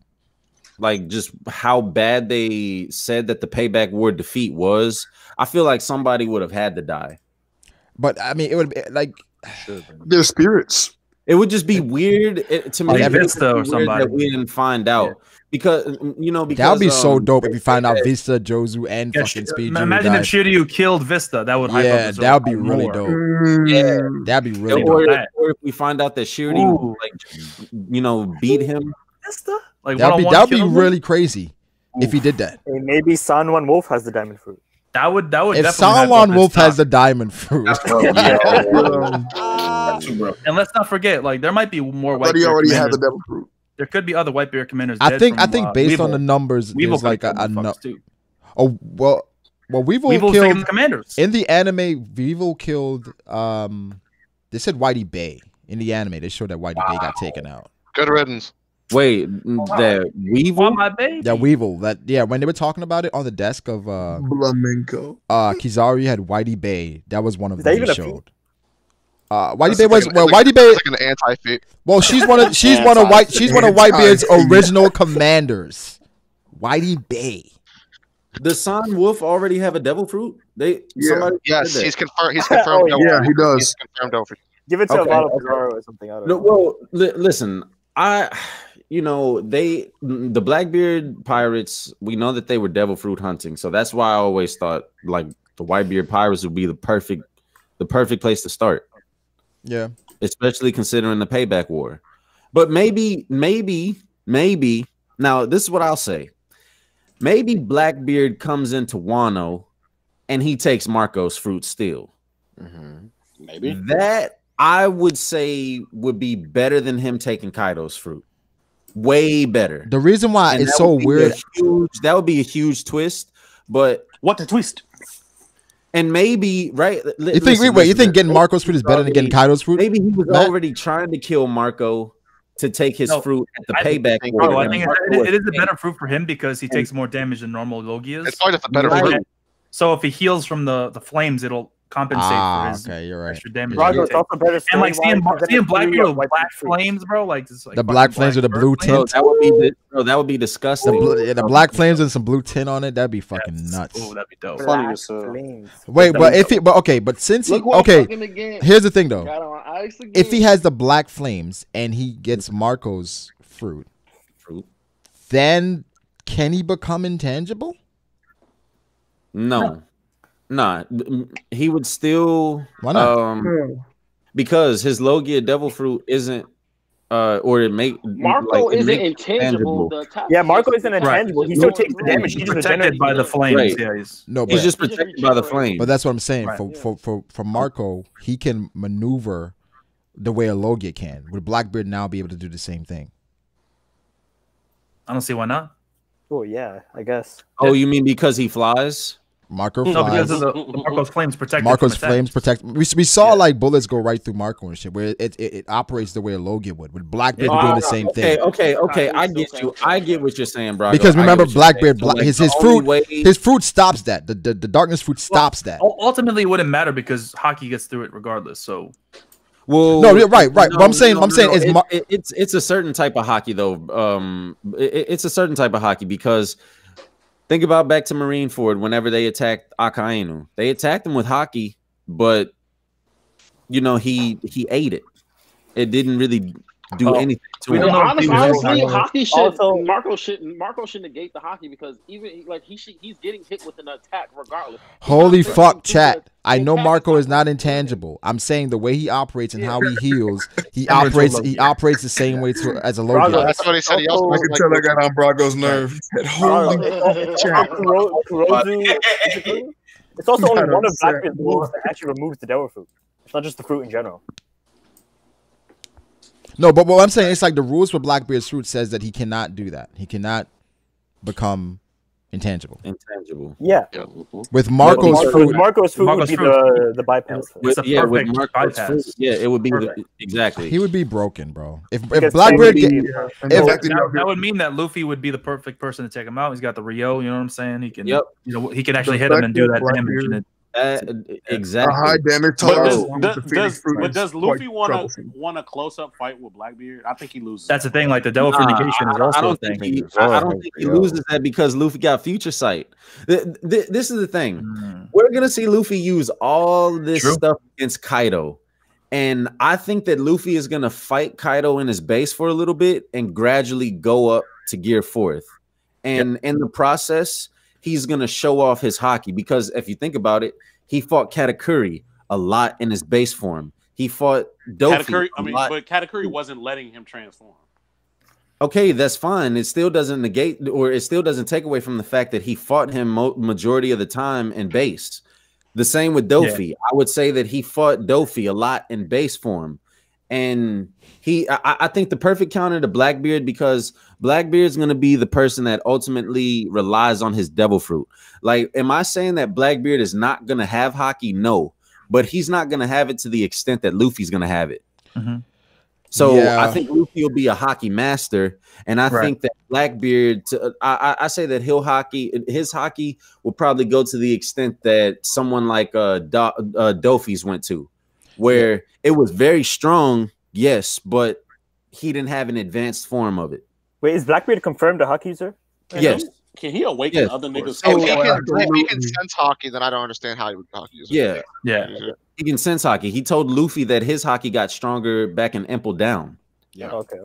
like just how bad they said that the Payback War defeat was, I feel like somebody would have had to die. But I mean, it would be like their spirits. It would just be weird to me that we didn't find out. Because that would be so dope if you find out Vista, Jozu, and fucking Speed. Imagine if Shiryu killed Vista, that would hype up that would be really dope. Yeah, that'd be really dope. Or if we find out that Shiryu, beat him. Vista, like that'd be really crazy if he did that. Hey, maybe Sanwan Wolf has the diamond fruit. That would. If Sanwan Wolf has the diamond fruit, and let's not forget, like there might be more. But he already had the devil fruit. There could be other Whitebeard commanders. I think based on the numbers, there's like a well, Weevil killed commanders in the anime. Weevil killed. They said Whitey Bay in the anime. They showed that Whitey Bay got taken out. Good riddance. Wait, the Weevil? That Weevil. When they were talking about it on the desk of Flamenco. Kizaru had Whitey Bay. That was one of them they showed. Whitey Bay was Whitey Bay. Like an anti-feat. Well, she's one of Whitebeard's original commanders. Whitey Bay. Does San Wolf already have a devil fruit? Yes, he's confirmed. He's confirmed. Yeah, he does. He's confirmed over. Give it to Avalo Pizarro or something. I don't know. Well, listen, the Blackbeard pirates, we know that they were devil fruit hunting, so that's why I always thought like the Whitebeard pirates would be the perfect place to start. Yeah, especially considering the Payback War. But maybe. Now, this is what I'll say. Maybe Blackbeard comes into Wano and he takes Marco's fruit still. Maybe that I would say would be better than him taking Kaido's fruit. Way better. The reason why it's so weird, that would be a huge twist. But what the twist? And maybe you think getting Marco's fruit is better than getting Kaido's fruit? Maybe he was already trying to kill Marco to take his fruit at the Payback War. I think it is a better fruit for him because he takes more damage than normal Logias. It's probably just a better fruit. So if he heals from the flames, it'll compensate for his extra damage. It's also better. And like seeing Blackbeard with black flames, bro, like just like the black flames with a blue tint. That would be disgusting. The black flames and some blue tint on it, that'd be fucking nuts. Oh, that'd be dope. Wait, but since here's the thing though. If he has the black flames and he gets Marco's fruit, then can he become intangible? No. Nah. He would still. Why not? Because his Logia Devil Fruit isn't. Or it make Marco isn't intangible. Yeah, Marco isn't intangible. He still takes the damage. He's protected by the flames. Yeah, he's just protected by the flames. But that's what I'm saying. For Marco, he can maneuver the way a Logia can. Would Blackbeard now be able to do the same thing? I don't see why not. Oh yeah, I guess. Oh, you mean because he flies? Marco No, flies. because of the Marco's flames protect. Marco's flames protect. We saw like bullets go right through Marco and shit, where it operates the way a Logia would. With Blackbeard doing the same thing. Okay. I get you. I get what you're saying, bro. Because remember, Blackbeard, his fruit stops that. The darkness fruit stops that. Ultimately, it wouldn't matter because Hockey gets through it regardless. So. Well, no, right. But I'm saying, it's a certain type of hockey though. It's a certain type of hockey because think about back to Marineford whenever they attacked Akainu. They attacked him with hockey, but you know he ate it. It didn't really do anything to him. Honestly, hockey should Marco should negate the hockey because even like he's getting hit with an attack regardless. Holy fuck, chat! I know Marco is not intangible. I'm saying the way he operates and how he heals, he operates the same way as a Logia. That's what he said. He also I can tell I got on Brago's nerve. He said, "Holy chat." It's also only one of Blackbeard's rules that actually removes the Devil Fruit. It's not just the fruit in general. No, but what I'm saying, it's like the rules for Blackbeard's fruit says that he cannot do that. He cannot become intangible. Yeah. With Marco's fruit, would be the bypass. With Marco's fruit, it would be exactly. He would be broken, bro. If Blackbeard, that would mean that Luffy would be the perfect person to take him out. He's got the Rio. You know what I'm saying? He can. He can actually hit him and do that damage. Exactly. A high damage but does Luffy want a close-up fight with Blackbeard? I think he loses. That's the thing. Like the Devil Fruit negation is also a thing. I don't think he loses that because Luffy got future sight. This is the thing. We're gonna see Luffy use all this stuff against Kaido, and I think that Luffy is gonna fight Kaido in his base for a little bit and gradually go up to Gear 4th, and in the process, he's gonna show off his hockey because if you think about it, he fought Katakuri a lot in his base form. He fought Dofi. But Katakuri wasn't letting him transform. Okay, that's fine. It still doesn't negate or it still doesn't take away from the fact that he fought him majority of the time in base. The same with Dofi. I would say that he fought Dofi a lot in base form. And I think the perfect counter to Blackbeard because Blackbeard's going to be the person that ultimately relies on his Devil Fruit. Like, am I saying that Blackbeard is not going to have hockey? No, but he's not going to have it to the extent that Luffy's going to have it. So I think Luffy will be a hockey master, and I think that Blackbeard, I say that his hockey will probably go to the extent that someone like Dofi's went to, where it was very strong, yes, but he didn't have an advanced form of it. Wait, is Blackbeard confirmed a hockey user? Yes. Can he awaken other niggas? If he can sense hockey, then I don't understand how he would hockey user. Yeah. He can sense hockey. He told Luffy that his hockey got stronger back in Impel Down. Yeah. Okay.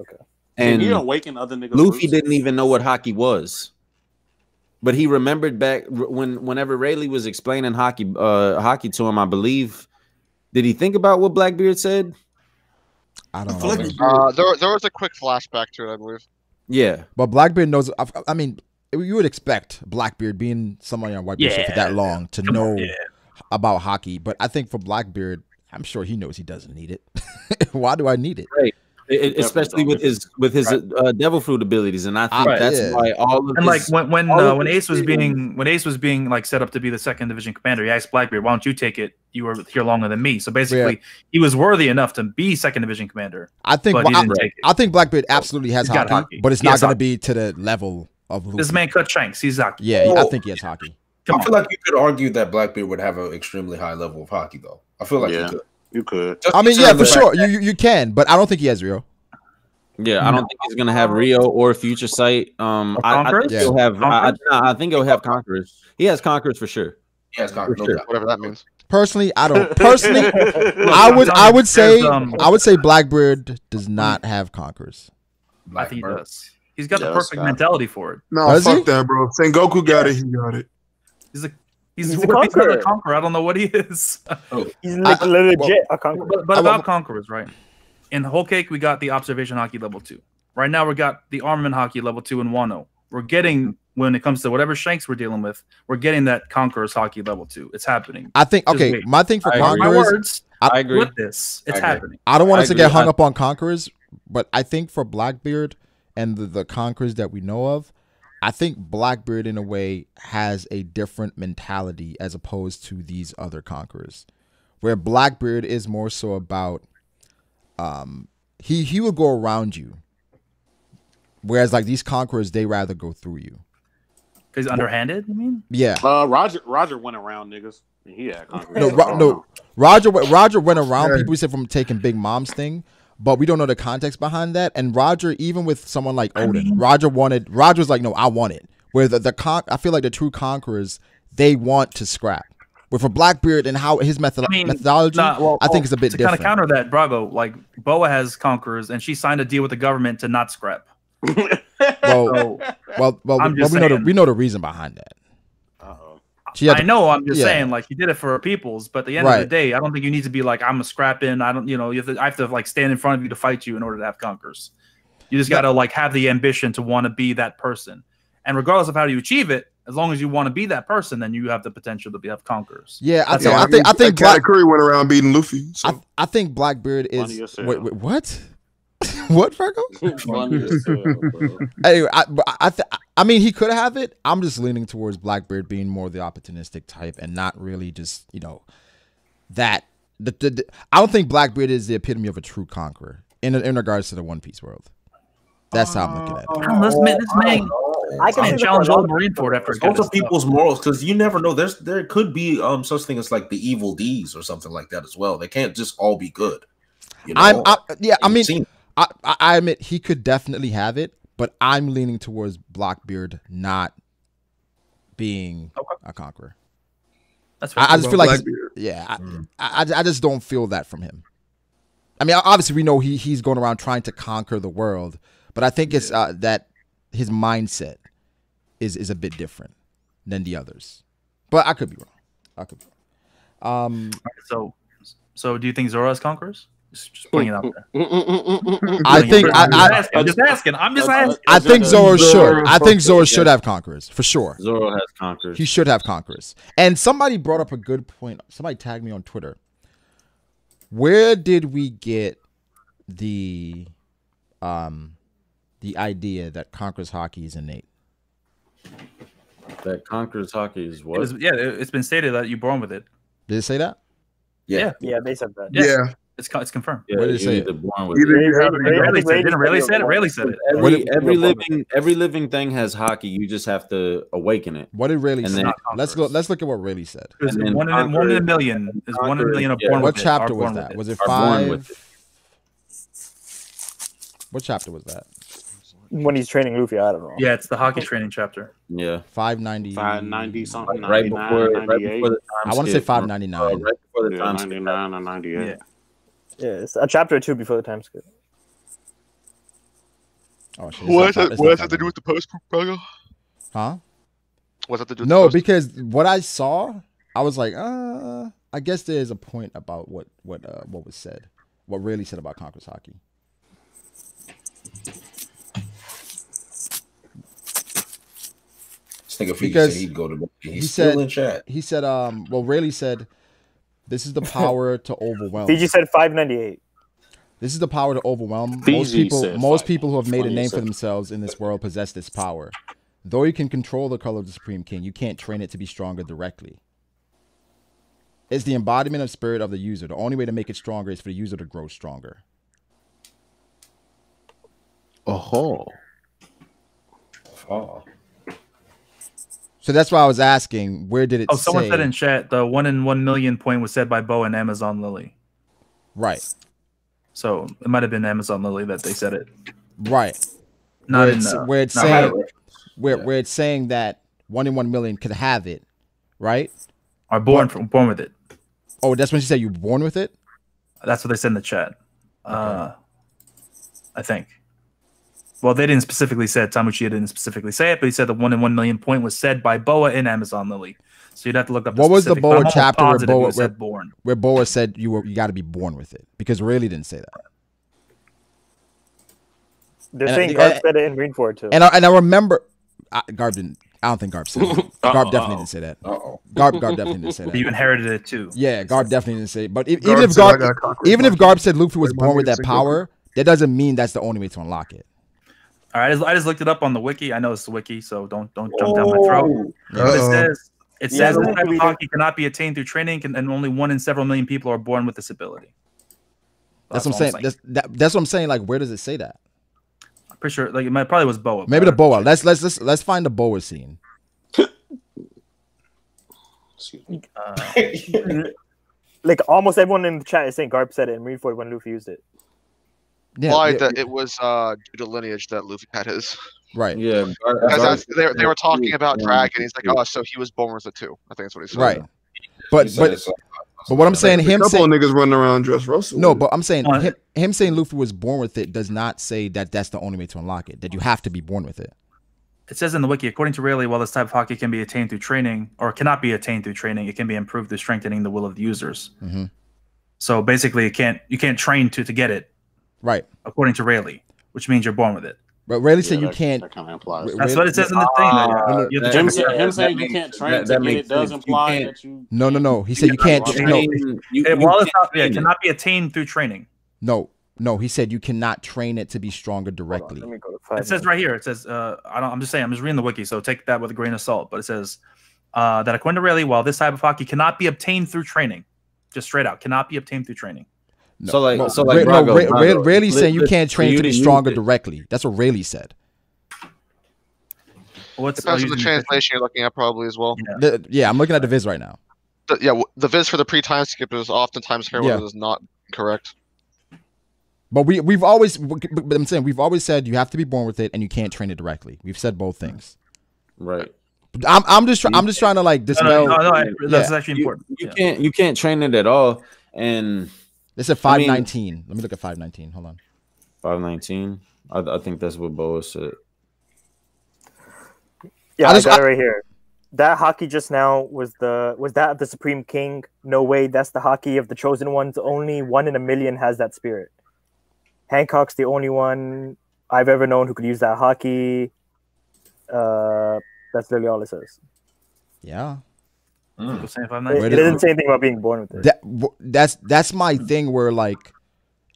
And can he awaken other niggas? Luffy didn't even know what hockey was. But he remembered back whenever Rayleigh was explaining hockey to him, I believe. Did he think about what Blackbeard said? I don't know. There was a quick flashback to it, I believe. Yeah. But Blackbeard knows. I mean, you would expect Blackbeard being somebody on White Bishop for that long to know about hockey. But I think for Blackbeard, I'm sure he knows he doesn't need it. Why do I need it? Right. Especially with his Devil Fruit abilities, and I think that's why all of like when Ace was being like set up to be the 2nd Division commander, he asked Blackbeard, "Why don't you take it? You were here longer than me." So basically, he was worthy enough to be 2nd Division commander. I think I think Blackbeard absolutely has hockey, but it's not going to be to the level of Luffy. This man cut shanks. He's hockey. Yeah, I think he has hockey. I feel like you could argue that Blackbeard would have an extremely high level of hockey, though. I feel like you could. I mean, yeah, for sure. You can, but I don't think he has Rio. Yeah, I don't think he's gonna have Rio or Future Sight. I think he'll have. I think he'll have Conquerors. He has Conquerors for sure. He has Conquerors, whatever that means. Personally, I don't. Personally, I would say Blackbeard does not have Conquerors. I think he does. He's got the perfect mentality for it. No, fuck that, bro. Sengoku got it. He got it. He's a conqueror. I don't know what he is. He's legit a conqueror. But about conquerors, right? In Whole Cake, we got the observation haki level 2. Right now, we got the armament haki level 2 in Wano. We're getting, when it comes to whatever Shanks we're dealing with, we're getting that conqueror's haki level 2. It's happening. I think. Okay, my thing for conquerors. I agree with this. It's happening. I don't want us to get hung up on conquerors, but I think for Blackbeard and the conquerors that we know of, I think Blackbeard in a way has a different mentality as opposed to these other conquerors, where Blackbeard is more so about he will go around you, whereas like these conquerors, they rather go through you. Because he's underhanded, you mean? Yeah. Roger went around niggas. He had conquerors. No, Roger went around people. We said from taking Big Mom's thing. But we don't know the context behind that. And Roger, even with someone like Odin, Roger was like, no, I want it. Where I feel like the true conquerors, they want to scrap. Where for Blackbeard and how his methodology, I think is a bit different. To kind of counter that, Brago, like Boa has conquerors, and she signed a deal with the government to not scrap. we know the reason behind that. I know. I'm just saying, like, he did it for her peoples, but at the end of the day, I don't think you need to be like, I'm a scrapping. I don't, I have to like stand in front of you to fight you in order to have conquerors. You just got to like have the ambition to want to be that person, and regardless of how you achieve it, as long as you want to be that person, then you have the potential to have conquerors. Yeah, I think Katakuri went around beating Luffy. So. I think Blackbeard is wait, what? What, Franco? Anyway, I mean, he could have it. I'm just leaning towards Blackbeard being more the opportunistic type and not really just, that. I don't think Blackbeard is the epitome of a true conqueror in regards to the One Piece world. That's how I'm looking at it. I can challenge old Marine for it after also people's morals, because you never know. There could be such thing as like the evil D's or something like that as well. They can't just all be good. I admit he could definitely have it, but I'm leaning towards Blackbeard not being a conqueror. That's I just feel like I just don't feel that from him. I mean, obviously we know he's going around trying to conquer the world, but I think it's that his mindset is a bit different than the others. But I could be wrong. So do you think Zoro has conquerors? Just putting it out there. I'm just asking. I think Zoro should. I think Zoro should have conquerors for sure. Zoro has conquerors. He should have conquerors. And somebody brought up a good point. Somebody tagged me on Twitter. Where did we get the idea that conquerors haki is innate? That conquerors haki is what? It's been stated that you're born with it. Did it say that? Yeah, they said that. Yeah. It's confirmed. Where did it say it? Didn't really said it. Every living thing has haki. You just have to awaken it. What did Rayleigh say? Let's look at what Rayleigh said. One in a million is 1 in a million of born with it. What chapter was that? Was it 5? What chapter was that? When he's training Luffy, I don't know. Yeah, it's the haki training chapter. Yeah, 590 something. Right before the time I want to say 599. Right before the time 99 or 98. Yeah, it's a chapter or two before the time skip. Oh, what does that have to do with the post, Brago? Huh? What's that to do with the post? Because what I saw, I was like, I guess there's a point about what was said, what Rayleigh said about conquerors haki. Because he'd go to he's still in chat. He said, well, Rayleigh said, this is the power to overwhelm. Fiji said 598. This is the power to overwhelm. Most people who have made a name for themselves in this world possess this power. Though you can control the color of the Supreme King, you can't train it to be stronger directly. It's the embodiment of spirit of the user. The only way to make it stronger is for the user to grow stronger. Oh. So that's why I was asking, where did it say? Someone said in chat, the 1 in 1 million point was said by Bo and Amazon Lily. Right. So it might have been Amazon Lily that they said it. Right. Not where it's saying that 1 in 1 million could have it, right? Are born with it. Oh, that's when she said you're born with it? That's what they said in the chat. I think. Well, they didn't specifically say it. Tamuchi didn't specifically say it, but he said the 1 in 1 million point was said by Boa in Amazon Lily. So you'd have to look up. What was the Boa chapter where Boa said you got to be born with it? Because Rayleigh didn't say that. They're saying Garb said it in Greenford too. And I remember Garb didn't. I don't think Garb said it. Garb definitely didn't say that. Garb definitely didn't say that. You inherited it too. Yeah, Garb definitely didn't say it. But even if Garb said Luffy was born with that power, that doesn't mean that's the only way to unlock it. All right, I just looked it up on the wiki. I know it's the wiki, so don't jump down my throat. It says this type of hockey cannot be attained through training, and only 1 in several million people are born with this ability. That's what I'm saying. That's what I'm saying. Like, where does it say that? I'm pretty sure. Like, it probably was Boa. Maybe the Boa. Let's find the Boa scene. Like almost everyone in the chat is saying Garb said it in Greenford when Luffy used it. Yeah, that it was due to lineage that Luffy had his. Right. Yeah. They were talking about Dragon. He's like, oh, so he was born with it too. I think that's what he said. Right. But what I'm saying, a couple of niggas running around dressed Russell. No, but I'm saying him saying Luffy was born with it does not say that that's the only way to unlock it. That you have to be born with it. It says in the wiki, according to Rayleigh, while this type of hockey can be attained through training, or cannot be attained through training, it can be improved through strengthening the will of the users. Mm-hmm. So basically, you can't train to get it. Right. According to Rayleigh, which means you're born with it. But Rayleigh said you can't. That kind of implies. That's what it says in the thing. Him saying you can't train to get it does imply that you. No. He said you can't. It cannot be attained through training. No, he said you cannot train it to be stronger directly. Let me go to it says right here. It says, I'm just saying, I'm just reading the wiki, so take that with a grain of salt. But it says that according to Rayleigh, while this type of hockey cannot be obtained through training, just straight out, cannot be obtained through training. No. Rayleigh saying you can't train to be stronger directly. That's what Rayleigh said. Depends on the translation you're looking at, probably as well. Yeah, I'm looking at the viz right now. The viz for the pre-time skip is oftentimes heralded is not correct. But we've always, but I'm saying we've always said you have to be born with it and you can't train it directly. We've said both things. Right. I'm just trying to like dispel. No, that's actually important. You can't train it at all. And they said 519. Let me look at 519. Hold on. 519. I think that's what Boa said. Yeah, I got it right here. That hockey just now was that of the Supreme King? No way. That's the hockey of the Chosen Ones. Only 1 in a million has that spirit. Hancock's the only one I've ever known who could use that hockey. That's literally all it says. Yeah. It doesn't say anything about being born with it. That's my thing where, like,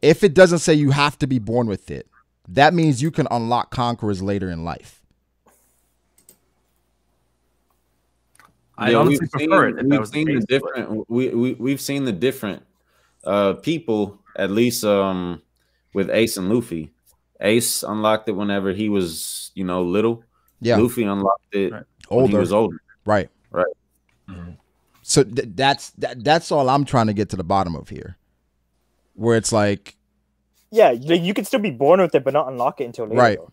if it doesn't say you have to be born with it, that means you can unlock conquerors later in life. I honestly prefer it. We've seen the different people, at least with Ace and Luffy. Ace unlocked it whenever he was, little. Yeah. Luffy unlocked it when he was older. Right. Mm-hmm. So that's all I'm trying to get to the bottom of here, where it's like, yeah, you can still be born with it, but not unlock it until later. Right. Though.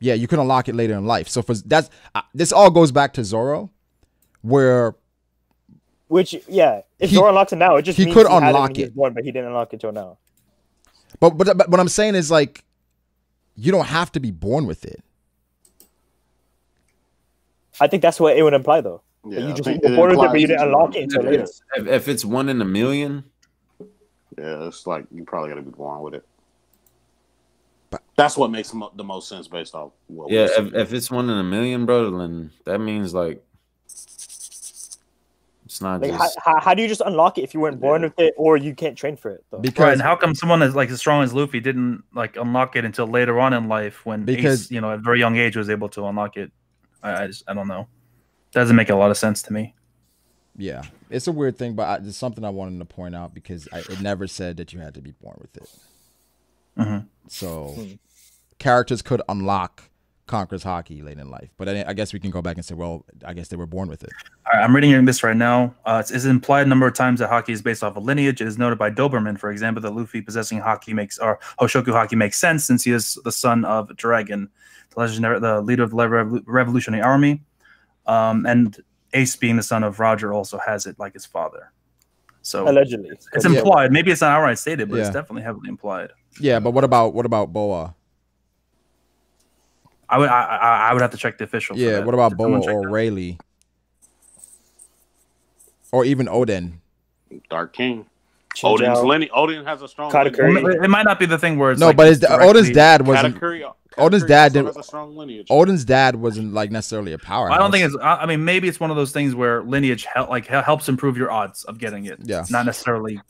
Yeah, you can unlock it later in life. So this all goes back to Zoro, if Zoro unlocks it now, it just means could unlock it, born, but he didn't unlock it till now. But what I'm saying is, like, you don't have to be born with it. I think that's what it would imply, though. Yeah, you just were born with it, but you didn't unlock it until later. If it's 1 in a million, yeah, it's like you probably got to be born with it. But that's what makes the most sense based off what. Yeah, if it's 1 in a million, bro, then that means like it's not. Like, how do you just unlock it if you weren't born with it, or you can't train for it? Though? And how come someone as strong as Luffy didn't like unlock it until later on in life when Ace, at a very young age was able to unlock it? I don't know. Doesn't make a lot of sense to me. Yeah, it's a weird thing, but it's something I wanted to point out because it never said that you had to be born with it. Mm-hmm. So characters could unlock Conqueror's hockey late in life, but I guess we can go back and say, well, I guess they were born with it. All right, I'm reading this right now. It's implied a number of times that hockey is based off a lineage. It is noted by Doberman, for example, that Luffy possessing hockey Hoshoku hockey makes sense since he is the son of Dragon, the leader of the Revolutionary Army, and Ace being the son of Roger also has it like his father. So allegedly, it's implied. Maybe it's not outright stated, but it's definitely heavily implied. Yeah, but what about Boa? I would have to check the official. Yeah. What about Boa or Rayleigh? Or even Odin? Dark King. Odin's lineage. Odin has a strong lineage. It might not be the thing where it's no, but Odin's dad wasn't. Odin's dad didn't. Has a strong lineage. Odin's dad wasn't like necessarily a powerhouse. I don't think it's. I mean, maybe it's one of those things where lineage helps improve your odds of getting it. Yeah. Not necessarily,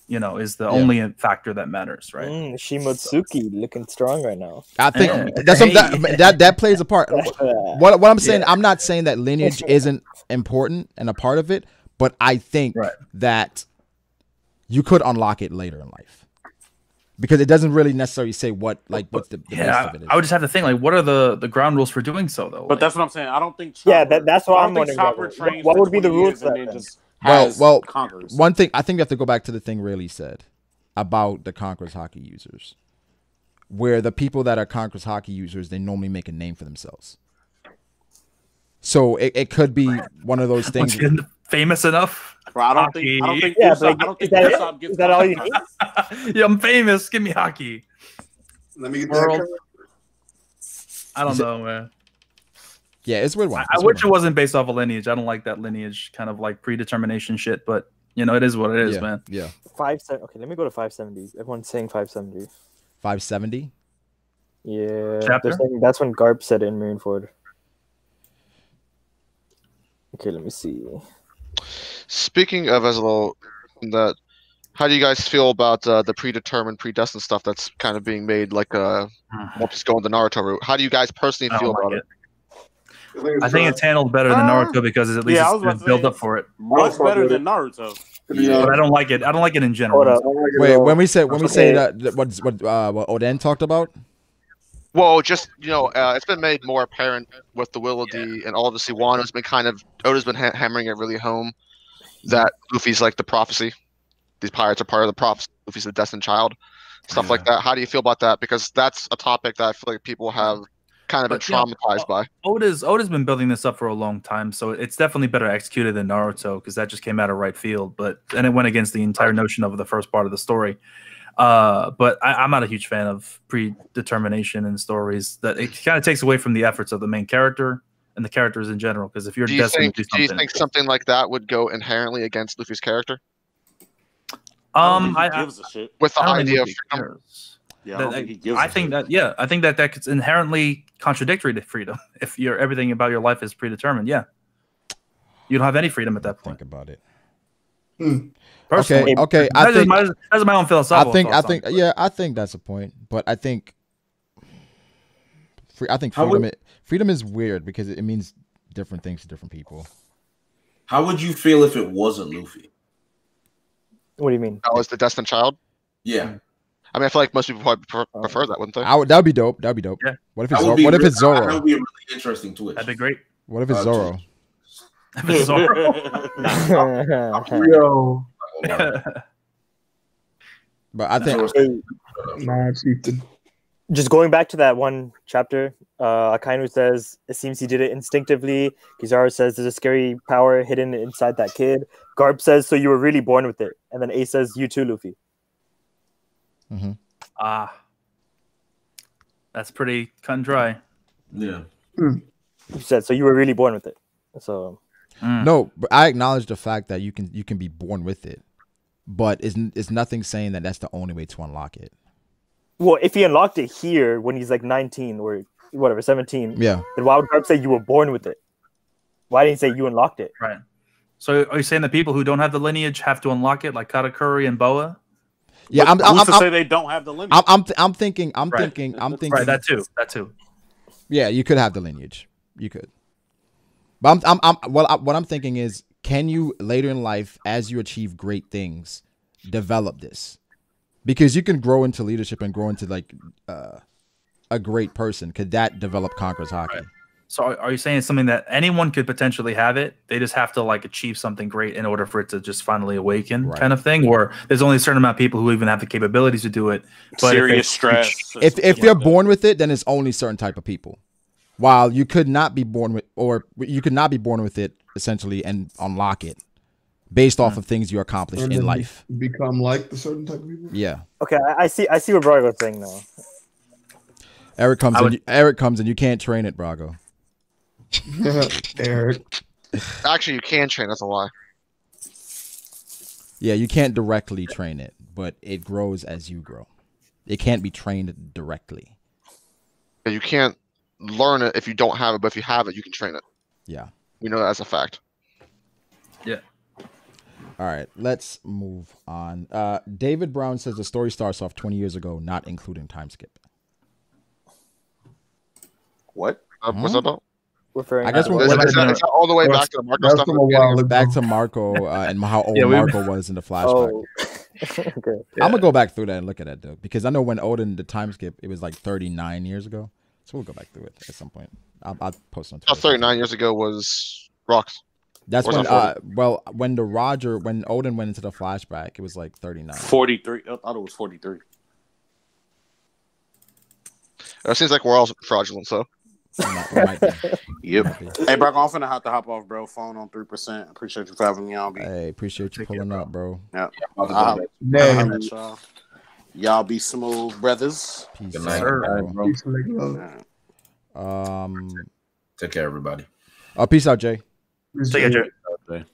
is the only factor that matters, right? Shimotsuki looking strong right now. I think that plays a part. What I'm saying, I'm not saying that lineage isn't important and a part of it, but I think that you could unlock it later in life. Because it doesn't really necessarily say what's the base of it is. I would just have to think like, what are the ground rules for doing so though? But that's what I'm saying. I don't think. Chopper, that's what I'm wondering. What would be the rules? Well, one thing I think you have to go back to the thing Rayleigh said about the Conqueror's Hockey users, where the people that are Conqueror's Hockey users, they normally make a name for themselves. So it could be one of those things. Famous enough. Bro, I don't think. Is that all you need? Yeah, I'm famous. Give me hockey. Let me get World. I don't know, man. Yeah, it's a weird one. I wish it wasn't based off a lineage. I don't like that lineage kind of like predetermination shit, but it is what it is, man. Yeah. 570. Okay, let me go to 570. Everyone's saying 570. 570? Yeah. Chapter? That's when Garp said it in Marineford. Okay, let me see. Speaking of how do you guys feel about the predetermined, predestined stuff that's kind of being made like just going the Naruto route? How do you guys personally feel about it? I think it's handled better than Naruto because at least it's built up for it. Much better than Naruto. Yeah. But I don't like it. I don't like it in general. Wait, when we say that what Oden talked about? Well, just it's been made more apparent with the Will of D, and obviously Wano's been Oda's been hammering it really home that Luffy's like the prophecy. These pirates are part of the prophecy. Luffy's the destined child, stuff like that. How do you feel about that? Because that's a topic that I feel like people have kind of been traumatized by. Oda's been building this up for a long time, so it's definitely better executed than Naruto because that just came out of right field. And it went against the entire notion of the first part of the story. But I'm not a huge fan of predetermination in stories. That it kind of takes away from the efforts of the main character and the characters in general. Because if you're destined to do something, do you think something like that would go inherently against Luffy's character? With the idea of freedom. I think that that's inherently contradictory to freedom. If everything about your life is predetermined, you don't have any freedom at that point. Think about it. Personally, okay. That's my own philosophical. I think that's a point, but I think freedom is weird because it means different things to different people. How would you feel if it wasn't Luffy? What do you mean? That was the destined child? Yeah. I mean, I feel like most people probably prefer that, wouldn't they? That'd be dope. That'd be dope. Yeah. What if it's Zoro? What if it's Zoro? That would be a really interesting twist. That'd be great. What if it's Zoro? If it's Zoro. Yo. But I think just going back to that one chapter, Akainu says it seems he did it instinctively. Kizaru says there's a scary power hidden inside that kid. Garp says so you were really born with it, and then Ace says you too, Luffy. Mm-hmm. That's pretty cut and dry. Yeah. You said so you were really born with it. So no, but I acknowledge the fact that you can be born with it, but it's nothing saying that that's the only way to unlock it. Well, if he unlocked it here when he's like 19 or whatever, 17, then why would Garp say you were born with it? Why didn't he say you unlocked it? Right. So are you saying that people who don't have the lineage have to unlock it, like Katakuri and Boa? Yeah, I'm to say they don't have the lineage. I'm thinking. Right, that too. Yeah, you could have the lineage. You could. But what I'm thinking is, can you later in life, as you achieve great things, develop this? Because you can grow into leadership and grow into like a great person. Could that develop Conqueror's Hockey? Right. So are you saying it's something that anyone could potentially have it? They just have to like achieve something great in order for it to just finally awaken, kind of thing? Or there's only a certain amount of people who even have the capabilities to do it. But serious stress. If you're born with it, then it's only certain type of people. While you could not be born with, or you could not be born with it essentially and unlock it based off of things you accomplish in life. Become like the certain type of people. Yeah. Okay, I see what Brago's saying now. Eric comes and you can't train it, Brago. Eric. Actually, you can train. That's a lie. Yeah, you can't directly train it, but it grows as you grow. It can't be trained directly. You can't learn it if you don't have it, but if you have it, you can train it. Yeah. We know that as a fact. Yeah. All right, let's move on. David Brown says the story starts off 20 years ago, not including time skip. What? What's that about? I guess it's all the way back to the Marco stuff. Back to Marco and how old Marco was in the flashback. Oh. Okay. I'm gonna go back through that and look at it though, because I know when Odin the time skip, it was like 39 years ago. So we'll go back through it at some point. I'll post on Twitter. 39 years ago was Rocks. That's when when Odin went into the flashback, it was like 39. 43. I thought it was 43. It seems like we're all fraudulent, so. Yep. Hey, bro, I'm finna have to hop off, bro. Phone on 3%. Appreciate you for having me on. Hey, appreciate you pulling up, bro. Yeah. Y'all be smooth, brothers. Peace. Good night, bro. Take care, everybody. Peace out, Jay. Take care, Jay.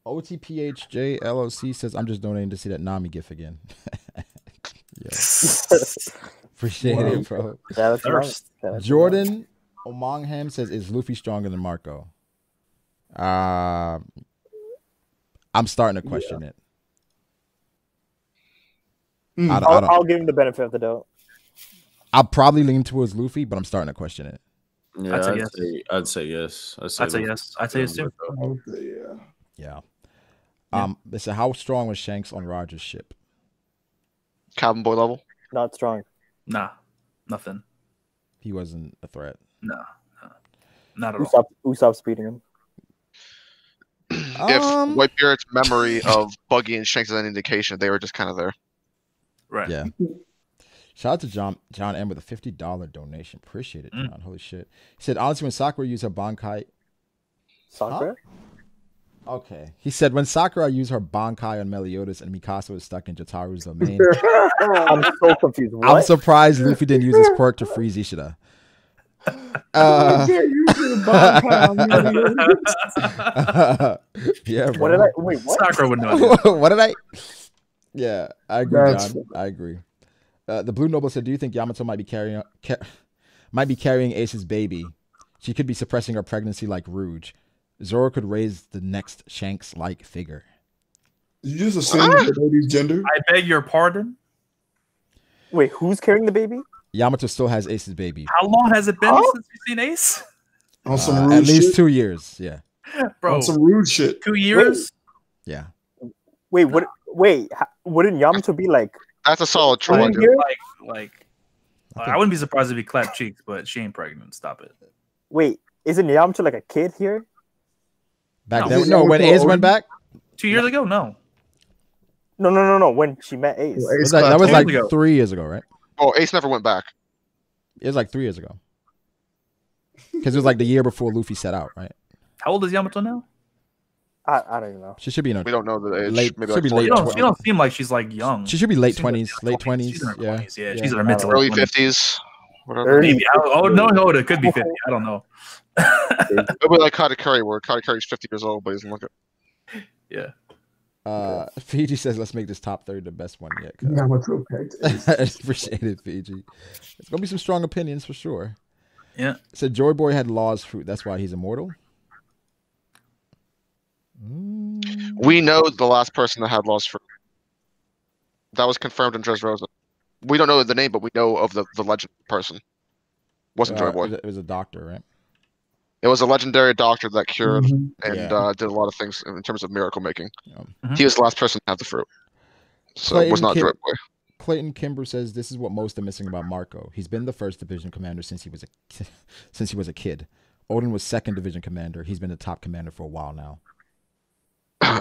OTPHJ LOC says, I'm just donating to see that Nami gif again. Appreciate it, bro. Jordan Omongham says, is Luffy stronger than Marco? I'm starting to question it. I'll give him the benefit of the doubt. I'll probably lean towards Luffy, but I'm starting to question it. Yeah, I'd say yes. I'd say yes. I'd say yes too. Yeah. They said, how strong was Shanks on Roger's ship? Cabin boy level? Not strong. Nah, nothing. He wasn't a threat. No, not at all. Usopp's beating him. If Whitebeard's memory of Buggy and Shanks is any indication, they were just kind of there. Right. Yeah. Shout out to John M with a $50 donation. Appreciate it, John. Holy shit. He said, honestly, when Sakura used her Bankai... Sakura? Huh? Okay. He said, when Sakura used her Bankai on Meliodas and Mikasa was stuck in Jotaro's domain... I'm so confused. What? I'm surprised Luffy didn't use his quirk to freeze Ishida. Yeah, bro. What did I... Wait, what? Sakura would know. What did I... Yeah, I agree, John. I agree. The Blue Noble said, do you think Yamato might be carrying Ace's baby? She could be suppressing her pregnancy like Rouge. Zoro could raise the next Shanks-like figure. Did you just assume the baby's gender? I beg your pardon? Wait, who's carrying the baby? Yamato still has Ace's baby. How long has it been since you've seen Ace? On some rude at least shit? 2 years, yeah. Bro, on some rude shit. 2 years? Yeah. Wait, what? Wait, wouldn't Yamato be like... That's a solid troll. I wouldn't be surprised if he clapped cheeks, but she ain't pregnant. Stop it. Wait, isn't Yamato like a kid here? Back then? No, when Ace went back? 2 years ago? No. No. When she met Ace. That was like 3 years ago, right? Oh, Ace never went back. It was like 3 years ago. Because it was like the year before Luffy set out, right? How old is Yamato now? I don't even know. She should be in her... We don't know the age. Late, maybe should like be late. She don't seem like she's like young. She should be late 20s. Late 20s. She's in her Yeah. 20s. Yeah, she's in her mid to late early 20s. 50s. Whatever. Maybe. No, it could be 50. I don't know. It'll be like Katakuri, where Katakuri's 50 years old, but he doesn't look it. Yeah. Fiji says, let's make this top 30 the best one yet. Yeah, what's okay? Appreciate it, Fiji. It's going to be some strong opinions for sure. Yeah. So Joy Boy had Law's fruit. That's why he's immortal. We know the last person that had Law's fruit. That was confirmed in Dressrosa. We don't know the name, but we know of the legend person. Wasn't Joy Boy. It was a doctor, right? It was a legendary doctor that cured and Yeah. did a lot of things in terms of miracle making. Yeah. He was the last person to have the fruit. So it was not Joy Boy. Clayton Kimber says this is what most are missing about Marco. He's been the first division commander since he was a kid. Odin was second division commander. He's been the top commander for a while now.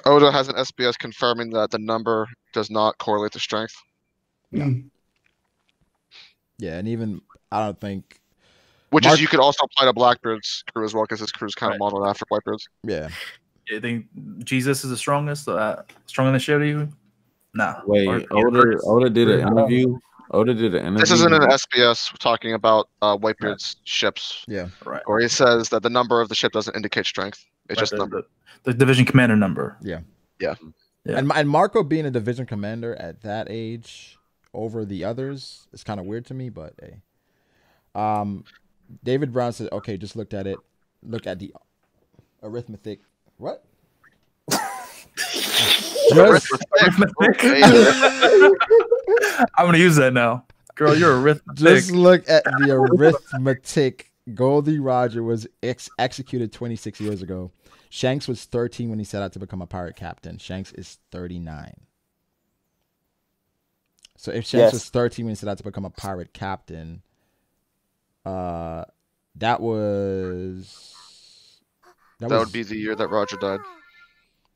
Oda has an SBS confirming that the number does not correlate to strength. Yeah. Yeah, and even I don't think. Which is you could also apply to Blackbeard's crew as well, because his crew is kind of modeled after Whitebeard's. Yeah. You think Jesus is the strongest? Stronger than Shiryu? Nah. Wait, Oda did an interview Oda did an interview. This isn't an SBS talking about Whitebeard's ships. Yeah, right. Where he says that the number of the ship doesn't indicate strength. It's just the division commander number. Yeah. Yeah. And Marco being a division commander at that age over the others is kind of weird to me, but hey. David Brown said, "Okay, just looked at it. Look at the arithmetic. What? Arithmetic. I'm gonna use that now, girl. You're arithmetic. Just look at the arithmetic. Goldie Roger was executed 26 years ago. Shanks was 13 when he set out to become a pirate captain. Shanks is 39. So if Shanks was 13 when he set out to become a pirate captain, that would be the year that Roger died.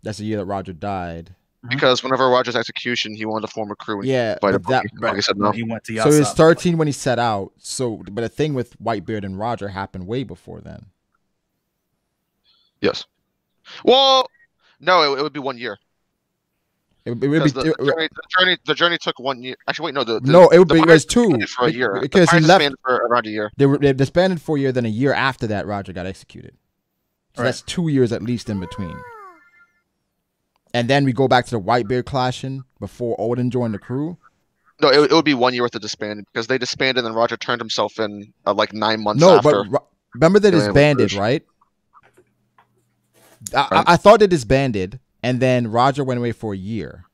That's the year that Roger died. Because whenever Roger's execution, he wanted to form a crew. And yeah, he said no. He went to so he was 13 when he set out. So, but the thing with Whitebeard and Roger happened way before then. Yes. Well, no, it would be 1 year. It would be the journey took 1 year. Actually, wait, no, it was 2 for a year because he left for around a year. They disbanded for a year. Then a year after that, Roger got executed. So that's 2 years at least in between. And then we go back to the Whitebeard clashing before Odin joined the crew. No, it would be 1 year worth of disbanding because they disbanded and Roger turned himself in like 9 months after. But remember they disbanded, right? I thought they disbanded, and then Roger went away for a year.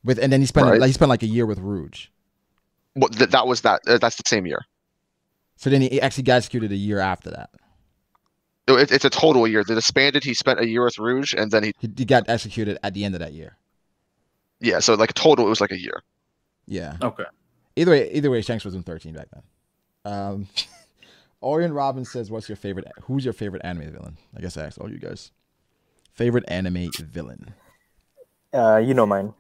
And then he spent like a year with Rouge. Well, that's the same year. So then he actually got executed a year after that. It's a total year. They disbanded. He spent a year with Rouge, and then he got executed at the end of that year. Yeah, so like total, it was like a year. Yeah. Okay. Either way, Shanks was in 13 back then. Orion Robbins says, who's your favorite anime villain? I guess I asked all you guys. Favorite anime villain? You know mine.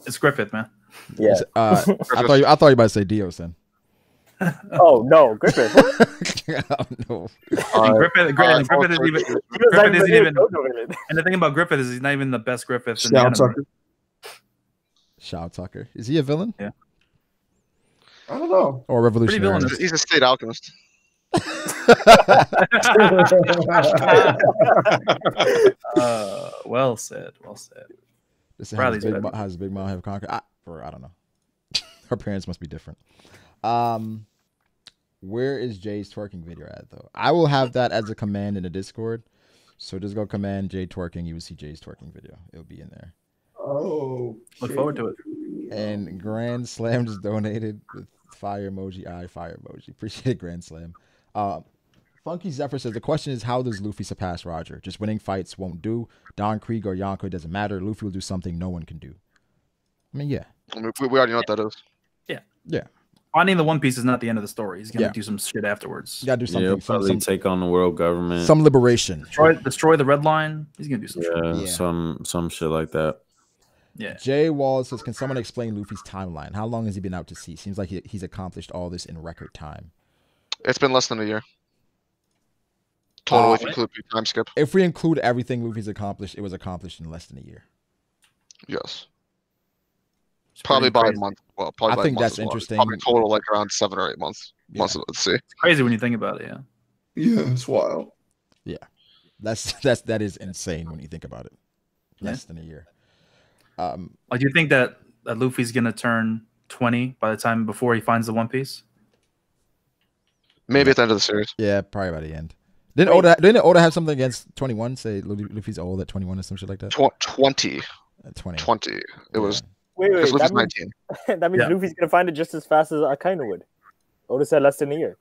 It's Griffith, man. Yeah. I thought you were about to say Dios then. Oh no, Griffith. No. Griffith isn't even. And the thing about Griffith is he's not even the best Griffith in the anime. Shao Tucker. Is he a villain? Yeah. I don't know. Or a revolutionary? He's a state alchemist. Well said. Well said. How does Big Mom have conquered? I don't know. Her parents must be different. Where is Jay's twerking video at though? I will have that as a command in the Discord. So just go command Jay twerking. You will see Jay's twerking video. It'll be in there. Oh, look forward to it. And Grand Slam just donated with fire emoji, fire emoji. Appreciate it, Grand Slam. Funky Zephyr says the question is, how does Luffy surpass Roger? Just winning fights won't do. Don Krieg or Yonko, doesn't matter. Luffy will do something no one can do. I mean, yeah. We already know what that is. Yeah. Finding the One Piece is not the end of the story. He's gonna do some shit afterwards. You gotta do something. He'll probably take on the world government. Some liberation. Destroy the Red Line. He's gonna do some shit. Some shit like that. Yeah. Jay Wallace says, can someone explain Luffy's timeline? How long has he been out to sea? Seems like he's accomplished all this in record time. It's been less than a year. Total, if you include time skip. If we include everything Luffy's accomplished, it was accomplished in less than a year. Yes. Probably by a month. Well, probably I think that's interesting. Probably total like around 7 or 8 months. Months at sea. It's crazy when you think about it. Yeah, it's wild. Yeah, that is insane when you think about it. Less than a year. Like, do you think that Luffy's gonna turn 20 by the time before he finds the One Piece? Maybe at the end of the series. Yeah, probably by the end. Didn't Oda have something against 21? Say Luffy's old at 21 or some shit like that. 20. 20. It was. Wait. Luffy's 19. That means Luffy's gonna find it just as fast as Akainu would. Oda said less than a year.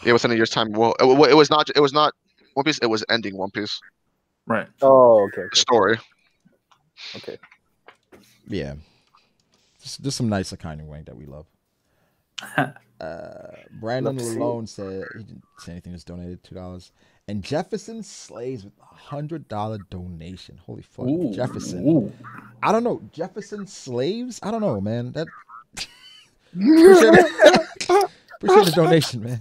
Yeah, within a year's time. Well, it was not One Piece. It was ending One Piece. Right. Oh, okay. Story. Okay. Yeah. Just some nice Akainu wank that we love. Brandon Malone said he didn't say anything, just donated $2. And Jefferson Slaves with $100 donation. Holy fuck. Ooh, Jefferson. ooh. I don't know. Jefferson Slaves? I don't know, man. That appreciate the donation, man.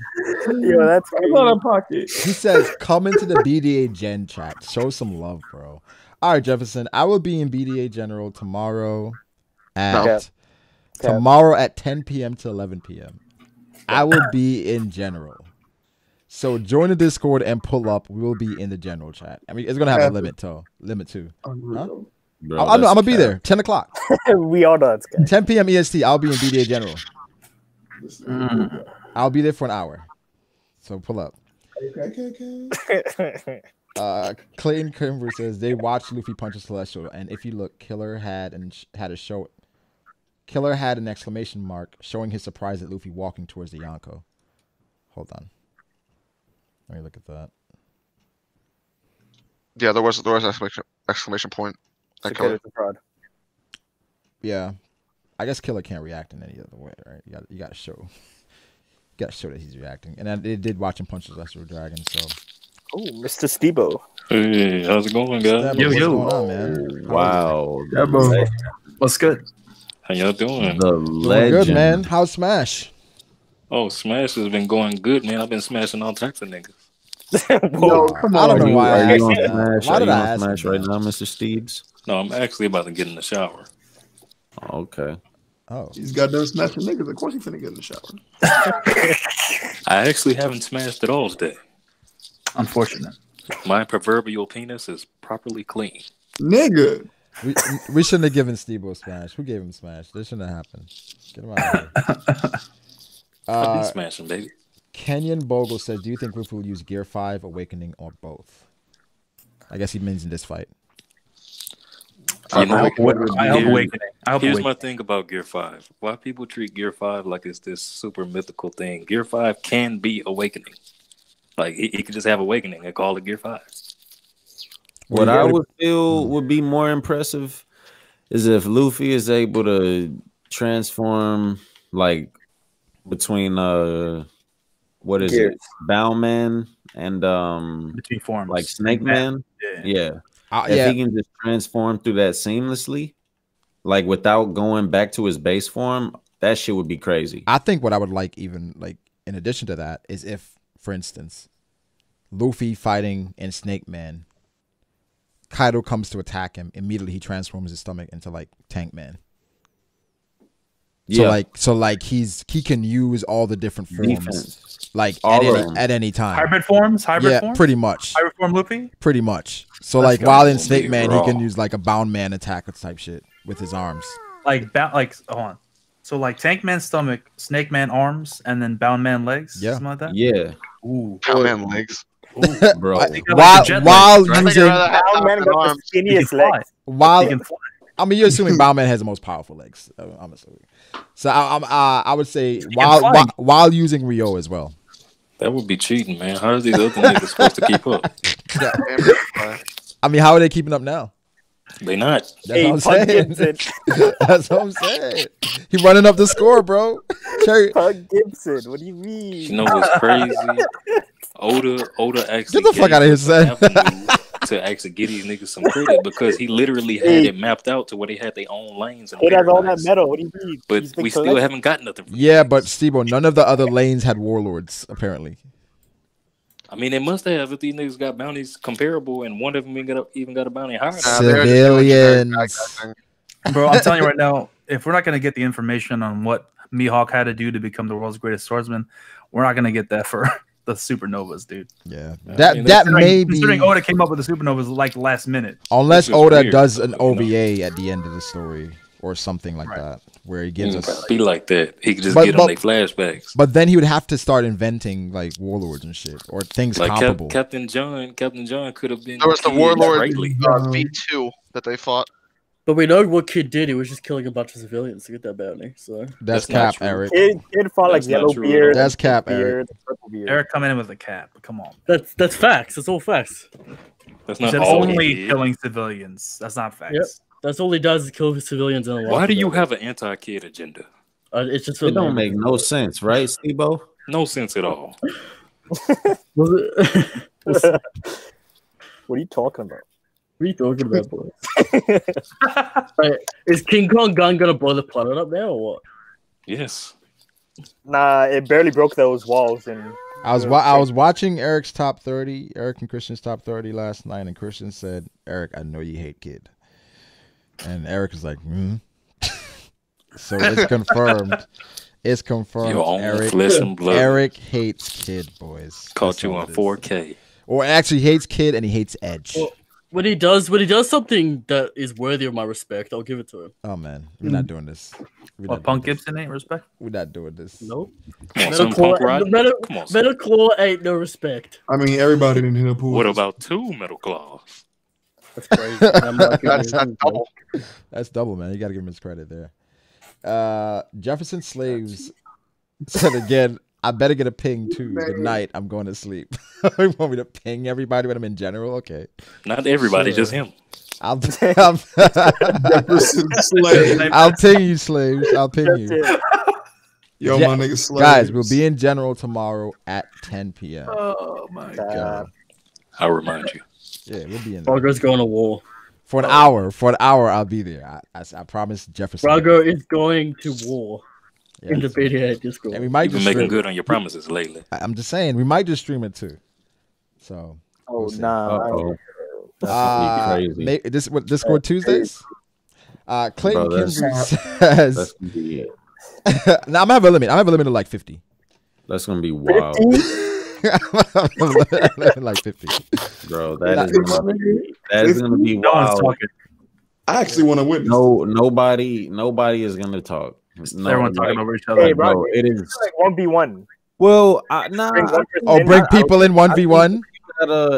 Yo, that's out of pocket. He says, come into the BDA Gen chat. Show some love, bro. All right, Jefferson. I will be in BDA General tomorrow at tomorrow at 10 p.m. to 11 p.m. I will be in general. So join the Discord and pull up. We will be in the general chat. I mean, it's gonna have a limit too. Huh? Bro, I'm gonna be there. 10 o'clock. We all know it's good. 10 p.m. EST. I'll be in BDA General. I'll be there for an hour. So pull up. Clayton Kimber says they watched Luffy punch a Celestial, and if you look, Killer had an exclamation mark showing his surprise at Luffy walking towards the Yonko. Hold on. Let me look at that. Yeah, there was exclamation point. Yeah, I guess Killer can't react in any other way, right? You got to show that he's reacting, and they did watch him punch the Celestial Dragon. So, oh, Mr. Stebo. Hey, how's it going, guys? What's going on, man? Wow. What's good? How y'all doing? The legend. Good, man. How's Smash? Oh, Smash has been going good, man. I've been smashing all types of niggas. No, come on. I don't know why. Are you on Smash? Why did I ask ask Smash right now, Mr. Steebs? No, I'm actually about to get in the shower. Okay. Oh. He's got done smashing niggas. Of course he's finna get in the shower. I actually haven't smashed at all today. Unfortunate. My proverbial penis is properly clean. Nigga. We shouldn't have given Steve a Smash. Who gave him Smash? This shouldn't have happened. Get him out of here. I've been smashing, baby. Kenyon Bogle says, do you think Luffy will use Gear 5, Awakening, or both? I guess he means in this fight. You know, I hope Awakening. Here's my thing about Gear 5. Why people treat Gear 5 like it's this super mythical thing. Gear 5 can be Awakening. Like, he could just have Awakening and call it Gear 5. What I would feel would be more impressive is if Luffy is able to transform, like, between what is it, Bowman and between forms, like Snake Man. Yeah. If he can just transform through that seamlessly, like without going back to his base form, that shit would be crazy. I think what I would like, even like in addition to that, is if, for instance, Luffy fighting in Snake Man, Kaido comes to attack him, immediately he transforms his stomach into like Tank Man. Yeah. So like he can use all the different forms, defense, like all at any time. Hybrid forms, forms? Pretty much. Hybrid form Luffy? Pretty much. So like while in Snake Man, he can use like a Bound Man attack type shit with his arms. Like hold on. So like Tank Man stomach, Snake Man arms, and then Bound Man legs? Yeah. Something like that? Yeah. Ooh. Bound Man legs. Ooh, bro. While using Bound Man got the skinniest legs. While I mean, you're assuming Bowman has the most powerful legs. I'm assuming. So I would say while using Rio as well. That would be cheating, man. How are these other niggas supposed to keep up? I mean, how are they keeping up now? They not. That's what I'm saying. That's what I'm saying. He running up the score, bro. Pug Gibson. What do you mean? You know what's crazy? Oda actually get the fuck out of here, son. To actually get these niggas some credit because he literally had it mapped out to where they had their own lanes. And it has all that metal. What do you mean? But we still haven't got nothing. Yeah, but Steve-O, none of the other lanes had warlords, apparently. I mean, they must have if these niggas got bounties comparable and one of them even got a bounty higher. Civilians. Bro, I'm telling you right now, if we're not going to get the information on what Mihawk had to do to become the world's greatest swordsman, we're not going to get that for the supernovas, dude. Yeah, that may be. Considering Oda came up with the supernovas like last minute. Unless Oda does an OVA at the end of the story or something like that, where he gives us. Be like that. He could just get on their flashbacks. But then he would have to start inventing like warlords and shit or things like comparable. Captain John could have been. There was the warlord V2 that they fought. But we know what Kid did. He was just killing a bunch of civilians to get that bounty. So that's cap, Eric. Kid fought like Yellowbeard. That's cap, Eric. Eric coming in with a cap. Come on. That's facts. That's all facts. That's not only killing civilians. That's not facts. Yep. That's all he does is kill civilians. And why do you have an anti-kid agenda? It's just it don't make no sense, right, Steve-O? No sense at all. What are you talking about? What are you talking about, boys? Right. Is King Kong gun gonna blow the planet up now or what? Yes. Nah, it barely broke those walls. And I was watching Eric's top 30, Eric and Christian's top 30 last night, and Christian said, "Eric, I know you hate Kid," and Eric was like, So it's confirmed. It's confirmed. Your own flesh and blood. Eric hates Kid, boys. Caught you on 4K. Or actually hates Kid and he hates Edge. Well, when he does something that is worthy of my respect, I'll give it to him. Oh man, we're not doing this. Punk Gibson ain't respect. We're not doing this. Nope. Metal Claw ain't no respect. I mean, everybody didn't hit a pool. What about 2 Metal Claws? That's crazy. That's double. That's double, man. You got to give him his credit there. Jefferson Slaves said again, I better get a ping too. Good night. I'm going to sleep. You want me to ping everybody when I'm in general? Okay. Not everybody, just him. I'll ping you, slaves. I'll ping you. Yo, my nigga slaves. Guys, we'll be in general tomorrow at 10 p.m. Oh my god. I'll remind you. Yeah, we'll be in there. Brago's going to war. For an hour. For an hour, I'll be there. I promise Jefferson. Brago is going to war. In the BDA Discord. And we might You've been making good on your promises lately. I'm just saying, we might just stream it too. So. Oh, nah. Crazy. This what Discord Tuesdays? Clayton Kimbry says. Now I'm gonna have a limit. I'm gonna have a limit of like 50. That's gonna be wild. Like 50. Bro, that is gonna be wild. I actually want to witness. Nobody is gonna talk. No, everyone's talking over each other. Hey, bro, bro, it is like 1v1. Well, nah. Bring people in 1v1.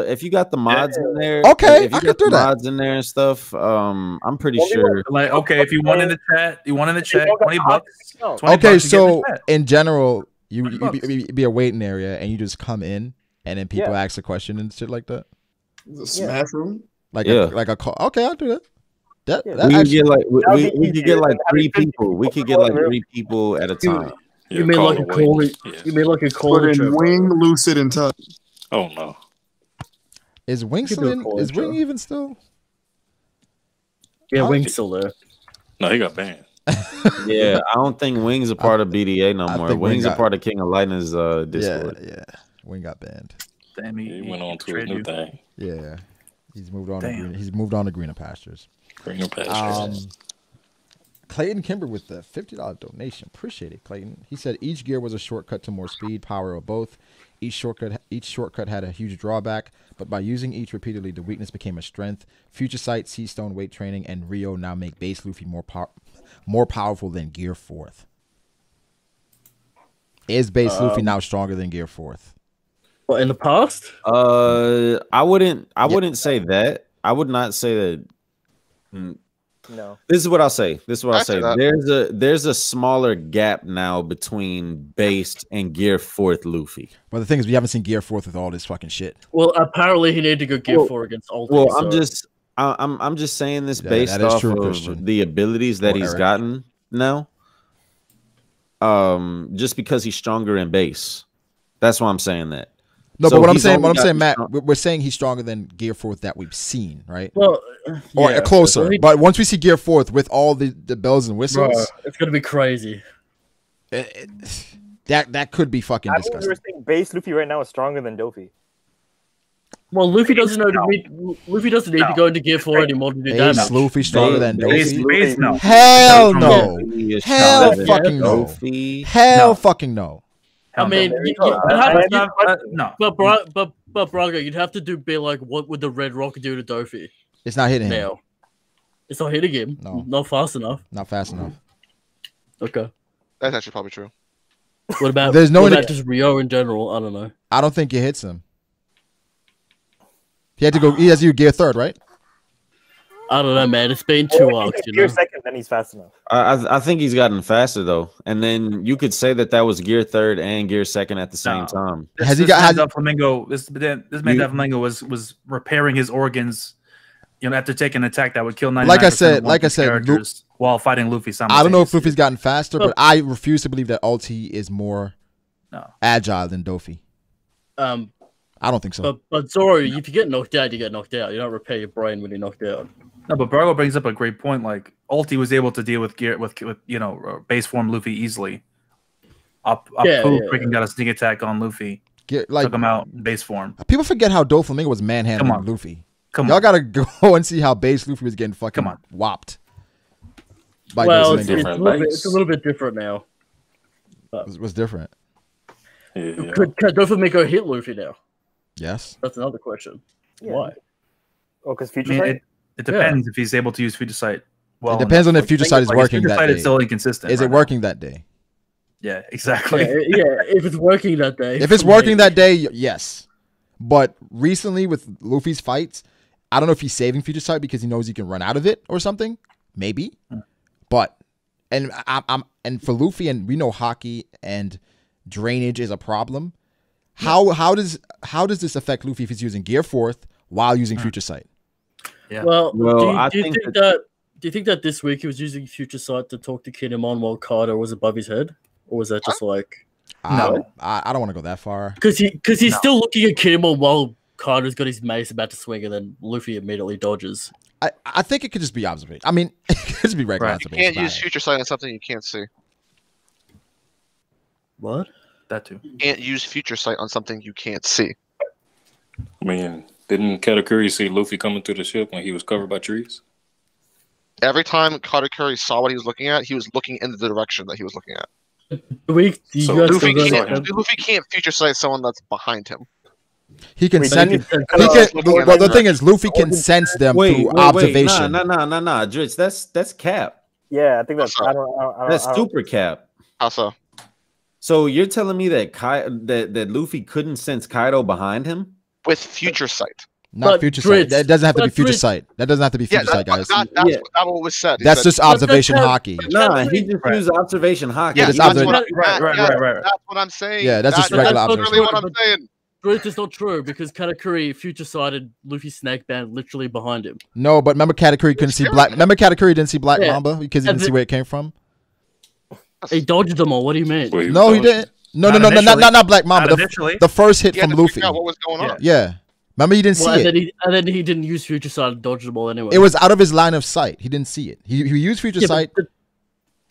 If you got the mods in there, okay, if you I got can do the that. mods in there and stuff, I'm pretty sure. Like, okay, if you want in the chat, $20 bucks. Okay, so in general, you be a waiting area and you just come in and then people ask a question and shit like that. The smash room, like a call. Okay, I'll do that. We could get like 3 people. We could get like 3 people at a time. You mean like a call? You mean like a call? Put in Wing, Lucid, and Tug. Oh no. Is Wing still in? Is Wing even still? Yeah, Wing's still there. No, he got banned. Yeah, I don't think Wing's a part of BDA no more. Wing's a part of King of Lightning's Discord. Yeah. Wing got banned. Damn, he went on to his new thing. Yeah, he's moved on. He's moved on to greener pastures. Greener pastures. Clayton Kimber with the $50 donation. Appreciate it, Clayton. He said each gear was a shortcut to more speed, power, or both. Each shortcut had a huge drawback, but by using each repeatedly, the weakness became a strength. Future Sight, Seastone, weight training, and Rio now make base Luffy more powerful than Gear 4th. Is base Luffy now stronger than Gear 4th? What, in the past? I wouldn't say that. I would not say that. No. This is what I'll say. There's a smaller gap now between based and Gear 4th Luffy. But the thing is, we haven't seen Gear 4th with all this fucking shit. Well, apparently he needed to go Gear 4 against Ulti. Well, I'm just saying this based off of the abilities that he's gotten now. Just because he's stronger in base. That's why I'm saying that. No, but what I'm saying, Matt, we're saying he's stronger than Gear 4th that we've seen, right? Well, or closer. But once we see Gear 4th with all the bells and whistles, bro, it's gonna be crazy. That could be fucking disgusting. We were saying base Luffy right now is stronger than Dofi. Well, Luffy doesn't need to go into Gear 4 anymore to do damage. Is Luffy stronger than Dofi? No. Hell no. Hell fucking no. Hell fucking no. I mean, no. But Brago, you'd have to be like, what would the Red Rocket do to Dofi? It's not hitting him. Now, it's not hitting him. No, not fast enough. Not fast enough. Okay, that's actually probably true. What about just Rio in general? I don't know. I don't think it hits him. He had to go. He has to Gear 3rd, right? I don't know, man. It's been 2 arcs. Gear 2nd, then he's fast enough. I think he's gotten faster though, and then you could say that was Gear 3rd and Gear 2nd at the same time. This man Doflamingo was repairing his organs, after taking an attack that would kill 99% like I said, while fighting Luffy. I don't know if Luffy's gotten faster, but I refuse to believe that Ulti is more agile than Dofi. I don't think so. But Zoro, if you get knocked out, you get knocked out. You don't repair your brain when you're knocked out. No, but Brago brings up a great point. Like Ulti was able to deal with base form Luffy easily. Freaking got a sneak attack on Luffy. Took him out in base form. People forget how Doflamingo was manhandling Luffy. Y'all gotta go and see how base Luffy was getting fucking whopped. by well, listening to him. it's a little bit different now. What's different? Yeah. Could Dofus make her hit Luffy now? Yes. That's another question. Yeah. Why? Oh, because I future mean, sight. it depends if he's able to use future sight. Well, It depends on if future sight is working future that sight day. is still inconsistent. Is it working that day? Yeah, exactly. Yeah, if it's working that day. If it's working that day, yes. But recently with Luffy's fights, I don't know if he's saving future sight because he knows he can run out of it or something. Maybe. But and and for Luffy, and we know hockey and drainage is a problem. How does this affect Luffy if he's using Gear Fourth while using future sight? Yeah. Well, Well, do you think that this week he was using future sight to talk to Kinemon while Kaido was above his head, or was that just like No, I don't want to go that far. because he's still looking at Kinemon while Kaido's got his mace about to swing, and then Luffy immediately dodges. I think it could just be observation. I mean, it could just be regular You observation. can't use future sight on something you can't see. What? That too. You can't use future sight on something you can't see. I mean, didn't Katakuri see Luffy coming through the ship when he was covered by trees? Every time Katakuri saw what he was looking at, he was looking in the direction that he was looking at. Luffy can't future sight someone that's behind him. He can send. Well, the thing is, Luffy can sense them through observation. No, Dritz, that's cap. Yeah, I think that's. That's super cap. How so? So you're telling me that that Luffy couldn't sense Kaido behind him with future sight? Not future sight. That doesn't have to be future sight. That doesn't have to be future sight, guys. That's what was said. That's just observation hockey. Nah, he just used observation hockey. Yeah, that's what I'm saying. Yeah, that's just regular observation. Literally what I'm saying. Bruce, it's not true because Katakuri future sighted Luffy's snake band literally behind him. No, but remember Katakuri couldn't see black. Remember Katakuri didn't see Black Mamba because he didn't see where it came from. He dodged them all. What do you mean? No, he didn't. No, not Black Mamba. The first hit from Luffy. What was going on? Yeah. Remember, he didn't see it. And then he didn't use future sight to dodge the ball anyway. It was out of his line of sight. He didn't see it. He used future sight.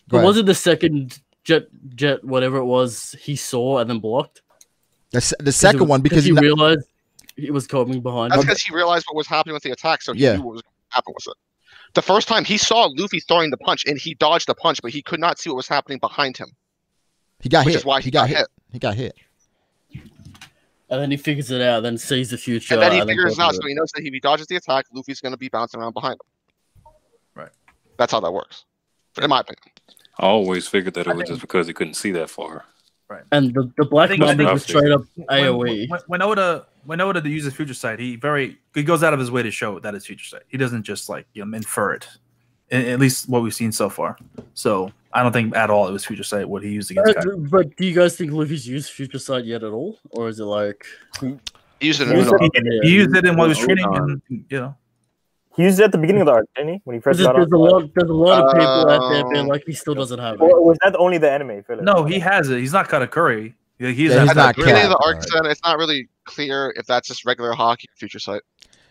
But was it the second jet, whatever it was, he saw and then blocked? The second one because he realized it was coming behind him. That's because he realized what was happening with the attack, so he knew what was going to happen with it. The first time he saw Luffy throwing the punch, and he dodged the punch, but he could not see what was happening behind him. He got hit. Which is why he got hit. He got hit. And then he figures it out, then sees the future. And then he figures it out, so he knows that if he dodges the attack, Luffy's going to be bouncing around behind him. Right. That's how that works, in my opinion. I always figured that it was just because he couldn't see that far. Right. And the Black Mamba was straight up AoE. When Oda uses future sight, he goes out of his way to show that it's future sight. He doesn't just infer it. At least what we've seen so far. So I don't think at all it was future sight what he used against Kaido. But do you guys think Luffy's used future sight yet at all, or is it like he used it? He used it in while he was training, and he used it at the beginning of the arc, didn't he? When he first got there's a lot of people out there being like he still doesn't have it. Or was that only the anime, Philip? No, he has it. He's not Katakuri. He's at not the beginning of the arc, then it's not really clear if that's just regular hockey or future sight.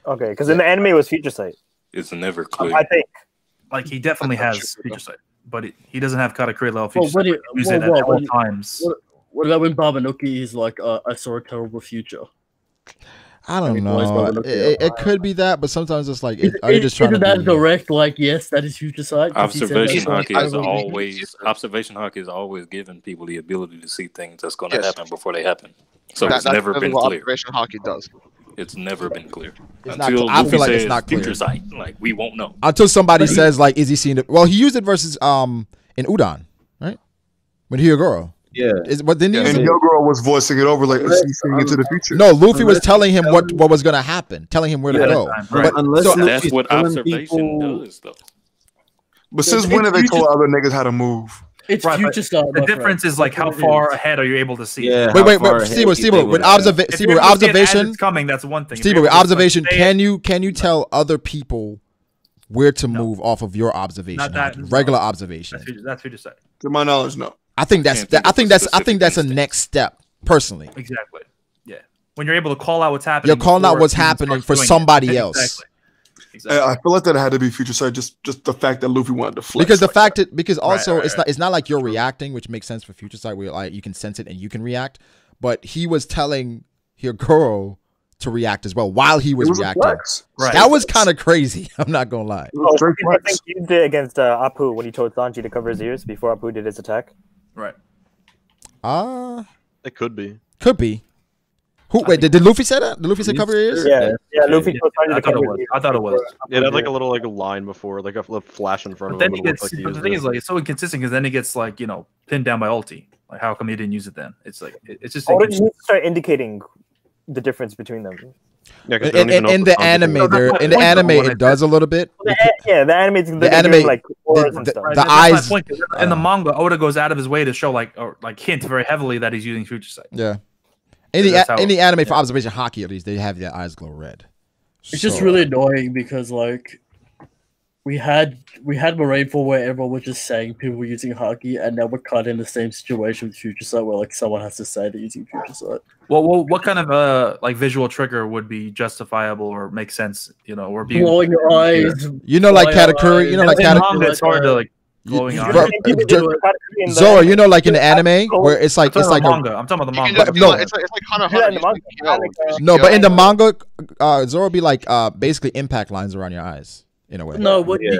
Okay, because in the anime it was future sight. It's never clear. I think. Like he definitely has future sight, but he doesn't have Katakuri level future sight. Use it at all times. What about when Babanuki is like, I saw a terrible future? I don't know. It could be that, but sometimes it's like, are you just trying to that direct? Like, yes, that is future sight. Observation hockey is always giving people the ability to see things that's going to happen before they happen. So it's never been clear. Observation hockey does. It's never been clear. Until I feel like it's not clear. Future sight, like we won't know until somebody says like, is he seeing it? Well, he used it versus in Udon, right? When Hyogoro. Yeah. But then and Hyogoro was voicing it over like he's seeing into the future. No, Luffy was telling him what was going to happen, telling him where to go. Right. But that's what observation does, though. But since when have they told other niggas how to move? It's future sight. The difference is like how far ahead are you able to see? Yeah. Wait. Steve, with observation, it's coming. That's one thing. Steve, with observation, can you tell other people where to move off of your observation? Regular observation. That's future sight. To my knowledge, no. I think that's a next step, personally. Exactly. Yeah. When you're able to call out what's happening. You're calling out what's happening for somebody else. Exactly. I feel like that had to be future sight. Just the fact that Luffy wanted to flex. Because also it's not like you're reacting, which makes sense for future sight where like you can sense it and you can react. But he was telling Hyogoro to react as well while he was reacting. Right. That was kind of crazy. I'm not gonna lie. Oh, I think you did against Apu when he told Sanji to cover his ears before Apu did his attack. Right. It could be. Could be. Who? Wait, did Luffy say that? Did Luffy say cover your ears? Yeah. Luffy told Sanji to cover his ears. I thought it was. It had like a little line before, like a flash in front of him. Then he gets. But the thing is, like, it's so inconsistent because then he gets like pinned down by ulti. Like, how come he didn't use it then? It's like it's just. Or did you start indicating the difference between them? Yeah, in the anime, it does a little bit. Yeah, the anime, like auras and stuff. The eyes. In the manga, Oda goes out of his way to show hint very heavily that he's using future sight. Yeah. In the anime, for observation hockey at least, they have their eyes glow red. It's just really annoying because like we had Marineford where everyone was just saying people were using hockey, and now we're kind of in the same situation with future sight where like someone has to say they're using future sight. Well, what kind of like visual trigger would be justifiable or make sense? Or being glowing eyes. Like Katakuri. Like Katakuri. It's hard to like glowing eyes. Zoro, like in the anime where it's like manga. I'm talking about the manga. No, it's like Hunter. No, but in the manga, Zoro be like basically impact lines around your eyes in a way. No, what you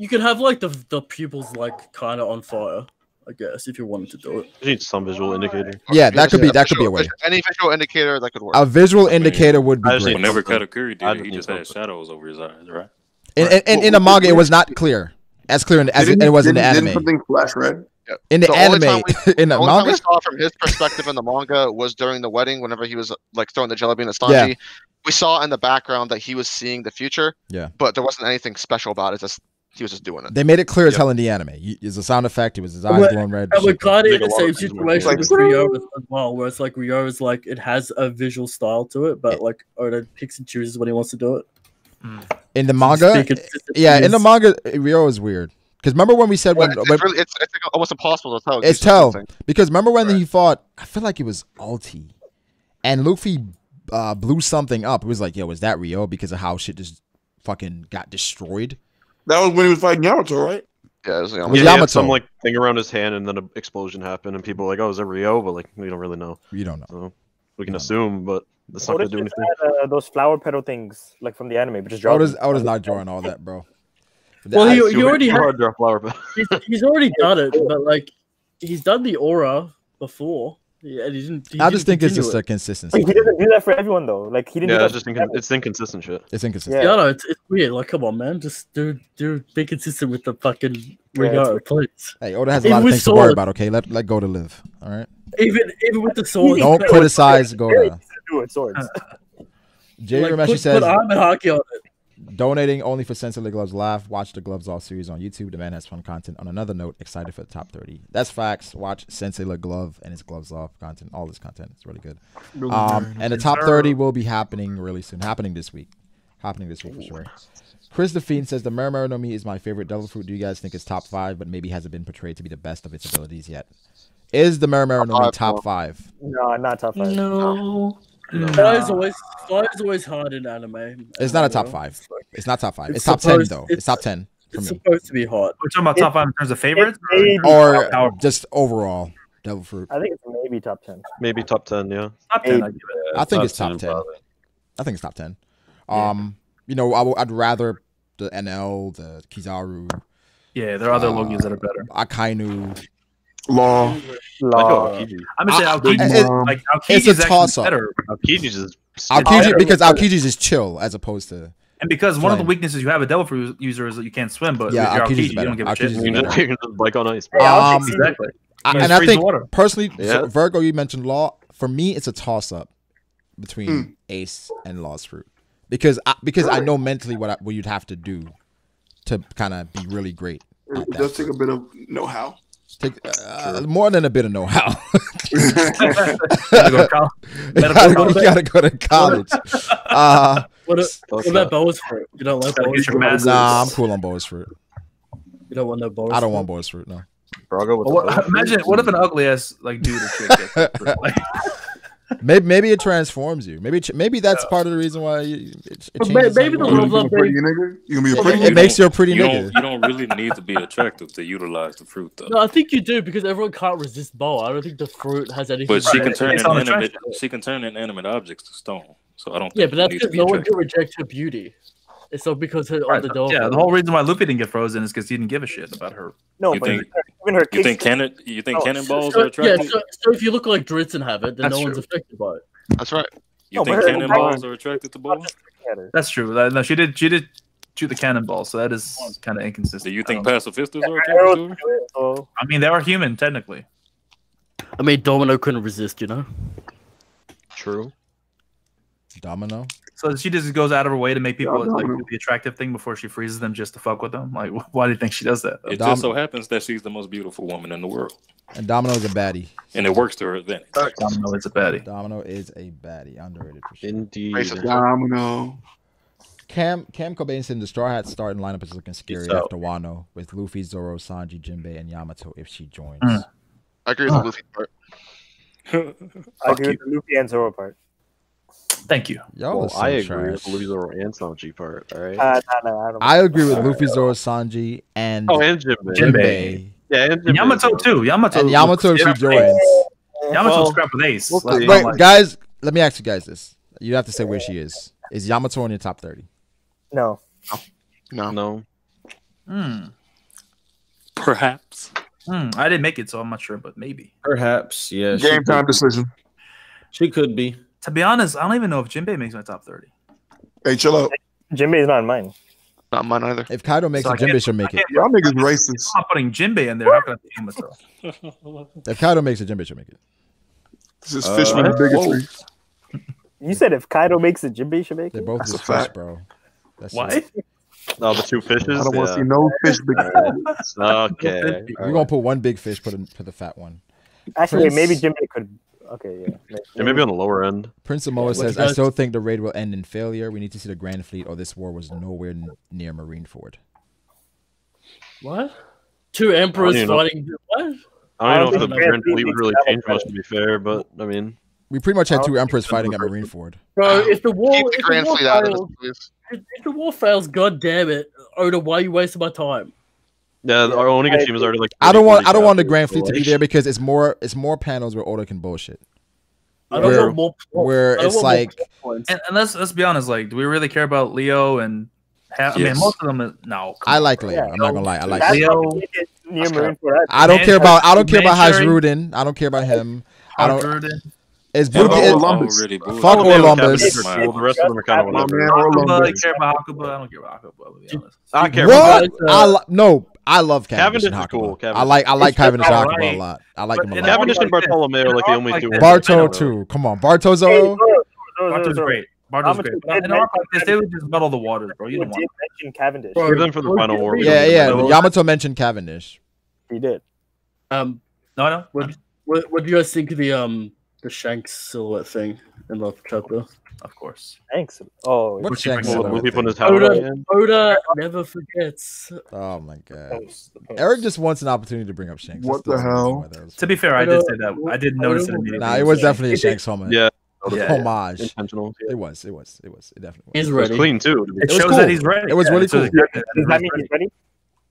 could have like the pupils like kind of on fire, I guess, if you wanted to do it. You need some visual indicator. Yeah, that could be a way. Any visual indicator that could work. A visual indicator would be great. Whenever Katakuri did it, he just had shadows over his eyes, right? In the manga, it was not clear. As clear as it was in the anime. Didn't something flash red? Yeah. In the anime, in the manga, we saw from his perspective in the manga was during the wedding. Whenever he was like throwing the jelly bean at Sanji, we saw in the background that he was seeing the future. Yeah, but there wasn't anything special about it. He was just doing it. They made it clear as hell in the anime. It's a sound effect. It was his eyes glowing red. And we're kind of in the same situation with Rio as well, where it's like Rio is like it has a visual style to it, but like Oda picks and chooses when he wants to do it. In the manga, in the manga, Rio is weird. Because remember when we said it's like almost impossible to tell. It's tell because remember when he fought? I feel like it was ulti, and Luffy blew something up. It was like, was that Rio? Because of how shit just fucking got destroyed. That was when he was fighting Yamato, right? Yeah, it was Yamato. He had some like thing around his hand, and then an explosion happened, and people were like, "Oh, is that Rio?" But like, we don't really know. You don't know. So we can assume, but that's not gonna do anything. Those flower petal things, like from the anime, but just Oda's not drawing all that, bro. Well, he already had. He's already done it, but like he's done the aura before. Yeah, I just think it's just a consistency. He doesn't do that for everyone though. Like he didn't. Yeah, do it's that just it's inconsistent shit. It's inconsistent. Yeah, no, it's weird. Like, come on, man, just be consistent with the fucking regard, please. Hey, Oda has a lot of things to worry about. Okay, let go to live. All right. Even with the sword. Don't criticize Goda. Do it, swords. Jay Rameshi says. Put arm and hockey on it. Donating only for Sensei the Gloves Laugh. Watch the Gloves Off series on YouTube. The man has fun content. On another note, excited for the top 30. That's facts. Watch Sensei the Glove and his Gloves Off content. All this content is really good. And the top 30 will be happening really soon. Happening this week for sure. Chris Define says the Murmur no Mi is my favorite devil fruit. Do you guys think it's top 5, but maybe hasn't been portrayed to be the best of its abilities yet? Is the Murmur no Mi top 5? No, not top 5. No. Fire is always hard in anime. It's not a top 5. It's not top 5. It's top 10 though. It's top 10. It's supposed to be hard. We're talking about top 5 in terms of favorites, or just overall devil fruit. I think it's maybe top 10. Maybe top 10. Yeah. Top 10. I think it's top 10. I think it's top 10. I'd rather the NL, the Kizaru. Yeah, there are other Logias that are better. Akainu. Law. I'm gonna say Aokiji. It's a toss up. Aokiji's is because Aokiji's is chill as opposed to. And because one of the weaknesses you have a devil fruit user is that you can't swim, but yeah, if you're Aokiji's Aokiji, you don't give a shit. You can just bike on ice. Exactly. And I think personally, Virgo, you mentioned Law. For me, it's a toss up between Ace and Law's fruit because I know mentally what you'd have to do to kind of be really great. It does take a bit of know-how. More than a bit of know-how. You gotta go to college. What about Boa's fruit? You don't like Boa's fruit? Nah, I'm cool on Boa's fruit. You don't want no Boa's fruit? I don't want Boa's fruit, no. Imagine, what if an ugly ass like dude or chick gets fruit? Maybe it transforms you. Maybe that's part of the reason why it changes. Maybe the love pretty nigga. You can be a pretty. It makes you a pretty nigga. You don't really need to be attractive to utilize the fruit, though. No, I think you do because everyone can't resist Boa. I don't think the fruit has anything. But she can turn inanimate objects to stone. So I don't. Yeah, think but that's you need to because be no one attracted. can reject her beauty. It's not because her Right, the dog. yeah, the whole reason why Luffy didn't get frozen is because he didn't give a shit about her. No, You but think- even her You think kicks- cannonballs So, are attractive? so if you look like Dritzen have it, then That's no one's true. affected by it. That's right. You think cannonballs are attracted to balls? That's true. No, she did shoot the cannonball, so that is kind of inconsistent. Do you think pacifistas are attracted to her? I mean, they are human technically. I mean, Domino couldn't resist, you know. True. Domino. So she just goes out of her way to make people Yeah, like Domino. do the attractive thing before she freezes them just to fuck with them. Like, why do you think she does that? It just so happens that she's the most beautiful woman in the world, And Domino's a baddie. and it works to her advantage. Domino is a baddie. Domino is a baddie. Underrated for sure. Indeed. Domino. Cam Cobain said the Straw Hat starting lineup is looking scary So- after Wano with Luffy, Zoro, Sanji, Jinbei, and Yamato if she joins. I agree with the Luffy part. I agree with the Luffy and Zoro part. Thank you. Y'all Well, are so I agree trash. with the Loser and Sanji part. All right. No, I don't. I agree with Luffy, Zoro, Sanji, and Oh, and Jinbei. Jinbei. Yeah, and And Jinbei. Yamato too. Yamato And Yamato if she looks- joins. Yamato Well, scrap with Ace. we'll Let's see. not Wait, like- guys, let me ask you guys this. You have to say where she is. Is Yamato in your top 30? No. No. Perhaps. I didn't make it, so I'm not sure, but maybe. Perhaps, yeah. Game time decision. She could be. To be honest, I don't even know if Jinbei makes my top 30. Hey, chill out. Jinbei is not in mine. Not mine either. If Kaido makes So I it, Jinbei can't- should make it. Y'all niggas racist. I'm not putting Jinbei in there. How can I put Yamato? If Kaido makes it, Jinbei should make it. This is Fishman bigotry. You said if Kaido makes it, Jinbei should make They're it. both That's just a fish, fact. bro. That's Why? it. Oh, the two fishes. I don't want to Yeah. see no fish bigotry. Okay. We're gonna put one big fish, put the fat one. Actually, Prince- maybe Jinbei could. Okay, yeah. Yeah, maybe on the lower end. Prince Samoa What says, you I guys- still think the raid will end in failure. We need to see the Grand Fleet, or this war was nowhere near Marineford. What? Two emperors I don't even know. fighting. What? I don't I know don't if the think Grand Fleet Fleet would needs really to have change a much, to be fair, but I mean, We pretty much had two emperors fighting at Marineford. Bro, if the war, Keep the if the Grand war Fleet out of fails, this, please. if the war fails, god damn it, Oda, why are you wasting my time? yeah, our Onigashima is already like. I don't 30, want 40 the chapters, Grand so, Fleet to be like- there because it's more panels where Oda can bullshit. I don't Where- want more. where I don't it's want more like- plot points. And let's be honest. Like, do we really care about Leo and? I mean, Yes. most of them. No. I like Leo. Yeah. I'm not gonna lie. I like That's Leo. why we make it near Marineford. I don't care about Manchuri. Hajrudin. I don't care about him. I don't. Jordan. It's What about Buki. Columbus? Already Fuck All of them Columbus. Columbus are cool. The rest of them are kind of My whatever. man Hakuba, I Orlando. care about Hakuba. I don't care about Hakuba. To be honest. I care. What? But, No, I love Cavendish, Cavendish and is Hakuba. cool. I like It's Cavendish and all Hakuba right. a lot. I like But them a in lot. our- Cavendish and Bartolomeo are like the only two. ones Barto I know. too. Come on, Barto Zoro. Barto's great. Barto's great. But in our podcast, they would just muddle the waters, bro. You He don't did want. mention Cavendish. Give them for the final war. Yeah, yeah. Yamato mentioned Cavendish. He did. No, no. What do you guys think of the Shanks silhouette thing in the chapter? Of course. Thanks. Oh, What Gucci Shanks Brings Will silhouette Luffy put thing? his hat on Oda, again? Oda never forgets. Oh my god. Eric just wants an opportunity to bring up Shanks. What That's the reason hell? why that was To be fair, I did say that. I did notice it immediately. Nah, it was definitely a Shanks helmet. Yeah. Yeah. Homage. Intentional. It was. It definitely was. He's It was ready. clean too. It was shows cool. that he's ready. It was really it shows cool. that Does that mean he's ready?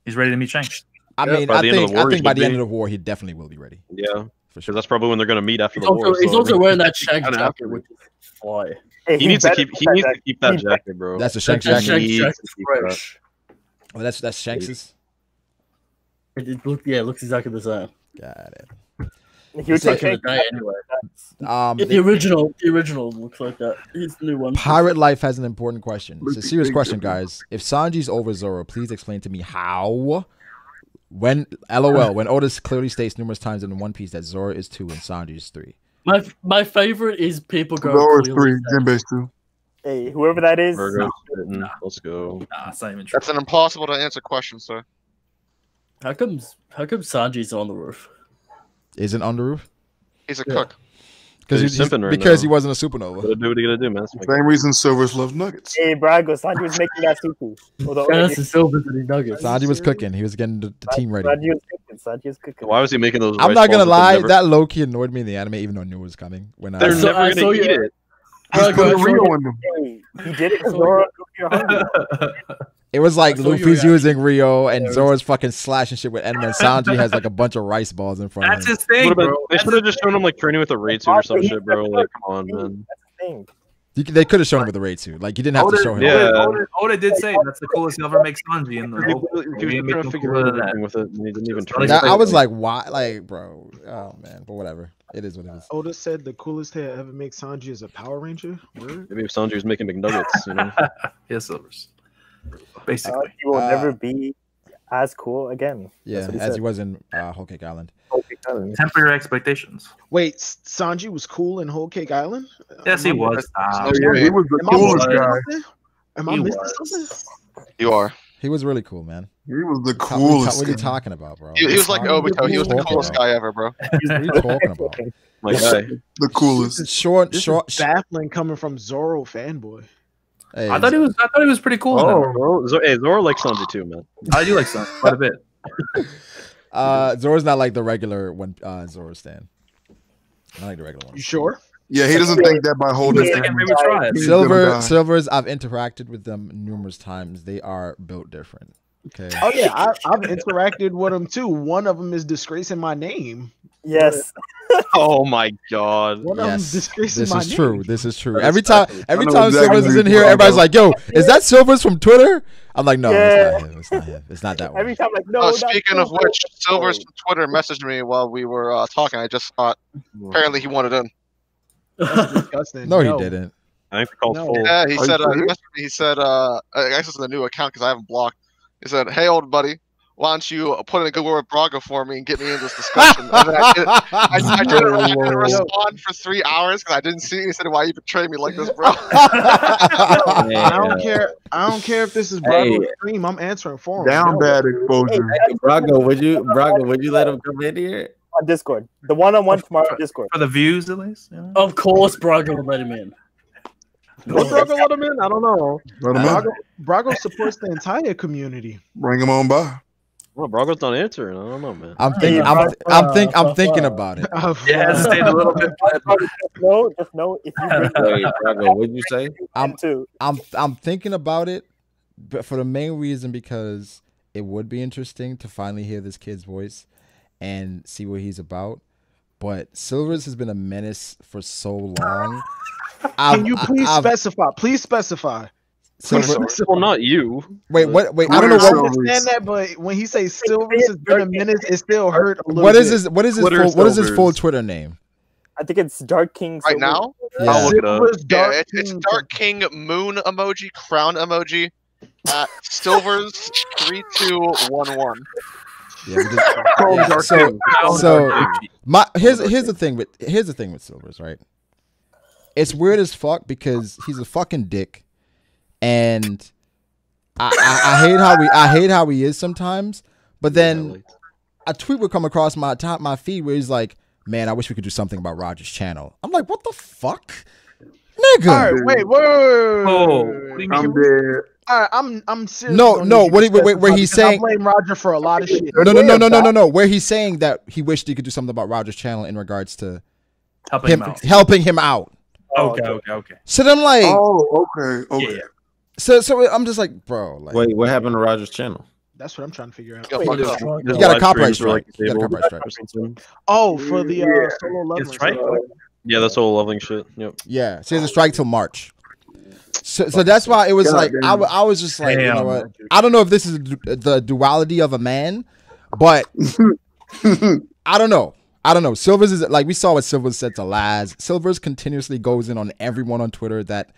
he's ready to meet Shanks. I Yeah, mean, by I the end of think the war, he by should the end be. of the war, he definitely will be ready. Yeah, For because sure. that's probably when they're gonna meet after He's the war. also, he's so, also I mean, wearing that Shanks kinda jacket, after. which is fly. Hey, He needs to keep. He needs to keep that He's jacket, bro. That's a Shanks That jacket. He Shanks needs jacket's to keep that. fresh. Oh, that's Shanks's. It looks exactly the same. Got it. He would It's like take in the day anyway. The The original looks like that. His new one. Pirate Life has an important question. It's a serious question, guys. If Sanji's over Zoro, please explain to me how. When LOL, when Otis clearly states numerous times in One Piece that Zoro is 2 and Sanji is 3. My favorite is people go. Zoro's 3, Jinbei's 2. Hey, whoever that is. Virgo's sitting. Let's go. Nah, it's not even true. That's an impossible to answer question, sir. How come Sanji's on the roof? Isn't on the roof? He's a cook. Because He's simping right because now. he wasn't a supernova. Gotta do what you gotta do, man. Same reason Silvers love nuggets. Hey, Brago, Sanji was making that suku. That's the silver that he nuggets. Sanji was cooking. He was getting the team ready. Sanji was cooking. Sanji was cooking. Why was he making those? I'm rice not gonna balls lie, that they never- that low key annoyed me in the anime, even though I knew it was coming. When They're I never I gonna saw eat you- it. He's putting Rio in them. Hey, he did it because Zoro you're hungry. it was like I saw your Luffy's reaction. using Rio and Zoro's fucking slashing shit with Enma, and Sanji has like a bunch of rice balls in front That's of him. his thing, Would've been- bro. They should have just shown him like training with a raid suit or some shit, bro. Like, come on, man. That's the thing. They could have shown him with the raid suit. Like you didn't have to show him. Oda did say that's the coolest he'll ever make Sanji in the whole. He was trying to figure out everything with it, and he didn't even try. I was like, why? Like, bro. Oh man, but whatever. It is what it is. Oda said the coolest he'll ever make Sanji is a Power Ranger. Word? Maybe if Sanji was making McNuggets, you know. Yes, Silvers. Basically, he will never be as cool again. Yeah, as he was in Whole Cake Island. Temper your expectations. Wait, Sanji was cool in Whole Cake Island? Yes, he was. He was the coolest guy. Am I missing something? You are. He was really cool, man. He was the coolest. What are you talking about, bro? He was like Obito. He was the coolest guy ever, bro. What are you talking about? My guy. The coolest. Short. Baffling coming from Zoro fanboy. Hey, I thought he was pretty cool. Zoro likes Sanji too, man. I do like Sanji quite a bit. Zoro's not like the regular one. Zoro stan. Not like the regular one. You sure? Yeah, he doesn't think that by holding Silvers, I've interacted with them numerous times. They are built different. Okay. Oh yeah, I've interacted with them too. One of them is disgracing my name. Yes. Oh my god. One of them disgracing my name. True. This is true. Every time Silvers is in here, everybody's like, "Yo, is that Silvers from Twitter?" I'm like, "No, it's not him. It's not him. It's not that one." Every time, like, no. Speaking of which, Silvers from Twitter messaged me while we were talking. I just thought apparently he wanted in. That's disgusting. No, he didn't. I think called full. Yeah, he said. He messaged me. He said, "I guess it's a new account because I haven't blocked." He said, "Hey, old buddy, why don't you put in a good word with Braga for me and get me in this discussion?" And then I didn't respond for 3 hours because I didn't see it. He said, "Why you betray me like this, bro?" I don't care. I don't care if this is Brago's stream. I'm answering for him. Down bad exposure. Hey, Brago, would you let him come in here? On Discord. The one-on-one tomorrow on Discord. For the views, at least? Yeah. Of course, Brago would let him in. Will Brago let him in? I don't know. Let him in. Brago supports the entire community. Bring him on by. Well, Brago's not answering. I don't know, man. I'm thinking about it. Yeah, hesitate a little bit. Just know if you Wait, Brago, what'd you say? I'm thinking about it, but for the main reason because it would be interesting to finally hear this kid's voice and see what he's about. But Silvers has been a menace for so long. Can you please specify? Please specify. Well, not you. Wait, what? Wait, I don't know what. I what. understand that, but when he says Silvers has been a minute, it still hurt a little What is bit. his? What is his full Twitter name? I think it's Dark King. Right now? Yeah. I'll look it up. Dark It's Dark King Moon emoji, crown emoji, at Silvers 3211. Yeah, here's the thing with Silvers, right? It's weird as fuck because he's a fucking dick, and I hate how he is sometimes. But then a tweet would come across my feed where he's like, "Man, I wish we could do something about Roger's channel." I'm like, "What the fuck, nigga?" All right, wait, whoa. I'm dead. All right, I'm serious. No. Where he's saying I blame Roger for a lot of shit. No. Where he's saying that he wished he could do something about Roger's channel in regards to helping him out. Okay. So then, like, okay. Yeah. So I'm just like, bro. Like, wait, what happened to Roger's channel? That's what I'm trying to figure out. You got a copyright strike. Oh, for the solo leveling strike. Yeah, that's all leveling shit. Yep. Yeah, so he has a strike till March. So that's why it was like I was just like, you know what? I don't know if this is the duality of a man, but I don't know. Silvers is like, we saw what Silvers said to Laz. Silvers continuously goes in on everyone on Twitter that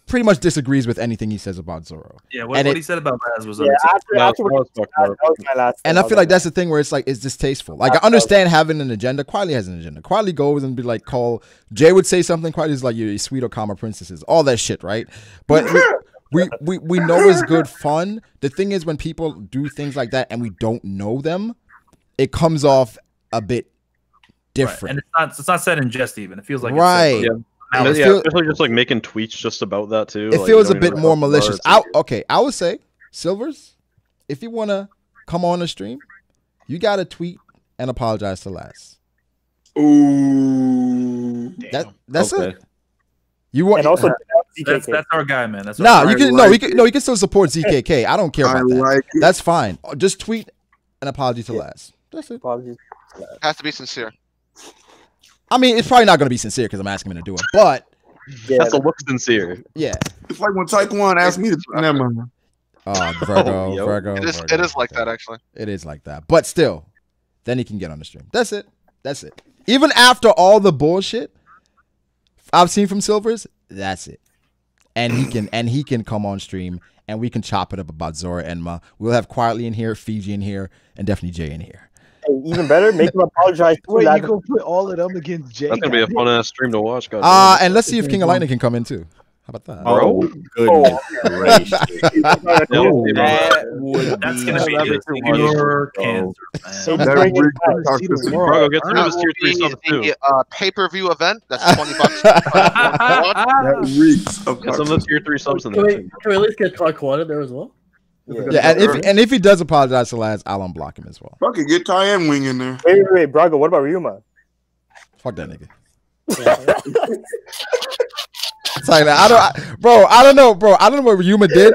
pretty much disagrees with anything he says about Zoro. Yeah, what he said about Laz was and I feel like that's the thing where it's like, it's distasteful. Like, I understand having an agenda. Quiley has an agenda. Quiley goes and be like, Jay would say something. Quiley's like, you're sweet Okama princesses, all that shit, right? But we know it's good fun. The thing is, when people do things like that and we don't know them, it comes off a bit different. Right. And it's not said in jest even. It feels like right. Especially just like making tweets just about that too. It feels a bit more malicious. I would say, Silvers, if you want to come on the stream, you got to tweet and apologize to Laz. Ooh, that's it. You want, and also that's our guy, man. That's you can still support ZKK. I don't care about that. That's fine. Just tweet an apology to Laz. That's it. Apologies. Has to be sincere. I mean, it's probably not going to be sincere because I'm asking him to do it, but That's a look sincere. Yeah. It's like when Taekwondo asked me to. Never mind. Oh, Virgo, yo. Virgo. It is like that, actually. It is like that. But still, then he can get on the stream. That's it. That's it. Even after all the bullshit I've seen from Silvers, that's it. And he can come on stream and we can chop it up about Zora Enma. We'll have Quietly in here, Fiji in here, and definitely Jay in here. Hey, even better, make him apologize. Wait, you gonna put all of them against Jay? That's gonna be a fun ass stream to watch, guys. And let's see if King of Lightning can come in too. How about that? Oh, goodness gracious. That's gonna be pure cancer, man. Brago, get some of his tier 3 subs too. Pay-per-view event. That's $20. That reeks of Get some of the tier 3 subs in Can there. we at least get Taekwondo there as well? Yeah, and if he does apologize to Laz, I'll unblock him as well. Fuck it, get Tyen Wing in there. Wait, Brago, what about Ryuma? Fuck that nigga. It's like that. I don't know what Ryuma did,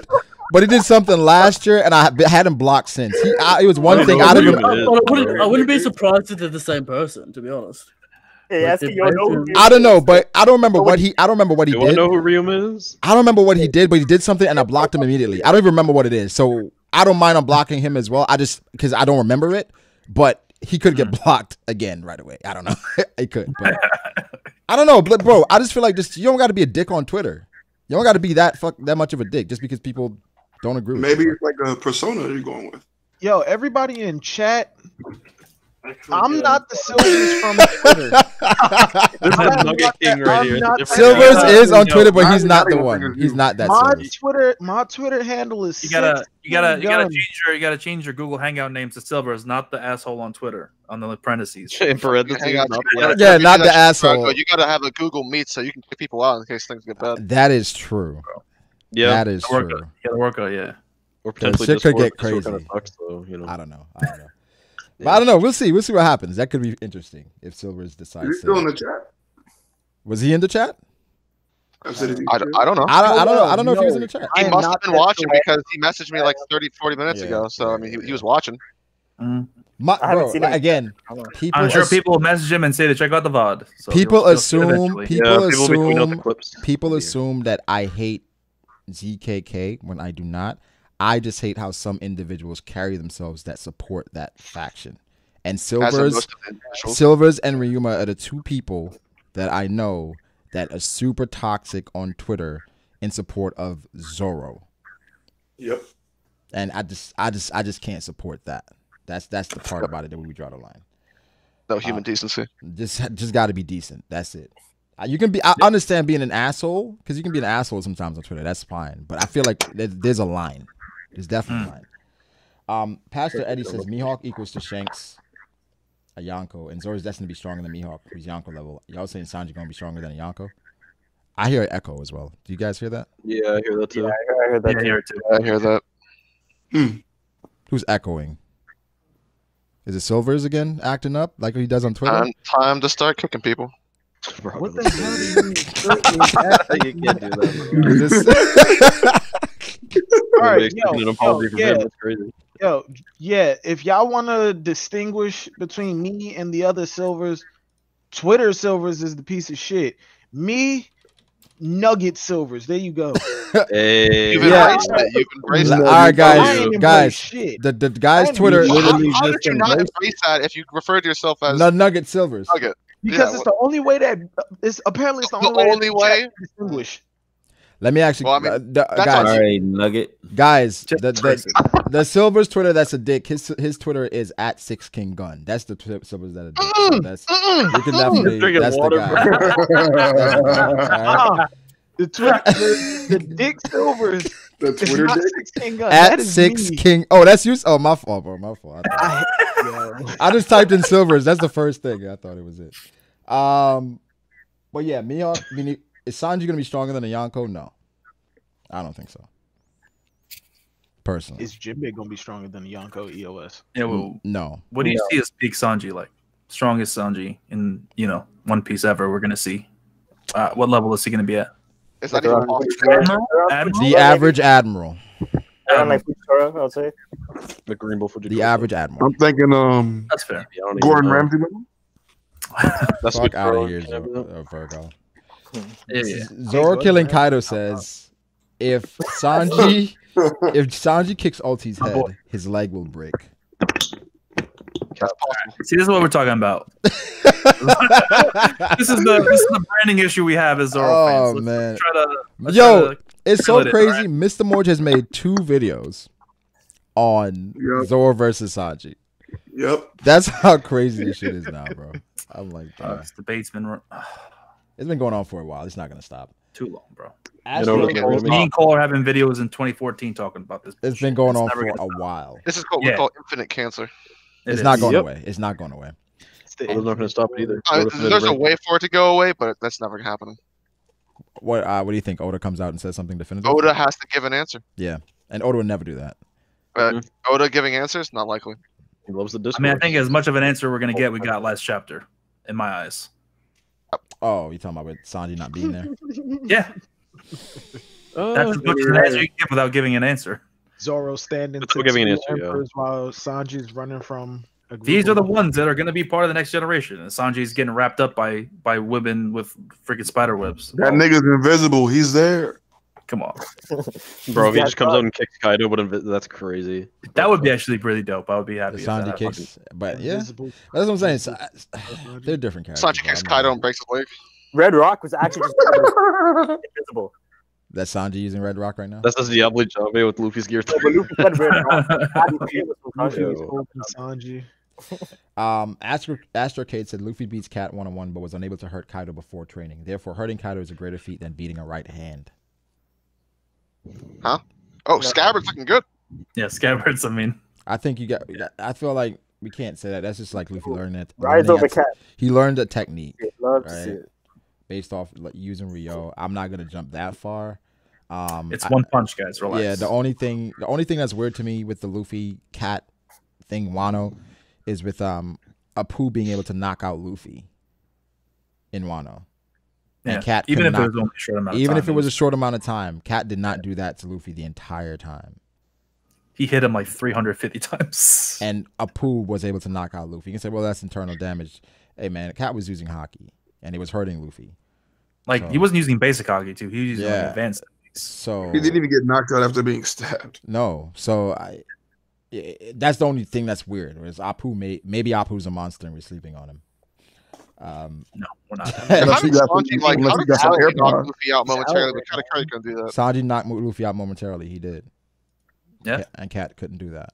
but he did something last year, and I had him blocked since. It was one thing out of him. I wouldn't be surprised if they're the same person, to be honest. Hey, Like, I don't know, but I don't remember what he. I don't remember what he You did. wanna know who Ryuma is? I don't remember what he did, but he did something, and I blocked him immediately. I don't even remember what it is, so I don't mind unblocking him as well. I just because I don't remember it, but he could get blocked again right away. I don't know. He could, but I don't know, but bro. I just feel like you don't got to be a dick on Twitter. You don't got to be that much of a dick just because people don't agree with Maybe you. it's like a persona you're going with. Yo, everybody in chat. I'm not the Silvers from Twitter. This is Nugget King right here. Silvers is on Twitter, but he's not the one. He's not that Silvers. My Twitter handle is You gotta change your Google Hangout name to Silvers, not the asshole on Twitter on the parentheses. In parentheses, Yeah, not the asshole. You gotta have a Google Meet so you can kick people out in case things get bad. That is true. Yeah, that is true. The workout, yeah. Or potentially shit could get Discord, crazy. kinda sucks, though, you know. I don't know. But I don't know. We'll see. We'll see what happens. That could be interesting if Silvers decides. Is he still in the chat? Was he in the chat? I don't know. I don't know if he was in the chat. He must have been watching because he messaged me like 40 minutes ago. So I mean, he was watching. Bro, again, people I'm sure people will message him and say to check out the VOD. So people you'll see it eventually. people assume that I hate ZKK when I do not. I just hate how some individuals carry themselves that support that faction. And Silvers and Ryuma are the two people that I know that are super toxic on Twitter in support of Zoro. Yep. And I just can't support that. That's the part about it that we draw the line. No human decency. Just got to be decent. That's it. You can be. I understand being an asshole because you can be an asshole sometimes on Twitter. That's fine. But I feel like there's a line. There's definitely a line. Pastor Eddie says Mihawk equals to Shanks, a Yonko, and Zoro's destined to be stronger than Mihawk, who's Yonko level. Y'all saying Sanji gonna be stronger than a Yonko? I hear an echo as well. Do you guys hear that? Yeah, I hear that too. I heard that too. I hear that. Who's echoing? Is it Silvers again acting up like he does on Twitter? Time to start kicking people. What the hell do you mean? You can't do that, bro. All right, if y'all want to distinguish between me and the other Silvers, Twitter Silvers is the piece of shit. Me, Nugget Silvers. There you go. Hey, You've embraced it. You've embraced it. All right, guys, shit. the guy's Twitter. How did you not embrace that if you refer to yourself as Nugget Silvers? Nugget? Because it's the only way that it's apparently it's the only way to distinguish. Let me actually, Well, I mean, guys. All right, Nugget. Guys, the Silver's Twitter, that's a dick. His Twitter is at 6KingGun. That's the Silver's that a dick. So that's you can definitely. That's the guy. The Twitter, the Dick Silvers. The Twitter dick. 6KingGun. At 6King. Oh, that's you. Oh, my fault, bro. My fault. I just typed in Silvers. That's the first thing. I thought it was it. But yeah, Mihawk. Is Sanji gonna be stronger than a Yonko? No, I don't think so. Personally, Is Jinbei gonna be stronger than the Yonko EOS? Yeah, well, no. What do you see as peak Sanji like? Strongest Sanji in One Piece ever. We're gonna see. What level is he gonna be at? Is that even Admiral? The average admiral. Around like Fujitora, I would say. The Green Bull Fujitora. The average admiral. I'm thinking That's fair. Gordon Ramsay level. That's Fuck what out of Carl here, can have that. Virgo. Zoro killing Kaido says, if Sanji kicks Ulti's head, his leg will break. See, this is what we're talking about. this is the branding issue we have as Zoro fans. Man. Let's try to it's so crazy. Right? Mr. Morge has made 2 videos on Zoro versus Sanji. Yep. That's how crazy this shit is now, bro. I'm like, this debate's been it's been going on for a while. It's not gonna stop. Too long, bro. Me and Cole are having videos in 2014 talking about this. It's been going on for a while. This is what we call infinite cancer. It's not going away. It's not going away. It's not going to stop it either. There's a way for it to go away, but that's never happening. What do you think? Oda comes out and says something definitive? Oda has to give an answer. Yeah, and Oda would never do that. Oda giving answers, not likely. He loves the Discord. I mean, I think as much of an answer we're gonna get, we got last chapter, in my eyes. Oh, you talking about with Sanji not being there? Yeah. That's as much as an answer you can give without giving an answer. Zoro standing to giving an two answer, emperors while Sanji's running from a group These are the of- ones that are going to be part of the next generation. And Sanji's getting wrapped up by women with freaking spider webs. That nigga's invisible. He's there. Come on, bro. If he just comes out and kicks Kaido, but that's crazy. That would be actually really dope. I would be happy. The Sanji kicks, but yeah, that's what I'm saying. They're different characters. Sanji kicks Kaido and breaks his leg. Red Rock was actually just invisible. That's Sanji using Red Rock right now. That's the Diablo Jave with Luffy's gear. Luffy said Red Rock. Sanji. Astrocade said Luffy beats Cat 1-on-1, but was unable to hurt Kaido before training. Therefore, hurting Kaido is a greater feat than beating a right hand. Huh? Oh, Scabbard's looking good. Yeah, Scabbard's. I mean, I think you got. I feel like we can't say that. That's just like Luffy learned that. Rise over Cat. He learned a technique. Love to see it. Based off using Rio. I'm not gonna jump that far. It's one punch, guys. Relax. Yeah, the only thing that's weird to me with the Luffy Cat thing, Wano, is with Apu being able to knock out Luffy in Wano. And Cat even if it was only a short amount of time. Even if it was a short amount of time, Cat did not do that to Luffy the entire time. He hit him like 350 times. And Apu was able to knock out Luffy. You can say, well, that's internal damage. Hey man, Cat was using Haki and it was hurting Luffy. Like he wasn't using basic Haki too. He was using like advanced. So he didn't even get knocked out after being stabbed. No, so that's the only thing that's weird. Is Apu maybe Apu's a monster and we're sleeping on him. No, we're not. Sanji knocked Luffy out momentarily, but kind of crazy couldn't do that. Sanji knocked Luffy out momentarily. He did. Yeah, and Cat couldn't do that.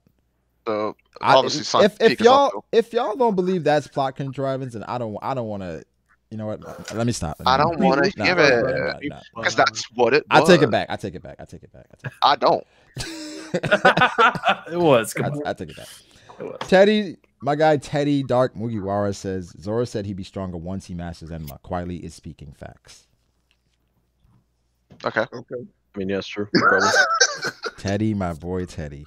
So obviously, if y'all don't believe that's plot contrivance, and I don't want to. You know what? Let me stop. I don't want to give it because that's what it was. I take it back. I don't. It was. I take it back. Teddy, my guy Teddy Dark Mugiwara says Zoro said he'd be stronger once he masters Enma. Quietly is speaking facts. Okay. I mean, yeah, it's true. Teddy, my boy Teddy.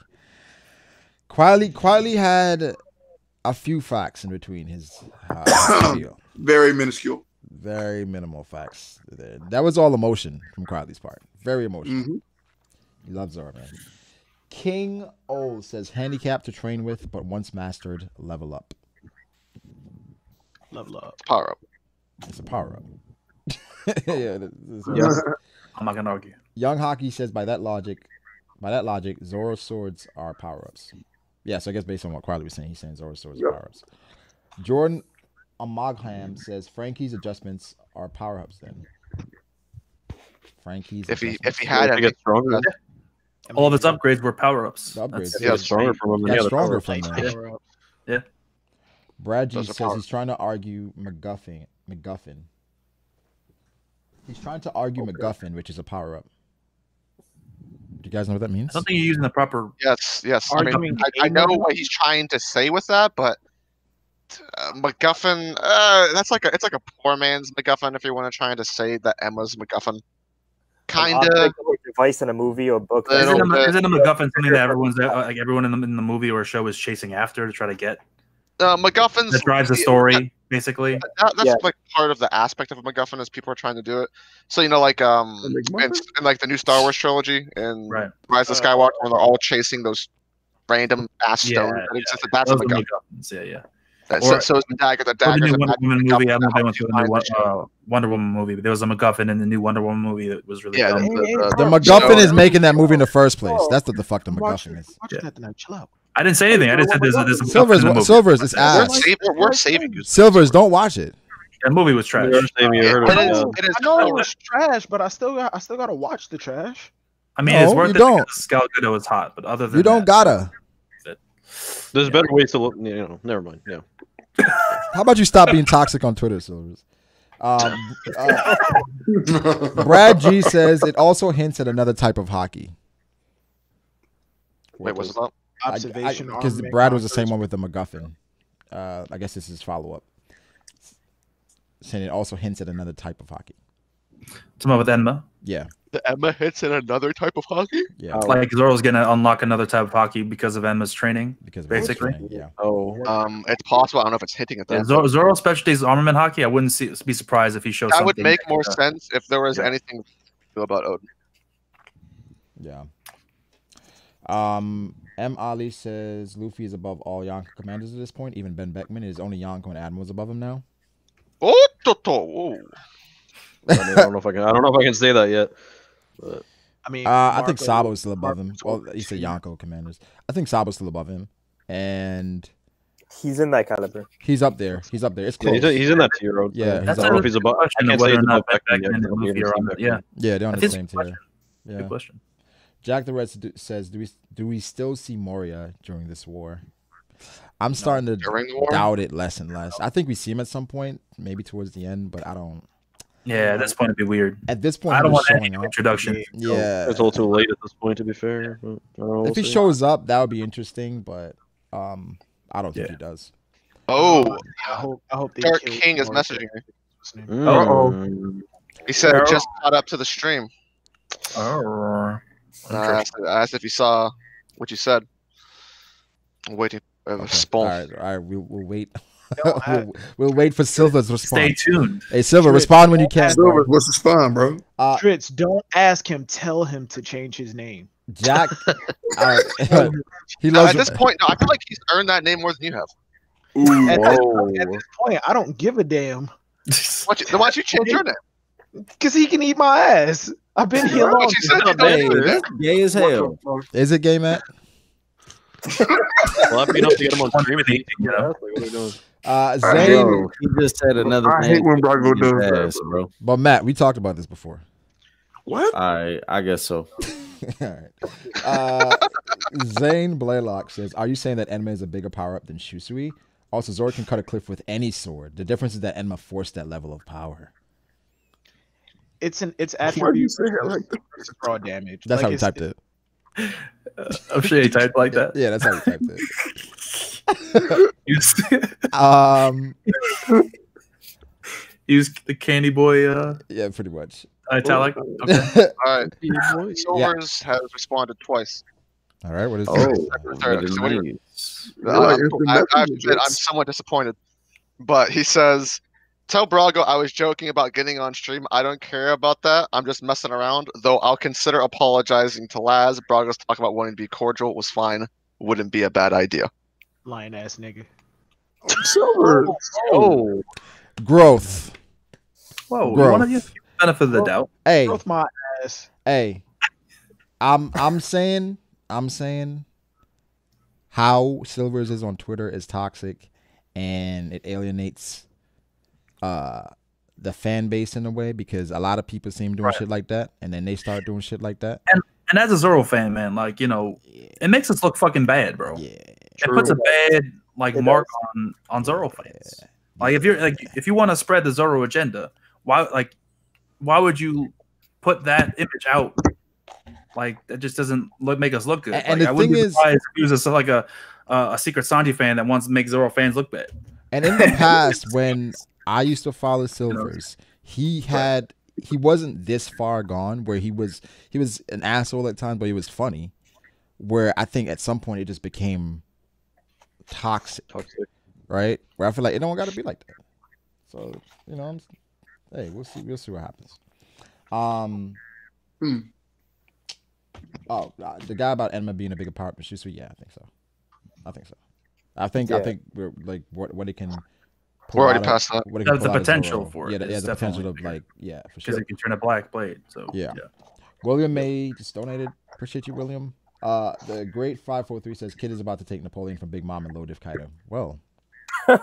Quietly had a few facts in between his video. Very minuscule. Very minimal facts. That was all emotion from Quietly's part. Very emotional. Mm-hmm. He loves Zoro, man. King O says handicap to train with, but once mastered, level up. Level up. Power up. It's a power up. I'm not gonna argue. Young Hockey says by that logic, Zoro's swords are power ups. Yeah, so I guess based on what Quietly was saying, he's saying Zoro's swords are power ups. Jordan Amagham says Frankie's adjustments are power ups then. Frankie's if he had to get stronger. All of his upgrades were power ups. The upgrades. Yeah, stronger from him. Stronger from him. Yeah. Brad G says he's trying to argue MacGuffin. He's trying to argue MacGuffin, which is a power up. Do you guys know what that means? I don't think you're using the proper. Yes. I mean, I know what he's trying to say with that, but MacGuffin, it's like a poor man's MacGuffin. If you want to try to say that Emma's MacGuffin, kind of device in a movie or book. Isn't a MacGuffin something that everyone in the movie or show is chasing after to try to get? MacGuffins that drives the story, basically. That's like part of the aspect of a MacGuffin is people are trying to do it. So like in like the new Star Wars trilogy and Rise of Skywalker, when they're all chasing those random ass stones. That's a MacGuffin. Yeah. So is the dagger. The Or the dagger. new Wonder Woman movie. I don't know if they went to the new Wonder Woman movie, but there was a MacGuffin in the new Wonder Woman movie that was really dumb. The MacGuffin is making that movie in the first place. That's what the fuck the MacGuffin is. Chill out. I didn't say anything. I just said there's a Silvers is ass. We're saving you. Silvers, don't watch it. That movie was trash. I know it was trash, but I still gotta watch the trash. I mean, it's worth it because Gal Gadot was hot, but other than you don't gotta. There's better ways to look. Never mind. Yeah. How about you stop being toxic on Twitter, Silvers? Brad G says it also hints at another type of hockey. Wait, what's it about? Observation. Because Brad was the same one with the MacGuffin. I guess this is follow up. Saying it also hints at another type of hockey. Something with Enma? Yeah. The Enma hits at another type of hockey? Yeah. Like Zoro's gonna unlock another type of hockey because of Enma's training. Because of basically. Training, yeah. It's possible. I don't know if it's hitting at that. Yeah, Zoro's specialty is armament hockey. I wouldn't be surprised if he shows. That something would make more sense if there was anything about Odin. Yeah. M. Ali says Luffy is above all Yonko commanders at this point. Even Ben Beckman is only Yonko and Admiral's above him now. Oh, I don't know if I can say that yet. But. I mean, I think Sabo's still above him. Well, he said Yonko commanders. I think Sabo's still above him, and he's in that caliber. He's up there. He's up there. It's close. Yeah, he's in that tier. Yeah, I don't know if he's above. I can't say he's above Beckman yet. Yeah, they're on the same tier. Yeah. Good question. Jack the Red says, "Do we still see Moria during this war?" I'm starting to doubt it less and less. I think we see him at some point, maybe towards the end, but I don't. Yeah, at this point it'd be weird. At this point, I don't want any showing up. introduction. Yeah, it's a little too late at this point, to be fair. But if he shows up, that would be interesting, but I don't think he does. Oh, I hope Dark King is messaging me. Uh-oh. He said just caught up to the stream. Oh. I asked if you saw what you said. I'm waiting for the response. All right, we'll wait. we'll wait for Silver's response. Stay tuned. Hey, Silver, respond when you can. Silver, what's his fun, bro? Tritz, don't ask him. Tell him to change his name. Jack. He loves at this point, no, I feel like he's earned that name more than you have. At this point, I don't give a damn. Why don't you change your name? Because he can eat my ass. I've been here long. That's gay as hell. Is it gay, Matt? Well, I've been up to get him on stream. Zane, he just said another I hate when Brago does that, bro. But Matt, we talked about this before. What? I guess so. All right. Zane Blaylock says, "Are you saying that Enma is a bigger power up than Shusui? Also, Zoro can cut a cliff with any sword. The difference is that Enma forced that level of power." It's attributes versus raw damage. That's how he typed it. I'm sure he typed like that. Yeah, that's how he typed it. Use the Candy Boy. Yeah, pretty much. Italic. Okay. All right. Silvers has responded twice. All right. What is I'm somewhat disappointed, but he says, "Tell Brago I was joking about getting on stream. I don't care about that. I'm just messing around. Though I'll consider apologizing to Laz. Brago's talk about wanting to be cordial was fine. Wouldn't be a bad idea." Lying ass nigga. Silver. Oh. Growth. Whoa. One of you benefit of the doubt. Hey. Growth my ass. Hey. I'm saying how Silvers is on Twitter is toxic, and it alienates the fan base in a way, because a lot of people see him doing shit like that, and then they start doing shit like that. And as a Zoro fan, man, like, you know, it makes us look fucking bad, bro. Yeah, it puts a bad mark on Zoro fans. Yeah. Like, if you want to spread the Zoro agenda, why would you put that image out? Like, that just doesn't make us look good. And like, the thing is, if he was like a secret Sanji fan that wants to make Zoro fans look bad. And in the past, when I used to follow Silvers, he wasn't this far gone where he was an asshole at times, but he was funny. Where I think at some point it just became toxic. Right? Where I feel like it don't got to be like that. So, you know, hey, we'll see what happens. Oh, the guy about Enma being a bigger power than Shusui, yeah, I think so. I think we're like what it can. We're already past that. That's the potential for it. Yeah, the potential of like for sure. Because it can turn a black blade. So yeah. William May just donated. Appreciate you, William. The great 543 says Kid is about to take Napoleon from Big Mom and load if Kaido. Well. That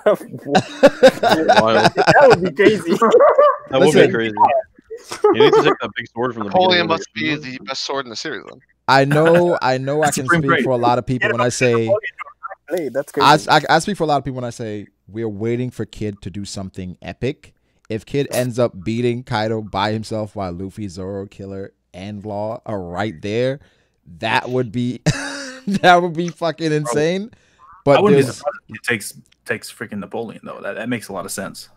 would be crazy. That would be crazy. You need to take that big sword from the Napoleon must be the best sword in the series, then. I know. I can speak for a lot of people when I say. That's crazy. I speak for a lot of people when I say we're waiting for Kid to do something epic. If Kid ends up beating Kaido by himself while Luffy, Zoro, Killer, and Law are right there, that would be fucking insane. But I wouldn't be surprised if he takes freaking Napoleon though. That makes a lot of sense.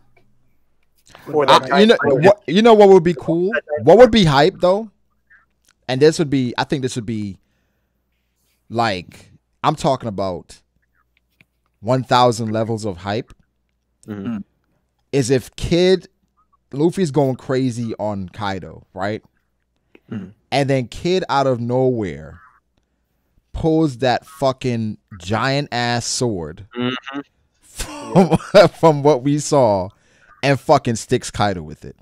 You know what would be cool? What would be hype though? And I think this would be like, I'm talking about 1,000 levels of hype. Mm-hmm. Is if Luffy's going crazy on Kaido, right? Mm-hmm. And then Kid out of nowhere pulls that fucking giant ass sword from what we saw and fucking sticks Kaido with it.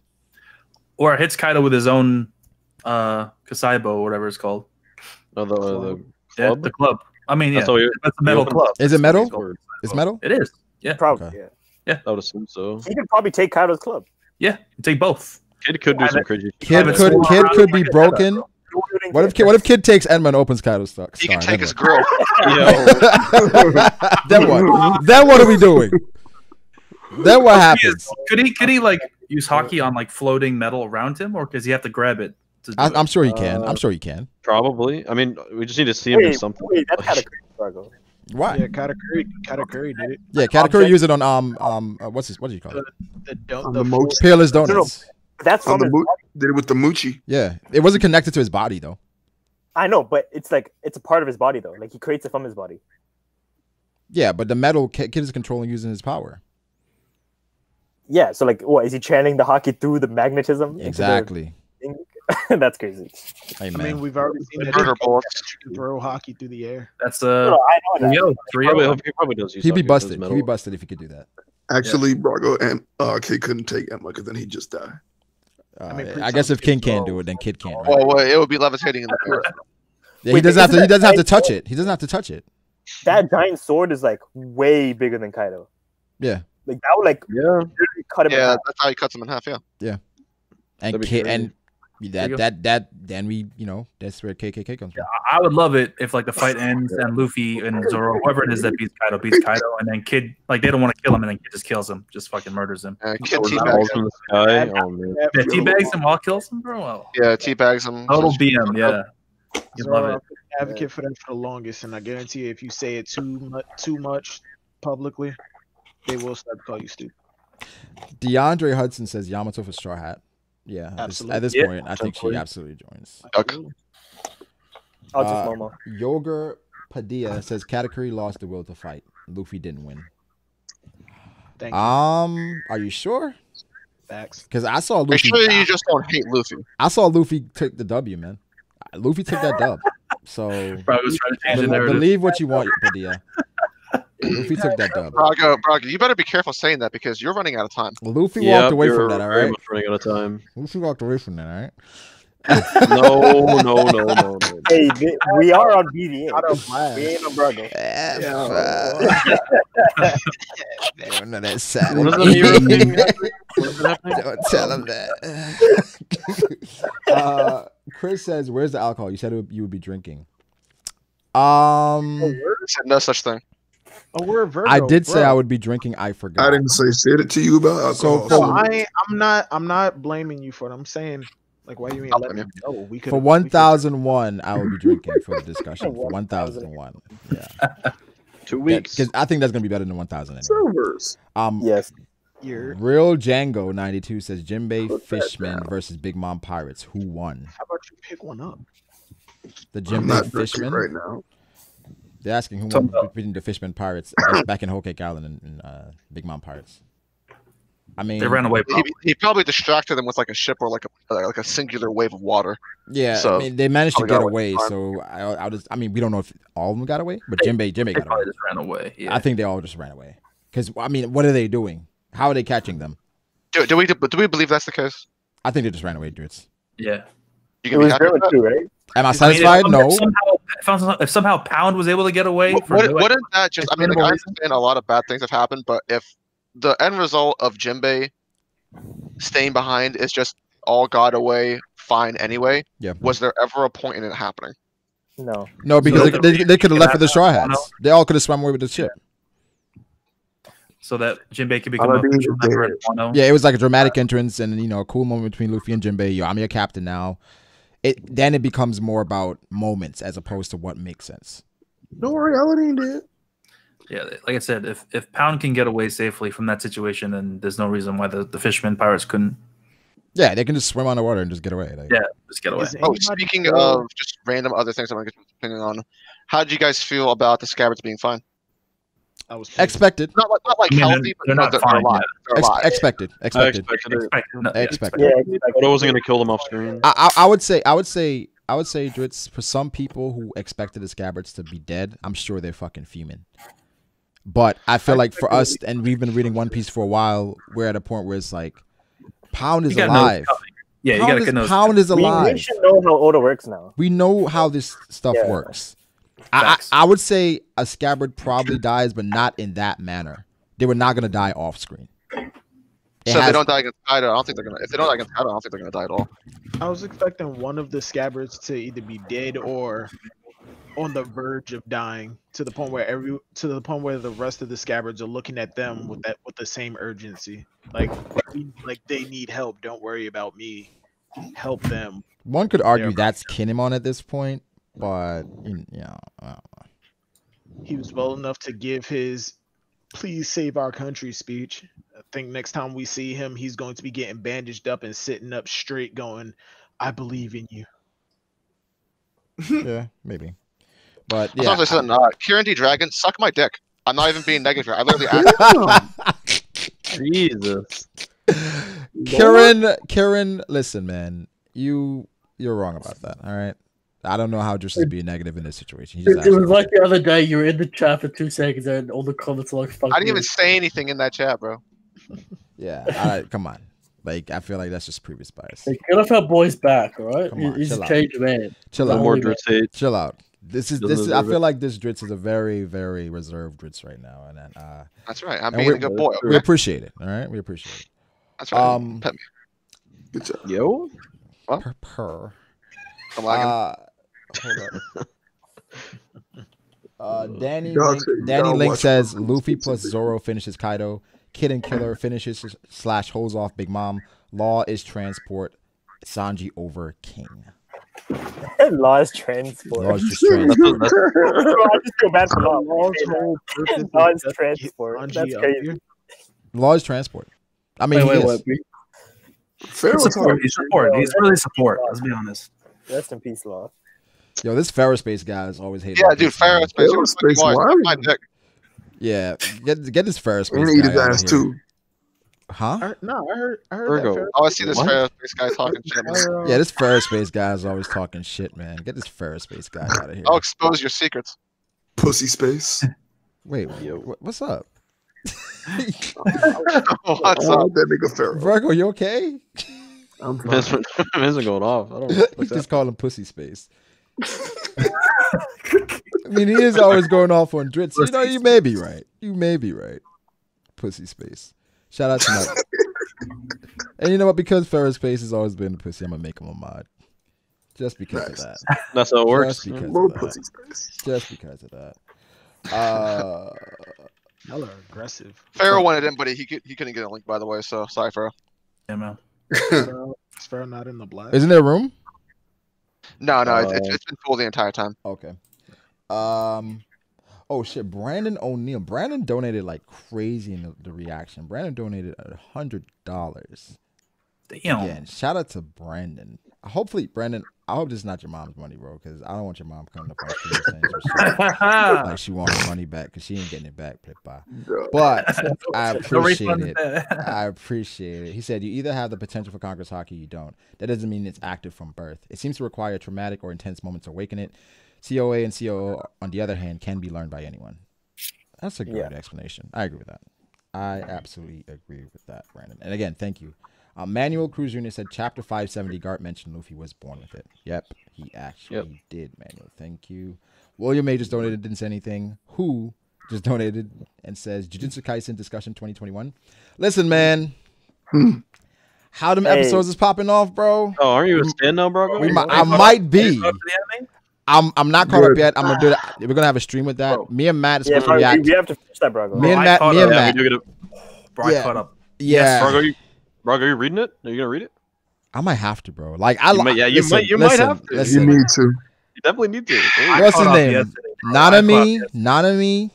Or hits Kaido with his own Kasaibo, whatever it's called. Oh, the club? The club. I mean, that's a metal club. Is it metal? It's metal? It is. Yeah. Probably. Okay. Yeah. I would assume so. He could probably take Kaido's club. Yeah, take both. Kid could do some crazy. Kid could be broken. What if Kid takes Enma and opens Kaido's stock? He can take his grill. Then what? Then what are we doing? Then what happens? Could he like use hockey on like floating metal around him, or does he have to grab it? I'm sure he can. I'm sure he can. Probably. I mean, we just need to see him do something. Wait, that's kind of crazy, Brago. Why? Yeah, Katakuri did it. Yeah, Katakuri used it on what do you call it? The mochi. Peerless donuts. That's from did it with the mochi. Yeah, it wasn't connected to his body though. I know, but it's a part of his body though. Like he creates it from his body. Yeah, but the metal Kid is controlling using his power. Yeah, so like, what is he channeling the hockey through the magnetism? Exactly. That's crazy. Hey, I mean, we've already seen that you can throw hockey through the air. That's I know that. He probably does. He'd be busted. He'd be busted if he could do that. Actually, Brago and Kid couldn't take Emma because then he'd just die. I guess if King can't do it, then Kid can't. Right? Well, it would be levitating in the air. Yeah, he doesn't have to touch it. He doesn't have to touch it. That giant sword is like way bigger than Kaido. Yeah. Like that would like literally cut him in half. That's how he cuts him in half. Yeah. Yeah. And Kid and that then we that's where KKK comes from. I would love it if like the fight ends and Luffy and Zoro, whoever it is that beats Kaido, and then Kid like they don't want to kill him, and then Kid just kills him, just fucking murders him. Kid teabags him. Yeah, teabags him while kills him, bro. Well, yeah, teabags him. Total BM, yeah. You love it. Advocate for that for the longest, and I guarantee you, if you say it too much publicly, they will start to call you stupid. DeAndre Hudson says Yamato for Straw Hat. Yeah, absolutely. At this point, I think she absolutely joins. I'll just Momo. Yoga Padilla says Katakuri lost the will to fight. Luffy didn't win. Thank you. Are you sure? Facts. Because I saw Luffy. Make sure you just don't hate Luffy. I saw Luffy take the W, man. Luffy took that dub. So believe what you want, Padilla. Luffy took that dub. Brago, you better be careful saying that because you're running out of time. Luffy walked away from that, all right? Running out of time. Luffy walked away from that, all right? No. Hey, we are on BDA. We ain't on Brago. None of that sad. Don't tell him that. Chris says, "Where's the alcohol? You said you would be drinking." No such thing. Oh, we're Virgo, I did say I would be drinking. I forgot. I didn't said it to you about alcohol. So I'm not blaming you for it. I'm saying, like, why you ain't letting me know? We could for 1001. I will be drinking for the discussion. For 1001. Yeah. 2 weeks. Because I think that's gonna be better than 1000. Anyway. Servers. Yes. Real Django 92 says Jinbei Fishman versus Big Mom Pirates. Who won? How about you pick one up? The Jinbei Fishman right now. They're asking who won between the Fishman Pirates back in Whole Cake Island and Big Mom Pirates. I mean, they ran away. He probably distracted them with like a ship or like a singular wave of water. Yeah, so, I mean, they managed to get away. So I mean, we don't know if all of them got away, but Jinbei got away. Just ran away. Yeah. I think they all just ran away. Because I mean, what are they doing? How are they catching them? Do we believe that's the case? I think they just ran away, Dritz. Yeah. You can be happy with that? Too, right? Am I satisfied? No. If somehow Pound was able to get away, wouldn't that just? I mean, like, I understand a lot of bad things have happened, but if the end result of Jinbei staying behind is just all got away fine anyway, was there ever a point in it happening? No. No, because they could have left with the Straw Hats. They all could have swum away with the ship. So that Jinbei could become a member in Wano. Yeah, it was like a dramatic entrance and, you know, a cool moment between Luffy and Jinbei. Yo, I'm your captain now. Then it becomes more about moments as opposed to what makes sense. Don't worry, Aladdin did. Yeah, like I said, if Pound can get away safely from that situation, then there's no reason why the fishermen pirates couldn't. Yeah, they can just swim on the water and just get away. Yeah, just get away. Oh, speaking of just random other things I want to get your opinion on, how did you guys feel about the scabbards being fine? I was expected. Not like healthy, but they're not they're fine. alive. They're alive. Expected. I expected it. But I wasn't going to kill them off screen. I would say, Dritz, for some people who expected the scabbards to be dead, I'm sure they're fucking fuming. But I feel like for us, and we've been reading One Piece for a while, we're at a point where it's like, Pound is alive. Yeah, Pound you got to Pound is alive. We should know how Oda works now. We know how this stuff works. I would say a scabbard probably dies, but not in that manner. They were not going to die off screen. So if they don't die against Kaido, I don't think they're gonna. If they don't die against Kaido, I don't think they're gonna die at all. I was expecting one of the scabbards to either be dead or on the verge of dying, to the point where the rest of the scabbards are looking at them with the same urgency. Like they need help. Don't worry about me. Help them. One could argue that's Kinemon at this point, but he was well enough to give his "Please save our country" speech. I think next time we see him, he's going to be getting bandaged up and sitting up straight, going, "I believe in you." Yeah, maybe. But yeah, I said, Kieran D. Dragon, suck my dick. I'm not even being negative here. I literally asked. Jesus. Kieran, listen, man, you're wrong about that. All right. I don't know how Driss is being negative in this situation. It was like the other day, you were in the chat for 2 seconds and all the comments were like, fuck I didn't even say anything in that chat, bro. Yeah, all right, come on. Like, I feel like that's just previous bias. Hey, get off our boy's back, all right? Come on, He's a changed man. Chill out. More Dritz hate. Chill out. This is. I feel like this Dritz is a very, very reserved Dritz right now, and that's right. I'm being a good boy. Okay? We appreciate it. All right, we appreciate it. That's right. Pet me. Good job. Yo. Purr. I'm lagging. Hold up. Danny Link says Luffy plus Zoro finishes Kaido. Kid and Killer finishes / holds off Big Mom. Law is transport. Sanji over King. Law is transport. Law is just transport. I just feel bad for Law. Law is transport. That's crazy. Law is transport. I mean, wait. Support. He's support. He's really support. Let's be honest. Rest in peace, Law. Yo, this Ferrospace guy is always hating. Yeah, dude, Ferrospace. Yeah, get this Ferrospace. I'm gonna eat his ass too. Huh? I heard Virgo. that. I see this Ferrospace guy talking shit. Yeah, this Ferrospace guy is always talking shit, man. Get this Ferrospace guy out of here. I'll expose your secrets. Pussy space. Wait, what's up? What's up? That nigga Pharaoh. Virgo, you okay? I'm fine. Man's going off. I don't know. You just call him Pussy Space. I mean, he is always going off on Dritz. You know, you may be right. You may be right. Pussy Space. Shout out to Mike. And you know what? Because Ferrospace has always been a pussy, I'm going to make him a mod. Just because of that. That's how it works. Just because of that. Y'all are aggressive. Pharaoh wanted in, but he couldn't get a link, by the way, so sorry, Pharaoh. Yeah, man. Is Pharaoh not in the black? Isn't there a room? No, it's been full the entire time. Okay. Oh shit, Brandon O'Neill. Brandon donated like crazy in the reaction. Brandon donated $100. Damn. Again, shout out to Brandon. Hopefully, Brandon, I hope this is not your mom's money, bro, because I don't want your mom coming up on stream saying some shit like she wants her money back because she ain't getting it back. But I appreciate it. I appreciate it. He said, you either have the potential for Congress hockey or you don't. That doesn't mean it's active from birth. It seems to require traumatic or intense moments to awaken it. COA and COO, on the other hand, can be learned by anyone. That's a good explanation. I agree with that. I absolutely agree with that, Brandon. And again, thank you. Manuel Cruz Jr. said chapter 570, Gart mentioned Luffy was born with it. Yep, he actually did, Manuel. Thank you. William May just donated, didn't say anything. Who just donated and says Jujutsu Kaisen discussion 2021. Listen, man. How them episodes is popping off, bro? Oh, aren't you a stand now, bro? I might be. I'm not caught up yet. I'm gonna do that. We're gonna have a stream with that. Me and Matt is supposed to react. We have to finish that, bro. Me and Matt. Bro, I caught up. Yeah. Bro, are you reading it? Are you gonna read it? I might have to, bro. Like you might have to. Listen. You need to. You definitely need to. What's his name? Nanami.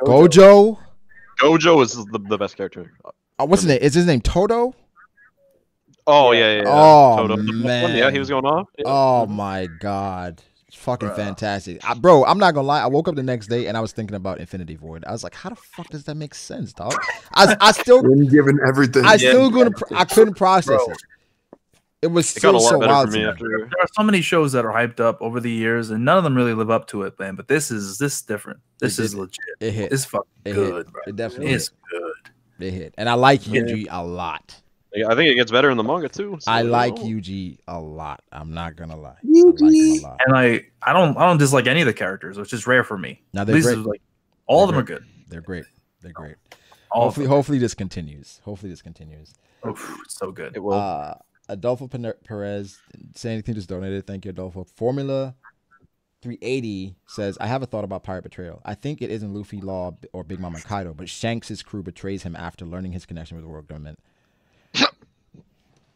Gojo. Gojo is the best character. What's his name? Is his name Toto? Oh yeah. Oh Toto. man. Yeah, he was going off. Yeah. Oh my god. It's fucking fantastic. Bro, I'm not gonna lie. I woke up the next day and I was thinking about Infinity Void. I was like, how the fuck does that make sense, dog? I still given everything. I couldn't process it. It was still so wild. There are so many shows that are hyped up over the years, and none of them really live up to it, man. But this is different. This is legit. It hit. It's fucking good, bro. It definitely is good. It hit, and I like Yuji a lot. I think it gets better in the manga too. So I like Yuji a lot. I'm not gonna lie. I like him a lot. And I don't dislike any of the characters, which is rare for me. Now they're great. Like, all of them are good. They're great. They're great. Hopefully this continues. Oof, it's so good. It will. Adolfo Perez, say anything, just donated. Thank you, Adolfo. Formula 380 says, I have a thought about pirate betrayal. I think it isn't Luffy, Law, or Big Mom and Kaido, but Shanks' crew betrays him after learning his connection with the world government.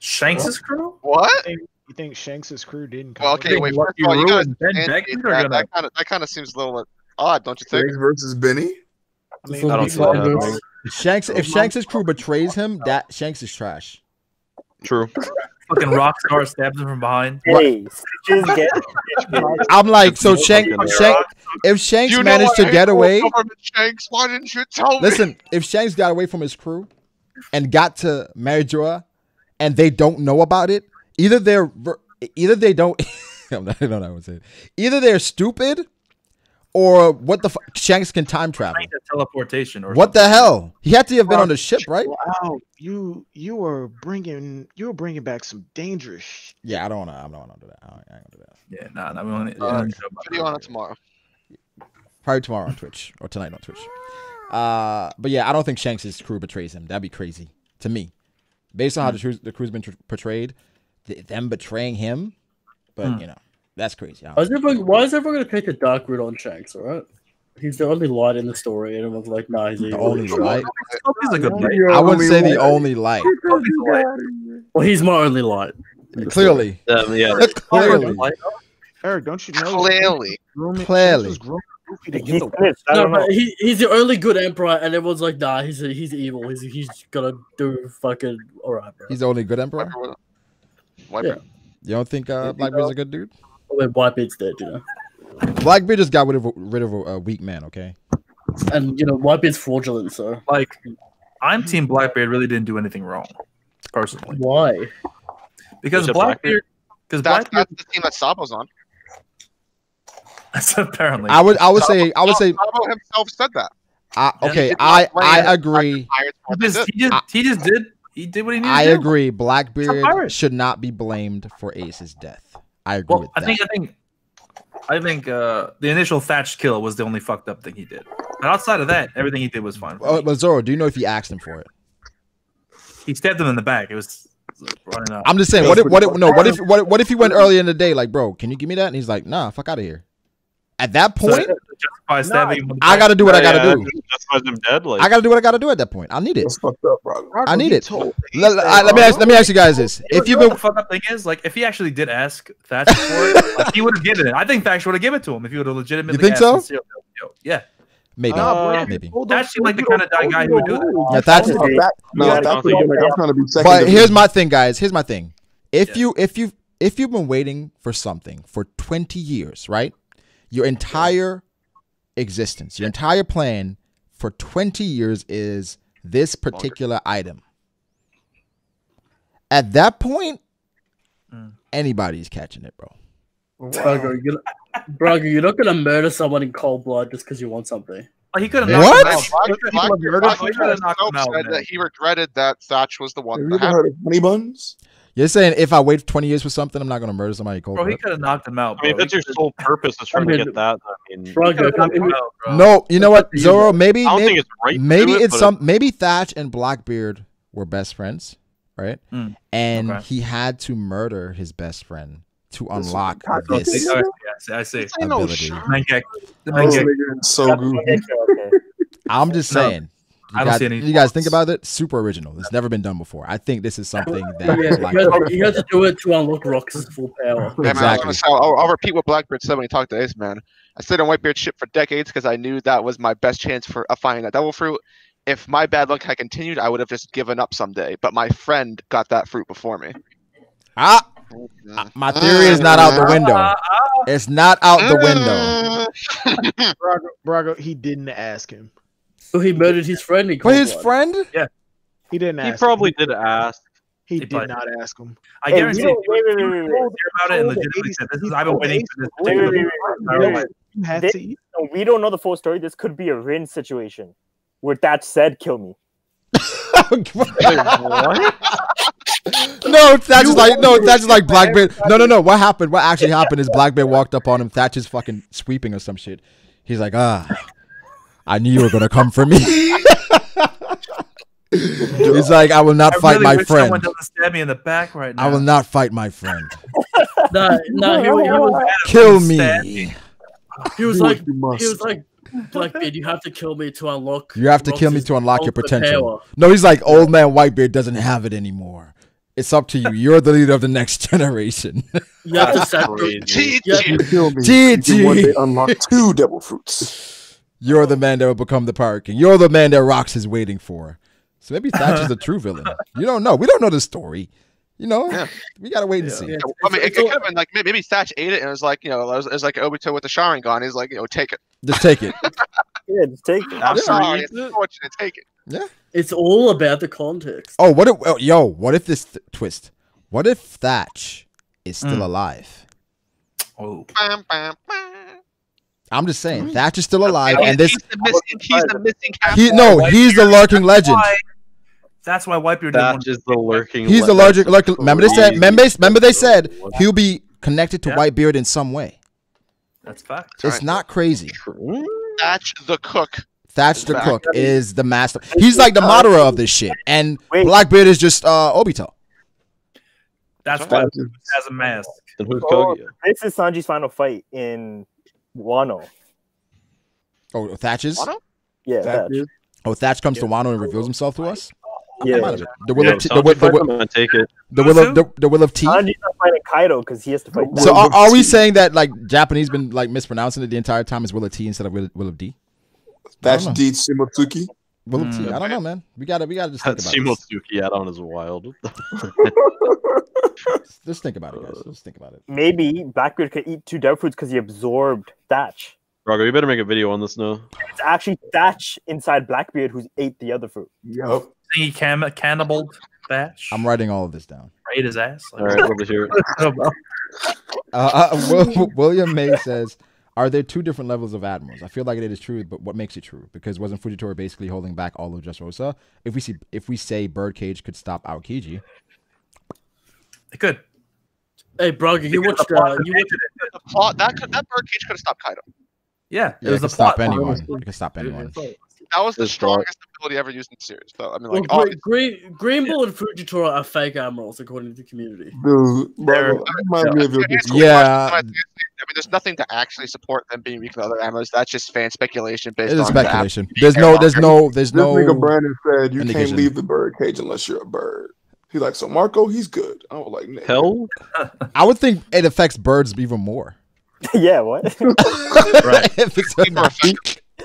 Shanks' crew? What? You think Shanks' crew didn't come? Well, okay, wait. First of all, you guys that kind of seems a little bit odd, don't you think? Shanks versus Benny. I mean, I don't see that. Shanks, if Shanks' crew betrays him, that Shanks is trash. True. Fucking Rockstar stabs him from behind. Hey, I'm like, so if Shanks managed to get away, Shanks, why didn't you tell me? Listen, if Shanks got away from his crew and got to Marijoa and they don't know about it, either they don't. I don't know what I'm saying. Either they're stupid, or what the fuck? Shanks can time travel. Teleportation, or what the hell? He had to have been on the ship, right? Wow, you were bringing back some dangerous. Yeah, I don't want to do that. I ain't gonna do that. Yeah, nah, we want to video on it tomorrow. Probably tomorrow on Twitch or tonight on Twitch. But yeah, I don't think Shanks' crew betrays him. That'd be crazy to me, based on how the crew's been portrayed. Them betraying him, but you know. That's crazy. Why is everyone going to take a dark route on Shanks, alright? He's the only light in the story, and everyone's like, nah, he's the only light. He's a good light. I wouldn't say the only light. Well, he's my only light. Clearly. Yeah. Clearly. Eric, don't you know? Clearly. No, but he's the only good emperor, and everyone's like, nah, he's evil. He's gonna do fucking alright, bro. He's the only good emperor? Yeah. You don't think Blackbeard's a good dude? When Whitebeard's dead, you know. Blackbeard just got rid of a weak man, okay? And you know, Whitebeard's fraudulent, so like, I'm Team Blackbeard. Really didn't do anything wrong, personally. Why? Because Blackbeard. Because that's the team that Sabo's on. That's apparently. I would say. Sabo himself said that. I agree. He did what he needed to do. I agree. Blackbeard should not be blamed for Ace's death. I agree with that. I think the initial Thatch kill was the only fucked up thing he did. But outside of that, everything he did was fine. But Zoro, do you know if he asked him for it? He stabbed him in the back. It was running out. I'm just saying. What if he went earlier in the day? Like, bro, can you give me that? And he's like, nah, fuck out of here. At that point, I gotta do what I gotta do. Him dead, like. I gotta do what I gotta do at that point. I need it. That's fucked up, bro. I need it. Let me ask you guys this: if you've been, the fucked up thing is, like, if he actually did ask Thatcher for it, like, he would have given it. I think Thatcher would have given it to him if he would have legitimately. You think so? Yeah. Maybe. Maybe. That seemed like the kind of guy who would do that. Yeah, that's. I'm trying to be second. But here's my thing, guys. Here's my thing. If if you've been waiting for something for 20 years, right? Your entire existence, your entire plan for 20 years is this particular item. At that point, anybody's catching it, bro. Bro, you're not gonna murder someone in cold blood just because you want something. Oh, he could have What? Said that he regretted that Thatch was the one. Have you ever heard of honey buns? You're saying if I wait 20 years for something, I'm not gonna murder somebody cold Bro, he blood? could have knocked him out. I mean, if bro. that's your sole purpose is trying to get that, I mean, No, you know what, Zoro? Maybe I don't think it's right to maybe do it, it's but maybe Thatch and Blackbeard were best friends, right? And okay. he had to murder his best friend to unlock I this see. ability. So good. I'm just saying. I don't see any You guys think about it? Super original. It's never been done before. I think this is something that you have to do it to unlock Rox's full power. Yeah, man, Exactly. I'll repeat what Blackbeard said when he talked to Ace, man. I stayed on Whitebeard ship for decades because I knew that was my best chance for finding that devil fruit. If my bad luck had continued, I would have just given up someday. But my friend got that fruit before me. My theory is not out the window. It's not out the window. Brago, he didn't ask him. So he murdered his friend. But his friend? Yeah. He didn't ask he probably him. did ask. He did not ask him. I guarantee you hear about it and legitimately said, "This is I've been waiting for this." We don't know the full story. This could be a Rin situation where Thatch said, "Kill me." What? No, Thatch is like Blackbeard. No. What happened? What actually happened is Blackbeard walked up on him. Thatch is fucking sweeping or some shit. He's like, I knew you were gonna come for me. He's like, I will not fight my friend. Someone doesn't stab me in the back right now. I will not fight my friend. No, he was Kill me. He was like, Blackbeard, you have to kill me to unlock. You have to kill me to unlock your ultimate potential. power. No, he's like, old man Whitebeard doesn't have it anymore. It's up to you. You're the leader of the next generation. You have to sacrifice. You kill me. GG. You can one day unlock 2 devil fruits. You're the man that will become the Pirate King. You're the man that Rox is waiting for. So maybe Thatch is the true villain. You don't know. We don't know the story. You know, we gotta wait and see. I mean, it could have been like maybe Thatch ate it and it was like, it was like Obito with the Sharingan. He's like, take it. Just take it. Yeah, just take it. I'm sorry, it's unfortunate. Take it. Yeah. It's all about the context. Oh, what if this twist? What if Thatch is still alive? Oh. I'm just saying, Thatch is still alive, and he's the missing half. He's the lurking legend. That's why Whitebeard Thatch is the lurking. He's the lurking. Remember they said he'll be connected to Whitebeard in some way. That's fact. It's not crazy. Thatch the cook. Thatch the cook is the master. He's like the Madara of this shit, and Blackbeard is just Obito. That's why he has a mask. Then who's Kogia? This is Sanji's final fight in Wano. Oh, Thatch's? Wano? Yeah, Thatch. Oh, Thatch comes to Wano and reveals himself to us? Yeah. The will of T. The will of T. Sanji's not fighting Kaido because he has to fight. So are we saying that like Japanese been like mispronouncing it the entire time as Will of T instead of Will of D? That's D Shimotsuki. Will of T. I don't know, man. We gotta just think about it. Shimotsuki add-on is wild. Just think about it, guys. Just think about it. Maybe Blackbeard could eat 2 devil fruits because he absorbed Thatch. Brago, you better make a video on this now. It's actually Thatch inside Blackbeard who ate the other fruit. Yup. He cannibaled Thatch. I'm writing all of this down. Ate his ass. All right, over here. William May says, are there 2 different levels of admirals? I feel like it is true, but what makes it true? Because wasn't Fujitora basically holding back all of Dressrosa? If we say Birdcage could stop Aokiji, it could. Hey, bro, you watched the plot that Birdcage could have stopped Kaido. Yeah, it was the plot. It could stop anyone. That was the strongest ability ever used in the series, though. I mean, like, Green Bull and Fujitora are fake admirals, according to the community. Dude, yeah. I mean, there's nothing to actually support them being weak than other ammos. That's just fan speculation based on speculation. There's no. This nigga Brandon said you indication. can't leave the bird cage unless you're a bird. He's like, so Marco, he's good. I was like, nigga. Hell, I would think it affects birds even more. Yeah, what? Right.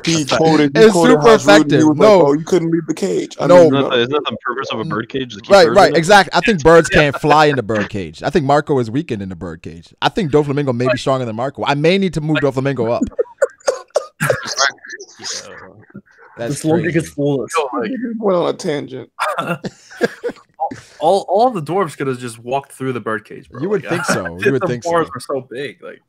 He quoted. It's super effective. No, oh, you couldn't leave the cage. No, isn't that the purpose of a bird cage? To keep right, birds right, in it? exactly. I think birds can't fly in the bird cage. I think Marco is weakened in the bird cage. I think Doflamingo may be stronger than Marco. I may need to move Doflamingo up. That's Luffy gets flawless. Went on a tangent. all the dwarves could have just walked through the birdcage, bro. You would think so. You would think so. The dwarves were so big, like.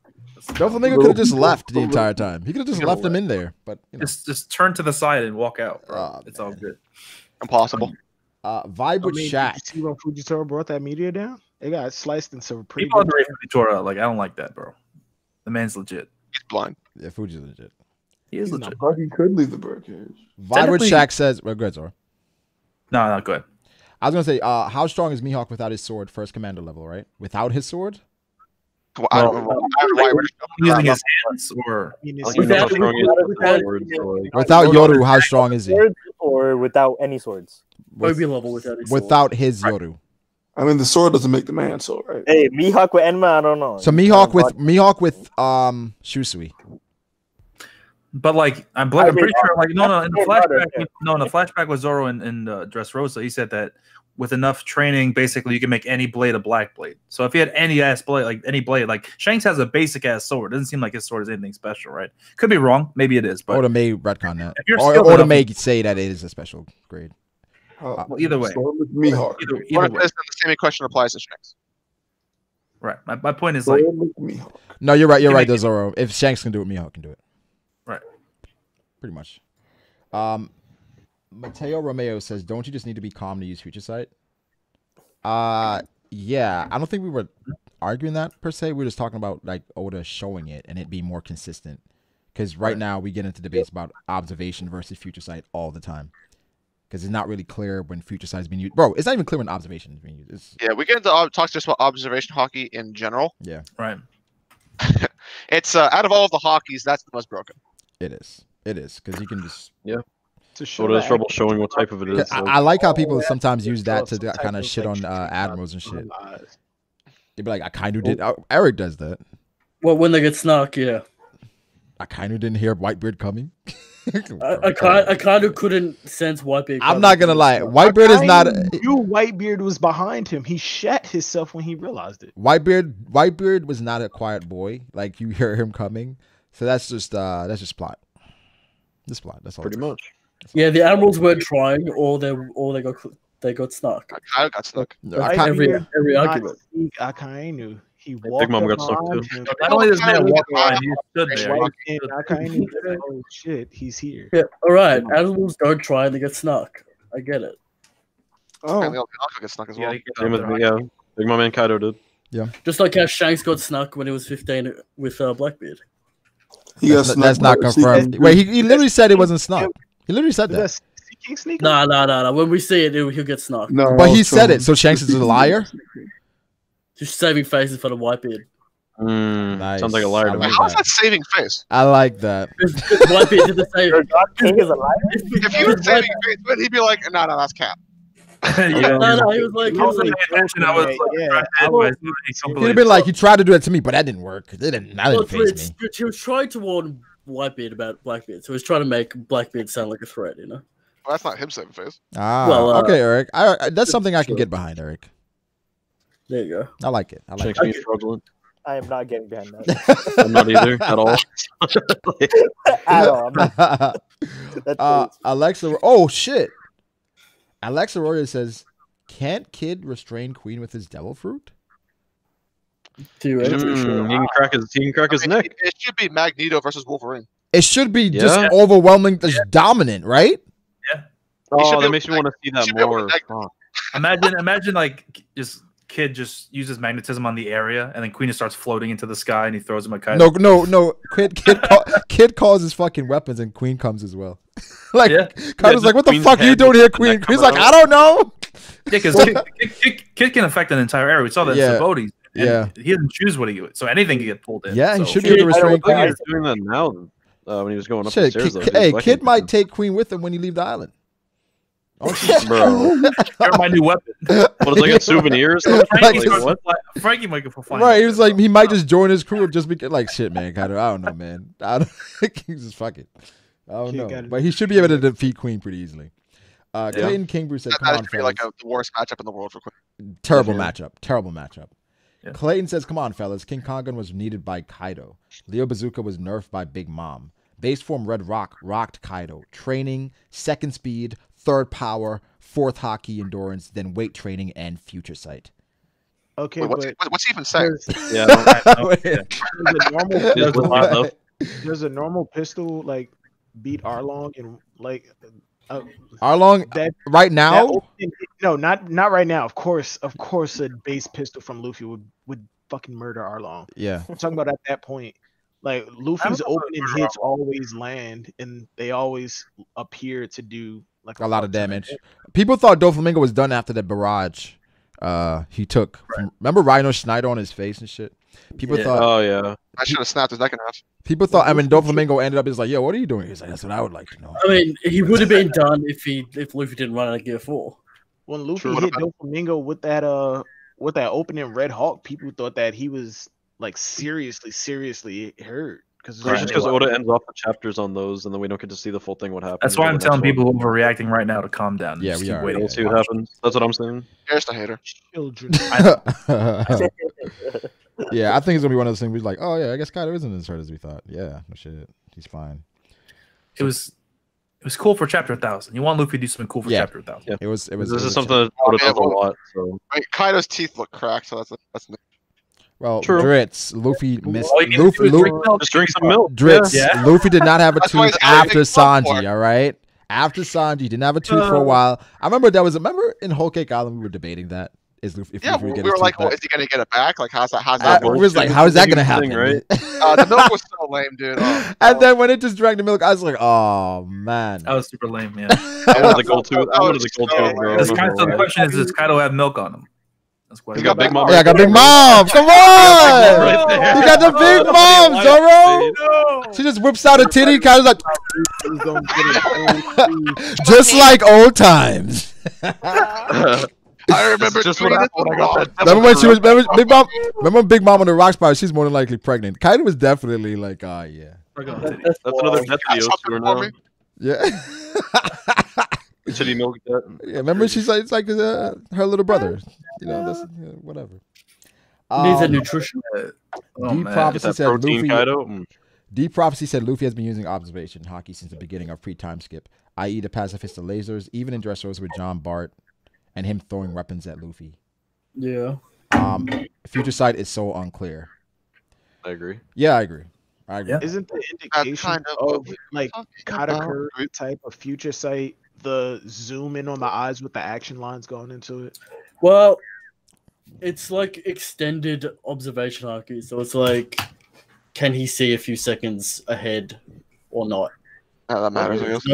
Doflamingo could have just left the entire time. He could have just left him in there, but you know. just turn to the side and walk out, bro. It's all good. Impossible. Vibe with Shaq. Did you see when Fujitora brought that meteor down? It got sliced into a pretty. People underrate Fujitora. Like I don't like that, bro. The man's legit. He's blind. Yeah, Fuji's legit. He is legit. But he could leave the birdcage. Vibe with Shaq says, well, go ahead, Zora. No, not good. I was gonna say, how strong is Mihawk without his sword? First commander level, right? Without his sword? Well, I don't know why we're using his hands or without Yoru, how strong is he? Or without any swords? Level without his Yoru. I mean, the sword doesn't make the man, so right. Hey, Mihawk with Enma, I don't know. So Mihawk with Shusui. But like I'm pretty sure like no in the flashback with Zoro and Dressrosa, he said that with enough training, basically you can make any blade a black blade. So if he had any ass blade, like Shanks has a basic ass sword. It doesn't seem like his sword is anything special, right? Could be wrong. Maybe it is. But Oda may retcon that. Or Oda may say that it is a special grade. Well, either way. Mihawk. Either way. The same question applies to Shanks. Right. My point is like. No, you're right. You're right, though, Zoro. If Shanks can do it, Mihawk can do it. Right. Pretty much. Mateo Romeo says, "Don't you just need to be calm to use Future Sight?" Yeah. I don't think we were arguing that per se. We were just talking about like Oda showing it and it being more consistent. Because right now we get into debates about observation versus Future Sight all the time. Because it's not really clear when Future Sight is being used. Bro, it's not even clear when observation is being used. Yeah, we get into talk just about observation hockey in general. Yeah. Right. It's out of all of the hockeys, that's the most broken. It is. It is because you can just Oda has trouble showing what type of it is. I like how people sometimes use that to kind of shit on admirals and shit. They'd be like, I kind of did. Eric does that. Well, when they get snuck, yeah. I kind of didn't hear Whitebeard coming. I kind of couldn't sense Whitebeard. I'm not gonna lie. Whitebeard is not. Knew Whitebeard was behind him. He shat himself when he realized it. Whitebeard was not a quiet boy. Like you hear him coming. So that's just plot. This plot. That's all. Pretty much. Yeah, the admirals weren't trying, or they got snuck. I got snuck. Every argument. Akainu. He walked Big Mom got snuck too. Not only does man walk by, he stood there. Akainu, oh shit, he's here. Yeah, all right. Animals don't try and they get snuck. I get it. Oh, get snuck as well. Yeah, Big Mom and Kaido did. Yeah. Just like how Shanks got snuck when he was 15 with Blackbeard. That's not confirmed. Wait, he literally said it wasn't snuck. He literally said that. No. When we see it, he'll get snuck. No, but he said it. So Shanks is a liar. Just saving faces for the Whitebeard. Nice. Sounds like a liar to me. How's that saving face? I like that. Whitebeard did the same. King is a liar. If he was saving face, but he'd be like, no, that's cap. No, he was like, he'd have been like, he tried to do it to me, but that didn't work. That didn't phase me. He was trying to warn Whitebeard about Blackbeard, so he was trying to make Blackbeard sound like a threat, you know? Well, that's not him saving face. Okay, Eric. That's something I can get behind, Eric. There you go. I like it. I am not getting behind that. I'm not either at all. At all. Alexa. Oh shit. Alexa Royer says, "Can't Kid restrain Queen with his devil fruit?" He can crack his neck. It should be Magneto versus Wolverine. It should be just overwhelming, just dominant, right? Yeah. Oh, that makes me want to see that more. Imagine like just Kid just uses magnetism on the area, and then Queen just starts floating into the sky, and he throws him a kite. No. Kid calls his fucking weapons, and Queen comes as well. Kaido's like, "What the fuck are you doing here, Queen?" Queen's like, "I don't know." Yeah, because Kid can affect an entire area. We saw that in Sabaody. He doesn't choose what he would, so anything can get pulled in. Yeah, he should be able to restrain Queen. He's doing that now. When he was going up the stairs. Kid might take Queen with him when he leave the island. Bro, you're my new weapon. What, it's like a souvenir or something? Frankie might go for flying. Right, he was like, he might just join his crew just because, like, shit, man. Kaido, I don't know, man. He's just fuck it. Oh no, but he should be able to defeat Queen pretty easily. Clayton Kingbrew said, "Come on, fellas." Like the worst matchup in the world for Queen. Terrible matchup. Terrible matchup. Yeah. Clayton says, "Come on, fellas. King Kongan was needed by Kaido. Leo Bazooka was nerfed by Big Mom. Base form Red Rock rocked Kaido. Training, second speed, third power, fourth hockey endurance, then weight training and future sight." Okay, what's he even saying? Does a normal pistol like beat Arlong and like Arlong that right now? No, not right now. Of course, a base pistol from Luffy would fucking murder Arlong. Yeah, I'm talking about at that point. Like Luffy's opening hits always land, and they always appear to do like a lot of damage. People thought Doflamingo was done after the barrage he took. Remember Rhino Schneider on his face and shit? People thought, oh yeah, I should have snapped his neck in half. People thought, I mean, Doflamingo ended up is like, yo, what are you doing? He's like, that's what I would like to know. I mean, he would have been done if Luffy didn't run out of Gear 4. When Luffy hit Doflamingo with that opening Red Hawk, people thought that he was like seriously hurt. Just because Oda ends off the chapters on those, and then we don't get to see the full thing. What happens? That's why I'm telling people who are overreacting right now to calm down. Yeah, we are. We'll see what happens. That's what I'm saying. Here's the hater. Children. Yeah, I think it's gonna be one of those things. We're like, oh yeah, I guess Kaido isn't as hurt as we thought. Yeah, no shit, he's fine. It was cool for chapter 1000. You want Luffy to do something cool for chapter 1000. Yeah. It was. This is something that Oda does a lot. So Kaido's teeth look cracked, so that's well, true. Dritz, Luffy missed. Luffy just drink some milk. Dritz, Luffy did not have a tooth after Sanji. All right, after Sanji, didn't have a tooth for a while. I remember remember in Whole Cake Island we were debating that. Is Luffy? We were like, well, is he gonna get it back? Like, how's that? We was like, how is that gonna happen? Right? The milk was so lame, dude. And then when it just drank the milk, I was like, oh man, that was super lame. Yeah, I wanted the gold tooth. Bro. So the question is, does Kaido have milk on him? He got Big Mom. Yeah, I got Big Mom. Come on, you got the Big Mom, Zoro. She just whips out a titty, kind of like, just like old times. I remember just what happened when I got that. Remember when she was Big Mom? Remember Big Mom on the rock spot? She's more than likely pregnant. Kaido was definitely like, yeah. That's another death video now. Yeah. Should he milk that? Yeah, remember she's like, it's like her little brother. You know, that's whatever. Needs a nutrition. D Prophecy said Luffy. D Prophecy said Luffy has been using observation hockey since the beginning of pre-time skip, i.e. the pacifist of lasers, even in Dressrosa with John Bart, and him throwing weapons at Luffy. Yeah. Future sight is so unclear. I agree. Yeah, I agree. Yeah. Isn't the indication of like Katakuri type of future sight the zoom in on the eyes with the action lines going into it? Well, it's like extended observation hockey, so it's like, can he see a few seconds ahead or not? That matters. There's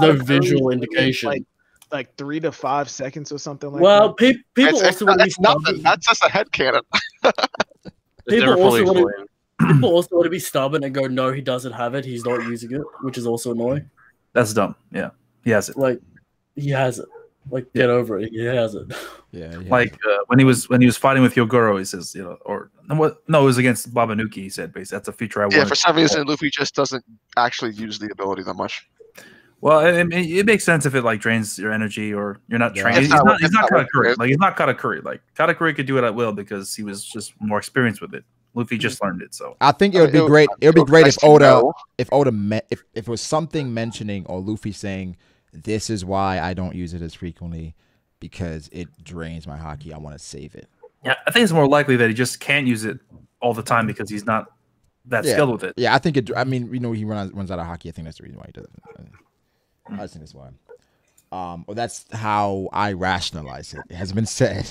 no visual indication. Like 3 to 5 seconds or something like that. People also want to be stubborn. That's just a headcanon. People also want to be stubborn and go, no, he doesn't have it. He's not using it, which is also annoying. That's dumb. Yeah, he has it. Like, he has it. Like, get over it. He has it. Yeah. Like when he was fighting with Yogoro, he says, it was against Babanuki. He said, basically, that's a feature I want. Yeah, for some reason, Luffy just doesn't actually use the ability that much. Well, it makes sense if it like drains your energy or you're not trained. He's not Katakuri. Like, he's not Katakuri. Like, Katakuri could do it at will because he was just more experienced with it. Luffy just learned it. So I think it would be great. It would be great if it was something mentioning or Luffy saying, "This is why I don't use it as frequently because it drains my hockey. I want to save it." Yeah, I think it's more likely that he just can't use it all the time because he's not that skilled with it. Yeah, I think it. I mean, he runs out of hockey. I think that's the reason why he doesn't. I just think that's why. Well, that's how I rationalize it. It has been said,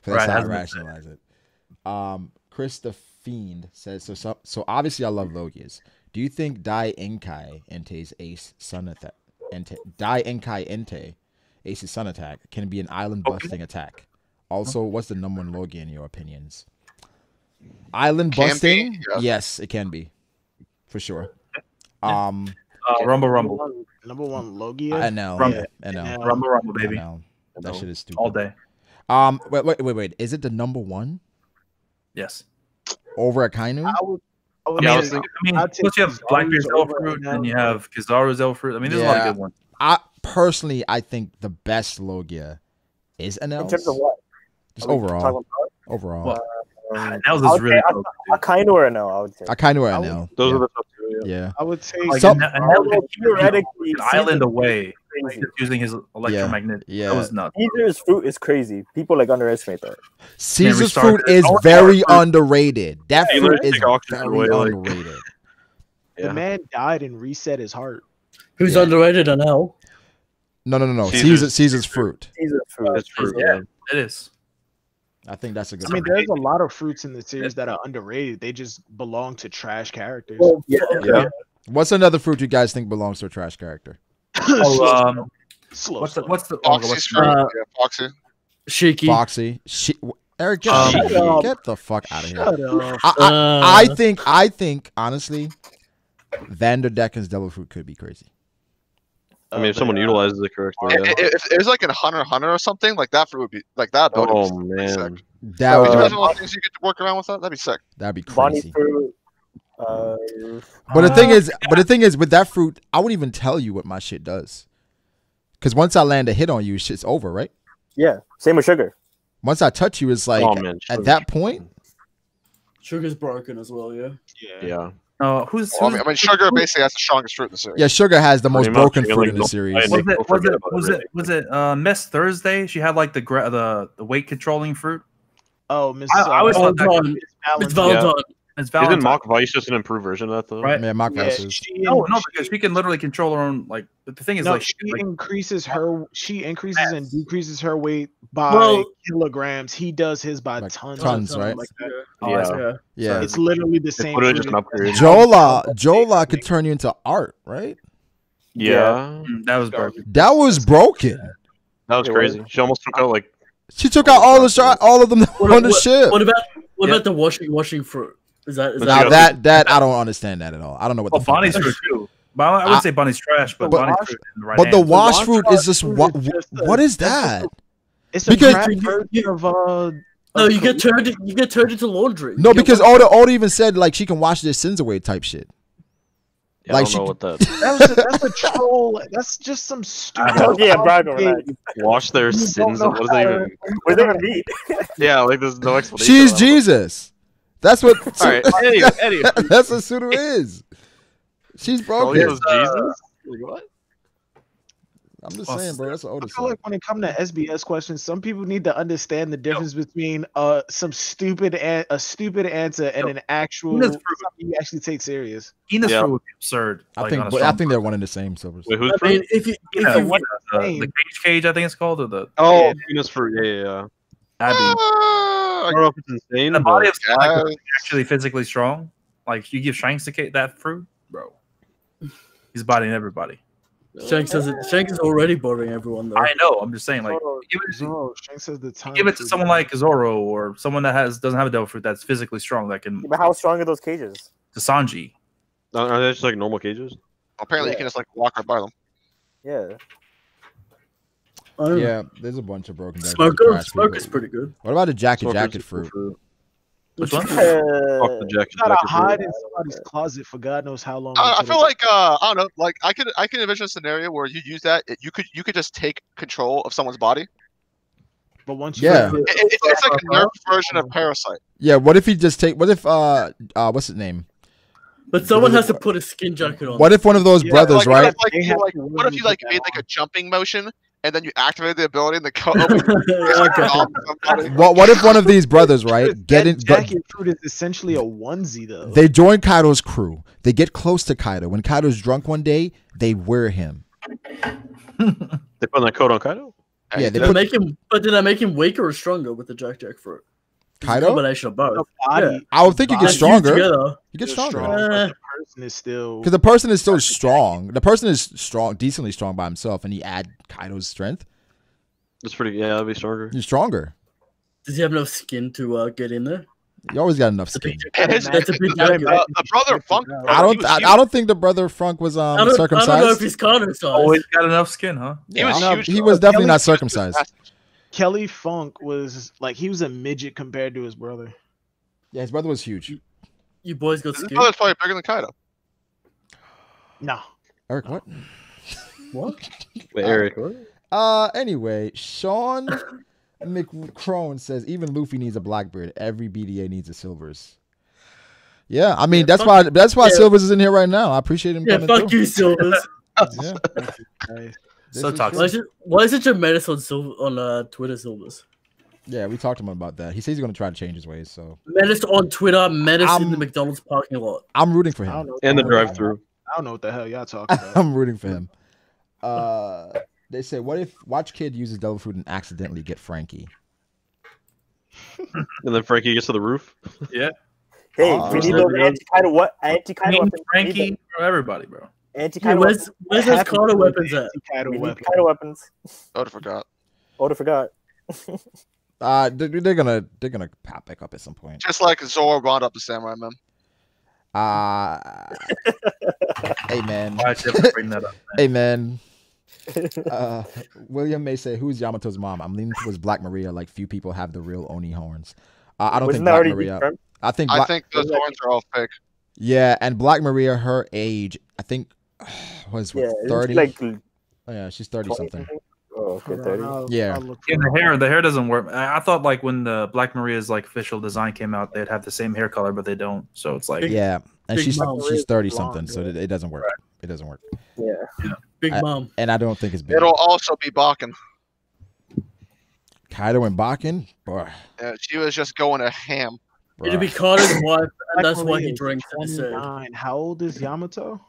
but that's how I rationalize it. Chris the Fiend says, so obviously I love Logias. Do you think Dai Enkai Ente's Ace Sun attack, Dai Enkai Ente Ace's Sun attack can be an island busting attack? Also, what's the number one Logia in your opinions? Island busting? Yes, it can be. For sure. Rumble. Number one Logia. NL. Rumble. Yeah, NL. Rumble, baby. NL. That shit is stupid. All day. Wait. Is it the number one? Yes. Over Akainu? plus you have Blackbeard's Elfruit, and you have Kizaru's Elfruit. I mean, there's a lot of good ones. I think the best Logia is Anel's. In terms of what? Just overall. Overall. Anel's is really good. Akainu or Anel, I would say. Akainu or Anel. Those are the top two. Yeah. I would say Anel theoretically an island away using his electromagnetic. Yeah. That was nuts. Caesar's fruit is crazy. People like underestimate that. Caesar's fruit is very underrated. That fruit is very underrated. The man died and reset his heart. Who's underrated Anel? No. Caesar's fruit. Caesar's fruit. It's fruit. Yeah, it is. I think that's a good. I mean, there's a lot of fruits in the series that are underrated. They just belong to trash characters. Yeah. What's another fruit you guys think belongs to a trash character? What's the Foxy. Shiki. Foxy. Eric, get the fuck out of here. Shut up. I think honestly, Vanderdecken's devil fruit could be crazy. I mean, if someone utilizes it correctly. If it was like in Hunter x Hunter or something, like that fruit would be like that. Oh man, that would imagine all the things you get to work around with that. That'd be sick. That'd be Bonnie crazy. fruit. But the thing is, with that fruit, I wouldn't even tell you what my shit does. Because once I land a hit on you, shit's over, right? Yeah. Same with sugar. Once I touch you, it's like at that point. Sugar's broken as well, yeah. Yeah. I mean, sugar basically has the strongest fruit in the series. Yeah, sugar has the most broken fruit in the series. Was it Miss Thursday? She had like the weight controlling fruit. Oh, Miss. I always thought that It's Valentine. It's Valentine. Isn't Mock Vice just an improved version of that though? Right? Yeah, Mock Vice is. No, because she can literally control her own. Like the thing is, she increases and decreases her weight by kilograms. He does his by tons, right? Like that. Yeah. It's literally the same. Just an upgrade. Jola could turn you into art, right? Yeah. That was broken. That was broken. That was crazy. She almost took out She took out all of them on the ship. What about the washing fruit? Is that that I don't understand that at all. I don't know what the fuck Bonnie's fruit too. But I would say Bonnie's trash, but Bonnie's fruit in the right But the hands. wash fruit is just what is that? It's a crap version of no, you get turned into laundry. No, because Oda even said like she can wash their sins away type shit. Yeah, like I don't know what that. That's a troll. That's just some stupid. Yeah, Brago. Wash their sins. What does that even? What does that mean? Yeah, like there's no explanation. She's Jesus. That's what. All right. Anyway. That's what Suru is. She's broken. Jesus. Like, what? I'm just saying, bro. That's what Oda I feel like when it comes to SBS questions, some people need to understand the difference between a stupid answer and an actual something you actually take serious. Enos fruit would be absurd. I think they're one and the same. So wait, who's I mean, if you the cage, I think it's called, or the Enos fruit. Yeah. Abby. I don't know if it's insane. The body of someone like actually physically strong. Like you give Shanks that fruit, bro. He's bodying everybody. Shanks is already bothering everyone though. I know. I'm just saying, like, Shanks has the time. Give it to someone like Zoro or someone that doesn't have a devil fruit that's physically strong that can. But how strong are those cages? To Sanji. Are they just like normal cages? Apparently, you can just like walk right by them. Yeah. Yeah, there's a bunch of broken. Smoker's pretty good. What about the jacket fruit? Which one? The jacket. Gotta hide in somebody's closet for God knows how long. I feel like I don't know. Like I can envision a scenario where you use that. You could just take control of someone's body. But once it's like a nerf version of Parasite. Yeah. What if he just take? What if what's his name? But someone has to put a skin jacket on. What if one of those brothers, right? What if you like made like a jumping motion? And then you activate the ability and the What if one of these brothers, right? Jacket fruit is essentially a onesie, though. They join Kaido's crew. They get close to Kaido. When Kaido's drunk one day, they wear him. They put that coat on Kaido. Yeah, did I make him weaker or stronger with the jack fruit? Kaido? Combination of both. Yeah. I would think you get stronger. You get stronger. The person is still because the person is still strong. The person is strong, decently strong by himself, and he add Kaido's strength. That's pretty. Yeah, that'd be stronger. You're stronger. Does he have enough skin to get in there? You always got enough skin. The brother Funk. I don't think the brother Funk was circumcised. I don't know if he's circumcised. Always got enough skin, huh? He was definitely not circumcised. Kelly Funk was like he was a midget compared to his brother. Yeah, his brother was huge. You boys got His skipped. brother's probably bigger than Kaido. No. Eric, what? What? Wait, Eric, what? Anyway, Sean McCrone says even Luffy needs a Blackbeard. Every BDA needs a Silvers. Yeah, I mean that's why Silvers is in here right now. I appreciate him. Yeah, coming fuck through. you, Silvers. Yeah. So This is toxic. Why is it your menace on Twitter, Silvers? Yeah, we talked to him about that. He says he's going to try to change his ways. So Menace on Twitter, menace in the McDonald's parking lot. I'm rooting for him. And the drive-through. I don't know what the hell y'all talking about. I'm rooting for him. They say, what if Watch Kid uses devil fruit and accidentally get Frankie? And then Frankie gets to the roof. Yeah. Hey, we need those anti-Kaido weapons. Frankie, bro, everybody, bro. Anti-Kaido where's those Kaido weapons at? We need Kaido weapons. Oda forgot. Oda forgot. They're gonna pop back up at some point. Just like Zoro brought up the samurai man. Hey man. Why'd you have to bring that up, man? Hey man. William may say, "Who's Yamato's mom?" I'm leaning towards Black Maria. Like few people have the real Oni horns. I don't think Black Maria. I think those horns are all fake. Yeah, and Black Maria, her age, I think was 30. Oh, yeah, she's 30 something. Oh, okay, 30. Yeah. The hair doesn't work. I thought like when the Black Maria's like official design came out, they'd have the same hair color, but they don't. So it's like Yeah, and she's Mom. 30 something, so it doesn't work. It doesn't work. Yeah. Big Mom. And I don't think it's big. It'll also be Bakken. Kaido and Bakken? Boy. Yeah, she was just going to ham. It'll be Kaido's wife, and that's why he Maria drinks. is 29. How old is Yamato?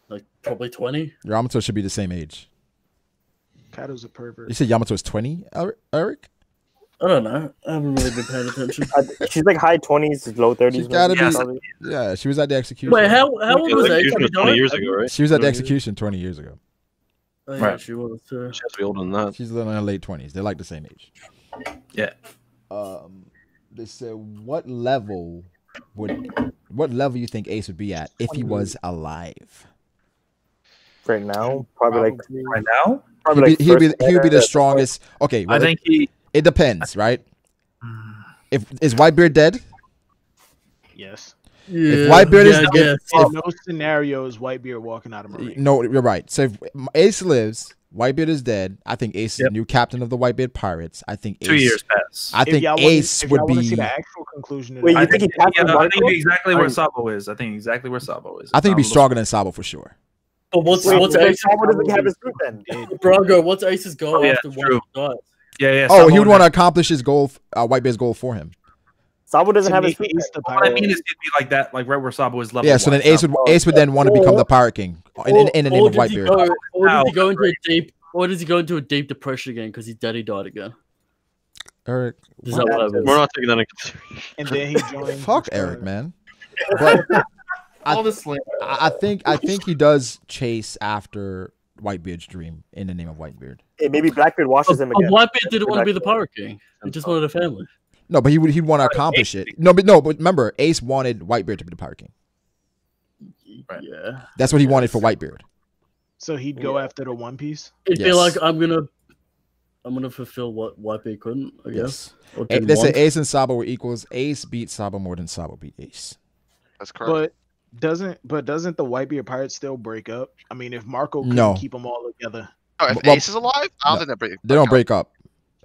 Like probably 20. Yamato should be the same age. Kaido's a pervert. You said Yamato is 20, Eric? I don't know. I haven't really been paying attention. She's like high 20s, low 30s. She's gotta be. Yeah, she was at the execution. Wait, how old was Ace? 20 years ago, right? She was at the execution 20 years ago. Oh, yeah, she was too. She has to be older than that. She's in her late 20s. They're like the same age. Yeah. They said, what level you think Ace would be at if he was alive? Right now, probably like right now. Probably He would be the strongest. Okay, well, I think it depends, right? Is Whitebeard dead? Yes. Yeah, if Whitebeard is in no scenario is Whitebeard walking out of Marine. No, you're right. So if Ace lives, Whitebeard is dead. I think Ace is the new captain of the Whitebeard Pirates. I think 2 years pass. I think Ace would be. See the actual conclusion. Wait, you think he passed I think exactly where Sabo is. I think exactly where Sabo is. I think he'd be stronger than Sabo for sure. But what's Ace's Brago? What's Ace's goal after one dies? Yeah. Oh, he would want to accomplish his goal, Whitebeard's goal for him. Sabo doesn't have his fruit. What I mean is, it'd be like that, like right where Sabo is level. Yeah, so then Ace would then want to become the Pirate King in the name of Whitebeard. Or does he go into a deep depression again because his daddy died again? Eric, Is that what we're not taking that into consideration. And then he joined. Fuck Eric, man. But I think he does chase after Whitebeard's dream in the name of Whitebeard. Hey, maybe Blackbeard washes him again. Whitebeard didn't want to be the Pirate King. He just wanted a family. No, but he'd want to accomplish it. But remember, Ace wanted Whitebeard to be the Pirate King. Right. Yeah. That's what he wanted for Whitebeard. So he'd go after the One Piece. It'd be like I'm gonna fulfill what Whitebeard couldn't. I guess. They say Ace and Sabo were equals. Ace beat Sabo more than Sabo beat Ace. That's correct. But doesn't the Whitebeard Pirates still break up? I mean, if Marco couldn't keep them all together. Oh, if Ace is alive, I don't think they don't break up.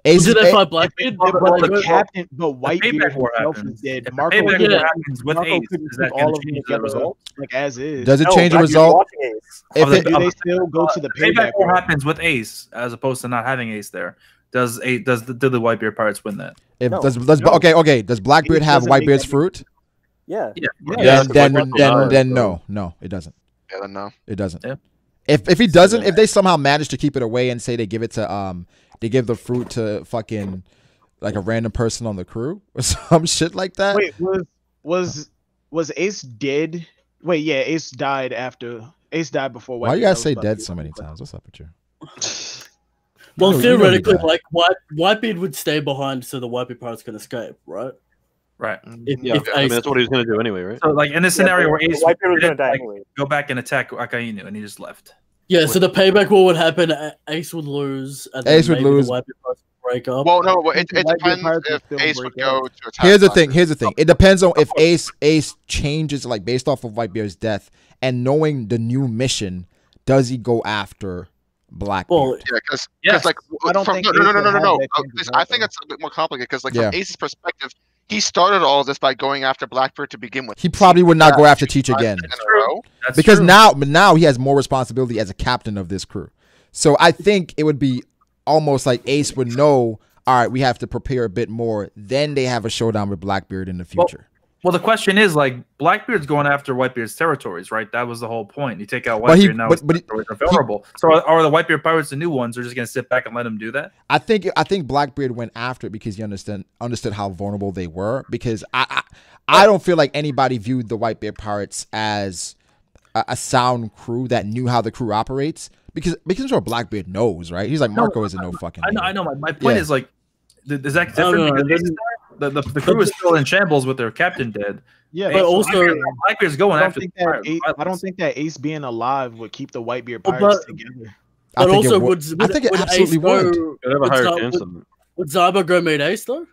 Ace did they fight Blackbeard? But Whitebeard himself is dead. Marco happens with Ace. Is that all of them together, result? Like as is. Does it change the result? Do they still go to the payback war happens with Ace as opposed to not having Ace there? Do the Whitebeard Pirates win that? Okay. Does Blackbeard have Whitebeard's fruit? Yeah. Then no, it doesn't. Yeah, then no. It doesn't. Yeah. If he doesn't, if they somehow manage to keep it away and say they give it to they give the fruit to fucking like a random person on the crew or some shit like that. Wait, was Ace dead? Wait, yeah, Ace died before. Why you guys say dead so many times? What's up with you? Well, theoretically, like Whitebeard would stay behind so the Whitebeard Pirates can escape, right? Right. That's what he was going to do anyway, right? So, like in this scenario where Ace Whitebeard was going to die anyway. Go back and attack Akainu, and he just left. Yeah. So the payback war would happen. Ace would lose. And Ace would lose. break up. Well, no, it depends if Ace would go to attack. Here's the thing. Here's the thing. It depends on if Ace changes, like based off of Whitebeard's death and knowing the new mission. Does he go after Blackbeard? Well, yeah, because like I don't think no. I think it's a bit more complicated because like from Ace's perspective, he started all of this by going after Blackbeard to begin with. He probably would not go after Teach again. Because now he has more responsibility as a captain of this crew. So I think it would be almost like Ace would know, all right, we have to prepare a bit more. Then they have a showdown with Blackbeard in the future. Well, the question is, like, Blackbeard's going after Whitebeard's territories, right? That was the whole point. You take out Whitebeard, now his territories are vulnerable. So are the Whitebeard pirates the new ones? They're just going to sit back and let him do that? I think Blackbeard went after it because he understood how vulnerable they were. Because I don't feel like anybody viewed the Whitebeard pirates as a sound crew that knew how the crew operates. Because I'm sure Blackbeard knows, right? He's like, Marco isn't no fucking. I know. My point is like, is that different? The crew is still in shambles with their captain dead. Yeah, but also Blackbeard's going after. I don't think that Ace being alive would keep the Whitebeard pirates together. But also, would it absolutely would. Would Zaba go meet Ace though?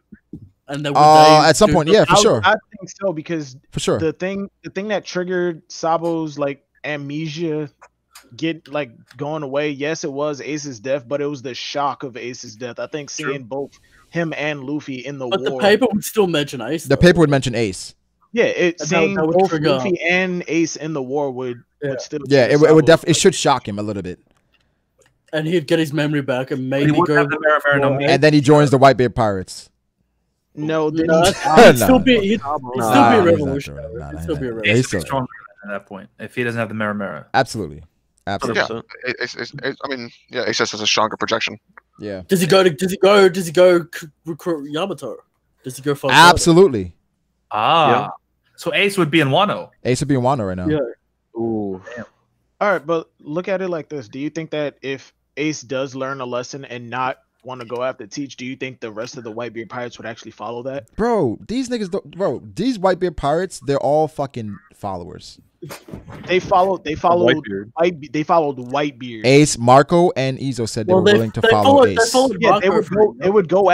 And then at some point, yeah, for sure. I think so because for sure the thing that triggered Sabo's like amnesia going away. Yes, it was Ace's death, but it was the shock of Ace's death. I think seeing both him and Luffy in the war. But the paper would still mention Ace. The paper would mention Ace. Yeah, seeing both Luffy and Ace in the war would still. Yeah, it would definitely. It should shock him a little bit. And he'd get his memory back and maybe go. And then he joins the Whitebeard pirates. No, he'd still be a revolutionary. He'd still be a revolutionary. He's stronger at that point if he doesn't have the Maramara. Absolutely. Yeah, I mean, Ace has a stronger projection. Yeah. Does he go recruit Yamato? Does he go fight? Absolutely. So Ace would be in Wano. Ace would be in Wano right now. Yeah. Ooh. Damn. All right, but look at it like this. Do you think that if Ace does learn a lesson and not want to go after Teach, do you think the rest of the Whitebeard pirates would actually follow that? Bro, these niggas these Whitebeard pirates, they're all fucking followers. They followed Whitebeard. Ace, Marco, and Izo said they were willing to follow Ace. They would go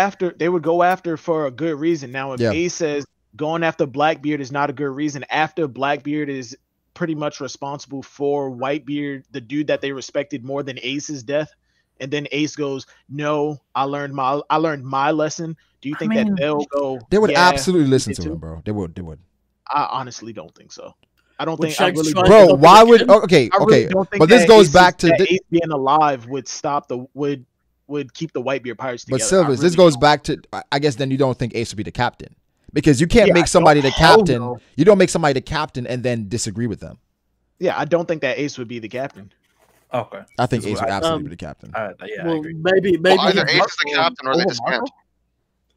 after for a good reason. Now, if Ace says going after Blackbeard is not a good reason, after Blackbeard is pretty much responsible for Whitebeard, the dude that they respected more than Ace's death, and then Ace goes, "No, I learned my lesson." Do you think that they'll go? They would absolutely listen to him, bro. They would. I honestly don't think so. I don't think. Bro, why would? Okay. But this goes back to Ace being alive would stop would keep the Whitebeard pirates together. But Silvers, this goes back to. I guess then you don't think Ace would be the captain because you can't make somebody the captain. No. You don't make somebody the captain and then disagree with them. Yeah, I don't think that Ace would be the captain. Okay. I think Ace would absolutely be the captain. Yeah, well, I agree. Maybe either Ace is the captain or they disband.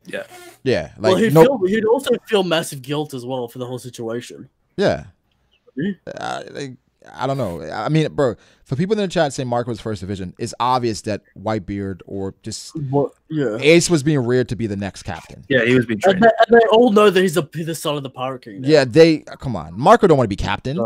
Yeah. Yeah. Like, he'd also feel massive guilt as well for the whole situation. Yeah. I don't know. I mean, bro, for people in the chat saying Marco was first division, it's obvious that Whitebeard or just Ace was being reared to be the next captain. Yeah, he was being trained. And they all know that he's the son of the Pirate King. Now. Yeah, come on. Marco don't want to be captain.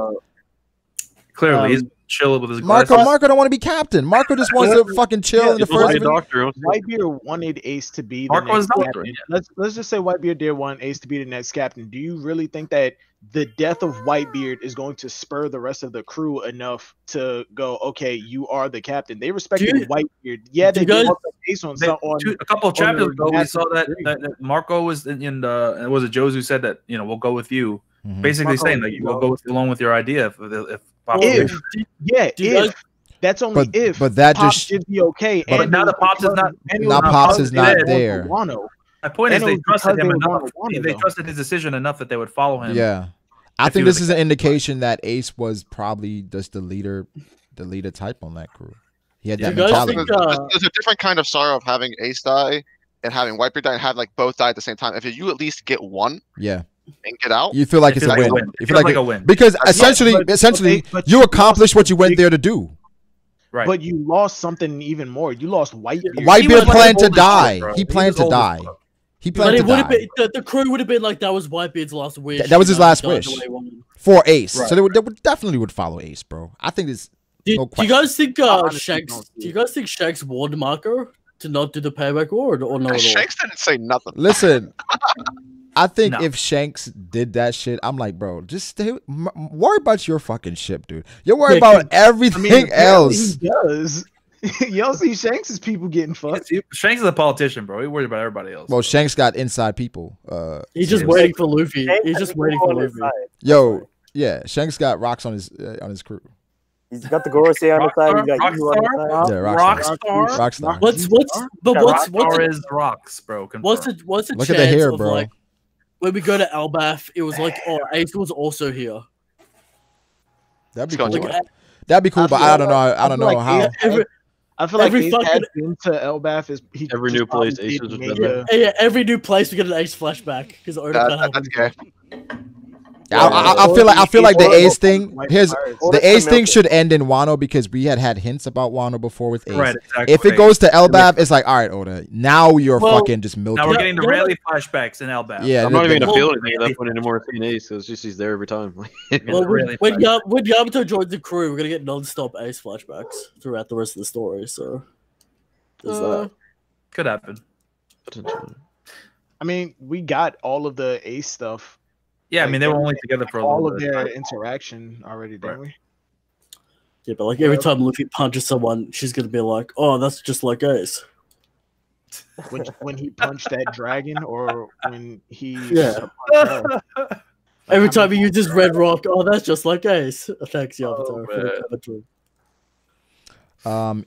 Clearly, he's chilling with his Marco don't want to be captain. Marco just wants to fucking chill in the first. Whitebeard wanted Ace to be the next captain. Let's just say Whitebeard did want Ace to be the next captain. Do you really think that the death of Whitebeard is going to spur the rest of the crew enough to go, okay, you are the captain? They respected Whitebeard. Yeah, they did Ace on a couple of chapters ago. We saw that Marco was in the. Was it Joe's who said that we'll go with you? Basically saying that we'll go along with your idea if that's only if. But that Pops just should be okay. But now the Pops is not. Now Pops is not there. My point is they trusted him enough. They trusted his decision enough that they would follow him. Yeah, I think this is an indication that Ace was probably just the leader type on that crew. He had that mentality. There's a different kind of sorrow of having Ace die and having Whitebeard die and have like both die at the same time. If you at least get one, and get out, you feel like it's a win. You feel like a win because essentially you accomplished what you went there to do. Right. But you lost something even more. You lost Whitebeard. Whitebeard planned to die. He planned to die. He planned to die. The crew would have been like, that was Whitebeard's last wish. That was his last wish for Ace. Right. So they would definitely follow Ace, bro. I think this. Do you guys think Shanks? Do you guys think Shanks warned Marco to not do the payback or not at all? Shanks didn't say nothing. Listen, I think if Shanks did that shit, I'm like, bro, just stay. Worry about your fucking ship, dude. You're worried about everything else. He does. Y'all see Shanks' people getting fucked. Shanks is a politician, bro. He worried about everybody else. Well, Shanks got inside people. He's just waiting for Luffy. He's just waiting for Luffy. Yo, yeah, Shanks got rocks on his crew. He's got the Gorosei on the side. He's got you on the side. Yeah, Rockstar. What's Rockstar is rocks, bro. What's the Look chance at the hair, of bro. like when we go to Elbaf, it was like, oh, Ace was also here. That'd be cool. That'd be cool, but I don't know. I don't know how. I feel like Ace had been to Elbaf is every new place Ace has been there. Yeah, every new place we get an Ace flashback because that's gay. I feel like the Ace thing. Here's the Ace thing should end in Wano because we had hints about Wano before with Ace. Right, exactly. If it goes to Elbaf, it's like, all right, Oda, now you're fucking just milking. Now we're getting the Rayleigh flashbacks in Elbaf. Yeah, I'm not even gonna feel anything at that point anymore. Seeing Ace, it's just he's there every time. Well, when Yamato joins the crew, we're gonna get non-stop Ace flashbacks throughout the rest of the story. So there's that. Could happen. I mean, we got all of the Ace stuff. Yeah, I mean they were only together for a little all bit. of their interaction already, didn't we? Yeah, but like every time Luffy punches someone, she's gonna be like, "Oh, that's just like Ace." When he punched that dragon, or when he Every time he uses Red Rock, oh, that's just like Ace. Thanks, Yamato.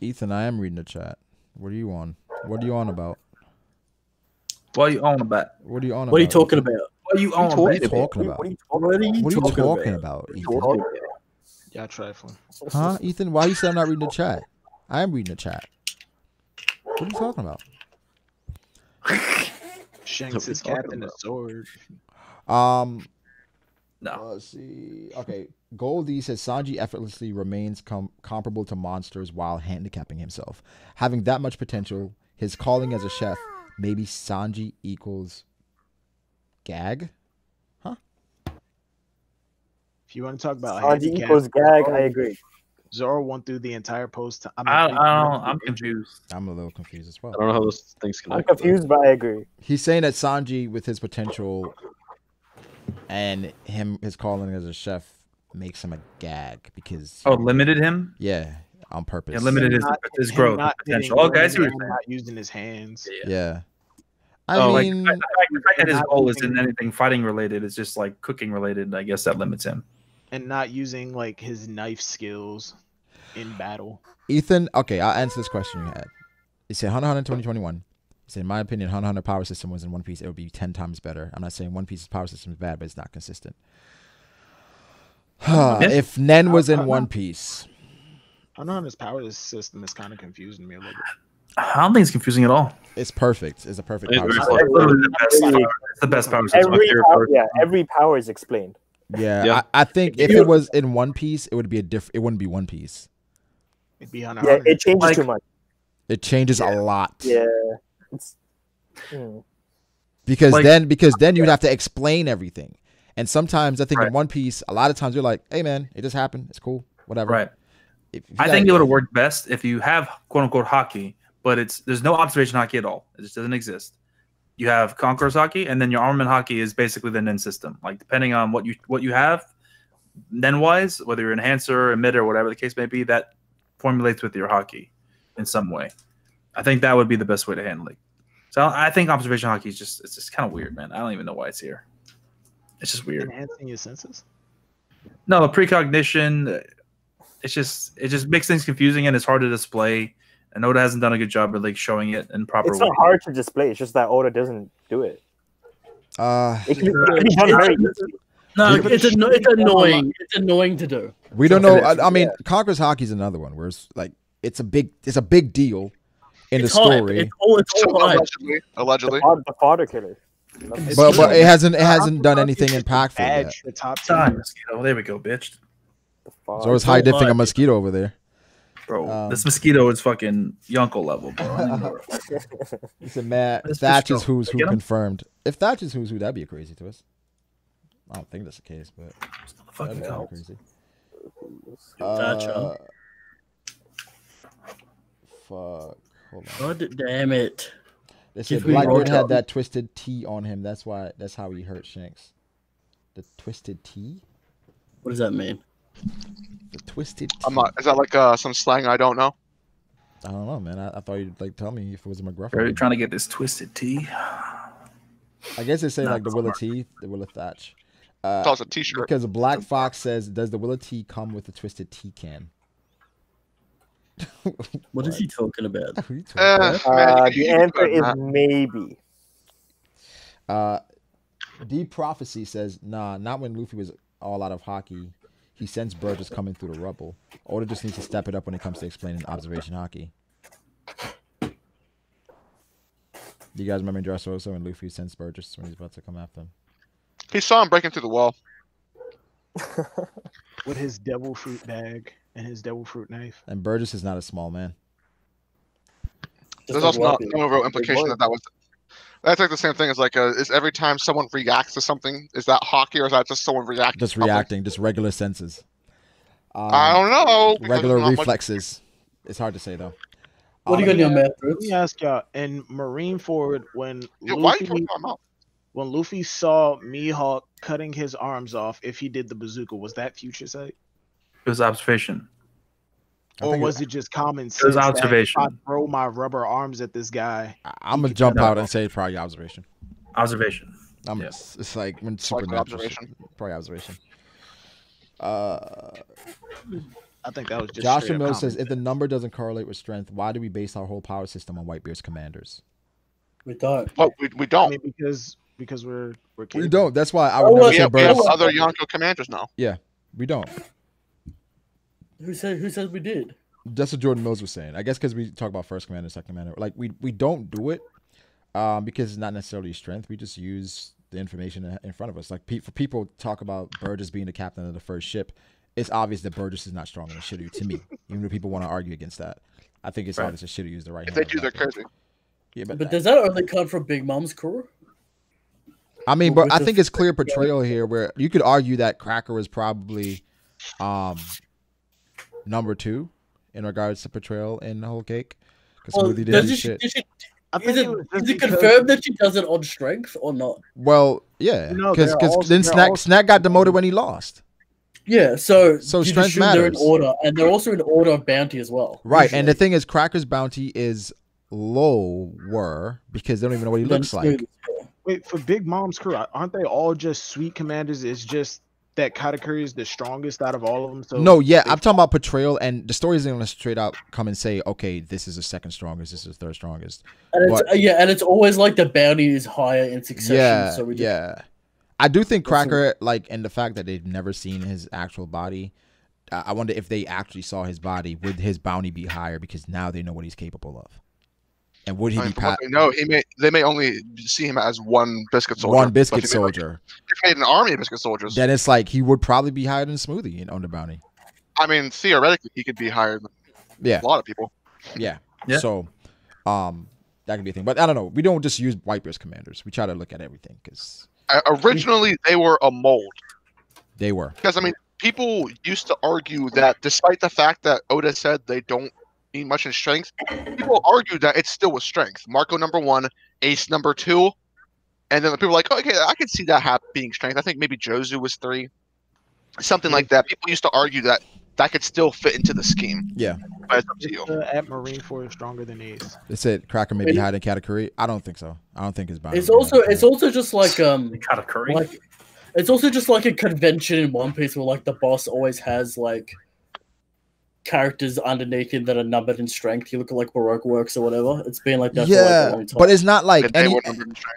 Ethan, I am reading the chat. What are you on? What are you on about? What are you on about? What are you on about? What are you talking about? What are you on? What are you talking about? What are you talking about, Ethan? Yeah, trifling. Huh, Ethan? Why you say I'm not reading the chat? I am reading the chat. What are you talking about? Shanks is captain of sword. No. Let's see. Okay, Goldie says Sanji effortlessly remains comparable to monsters while handicapping himself, having that much potential. His calling as a chef, maybe Sanji equals gag. Huh? If you want to talk about Sanji equals gag, I agree. Zoro went through the entire post. I'm confused. I'm a little confused as well. I don't know how those things connect. I'm confused, but I agree. He's saying that Sanji, with his potential and his calling as a chef, makes him a gag because limited him. Yeah, on purpose. Yeah, limited his growth potential. Oh, guys, not using his hands. Yeah. I mean, the fact that his goal isn't anything fighting related, it's just like cooking related. I guess that limits him. And not using like his knife skills in battle. Ethan, okay, I'll answer this question you had. He said Hunter Hunter 2021. He said, in my opinion, Hunter Hunter power system was in One Piece. It would be 10 times better. I'm not saying One Piece's power system is bad, but it's not consistent. If Nen was in One Piece. Hunter Hunter's power system is kind of confusing me a little bit. I don't think it's confusing at all. It's perfect. It's a perfect power It's system. it's the best power system. Every power is explained. Yeah. I think if it was in One Piece, it would be it wouldn't be One Piece. It'd be Hunter Hunter. It changes too much. It changes a lot. Yeah. Because then you'd have to explain everything. And sometimes I think in One Piece, a lot of times you're like, hey man, it just happened. It's cool. Whatever. Right. I think it would have worked best if you have quote unquote hockey, but there's no observation hockey at all. It just doesn't exist. You have Conqueror's hockey, and then your armament hockey is basically the Nen system. Like depending on what you have, Nen wise, whether you're enhancer, emitter, whatever the case may be, that formulates with your hockey in some way. I think that would be the best way to handle it. So I think observation hockey is just kind of weird, man. I don't even know why it's here. It's just weird. Enhancing your senses? No, the precognition. It just makes things confusing and it's hard to display. And Oda hasn't done a good job of like showing it in proper. It's not hard to display. It's just that Oda doesn't do it. It's annoying. It's annoying to do. We don't know. I mean, Conqueror's hockey is another one where it's like it's a big deal in the story. It's all allegedly. The fodder killer. But it hasn't done anything impactful yet. The top mosquito. There we go, bitch. So it's high diffing a mosquito over there. Bro, this mosquito is fucking Yonko level, bro. He said, Matt, Thatch is who's who confirmed. If Thatch is who's who, that'd be a crazy twist. I don't think that's the case, but fucking crazy. Thatch, Fuck. Hold on. God damn it. They said Blackbeard had that twisted T on him. That's how he hurt Shanks. The twisted T? What does that mean? The twisted T. I'm not. Is that like some slang I don't know? I don't know, man. I thought you'd like tell me if it was a McGruff. Are you trying to get this twisted T? I guess they say like the Willa T, the Willa Thatch. It's a T-shirt. Because Black Fox says, "Does the Willa T come with a twisted T can?" What is he talking about? The answer is maybe. D Prophecy says, "Nah, not when Luffy was all out of hockey. He sensed Burgess coming through the rubble. Oda just needs to step it up when it comes to explaining observation hockey." Do you guys remember Dressrosa when Luffy sensed Burgess when he's about to come after him? He saw him breaking through the wall. With his devil fruit bag and his devil fruit knife. And Burgess is not a small man. There's also no real implication that was. That's like the same thing as like, is every time someone reacts to something, is that hockey or is that just someone reacting? Just reacting, just regular senses. I don't know. Regular reflexes. It's hard to say though. What are you going to do, man? Let me ask y'all. In Marineford, when Luffy saw Mihawk cutting his arms off, if he did the bazooka, was that future sight? It was observation. Or was it just common sense? It was observation. If I throw my rubber arms at this guy, I'm gonna jump out and say it's probably observation. Observation. It's like when supernatural. Probably observation. I think that was just Joshua Mills says, if the number doesn't correlate with strength, why do we base our whole power system on Whitebeard's commanders? We don't. Well, we don't. I mean, because we're we don't. That's why I would never say we have Burgess. other Yonko commanders now. Yeah, we don't. Who said we did? That's what Jordan Mills was saying. I guess because we talk about first commander, second commander. Like we don't do it because it's not necessarily strength. We just use the information in front of us. Like for people talk about Burgess being the captain of the first ship, it's obvious that Burgess is not stronger than Shiryu to me. Even if people want to argue against that, I think it's obvious that Shiryu is the right. If they do, they're crazy. Yeah, but does that only come from Big Mom's crew? I mean, but I think it's clear portrayal here where you could argue that Cracker is probably number 2 in regards to portrayal in the whole cake. Because Smoothie did shit. Is it confirmed that she does it on strength or not? Well, yeah, because then Snack got demoted when he lost. Yeah, so strength matters. They're in order, and they're also in order of bounty as well. Right, usually. And the thing is, Cracker's bounty is lower because they don't even know what he looks like. Wait, for Big Mom's crew, aren't they all just sweet commanders? It's just that Katakuri is the strongest out of all of them. So no, yeah, I'm talking about portrayal, and the story isn't going to straight out come and say, okay, this is the second strongest, this is the third strongest. And it's always like the bounty is higher in succession. Yeah, so I do think Cracker, like, and the fact that they've never seen his actual body, I wonder if they actually saw his body, would his bounty be higher because now they know what he's capable of? And would he be? No, they may only see him as one biscuit soldier. One biscuit soldier. If he had an army of biscuit soldiers, then it's like he would probably be higher than Smoothie on the bounty. I mean, theoretically, he could be higher than a lot of people. Yeah. So, that could be a thing. But I don't know. We don't just use Whitebeard's commanders. We try to look at everything because originally they were a mold. They were because I mean, people used to argue that despite the fact that Oda said they don't need much in strength, people argued that it still was strength. Marco number 1, Ace number 2, and then the people were like, oh, okay, I could see that being strength. I think maybe Jozu was 3, something like that. People used to argue that could still fit into the scheme. Yeah, but it's up to you. At Marineford is stronger than Ace. They said Cracker may be higher than Katakuri. I don't think so. I don't think his bounty. It's also just like Katakuri. Like it's also just like a convention in One Piece where like the boss always has like characters underneath him that are numbered in strength. You look at like Baroque works or whatever. It's been like that for like a long time. But it's not like and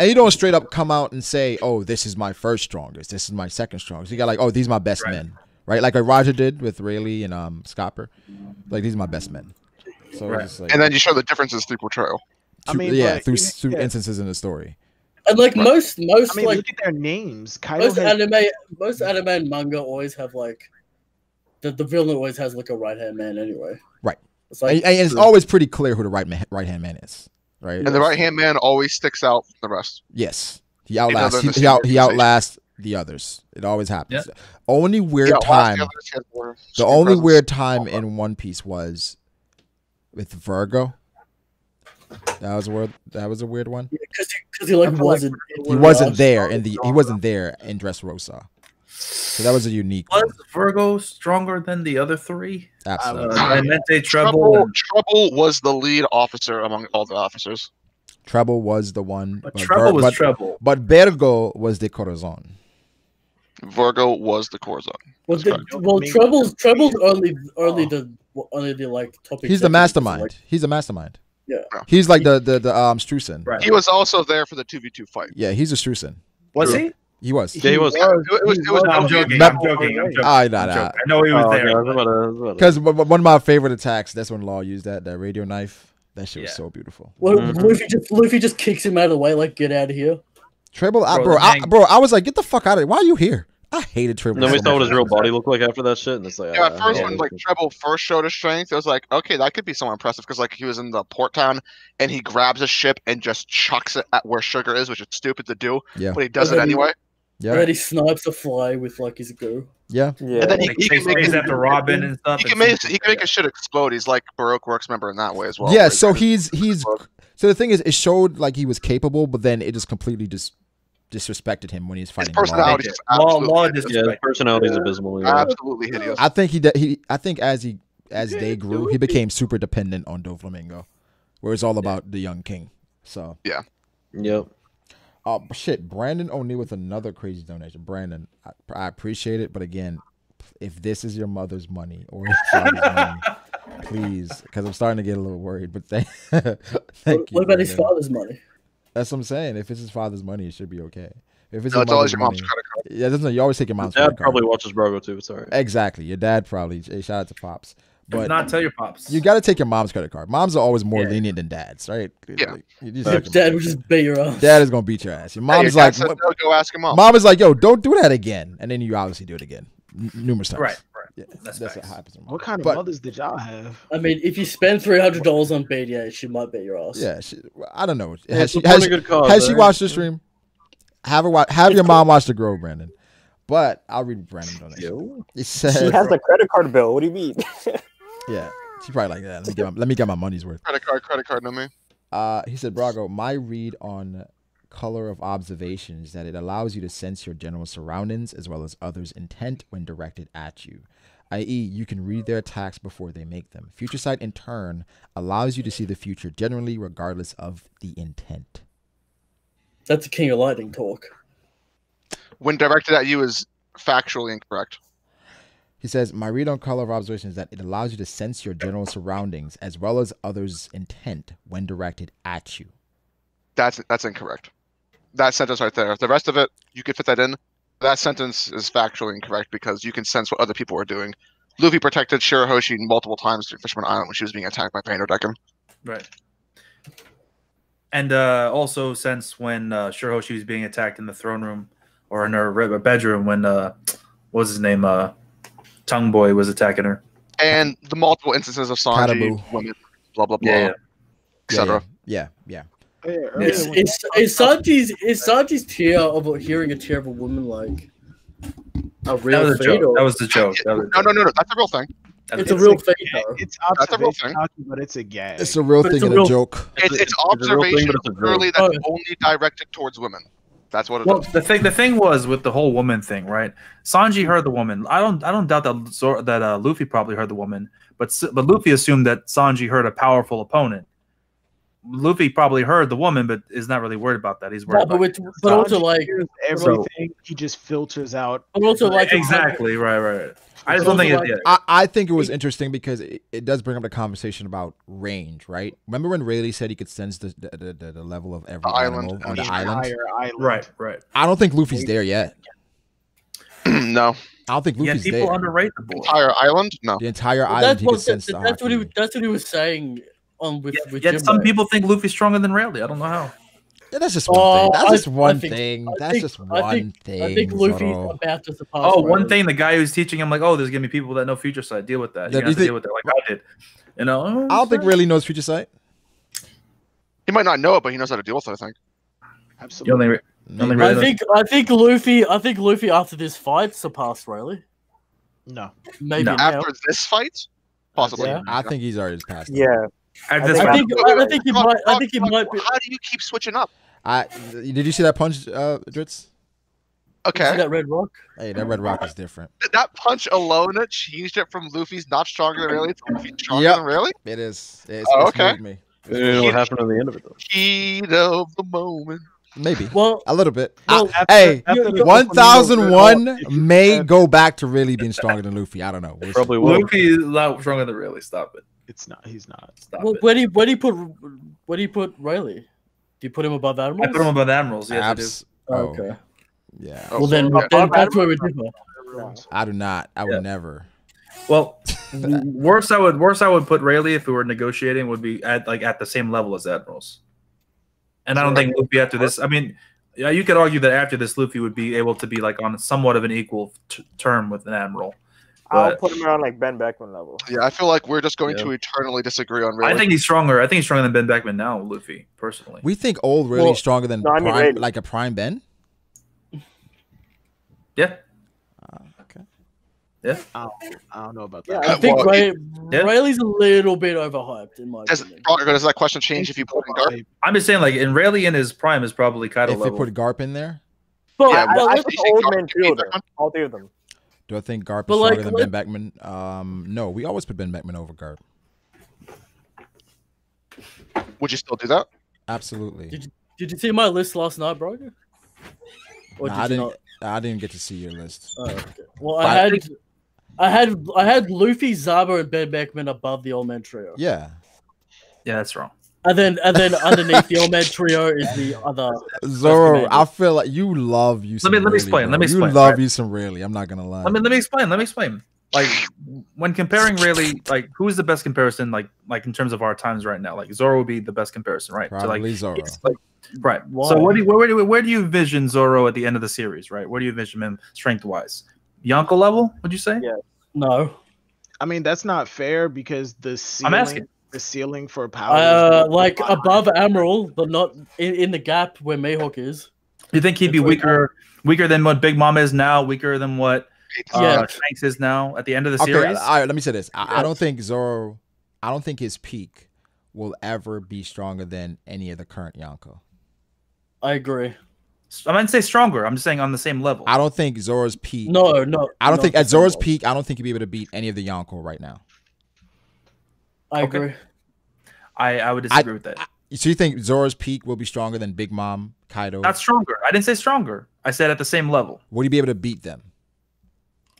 you don't straight up come out and say, oh, this is my first strongest, this is my second strongest. You got like, oh, these are my best men, right? Like Roger did with Rayleigh and Scopper. Like these are my best men. So it's like, and then you show the differences through portrayal. Through instances in the story. And like most like look at their names. Most anime and manga always have like the villain always has like a right-hand man anyway. Right. It's like, and it's always pretty clear who the right-hand man is. Right. And the right-hand man always sticks out from the rest. Yes. He outlasts he outlasts the others. It always happens. Yeah. Only weird time. The only weird time in One Piece was with Virgo. That was a word. That was a weird one. Because he like wasn't. He wasn't there in the. He wasn't there in Dressrosa. So that was a unique. Was Virgo stronger than the other three? Absolutely. Clemente, Treble. Treble was the lead officer among all the officers. Treble was the one. But Treble was Treble. But Bergo was the Corazon. Virgo was the Corazon. Treble's only the like top. He's the mastermind. Like, he's a mastermind. Yeah. He's like the Streusen. Right. He was also there for the 2v2 fight. Yeah, he's a Streusen. Was he? He was. Yeah, he was. I'm joking. I'm joking. I know he was there. Because one of my favorite attacks, that's when Law used that radio knife. That shit was so beautiful. Well, Luffy just kicks him out of the way, like, get out of here. Treble, I was like, get the fuck out of here. Why are you here? I hated Treble. Then we saw what his real body looked like after that shit, and it's like, at first when like Treble first showed his strength, it was like, okay, that could be somewhat impressive because like he was in the port town and he grabs a ship and just chucks it at where Sugar is, which is stupid to do. Yeah. But he does it anyway. Yeah. And then he snipes a fly with like his go. Yeah. And then he can make his after Robin and stuff. He can make his shit explode. He's like Baroque Works member in that way as well. Yeah. So he's so the thing is, it showed like he was capable, but then it just completely disrespected him when he's fighting. His personality is his personality is abysmal. Yeah. Absolutely hideous. I think I think as they grew, he became super dependent on Doflamingo, where it's all about the young king. So yeah. Yep. Oh shit! Brandon O'Neill with another crazy donation. Brandon, I appreciate it, but again, if this is your mother's money or your father's money, please, because I'm starting to get a little worried. But thank you. What about his father's money? That's what I'm saying. If it's his father's money, it should be okay. If it's always your mom's credit card. Yeah, doesn't. You always take your mom's Dad credit card. probably watches Brago too. Sorry. Exactly. Your dad probably. Hey, shout out to Pops. But not tell your pops. You got to take your mom's credit card. Moms are always more lenient than dads, right? Yeah. Dad would just beat your ass. Dad is gonna beat your ass. Your mom's like, no, go ask your mom. Mom is like, yo, don't do that again, and then you obviously do it again, numerous times. Right. Yeah, that's what happens. What kind of mothers did y'all have? I mean, if you spend $300 on BDA, she might beat your ass. Yeah, I don't know. Yeah, has she right? watched the stream? Have your mom watch the Grove, Brandon. But I'll read Brandon donation. It says she has a credit card bill. What do you mean? Yeah. She probably like that. Let me get my money's worth. Credit card, no me. He said, Brago, my read on color of observation is that it allows you to sense your general surroundings as well as others' intent when directed at you. I.e., you can read their attacks before they make them. Future sight, in turn, allows you to see the future generally regardless of the intent. That's a King of Lightning talk. When directed at you is factually incorrect. He says, my read on color of observation is that it allows you to sense your general surroundings as well as others' intent when directed at you. That's incorrect. That sentence right there. The rest of it, you could fit that in. That sentence is factually incorrect because you can sense what other people are doing. Luffy protected Shirahoshi multiple times during Fisherman Island when she was being attacked by Painterdecken. Right. And also since when Shirahoshi was being attacked in the throne room or in her bedroom when, what was his name, Tongue Boy was attacking her. And the multiple instances of Sanji, women, blah, blah, blah, etc. Yeah. Is Sanji's tear of hearing a tear of a woman like a real that was a joke. That was the joke. No. That's a real thing. It's a real thing. It's that's a real thing. But it's a gag. It's a real thing and a joke. It's observation clearly that's only directed towards women. That's what it is. The thing was with the whole woman thing, right? Sanji heard the woman. I don't doubt that Luffy probably heard the woman, but Luffy assumed that Sanji heard a powerful opponent. Luffy probably heard the woman, but is not really worried about that. He's worried about but also like everything. He just filters out. But also like exactly right. I just don't think I think it was interesting because it does bring up the conversation about range, right? Remember when Rayleigh said he could sense the level of every animal on the island? Right. I don't think Luffy's there yet. No. I don't think Luffy's people there. underrate the boy. Entire island? No. The entire island he could sense the that's what he was saying on with Yet some people think Luffy's stronger than Rayleigh. I don't know how. Yeah, that's just one thing. That's just one thing. That's just one thing. I think Luffy's about to surpass. Oh, one thing. The guy who's teaching him, like, oh, there's gonna be people that know future sight. Deal with that. You have to deal with it, like I did. You know. I don't think Rayleigh knows future sight. He might not know it, but he knows how to deal with it. I think. Absolutely. I think Luffy after this fight surpassed Rayleigh. No. Maybe after this fight, possibly. Yeah. I think he's already passed. Yeah. I think he might. I think he might. How do you keep switching up? Did you see that punch, Dritz? Okay. See that red rock? Hey, that red rock is different. That punch alone changed it from Luffy's not stronger than Rayleigh to Luffy's stronger than Rayleigh? It is. Okay. Me. I don't know what happened at the end of it though. Heat of the moment. Maybe. Well, a little bit. Well, hey, 1001 may go back to really being stronger than Luffy. I don't know. Probably will. Luffy is a lot stronger than Rayleigh. Stop it. It's not. He's not. Stop well, it. where do you put Rayleigh? Do you put him above Admirals? I put him above Admirals. Yes, I do. Okay. Yeah. Well, then that's where we differ. I do not. I would never. Well, worst I would put Rayleigh if we were negotiating would be at the same level as Admirals. And I don't think Luffy after this. I mean, yeah, you could argue that after this, Luffy would be able to be like on somewhat of an equal term with an Admiral. I'll put him around like Ben Beckman level. Yeah, I feel like we're just going to eternally disagree on Rayleigh. I think he's stronger. I think he's stronger than Ben Beckman now, Luffy, personally. We think old really stronger than prime, like a prime Ben? Yeah. Okay. Yeah. I don't know about Yeah, that. I think Rayleigh's a little bit overhyped in my opinion. Does that question change if you put in Garp? I'm just saying, like, in Rayleigh in his prime is probably Kaido level. If we put Garp in there? But I like the old man trio there. All three of them. Do I think Garp is stronger than Ben Beckman? No, we always put Ben Beckman over Garp. Would you still do that? Absolutely. Did you see my list last night, bro? Or No, I didn't get to see your list. Oh, okay. Well, I had Luffy, Zaba, and Ben Beckman above the Old Man Trio. Yeah. Yeah, that's wrong. And then underneath the Old Man Trio is the other. Zoro, I feel like you love you. Some Let me explain. Bro. Let me explain. You love you some Rayleigh. I'm not gonna lie. Let me explain. Like when comparing Rayleigh, like who is the best comparison? Like in terms of our times right now, like Zoro would be the best comparison, right? Probably Zoro. Right. Why? So where do you envision Zoro at the end of the series? Right. Where do you envision him strength wise? Yonko level? Would you say? Yeah. No. I mean, that's not fair because the ceiling, I'm asking. The ceiling for power. Like above Admiral, but not in the gap where Mihawk is. You think he'd be weaker than what Big Mom is now? Weaker than what Shanks is now at the end of the series? All right, let me say this. I don't think Zoro. I don't think his peak will ever be stronger than any of the current Yonko. I agree. I didn't say stronger. I'm just saying on the same level. I don't think Zoro's peak. No. I don't think at Zoro's peak. I don't think he'd be able to beat any of the Yonko right now. I agree. I would disagree with that. So you think Zoro's peak will be stronger than Big Mom, Kaido? Not stronger. I didn't say stronger. I said at the same level. Would he be able to beat them?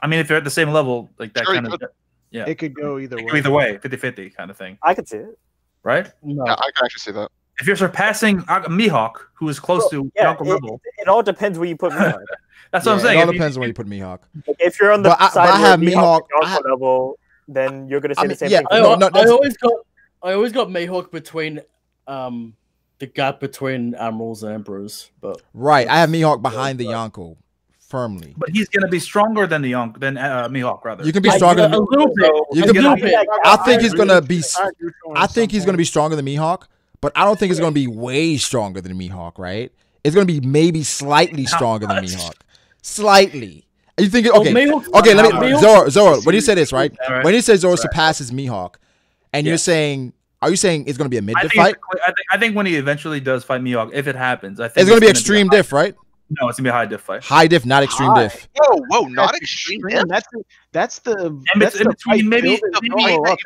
I mean, if you're at the same level, like that kind of, yeah, it could go either way. Either way, 50-50 kind of thing. I could see it. Right? No. Yeah, I can actually see that. If you're surpassing Mihawk, who is close to Yonko level, it all depends where you put Mihawk. That's what I'm saying. It all depends on where you put Mihawk. If you're on the side I have where Mihawk level, then you're gonna say the same thing. I always got Mihawk between the gap between Admirals and Emperors, but right, I have Mihawk behind the Yonko firmly. But he's gonna be stronger than the Mihawk, rather. You can be stronger than a little bit. I think he's gonna be. I think he's gonna be stronger than Mihawk, but I don't think it's gonna be way stronger than Mihawk. Right? It's gonna be maybe slightly stronger than Mihawk. Slightly. You think? Okay. Okay. Let me. Zoro. When you say this, right? When you say Zoro surpasses Mihawk, and you're saying. Are you saying it's going to be a mid-diff fight? I think when he eventually does fight Mihawk, if it happens, I think it's going to be extreme diff, right? No, it's going to be a high diff fight. High diff, not extreme diff. Whoa, not extreme diff. That's the in between maybe in between high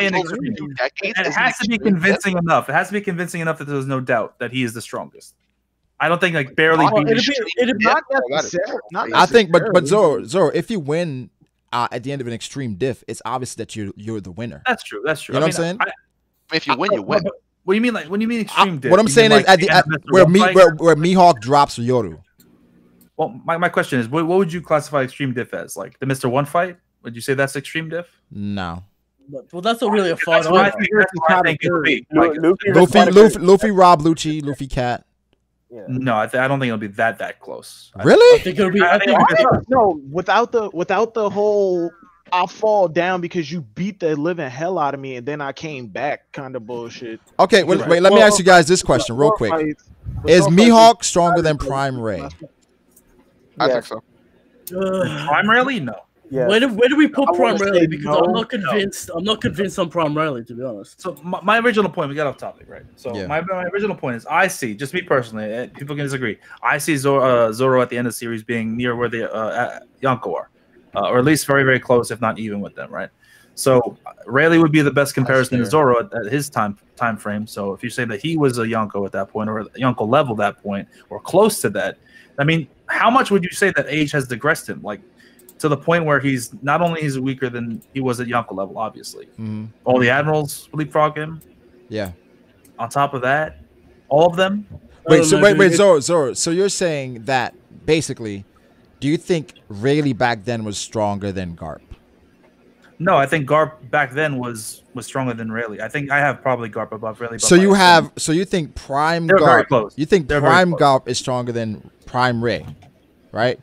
and extreme. It has to be convincing enough. It has to be convincing enough that there's no doubt that he is the strongest. I don't think like barely. I think, but Zoro, if you win. At the end of an extreme diff, it's obvious that you're the winner. That's true. That's true. You know what I'm saying? If you win, you win. What do you mean? Like when you mean extreme diff? What I'm saying is where Mihawk drops Yoru. Well, my question is, what would you classify extreme diff as? Like the Mr. One fight? Would you say that's extreme diff? No. Well, that's not really a fight. That's what I think it would be. Luffy, Rob, Lucci, Luffy, Cat. Yeah. No, I don't think it'll be that close. Really? I think it'll be. No, without the whole I'll fall down because you beat the living hell out of me and then I came back kind of bullshit. Okay, wait. Let me ask you guys this question real quick: is Mihawk stronger than Prime Ray? I think so. Prime Rayleigh? No. Yeah. Where do we put I wanna Prime Rayleigh? say Because no. I'm not convinced. I'm not convinced on Prime Rayleigh, to be honest. So my original point, we got off topic, right? So Yeah. my original point is, I see, just me personally, people can disagree. I see Zoro at the end of the series being near where the Yonko are, or at least very, very close, if not even with them, right? So Rayleigh would be the best comparison to Zoro at his time frame. So if you say that he was a Yonko at that point, or a Yonko level at that point, or close to that, I mean, how much would you say that age has digressed him? Like, to the point where he's not only he's weaker than he was at Yonko level, obviously. All the admirals leapfrog him. Yeah. On top of that, all of them. Wait, Zoro. So you're saying that basically, do you think Rayleigh back then was stronger than Garp? No, I think Garp back then was stronger than Rayleigh. I think I have probably Garp above Rayleigh. So you think Prime They're very Garp? close. You think They're very Prime close. Garp is stronger than Prime Ray, right?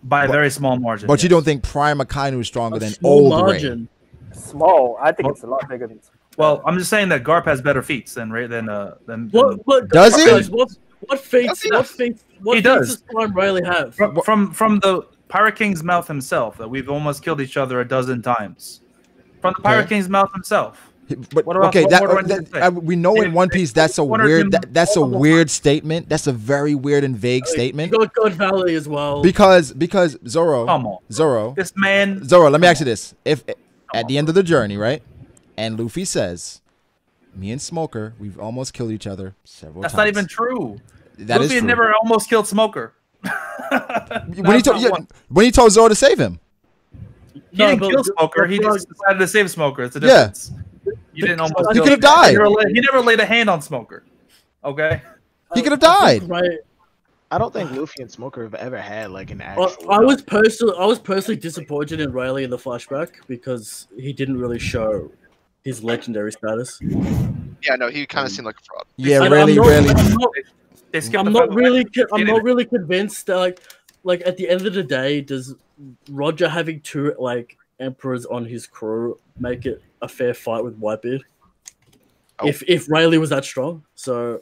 By a very small margin. But you don't think Prime Akainu is stronger than Small old margin. Small. I think it's a lot bigger than. Well, I'm just saying that Garp has better feats than Ray than. What Does he? guys, what feats? What feats does Prime Rayleigh have? From the Pirate King's mouth himself, that we've almost killed each other a dozen times. From the Pirate King's mouth himself. But What else- okay, what more do I need to say? we know in One Piece that's a One of weird them that's a weird statement. That's a very weird and vague statement. You got God Valley as well. Because Zoro, Come on. Zoro, This man. Zoro. Let me ask you this: if at the end of the journey, right, and Luffy says, "Me and Smoker, we've almost killed each other several That's times." not even true. That Luffy is had true. never almost killed Smoker. When he told Zoro to save him. He didn't kill Smoker. He just decided to save Smoker. It's a difference. You didn't almost. He kill could have him. died. He never laid a hand on Smoker. Okay. He could have died. Right. I don't think Luffy and Smoker have ever had like an actual. I was personally disappointed in Rayleigh in the flashback because he didn't really show his legendary status. Yeah, no, he kind of seemed like a fraud. Yeah, And really. I'm not really convinced that like at the end of the day, does Roger having two like emperors on his crew make it a fair fight with Whitebeard? Oh. If Rayleigh was that strong, so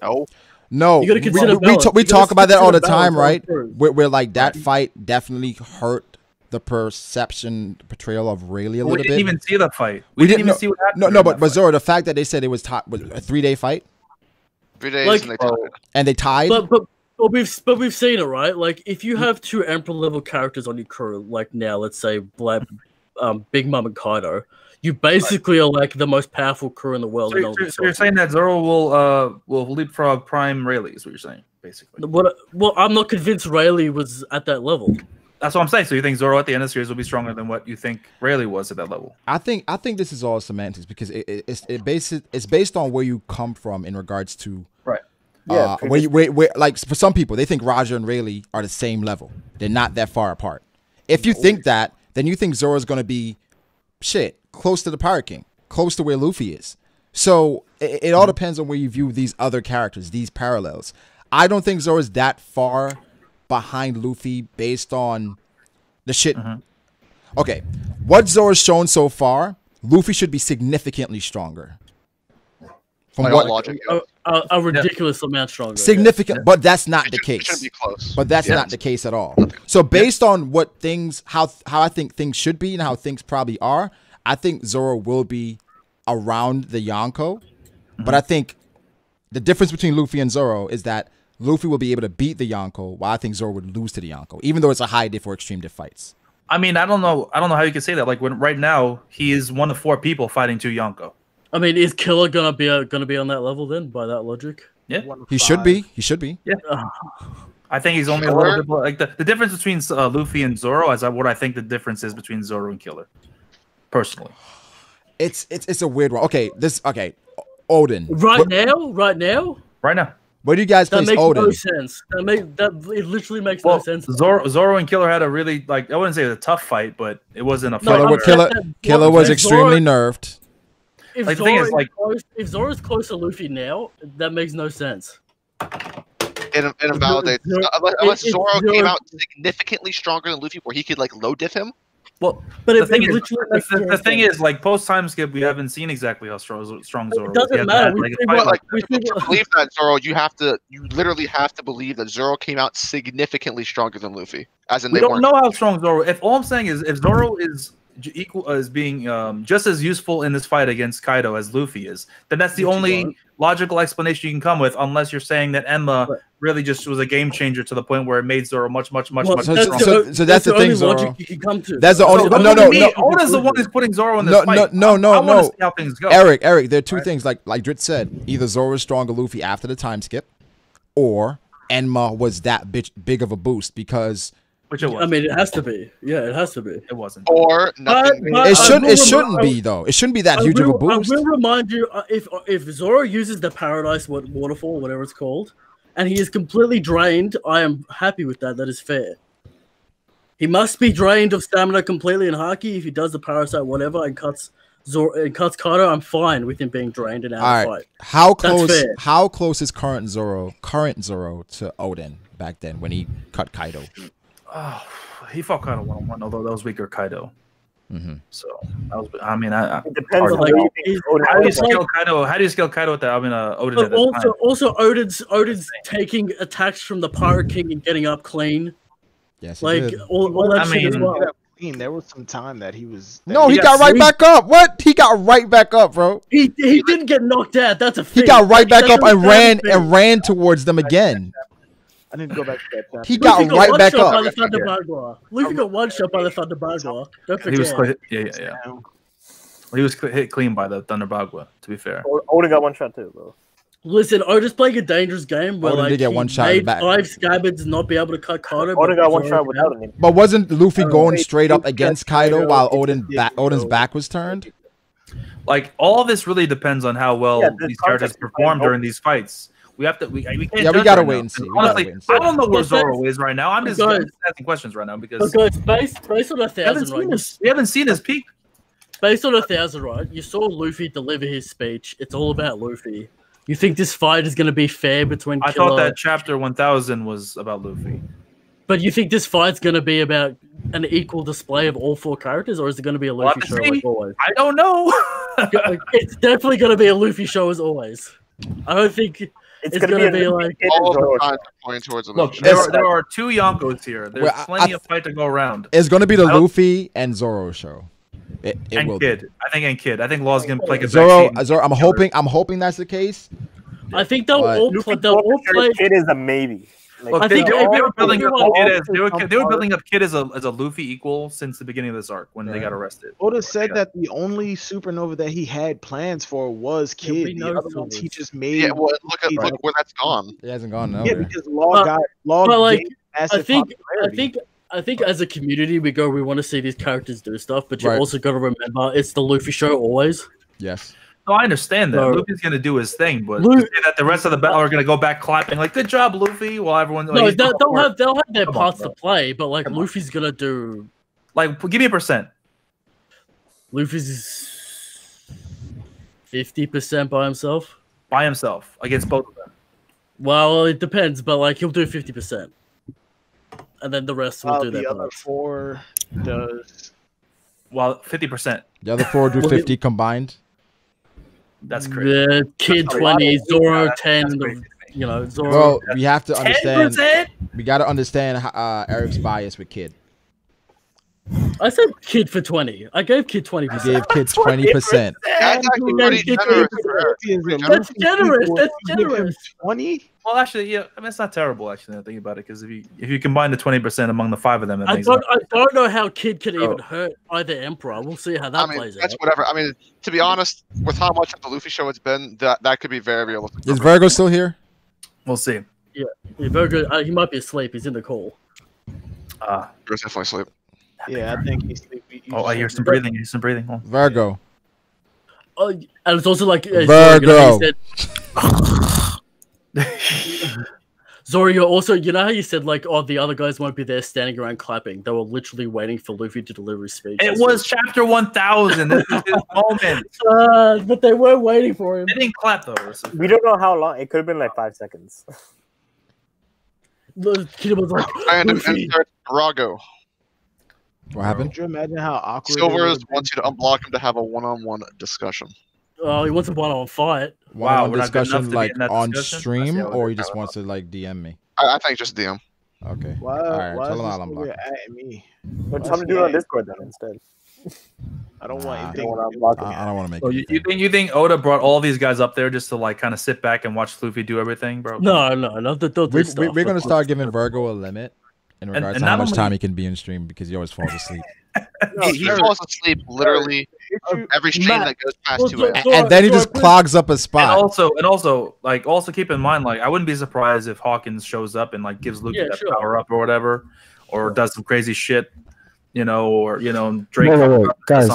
No, You gotta consider we balance. You talk gotta about that all the consider time, balance right? all through. Where like that fight definitely hurt the portrayal of Rayleigh a We little didn't bit. even see the fight. We didn't even see what happened. No, but Zoro, the fact that they said it was a 3-day fight 3 days Like- and they tied. and they tied. But we've seen it, right? Like if you have two emperor level characters on your crew, like now, let's say Big Mom and Kaido, you basically are like the most powerful crew in the world. So you're saying that Zoro will leapfrog Prime Rayleigh, is what you're saying, basically. Well, I'm not convinced Rayleigh was at that level. That's what I'm saying. So you think Zoro at the end of the series will be stronger than what you think Rayleigh was at that level? I think this is all semantics because it's based on where you come from in regards to right. Yeah, where like for some people they think Roger and Rayleigh are the same level. They're not that far apart. If you think that, then you think Zoro's going to be close to the Pirate King, close to where Luffy is. So it all depends on where you view these other characters, these parallels. I don't think Zoro's that far behind Luffy based on the shit. Okay, what Zoro's shown so far, Luffy should be significantly stronger. From what logic, a ridiculous amount stronger. Significant, but that's not the case. Shouldn't be close. But that's not the case at all. So based on what things, how I think things should be and how things probably are, I think Zoro will be around the Yonko. But I think the difference between Luffy and Zoro is that Luffy will be able to beat the Yonko, while I think Zoro would lose to the Yonko, even though it's a high diff or extreme diff fights. I mean, I don't know how you can say that. Like right now, he is one of 4 people fighting 2 Yonko. I mean, is Killer gonna be on that level then? By that logic, Yeah, he should be. He should be. Yeah, I think he's only a little bit like the difference between Luffy and Zoro is what I think the difference is between Zoro and Killer. Personally, it's a weird one. Okay, Odin. Right now. Where do you guys place makes Odin? no sense. It literally makes no sense. Zoro and Killer had a really I wouldn't say it was a tough fight, but it wasn't a fight. Killer was extremely nerfed. If Like, the thing is, if Zoro's close to Luffy now, that makes no sense. It invalidates unless Zoro came out significantly stronger than Luffy, where he could low diff him. Well, but the thing is, like post time skip, we haven't seen exactly how strong Zoro. It doesn't matter. To believe that Zoro, you literally have to believe that Zoro came out significantly stronger than Luffy. As in, we don't know how strong Zoro. If all I'm saying is, if Zoro is equal as being just as useful in this fight against Kaido as Luffy is, then that's the only logical explanation you can come with, unless you're saying that Enma really just was a game changer to the point where it made Zoro much stronger. So that's the thing, Zoro. You can come to. That's the only. No. Oda's the one who's putting Zoro in this fight. No. I want to see how things go. Eric, there are two things. Like Drit said, either Zoro is stronger Luffy after the time skip, or Enma was that big of a boost because. Which it was. I mean, it has to be. Yeah, it has to be. It wasn't. Or nothing. It shouldn't be though. It shouldn't be that huge of a boost. I will remind you, if Zoro uses the Paradise Waterfall, whatever it's called, and he is completely drained, I am happy with that. That is fair. He must be drained of stamina completely in Haki. If he does the Parasite whatever and cuts Kaido, I'm fine with him being drained and out of the fight. How close is current Zoro to Odin back then when he cut Kaido? Oh, he fought Kaido 1-on-1, although that was weaker Kaido. So that was. I mean, it depends on how do you scale Kaido? How do you scale Kaido with that? I mean, Odin. But also, Odin's taking attacks from the Pirate King and getting up clean. Yes, like all that shit as well. There was some time that he was. No, he got right back up. What? He got right back up, bro. He didn't get knocked out. That's a thing. He got right back up and ran towards them again. I need to go back to that chapter. He got right back up. Luffy got one shot by the Thunder Bagua. Don't forget. He was hit clean by the Thunder Bagua, to be fair. Odin got one shot too, bro. Listen, Oda's playing a dangerous game where Odin did get one shot made in the back. 5 scabbards not be able to cut Kaido. Odin got one shot without him. But wasn't Luffy going straight up against Kaido while Odin's back was turned? Like, all of this really depends on how well these characters perform during these fights. We have to. We can't. Yeah, we gotta wait and see. Honestly, I don't know where Zoro is right now. I'm just asking questions right now because. Based on 1,000, right? We haven't seen his peak. Based on 1,000, right? You saw Luffy deliver his speech. It's all about Luffy. You think this fight is going to be fair between? I thought that chapter 1000 was about Luffy. But you think this fight's going to be about an equal display of all 4 characters, or is it going to be a Luffy show like always? I don't know. It's definitely going to be a Luffy show as always. I don't think. It's going to be like all of the time pointing towards a Look, there are 2 Yonkos here. There's plenty of fight to go around. It's going to be the Luffy and Zoro show. It will Kid. Be. I think Kid. I think Law's going to play Zoro. I'm hoping that's the case. I think they'll all play. Kid is a maybe. Look, I think they were building up Kid as a Luffy equal since the beginning of this arc when they got arrested. Oda said that the only supernova that he had plans for was Kid. The other ones he just made. Yeah, well, look where that's gone. It hasn't gone nowhere. Yeah, because Law like I think as a community we want to see these characters do stuff, but you also got to remember it's the Luffy show always. Yes. No, I understand that. Luffy's going to do his thing, but to say that the rest of the battle are going to go back clapping, like, good job, Luffy, while everyone... No, they'll have their parts to play, but, like, Luffy's going to do... Like, give me a percent. Luffy's 50% by himself. By himself, against both of them. Well, it depends, but, like, he'll do 50%. And then the rest will do their other 4 does... Well, 50%. The other 4 do 50 combined. That's crazy. The Kid 20, Zoro 10, Zoro. Well, we have to understand. 10%? We got to understand Eric's bias with Kid. I said Kid for 20. I gave Kid 20%. You gave Kid 20%. That's actually generous. That's generous. That's generous. 20? Well, actually, yeah. I mean, it's not terrible. Actually, think about it, because if you combine the 20% among the 5 of them, I don't know how Kid could even hurt either Emperor. We'll see how that plays out. That's whatever. I mean, to be honest, with how much of the Luffy show it's been, that could be very realistic. Is Virgo still here? We'll see. Yeah, Virgo. He might be asleep. He's in the call. Virgo's definitely asleep. Yeah, I think he's sleepy. I hear some breathing. I hear some breathing. Oh. Virgo. Oh, and it's also like Virgo. Zoro, you're also, you know how you said like, oh, the other guys won't be there standing around clapping. They were literally waiting for Luffy to deliver his speech. It was chapter 1000. This is his moment. But they were waiting for him. They didn't clap though. We don't know how long. It could have been like 5 seconds. The kid was like, and insert BRAGO. What happened? Could you imagine how awkward? Silvers wants you to unblock him to have a one-on-one discussion. Oh, he wants a one-on-one fight. One-on-one discussion, like on stream, or he just wants to like DM me. I think just DM. Okay. Why? All right. Why Tell him is I'll this unblock. nigga at me? Well, tell him to do it on Discord then instead. I don't want Nah, anything. I don't want to make So it. you think Oda brought all these guys up there just to like kind of sit back and watch Luffy do everything, bro? No, not the We're gonna start giving Virgo a limit in regards to how much time he can be in stream because he always falls asleep. He falls asleep literally every stream that goes past 2 hours. And then he just clogs up a spot. And also keep in mind, like, I wouldn't be surprised if Hawkins shows up and like gives Luffy that power up or whatever, or does some crazy shit, or Drake. Wait, guys,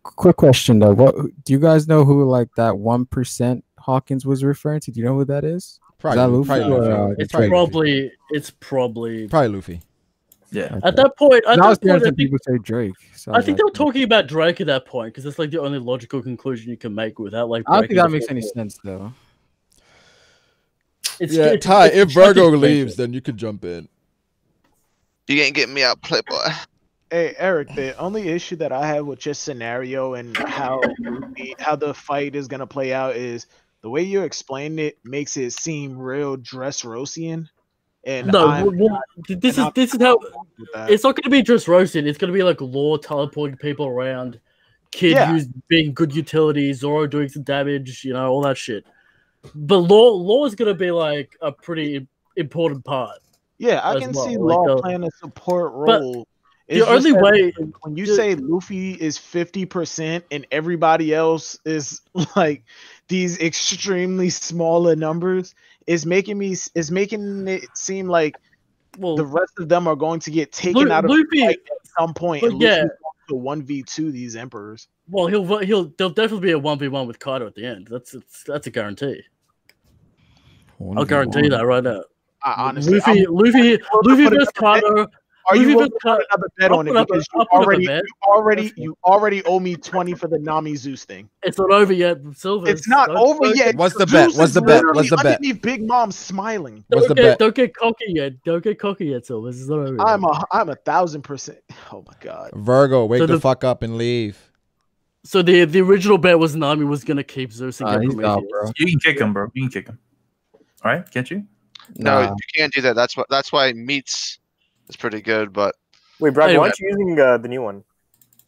quick question though. What do you guys know who like that 1% Hawkins was referring to? Do you know who that is? Probably, is that Luffy? It's probably Luffy. Yeah. At that point, I think people say Drake. So I think they were talking about Drake at that point because that's like the only logical conclusion you can make without like. I don't think that makes any sense though. Ty. If Virgo leaves, then you can jump in. You ain't getting me out, Playboy. Hey Eric, the only issue that I have with your scenario and how the fight is gonna play out is the way you explained it makes it seem real Dressrosian. And this is how it's not going to be just roasting. It's going to be like Law teleporting people around, Kid being good utility, Zoro doing some damage, all that shit. But Law is going to be like a pretty important part. Yeah, I can see Law playing a support role. The only way when you say Luffy is 50% and everybody else is like these extremely smaller numbers. Is making it seem like the rest of them are going to get taken out of the fight at some point. And Luffy's going to 1v2 these emperors. Well, there'll definitely be a 1v1 with Kaido at the end. That's a guarantee. I'll guarantee that right now. Honestly, Luffy versus Kaido. Are you willing to put another bet on it because you already owe me 20 for the Nami Zeus thing? It's not over yet, Silver. It's not over yet. What's the bet? What's the bet? What's the bet? Underneath Big Mom smiling. Don't get cocky yet. Don't get cocky yet, Silver. It's not over yet. I'm 1,000%. Oh my god. Virgo, wake the fuck up and leave. So the original bet was Nami was gonna keep Zeus and get Prometheus. Bro. You can kick him, bro. You can kick him. All right, can't you? No, you can't do that. That's why Meats is pretty good, but wait, Brad, why aren't you using the new one?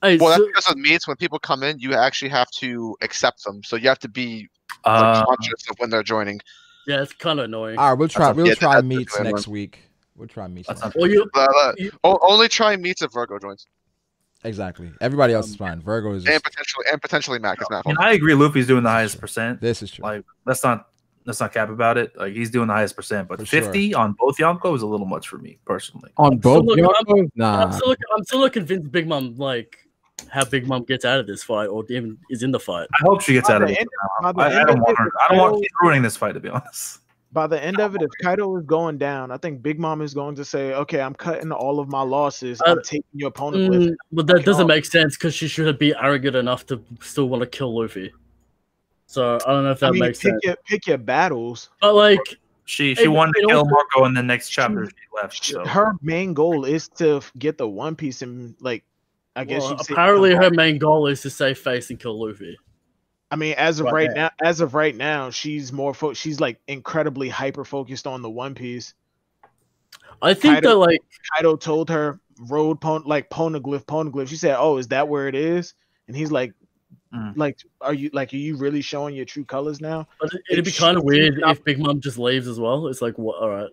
Well, that's because of Meats. When people come in, you actually have to accept them, so you have to be conscious of when they're joining. Yeah, it's kind of annoying. All right, we'll try Meats next week. We'll try Meats. Only try Meats if Virgo joins. Exactly. Everybody else is fine. Virgo is and potentially Mac is not. And I agree. Luffy's doing the highest percent. This is true. Like let's not cap about it. Like he's doing the highest percent, but 50 on both Yonko is a little much for me personally. On both Yonko, nah. I'm still not convinced Big Mom how Big Mom gets out of this fight or even is in the fight. I hope she gets out of it. I don't want her. I don't want to keep ruining this fight, to be honest. By the end of it, if Kaido is going down, I think Big Mom is going to say, "Okay, I'm cutting all of my losses. I'm taking your opponent with." But that doesn't make sense because she should be arrogant enough to still want to kill Luffy. So I don't know if that makes sense. Pick your battles. But like she wanted to kill Marco in the next chapter. She left. So her main goal is to get the One Piece and like, I guess apparently her main goal is to save face and kill Luffy. I mean, as of right now, she's she's like incredibly hyper focused on the One Piece. I think Kaido told her poneglyph. She said, "Oh, is that where it is?" And he's like, are you really showing your true colors now?" But it'd be kind of weird if Big Mom just leaves as well. It's like, what? All right.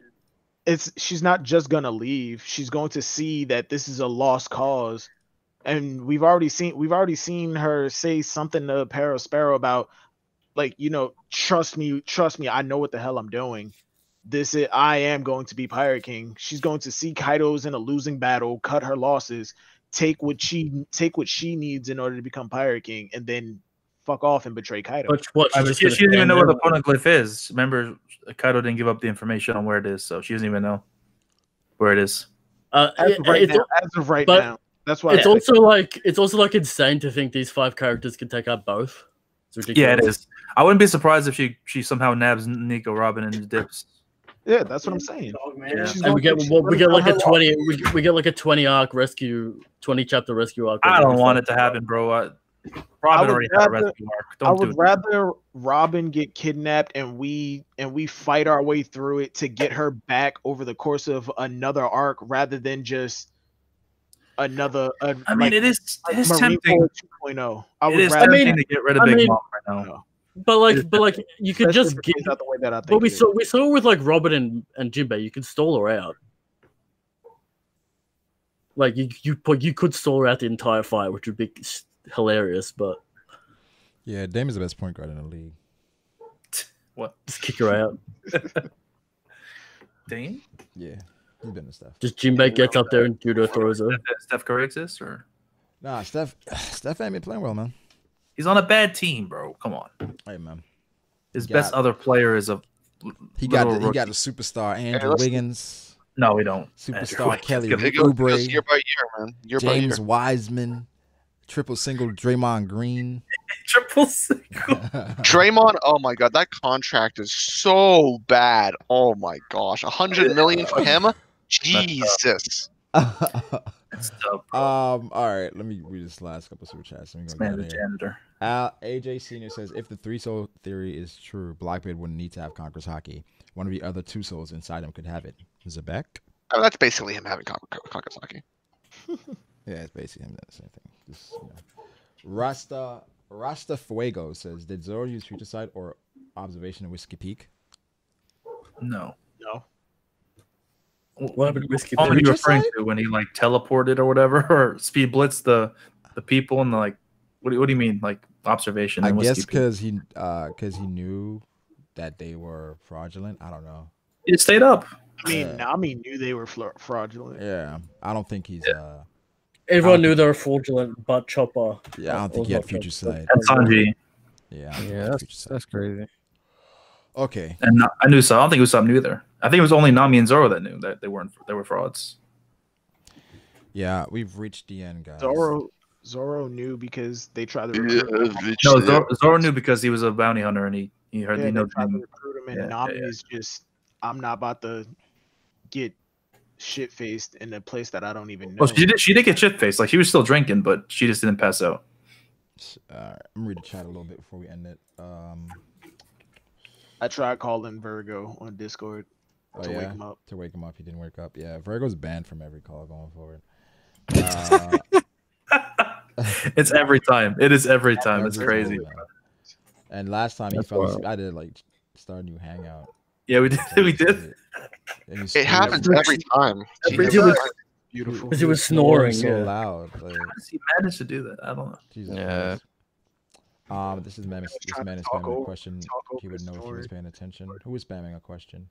She's not just gonna leave. She's going to see that this is a lost cause. And we've already seen her say something to Sparrow about, like, trust me, I know what the hell I'm doing. I am going to be Pirate King. She's going to see Kaido's in a losing battle, cut her losses, take what she needs in order to become Pirate King, and then fuck off and betray Kaido. She doesn't even know where the poneglyph is. Remember, Kaido didn't give up the information on where it is, so she doesn't even know where it is. As of right now. That's why it's also like insane to think these 5 characters can take out both. It's ridiculous. Yeah, it is. I wouldn't be surprised if she somehow nabs Nico, Robin, and dips. Yeah, that's what I'm saying. Yeah. And we get like a 20. We get like a 20 arc rescue, 20 chapter rescue arc. I don't want it to happen, bro. Robin already had a rescue arc. I would rather Robin get kidnapped and we fight our way through it to get her back over the course of another arc rather than just another. I mean, it is tempting. 2.0. I would it is rather tempting to get rid of Big Mom right now. But like you could just get out the way that I think. But we saw with like Robin and Jinbei, you could stall her out. Like you could stall her out the entire fight, which would be hilarious. But yeah, Dame is the best point guard in the league. What? Just kick her out. Dame? Yeah, he's been to Steph. Just Jinbei gets up there and judo throws her. Steph Curry exists, or nah? Steph ain't been playing well, man. He's on a bad team, bro. Come on. Hey, man. His best other player is a. He got a superstar Andrew Wiggins. No, we don't. Superstar Kelly It goes Oubre. year by year, man. Year by James year. Wiseman. Triple single Draymond Green. Triple single. Draymond, oh my god, that contract is so bad. Oh my gosh, $100 million for him. Jesus. All right, let me read this last couple of super chats. Man, the janitor. AJ Senior says, if the 3 soul theory is true, Blackbeard wouldn't need to have Conqueror's Haki. One of the other 2 souls inside him could have it. Zabek? Oh, that's basically him having Conqueror's Haki. Yeah, it's basically him doing the same thing. Just, Rasta Fuego says, did Zoro use Future Sight or observation in Whiskey Peak? No. What happened to Whiskey What are you referring to when he like teleported or whatever, or speed blitzed the people and like what do you mean like observation? I guess because he knew that they were fraudulent. I don't know. He stayed up. Nami knew they were fraudulent. Yeah, I don't think he's. Everyone knew they were fraudulent, but Chopper. Yeah, I don't think he had Future Sight. And Sanji. Yeah, that's crazy. Okay. And I knew so. I don't think Usopp knew either. I think it was only Nami and Zoro that knew that they were frauds. Yeah, we've reached the end, guys. Zoro knew because they tried to recruit him. No, Zoro knew because he was a bounty hunter and he heard they know tried to recruit him, and Nami is just, I'm not about to get shit faced in a place that I don't even know. Well, she did get shit faced. Like she was still drinking, but she just didn't pass out. I'm gonna read the chat a little bit before we end it. I tried calling Virgo on Discord to wake him up. To wake him up, he didn't wake up. Yeah, Virgo's banned from every call going forward. It's every time. It is every time. It's crazy. And last time he fell asleep, I did like start a new hangout. Yeah, we did. We did. It happens every time. Beautiful. Because he was snoring so loud. Like, how does he manage to do that? I don't know. Jesus Yeah. This man is spamming a question. He would know if he was paying attention. Who was spamming a question?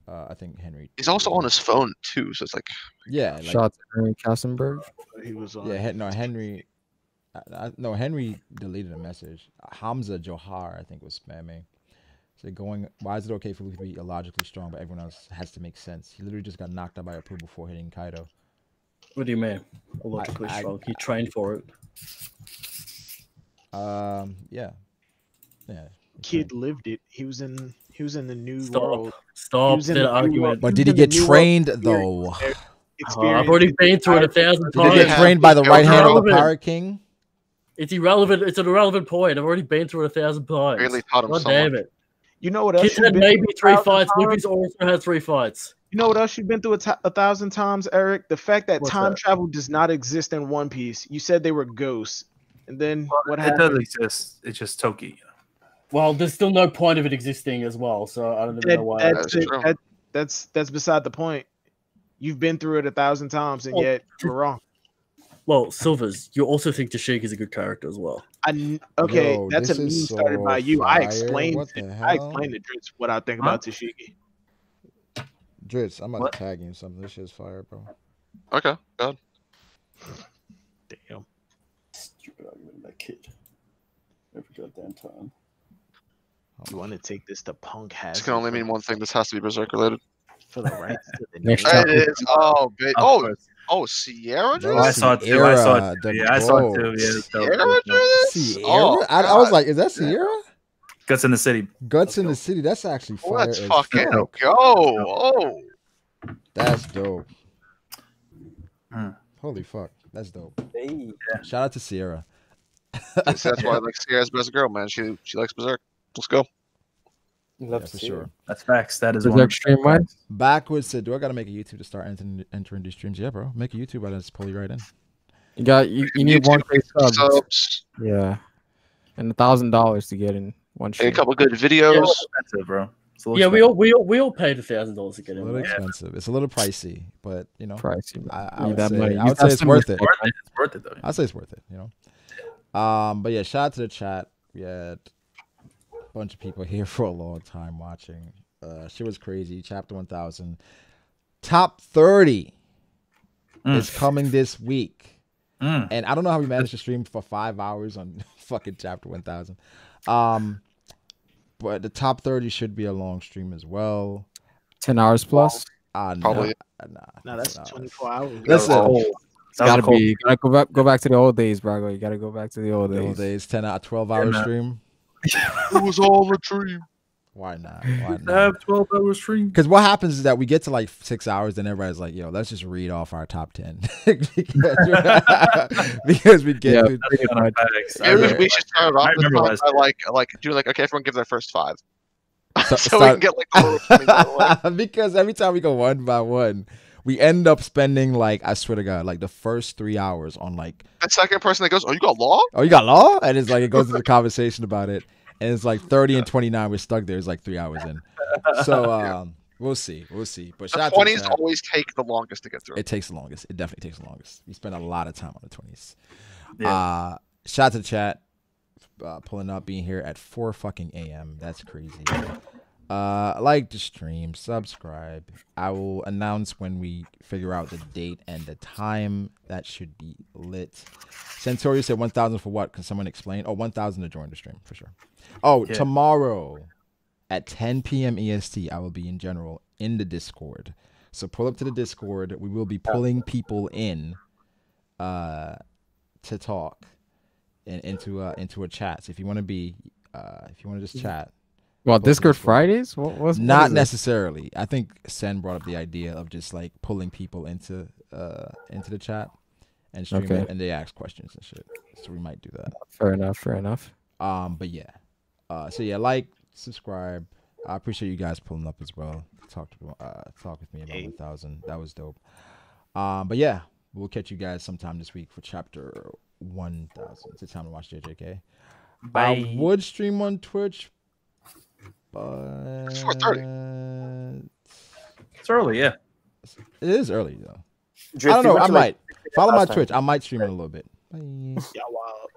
I think Henry. He's also on his phone too, so it's like yeah. Shots at Henry Kassenberg. He was on. Yeah, Henry. No, Henry deleted a message. Hamza Johar, I think, was spamming. So why is it okay for Luffy to be illogically strong, but everyone else has to make sense? He literally just got knocked out by a poo before hitting Kaido. What do you mean? Illogically strong. He trained for it. Yeah. Kid lived it. He was in the new world. Stop that argument. But did he get trained though? I've already been through it 1,000 times. Did he get trained by the right hand of the Pirate King? It's irrelevant. It's an irrelevant point. I've already been through it 1,000 times. Really taught him God so damn much. it. You know what else? Kids had maybe 3 fights. Luffy's also had 3 fights. You know what else you've been through 1,000 times, Eric? The fact that time travel does not exist in One Piece. You said they were ghosts, and then what happened? It does exist. It's just Toki. Well, there's still no point of it existing as well, so I don't even know why. That's beside the point. You've been through it 1,000 times, and yet you're wrong. Well, Silvers, you also think Tashig is a good character as well. Okay, that's a meme started by you. I explained to Dritz what I think about Tashigi. Dritz, I'm about to tag you something. This shit's fire, bro. Okay, good. Damn. Stupid argument, that kid. Every goddamn time. You want to take this to Punk has? This can only mean one thing. This has to be Berserk related. For the rights to the name. It is. Oh, Sierra. Oh, I saw it too. I saw it too. Yeah, I saw it too. Yeah, Sierra. I was like, is that Sierra? Guts in the City. Guts in the City. That's actually fire. Let's as fucking fuck. go. Oh. That's dope. Hmm. Holy fuck. That's dope. Hey. Shout out to Sierra. That's why I like Sierra's best girl, man. She likes Berserk. Let's go. Yeah, for sure. That's facts. That is Berserk one. stream wise. Backwards said, "Do I gotta make a YouTube to start entering these streams?" Yeah, bro. Make a YouTube. I just pull you right in. You need YouTube 1K subs. Yeah, and $1,000 to get in one And stream. a couple good videos. Yeah, expensive, bro. Yeah, we all paid $1,000 to get It's a in. little right? expensive. It's a little pricey, but you know, Pricey. I Need would that say, money. I would Use say that it's worth it. It's worth it though. I'd say it's worth it. You know. But yeah, shout out to the chat. We had a bunch of people here for a long time watching. Shit was crazy. Chapter 1000, top 30 is coming this week. And I don't know how we managed to stream for 5 hours on fucking chapter 1000. But the top 30 should be a long stream as well. 10 hours plus. Probably. No, that's 24 hours. Listen, it's gotta be. You gotta go back to the old days, Brago. You gotta go back to the old days. The old days, 12-hour stream. It was all a dream. Why not? Why not? Have 12-hour stream. Because what happens is that we get to like 6 hours, then everybody's like, "Yo, let's just read off our top 10." because we get. Maybe we should start it off this month by okay, everyone give their first 5. So we can get like the little because every time we go one by one, we end up spending like, I swear to God, like the first 3 hours on like the second person that goes, "Oh, you got law? Oh, you got law?" And it's like it goes into the conversation about it. And it's like 30 and 29. We're stuck there. It's like 3 hours in. So we'll see. But the 20s always take the longest to get through. It takes the longest. It definitely takes the longest. We spend a lot of time on the 20s. Yeah. Shout out to the chat. Pulling up, being here at 4 fucking a.m. That's crazy. Like the stream, subscribe. I will announce when we figure out the date and the time. That should be lit. Centaurio said 1,000 for what? Can someone explain? Oh, 1,000 to join the stream for sure. Oh, yeah. Tomorrow at 10 p.m. EST, I will be in general in the Discord. So pull up to the Discord. We will be pulling people in to talk and into a chat. So if you want to be, if you want to just chat. Well, Discord Fridays? What Not necessarily. I think Sen brought up the idea of just like pulling people into the chat and stream it, and they ask questions and shit. So we might do that. Fair enough. But yeah. So yeah, like, subscribe. I appreciate you guys pulling up as well. Talk with me about 1,000. That was dope. But yeah, we'll catch you guys sometime this week for chapter 1,000. It's time to watch JJK. Bye. I would stream on Twitch. It's 4:30. It's early, yeah. It is early though. I don't know. I might follow my Twitch. I might stream it a little bit. Bye. Y'all wild.